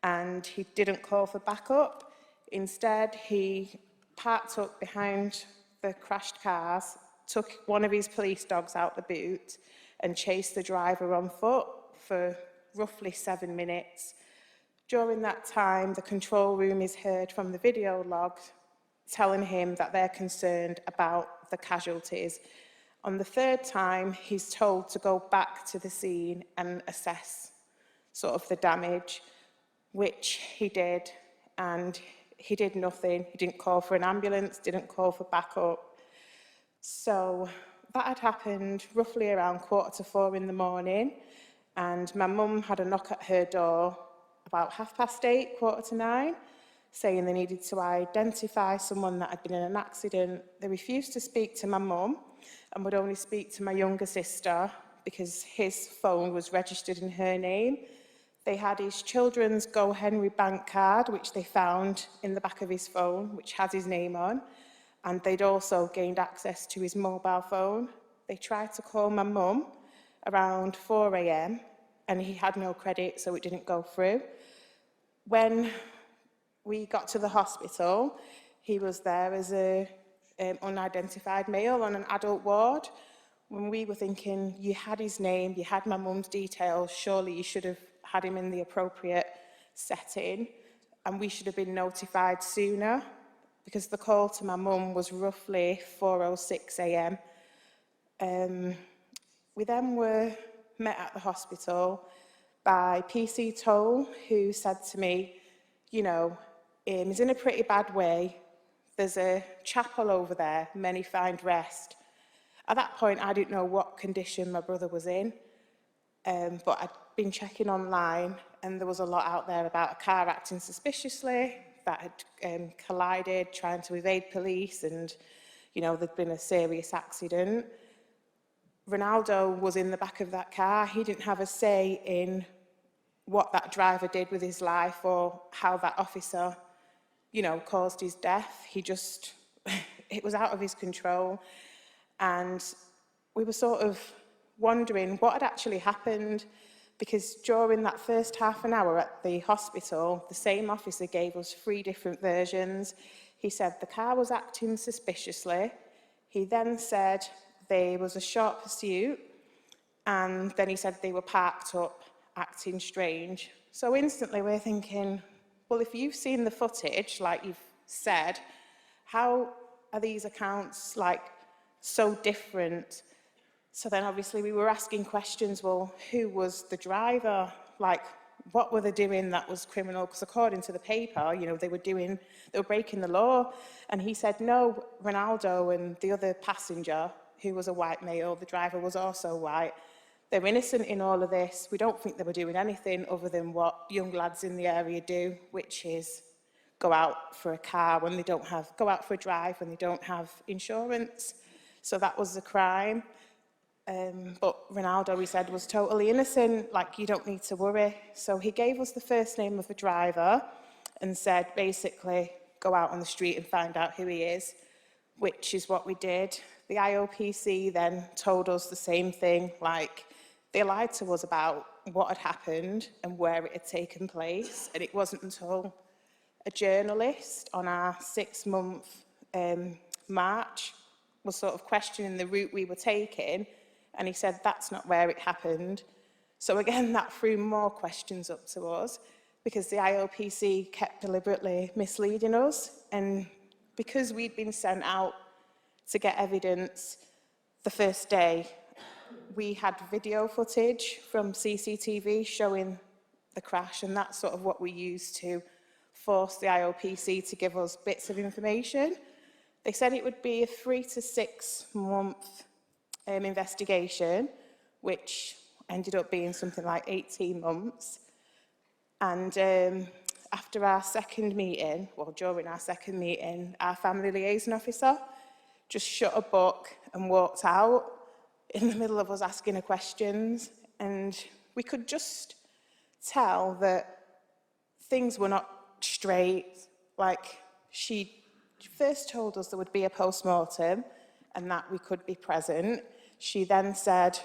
Speaker 17: And he didn't call for backup. Instead, he parked up behind the crashed cars, took one of his police dogs out the boot and chased the driver on foot for roughly 7 minutes. During that time, the control room is heard from the video log telling him that they're concerned about the casualties. On the third time, he's told to go back to the scene and assess sort of the damage, which he did, and he did nothing. He didn't call for an ambulance, didn't call for backup. So that had happened roughly around 4:45 in the morning, and my mum had a knock at her door about 8:30, 8:45, saying they needed to identify someone that had been in an accident. They refused to speak to my mum and would only speak to my younger sister because his phone was registered in her name. They had his children's Go Henry bank card, which they found in the back of his phone, which has his name on, and they'd also gained access to his mobile phone. They tried to call my mum around 4 a.m, and he had no credit, so it didn't go through. When we got to the hospital, he was there as an unidentified male on an adult ward. When we were thinking, you had his name, you had my mum's details, surely you should have had him in the appropriate setting, and we should have been notified sooner, because the call to my mum was roughly 4:06 a.m. We then were met at the hospital by PC Toll, who said to me, you know, he's in a pretty bad way. There's a chapel over there, many find rest. At that point, I didn't know what condition my brother was in, but I'd been checking online, and there was a lot out there about a car acting suspiciously, that had collided, trying to evade police, and, you know, there'd been a serious accident. Ronaldo was in the back of that car. He didn't have a say in what that driver did with his life or how that officer, you know, caused his death. He just, it was out of his control. And we were sort of wondering what had actually happened, because during that first half an hour at the hospital, the same officer gave us 3 different versions. He said the car was acting suspiciously. He then said there was a short pursuit, and then he said they were parked up, acting strange. So instantly we're thinking, well, if you've seen the footage, like you've said, how are these accounts like so different? So then obviously we were asking questions, well, who was the driver? Like, what were they doing that was criminal? Because according to the paper, you know, they were breaking the law. And he said, no, Ronaldo and the other passenger, who was a white male, the driver was also white, they're innocent in all of this. We don't think they were doing anything other than what young lads in the area do, which is go out for a car when they don't have, go out for a drive when they don't have insurance. So that was the crime. But Ronaldo, he said, was totally innocent, like, you don't need to worry. So he gave us the first name of the driver and said, basically, go out on the street and find out who he is. which is what we did. The IOPC then told us the same thing, like they lied to us about what had happened and where it had taken place. And it wasn't until a journalist on our 6-month march was sort of questioning the route we were taking, and he said, that's not where it happened. So again, that threw more questions up to us, because the IOPC kept deliberately misleading us. And because we'd been sent out to get evidence the first day, we had video footage from CCTV showing the crash, and that's sort of what we used to force the IOPC to give us bits of information. They said it would be a 3 to 6 month investigation, which ended up being something like 18 months. And after our second meeting, well, during our second meeting, our family liaison officer just shut a book and walked out in the middle of us asking her questions. And we could just tell that things were not straight. Like, she first told us there would be a post-mortem and that we could be present. She then said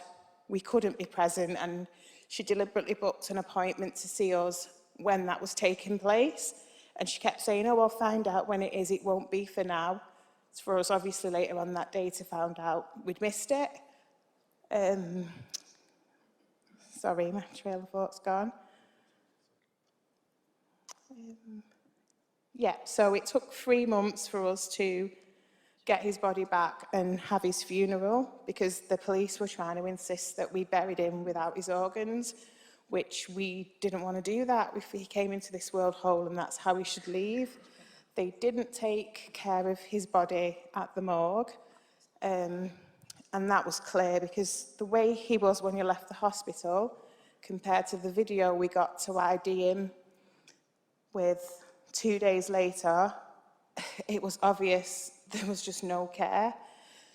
Speaker 17: we couldn't be present, and she deliberately booked an appointment to see us when that was taking place. And she kept saying, oh, I'll find out when it is, it won't be for now. It's for us, obviously, later on that day to find out we'd missed it. Sorry, my trail of thought's gone. Yeah, so it took 3 months for us to get his body back and have his funeral, because the police were trying to insist that we buried him without his organs, which we didn't want to do that. If he came into this world whole and that's how he should leave. They didn't take care of his body at the morgue, and that was clear, because the way he was when you left the hospital compared to the video we got to ID him with 2 days later, it was obvious there was just no care.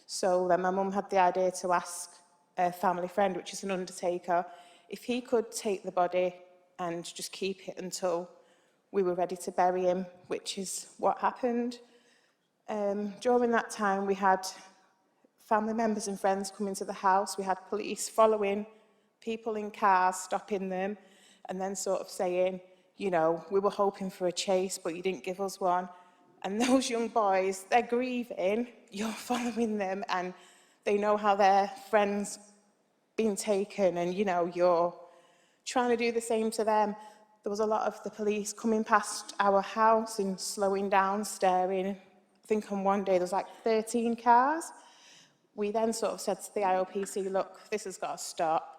Speaker 17: So then my mum had the idea to ask a family friend, which is an undertaker, if he could take the body and just keep it until we were ready to bury him, which is what happened. During that time, we had family members and friends coming to the house. We had police following people in cars, stopping them, and then sort of saying, you know, we were hoping for a chase, but you didn't give us one. And those young boys, they're grieving, you're following them, and they know how their friends been taken, and, you know, you're trying to do the same to them. There was a lot of the police coming past our house and slowing down, staring. I think on one day there was like 13 cars. We then sort of said to the IOPC, look, this has got to stop,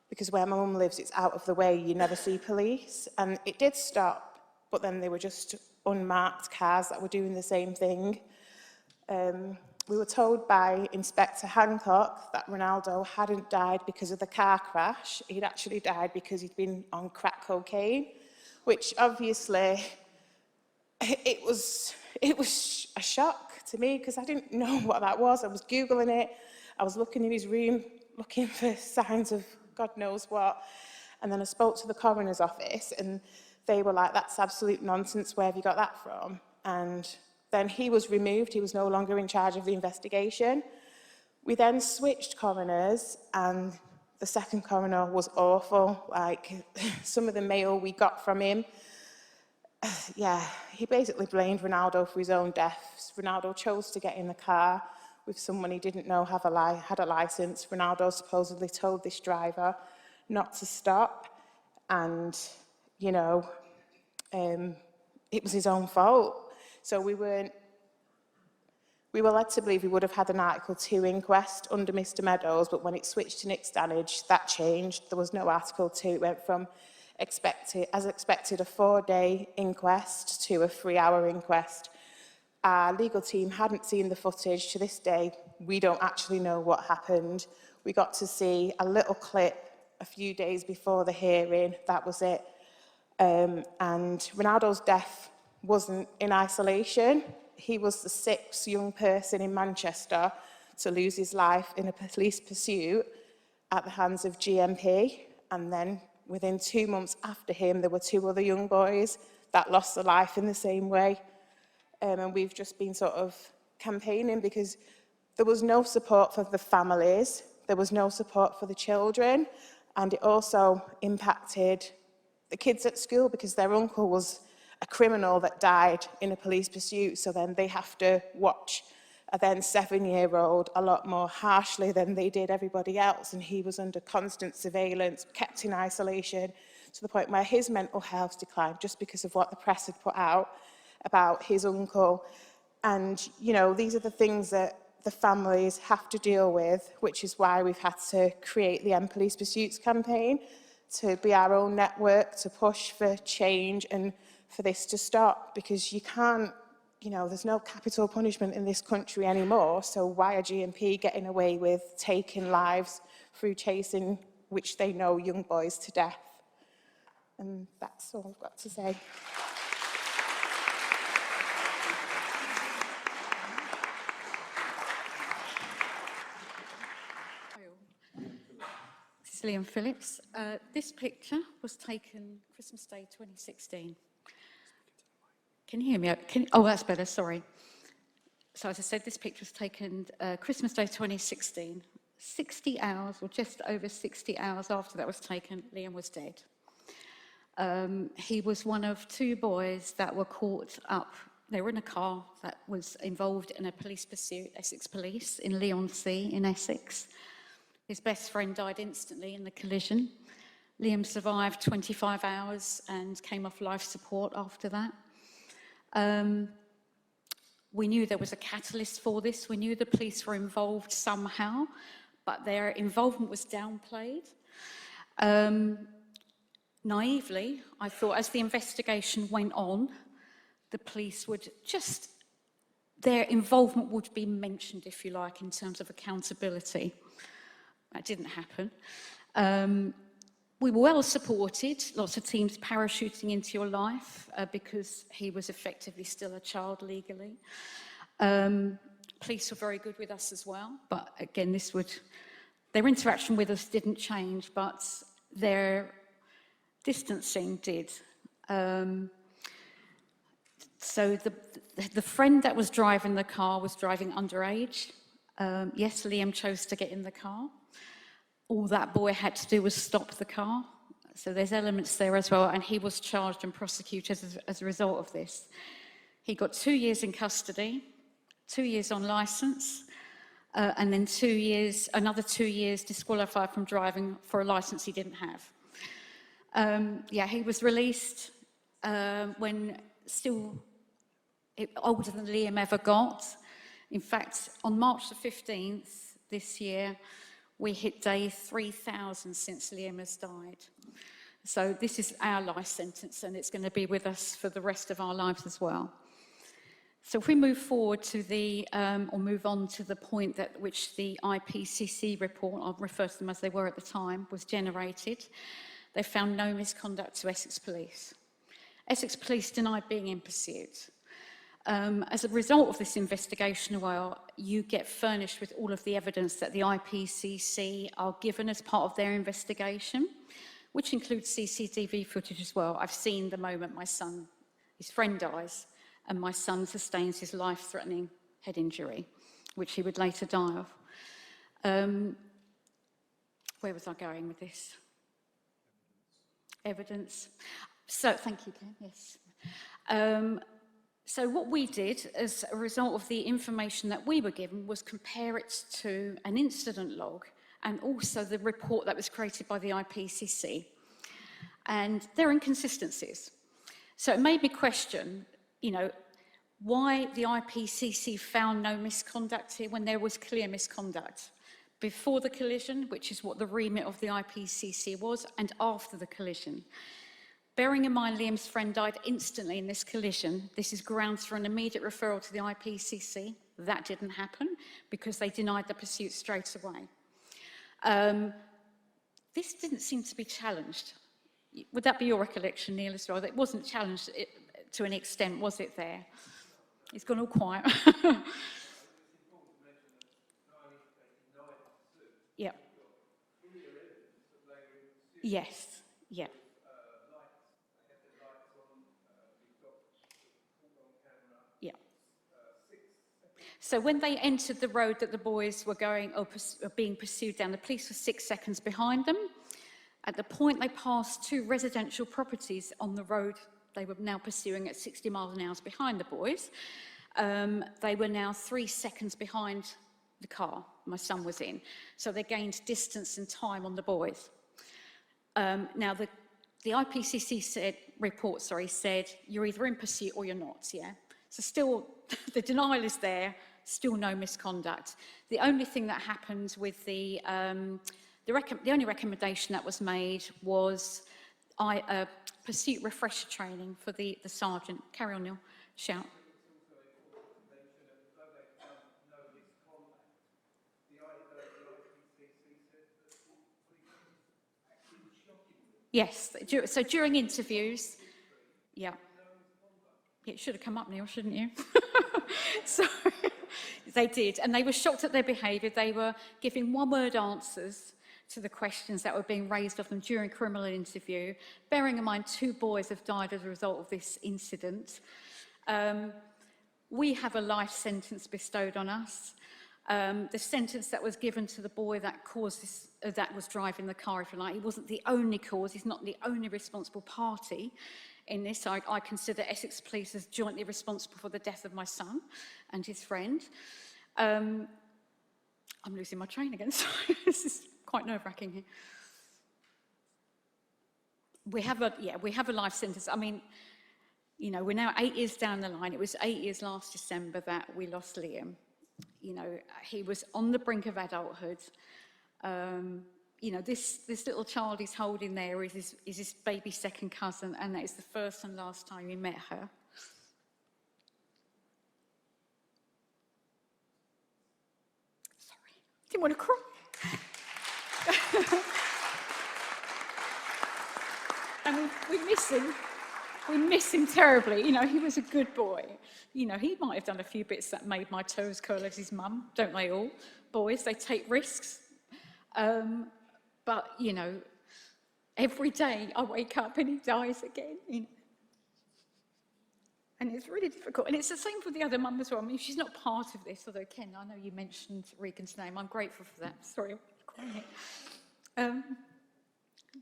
Speaker 17: because where my mum lives, it's out of the way, you never see police. And it did stop, but then they were just unmarked cars that were doing the same thing. We were told by Inspector Hancock that Ronaldo hadn't died because of the car crash. He'd actually died because he'd been on crack cocaine, which obviously it was a shock to me, because I didn't know what that was. I was Googling it. I was looking in his room, looking for signs of God knows what. And then I spoke to the coroner's office, and they were like, that's absolute nonsense. Where have you got that from? And then he was removed. He was no longer in charge of the investigation. We then switched coroners, and the second coroner was awful. Like, some of the mail we got from him, yeah, he basically blamed Ronaldo for his own deaths. Ronaldo chose to get in the car with someone he didn't know had a license. Ronaldo supposedly told this driver not to stop, and, you know, it was his own fault. So we were led to believe we would have had an Article 2 inquest under Mr Meadows, but when it switched to Nick's damage, that changed. There was no Article 2. It went from, as expected, a 4-day inquest to a 3-hour inquest. Our legal team hadn't seen the footage. To this day, we don't actually know what happened. We got to see a little clip a few days before the hearing. That was it. And Ronaldo's death wasn't in isolation. He was the 6th young person in Manchester to lose his life in a police pursuit at the hands of GMP. And then within 2 months after him, there were 2 other young boys that lost their life in the same way. And we've just been sort of campaigning because there was no support for the families, there was no support for the children, and it also impacted the kids at school because their uncle was a criminal that died in a police pursuit, so then they have to watch a then 7-year-old a lot more harshly than they did everybody else, and he was under constant surveillance, kept in isolation, to the point where his mental health declined just because of what the press had put out about his uncle. And, you know, these are the things that the families have to deal with, which is why we've had to create the End Police Pursuits campaign, to be our own network, to push for change and for this to stop, because you can't, you know, there's no capital punishment in this country anymore, so why are GMP getting away with taking lives through chasing, which they know, young boys to death? And that's all I've got to say.
Speaker 8: This is Liam Phillips. This picture was taken Christmas Day 2016. Can you hear me? Oh, that's better, sorry. So as I said, this picture was taken Christmas Day 2016. 60 hours, or just over 60 hours after that was taken, Liam was dead. He was one of 2 boys that were caught up. They were in a car that was involved in a police pursuit, Essex Police, in Leigh-on-Sea in Essex. His best friend died instantly in the collision. Liam survived 25 hours and came off life support after that. We knew there was a catalyst for this. We knew the police were involved somehow, but their involvement was downplayed. Naively, I thought as the investigation went on, the police would just, their involvement would be mentioned, if you like, in terms of accountability. That didn't happen. We were well supported, lots of teams parachuting into your life because he was effectively still a child legally. Police were very good with us as well, but again, their interaction with us didn't change, but their distancing did. So the friend that was driving the car was driving underage. Yes, Liam chose to get in the car. All that boy had to do was stop the car. So there's elements there as well, and he was charged and prosecuted as a result of this. He got 2 years in custody, 2 years on licence, and then 2 years, another 2 years disqualified from driving for a licence he didn't have. Yeah, he was released when still older than Liam ever got. In fact, on March the 15th this year, we hit day 3,000 since Liam has died. So this is our life sentence, and it's going to be with us for the rest of our lives as well. So if we move forward to the, or move on to the point at which the IPCC report, I'll refer to them as they were at the time, was generated, they found no misconduct to Essex Police. Essex Police denied being in pursuit. As a result of this investigation, well, you get furnished with all of the evidence that the IPCC are given as part of their investigation, which includes CCTV footage as well. I've seen the moment my son, his friend dies, and my son sustains his life-threatening head injury, which he would later die of. Where was I going with this? Evidence. So, thank you, Ken, yes. So what we did as a result of the information that we were given was compare it to an incident log and also the report that was created by the IPCC. And there are inconsistencies. So it made me question, you know, why the IPCC found no misconduct here when there was clear misconduct. Before the collision, which is what the remit of the IPCC was, and after the collision. Bearing in mind Liam's friend died instantly in this collision, this is grounds for an immediate referral to the IPCC. That didn't happen because they denied the pursuit straight away. This didn't seem to be challenged. Would that be your recollection, Neil, as well? It wasn't challenged to an extent, was it there? It's gone all quiet. Yeah. Yes, yeah. So when they entered the road that the boys were going or being pursued down, the police were 6 seconds behind them. At the point they passed 2 residential properties on the road they were now pursuing at 60 miles an hour behind the boys, they were now 3 seconds behind the car my son was in. So they gained distance and time on the boys. Now the IPCC report said you're either in pursuit or you're not, yeah? So still, the denial is there, still no misconduct. The only thing that happened with the only recommendation that was made was pursuit refresher training for the sergeant. Carry on, Neil. Shout. Yes, so during interviews, yeah. It should have come up, Neil, shouldn't you? So they did, and they were shocked at their behaviour. They were giving one-word answers to the questions that were being raised of them during criminal interview. Bearing in mind 2 boys have died as a result of this incident. We have a life sentence bestowed on us. The sentence that was given to the boy that caused this, that was driving the car, if you like, he wasn't the only cause, he's not the only responsible party in this. I consider Essex Police as jointly responsible for the death of my son and his friend. I'm losing my train again, sorry, this is quite nerve-wracking here. We have a life sentence. I mean, you know, we're now 8 years down the line. It was 8 years last December that we lost Liam. You know, he was on the brink of adulthood. You know, this little child he's holding there is his baby second cousin, and that is the first and last time he met her. Sorry, didn't want to cry. And we miss him. We miss him terribly. You know, he was a good boy. You know, he might have done a few bits that made my toes curl as his mum, don't they all? Boys, they take risks. But, you know, every day I wake up and he dies again. You know? And it's really difficult. And it's the same for the other mum as well. I mean, she's not part of this, although, Ken, I know you mentioned Regan's name. I'm grateful for that. Sorry, I'm crying.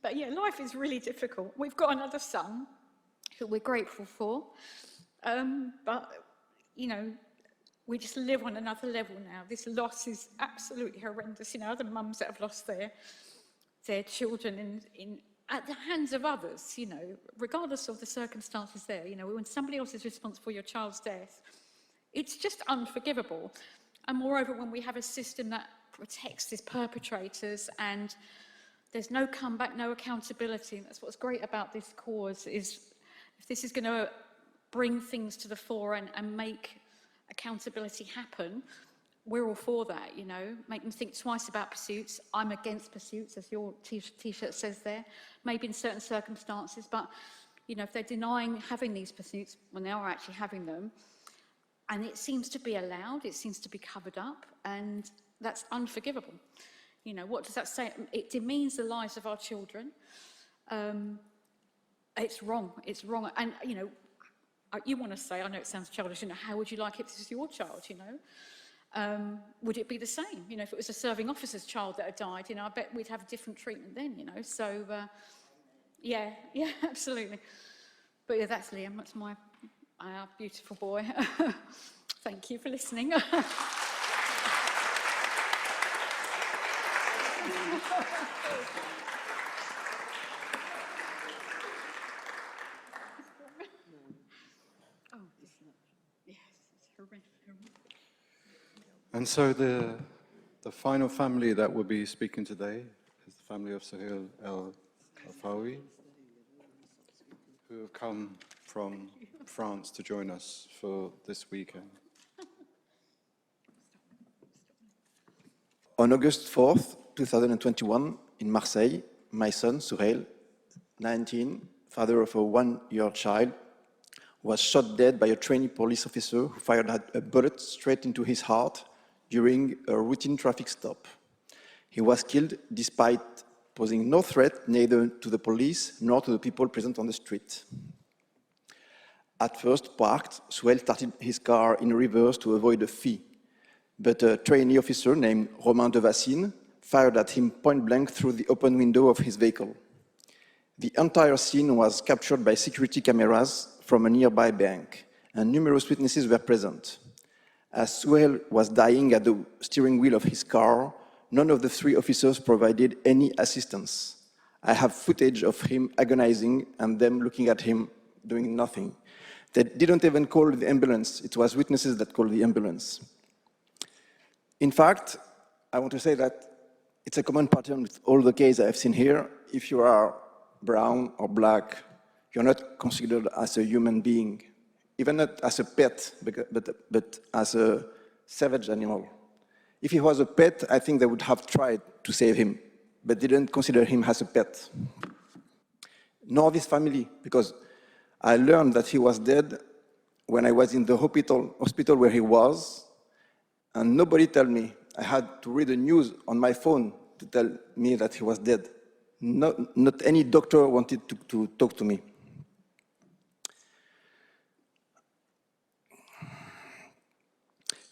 Speaker 8: But, yeah, life is really difficult. We've got another son who we're grateful for. But, you know, we just live on another level now. This loss is absolutely horrendous. You know, other mums that have lost their children at the hands of others, you know, regardless of the circumstances there. You know, when somebody else is responsible for your child's death, it's just unforgivable. And moreover, when we have a system that protects these perpetrators and there's no comeback, no accountability, and that's what's great about this cause, is if this is going to bring things to the fore and make accountability happen, we're all for that, you know, make them think twice about pursuits. I'm against pursuits, as your t-shirt says there, maybe in certain circumstances, but, you know, if they're denying having these pursuits when they are actually having them, and it seems to be allowed, it seems to be covered up, and that's unforgivable. You know, what does that say? It demeans the lives of our children. It's wrong, and, you know, you want to say, I know it sounds childish, you know, how would you like it if this was your child, you know? Would it be the same? You know, if it was a serving officer's child that had died, you know, I bet we'd have different treatment then, you know? So, yeah, absolutely. But yeah, that's Liam, that's my beautiful boy. Thank you for listening.
Speaker 15: And so the final family that will be speaking today is the family of Sahil El-Farra, who have come from France to join us for this weekend.
Speaker 18: On August 4th, 2021, in Marseille, my son, Sahil, 19, father of a 1-year child, was shot dead by a trainee police officer who fired a bullet straight into his heart during a routine traffic stop. He was killed despite posing no threat neither to the police nor to the people present on the street. At first parked, Sahil started his car in reverse to avoid a fee, but a trainee officer named Romain de Vassine fired at him point blank through the open window of his vehicle. The entire scene was captured by security cameras from a nearby bank, and numerous witnesses were present. As Suhail was dying at the steering wheel of his car, none of the three officers provided any assistance. I have footage of him agonizing and them looking at him doing nothing. They didn't even call the ambulance. It was witnesses that called the ambulance. In fact, I want to say that it's a common pattern with all the cases I've seen here. If you are brown or black, you're not considered as a human being, even not as a pet, but as a savage animal. If he was a pet, I think they would have tried to save him, but didn't consider him as a pet. Nor this family, because I learned that he was dead when I was in the hospital where he was, and nobody told me. I had to read the news on my phone to tell me that he was dead. Not any doctor wanted to talk to me.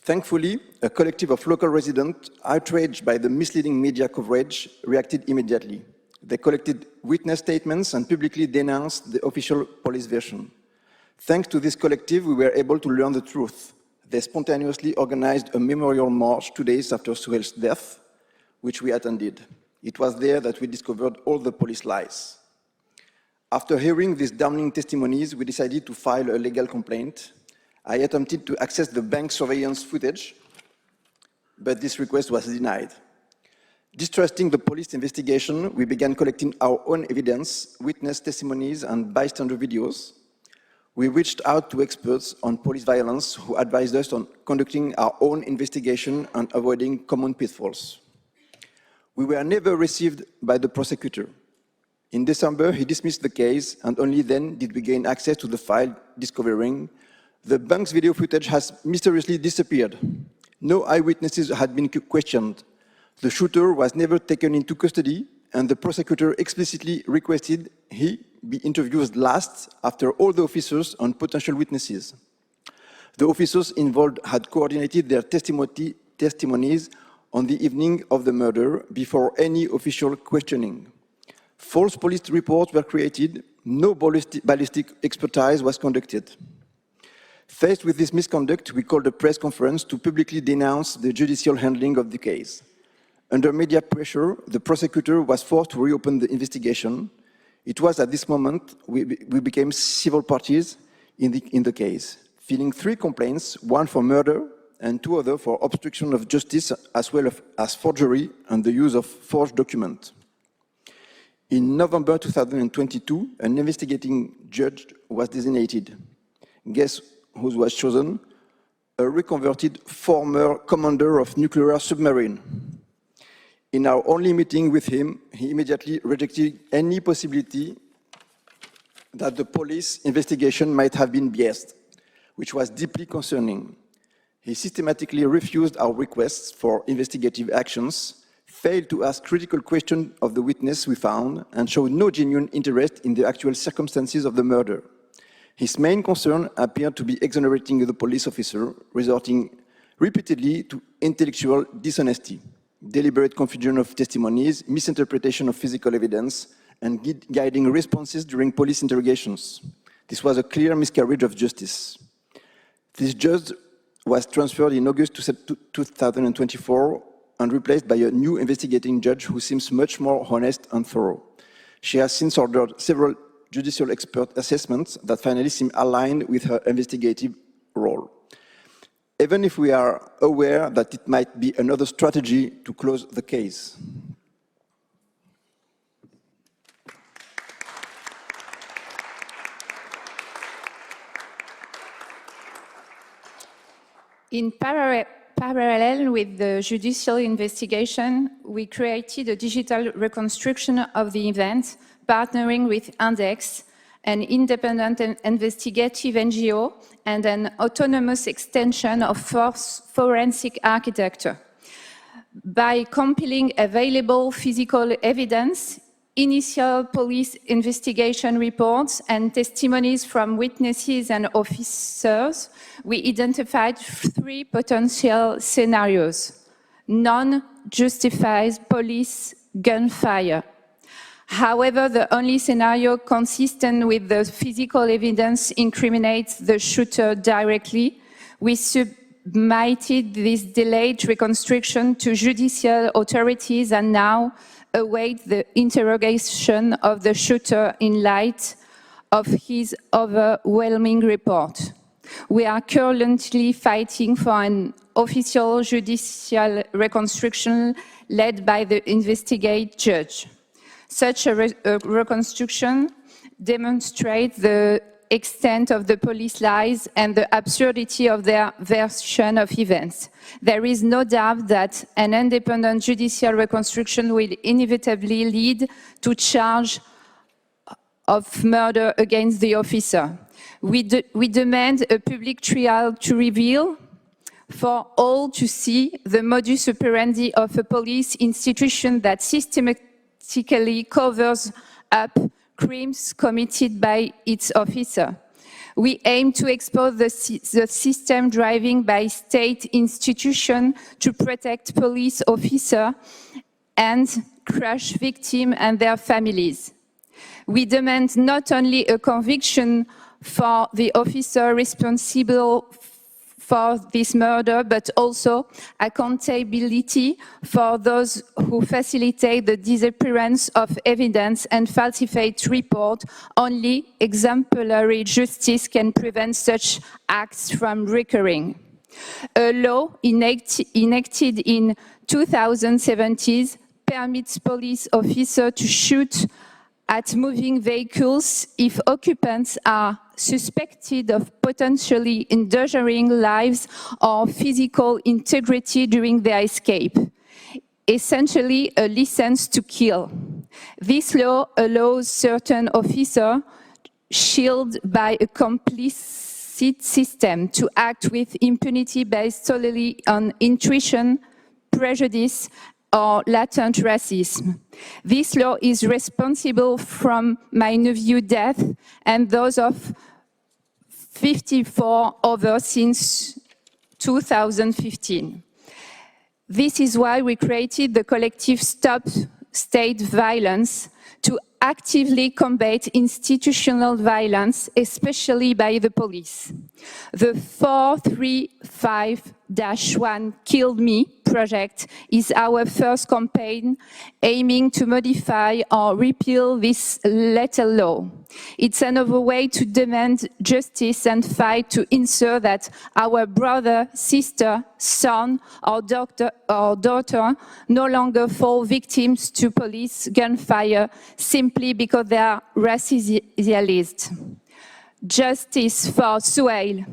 Speaker 18: Thankfully, a collective of local residents, outraged by the misleading media coverage, reacted immediately. They collected witness statements and publicly denounced the official police version. Thanks to this collective, we were able to learn the truth. They spontaneously organized a memorial march 2 days after Suhail's death, which we attended. It was there that we discovered all the police lies. After hearing these damning testimonies, we decided to file a legal complaint. I attempted to access the bank surveillance footage, but this request was denied. Distrusting the police investigation, we began collecting our own evidence, witness testimonies, and bystander videos. We reached out to experts on police violence who advised us on conducting our own investigation and avoiding common pitfalls. We were never received by the prosecutor. In December, he dismissed the case, and only then did we gain access to the file, discovering the bank's video footage has mysteriously disappeared. No eyewitnesses had been questioned. The shooter was never taken into custody, and the prosecutor explicitly requested he be interviewed last after all the officers and potential witnesses. The officers involved had coordinated their testimonies on the evening of the murder before any official questioning. False police reports were created, no ballistic expertise was conducted. Faced with this misconduct, we called a press conference to publicly denounce the judicial handling of the case. Under media pressure, the prosecutor was forced to reopen the investigation. It was at this moment we became civil parties in the case, filing 3 complaints, 1 for murder and 2 others for obstruction of justice, as well as forgery and the use of forged documents. In November 2022, an investigating judge was designated. Guess who was chosen? A reconverted former commander of nuclear submarine. In our only meeting with him, he immediately rejected any possibility that the police investigation might have been biased, which was deeply concerning. He systematically refused our requests for investigative actions, failed to ask critical questions of the witness we found, and showed no genuine interest in the actual circumstances of the murder. His main concern appeared to be exonerating the police officer, resorting repeatedly to intellectual dishonesty, deliberate confusion of testimonies, misinterpretation of physical evidence, and guiding responses during police interrogations. This was a clear miscarriage of justice. This judge was transferred in August 2024 and replaced by a new investigating judge who seems much more honest and thorough. She has since ordered several judicial expert assessments that finally seem aligned with her investigative role. Even if we are aware that it might be another strategy to close the case.
Speaker 10: In parallel with the judicial investigation, we created a digital reconstruction of the event, partnering with Index, an independent investigative NGO, and an autonomous extension of forensic architecture. By compiling available physical evidence, initial police investigation reports and testimonies from witnesses and officers, we identified 3 potential scenarios. None justifies police gunfire. However, the only scenario consistent with the physical evidence incriminates the shooter directly. We submitted this delayed reconstruction to judicial authorities and now await the interrogation of the shooter in light of his overwhelming report. We are currently fighting for an official judicial reconstruction led by the investigating judge. Such a reconstruction demonstrates the extent of the police lies and the absurdity of their version of events. There is no doubt that an independent judicial reconstruction will inevitably lead to charge of murder against the officer. We demand a public trial to reveal for all to see the modus operandi of a police institution that systematically covers up crimes committed by its officer. We aim to expose the system driven by state institutions to protect police officers and crush victims and their families. We demand not only a conviction for the officer responsible for this murder, but also accountability for those who facilitate the disappearance of evidence and falsified reports. Only exemplary justice can prevent such acts from recurring. A law enacted in 2017 permits police officers to shoot at moving vehicles if occupants are suspected of potentially endangering lives or physical integrity during their escape, essentially a license to kill. This law allows certain officers, shielded by a complicit system, to act with impunity based solely on intuition, prejudice, or latent racism. This law is responsible from my nephew death and those of 54 others since 2015. This is why we created the collective Stop State Violence to actively combat institutional violence, especially by the police. The 435-1 Killed Me project is our first campaign aiming to modify or repeal this lethal law. It's another way to demand justice and fight to ensure that our brother, sister, son, or daughter no longer fall victims to police gunfire simply because they are racialized. Justice for Souheil,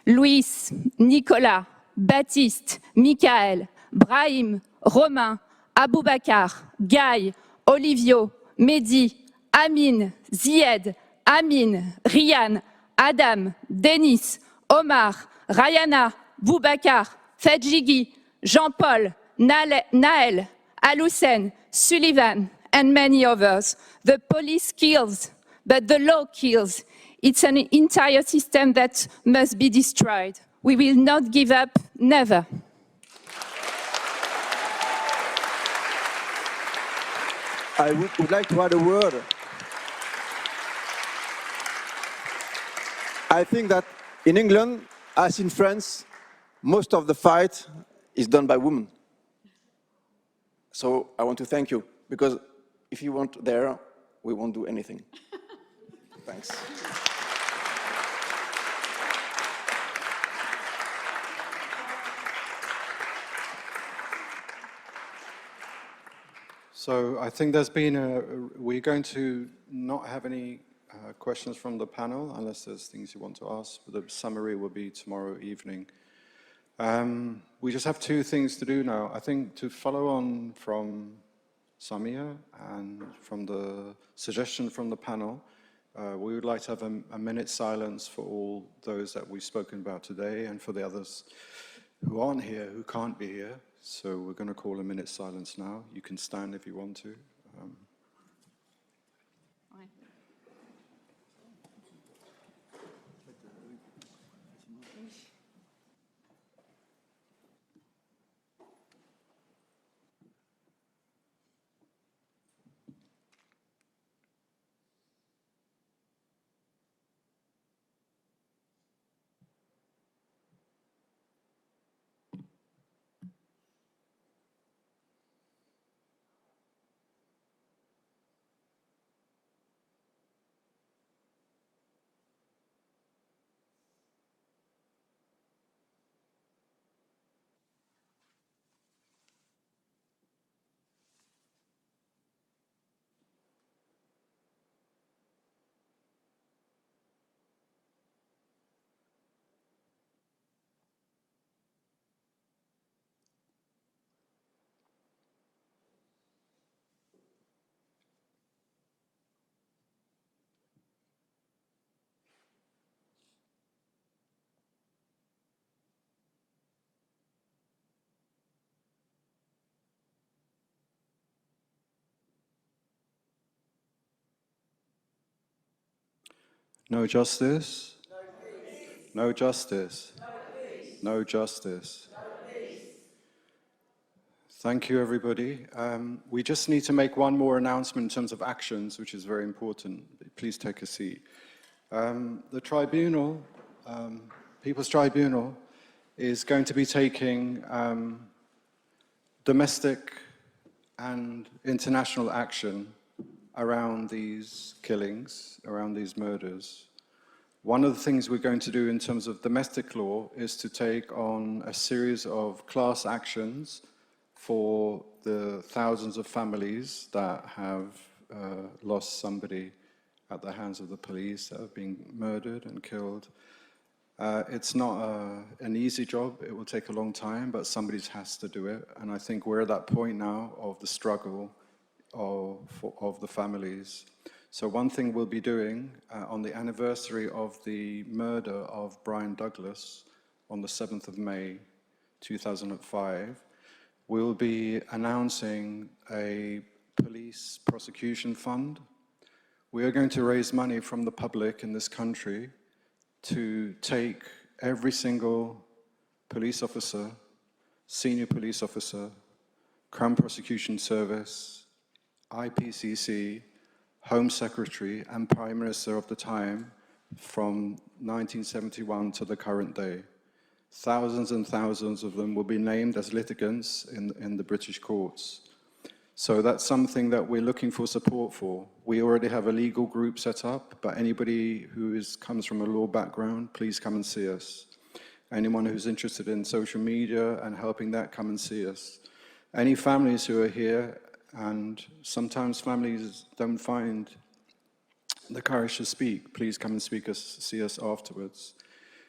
Speaker 10: Luis, Nicolas, Baptiste, Michael, Brahim, Romain, Aboubakar, Guy, Olivio, Mehdi, Amin, Zied, Amin, Ryan, Adam, Denis, Omar, Rayana, Boubacar, Fadjigi, Jean-Paul, Naël, Aloussen, Sullivan, and many others. The police kills, but the law kills. It's an entire system that must be destroyed. We will not give up, never.
Speaker 18: I would like to add a word. I think that in England, as in France, most of the fight is done by women. So I want to thank you, because if you weren't there, we won't do anything. Thanks.
Speaker 15: So I think there's been we're going to not have any questions from the panel unless there's things you want to ask. The summary will be tomorrow evening. We just have 2 things to do now. I think to follow on from Samia and from the suggestion from the panel, we would like to have a minute's silence for all those that we've spoken about today and for the others who aren't here, who can't be here. So we're going to call a minute's silence now. You can stand if you want to. No justice? No justice? No justice? Thank you, everybody. We just need to make one more announcement in terms of actions, which is very important. Please take a seat. The tribunal, People's Tribunal, is going to be taking domestic and international action around these killings, around these murders. One of the things we're going to do in terms of domestic law is to take on a series of class actions for the thousands of families that have lost somebody at the hands of the police, that have been murdered and killed. It's not an easy job. It will take a long time, but somebody has to do it. And I think we're at that point now of the struggle of the families. So one thing we'll be doing on the anniversary of the murder of Brian Douglas on the 7th of May, 2005, we'll be announcing a police prosecution fund. We are going to raise money from the public in this country to take every single police officer, senior police officer, Crown Prosecution Service, IPCC, Home Secretary and Prime Minister of the time from 1971 to the current day. Thousands and thousands of them will be named as litigants in the British courts. So that's something that we're looking for support for. We already have a legal group set up, but anybody who comes from a law background, please come and see us. Anyone who's interested in social media and helping that, come and see us. Any families who are here, and sometimes families don't find the courage to speak, please come and see us afterwards.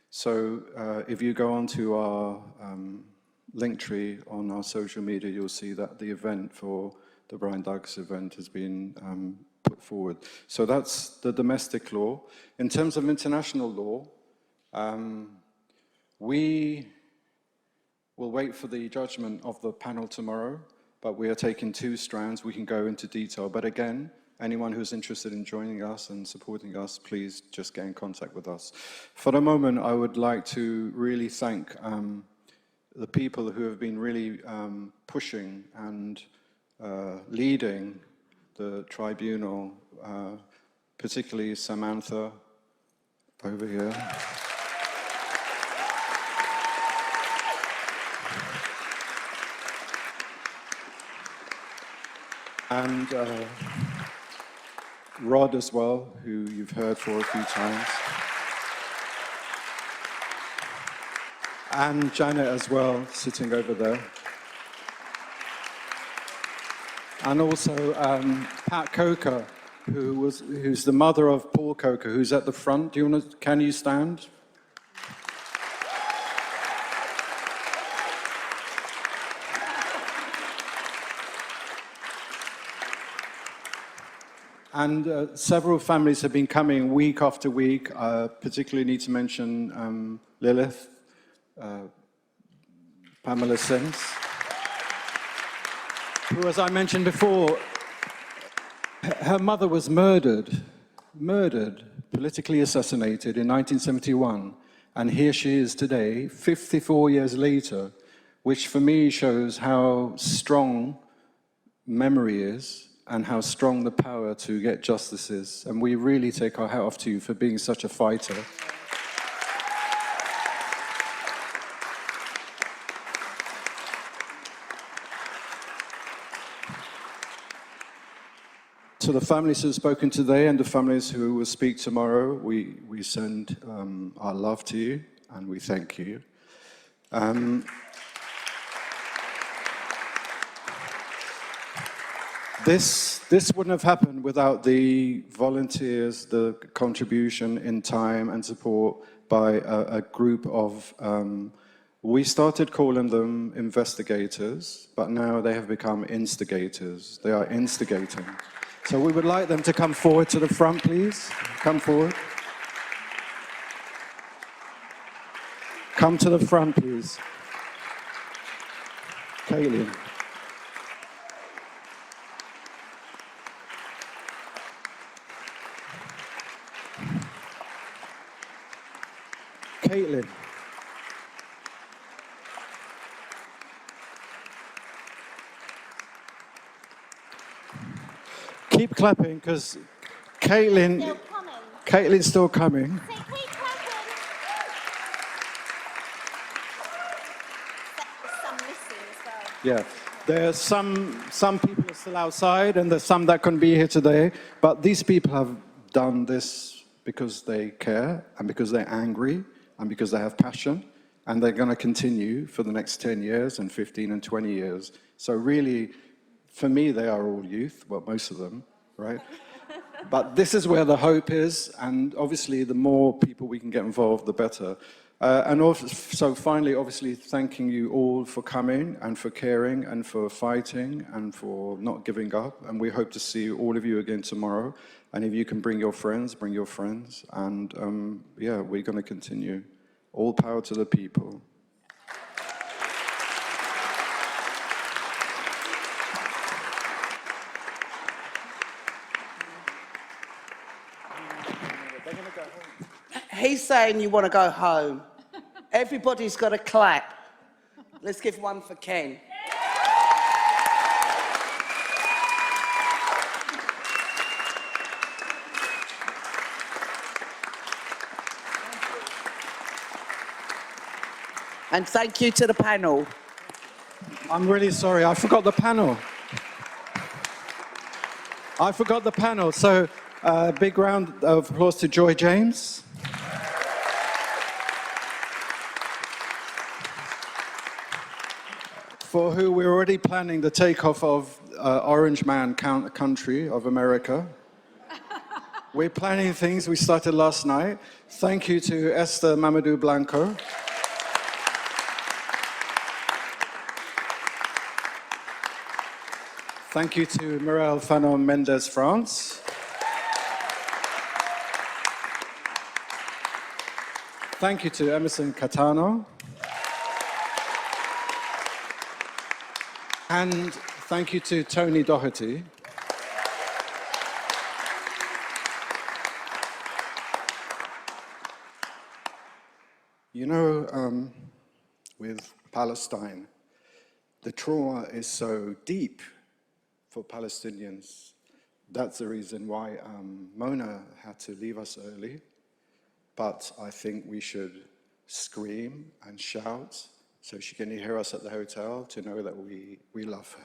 Speaker 15: So if you go onto our Linktree on our social media, you'll see that the event for the Brian Douglas event has been put forward. So that's the domestic law. In terms of international law, we will wait for the judgment of the panel tomorrow, but we are taking two strands. We can go into detail. But again, anyone who's interested in joining us and supporting us, please just get in contact with us. For the moment, I would like to really thank the people who have been really pushing and leading the tribunal, particularly Samantha over here. And Rod as well, who you've heard for a few times. And Janet as well, sitting over there. And also Pat Coker, who's the mother of Paul Coker, who's at the front. Can you stand? And several families have been coming week after week. Particularly need to mention Lilith, Pamela Sims, who, as I mentioned before, her mother was murdered, politically assassinated in 1971. And here she is today, 54 years later, which for me shows how strong memory is and how strong the power to get justice is. And we really take our hat off to you for being such a fighter. To the families who have spoken today and the families who will speak tomorrow, we send our love to you and we thank you. This wouldn't have happened without the volunteers, the contribution in time and support by a group of, we started calling them investigators, but now they have become instigators. They are instigating. So we would like them to come forward to the front, please. Come forward. Come to the front, please. Kaylee. Caitlin. Keep clapping, because Caitlin's still coming. Yeah, there are some people are still outside, and there's some that couldn't be here today. But these people have done this because they care, and because they're angry, and because they have passion, and they're going to continue for the next 10 years, and 15 and 20 years. So really, for me, they are all youth, well, most of them, right? But this is where the hope is, and obviously, the more people we can get involved, the better. And also, so finally, obviously, thanking you all for coming and for caring and for fighting and for not giving up. And we hope to see all of you again tomorrow. And if you can bring your friends, bring your friends. And yeah, we're going to continue. All power to the people.
Speaker 19: He's saying you want to go home. Everybody's got to clap. Let's give one for Ken. And thank you to the panel.
Speaker 15: I'm really sorry, I forgot the panel. So big round of applause to Joy James. For who we're already planning the takeoff of Orange Man country of America. We're planning things, we started last night. Thank you to Esther Mamadou-Blanco. Thank you to Morel Fanon Mendès-France. Thank you to Emerson Catano. And thank you to Tony Doherty. You know, with Palestine, the trauma is so deep for Palestinians. That's the reason why Mona had to leave us early. But I think we should scream and shout so she can hear us at the hotel to know that we love her.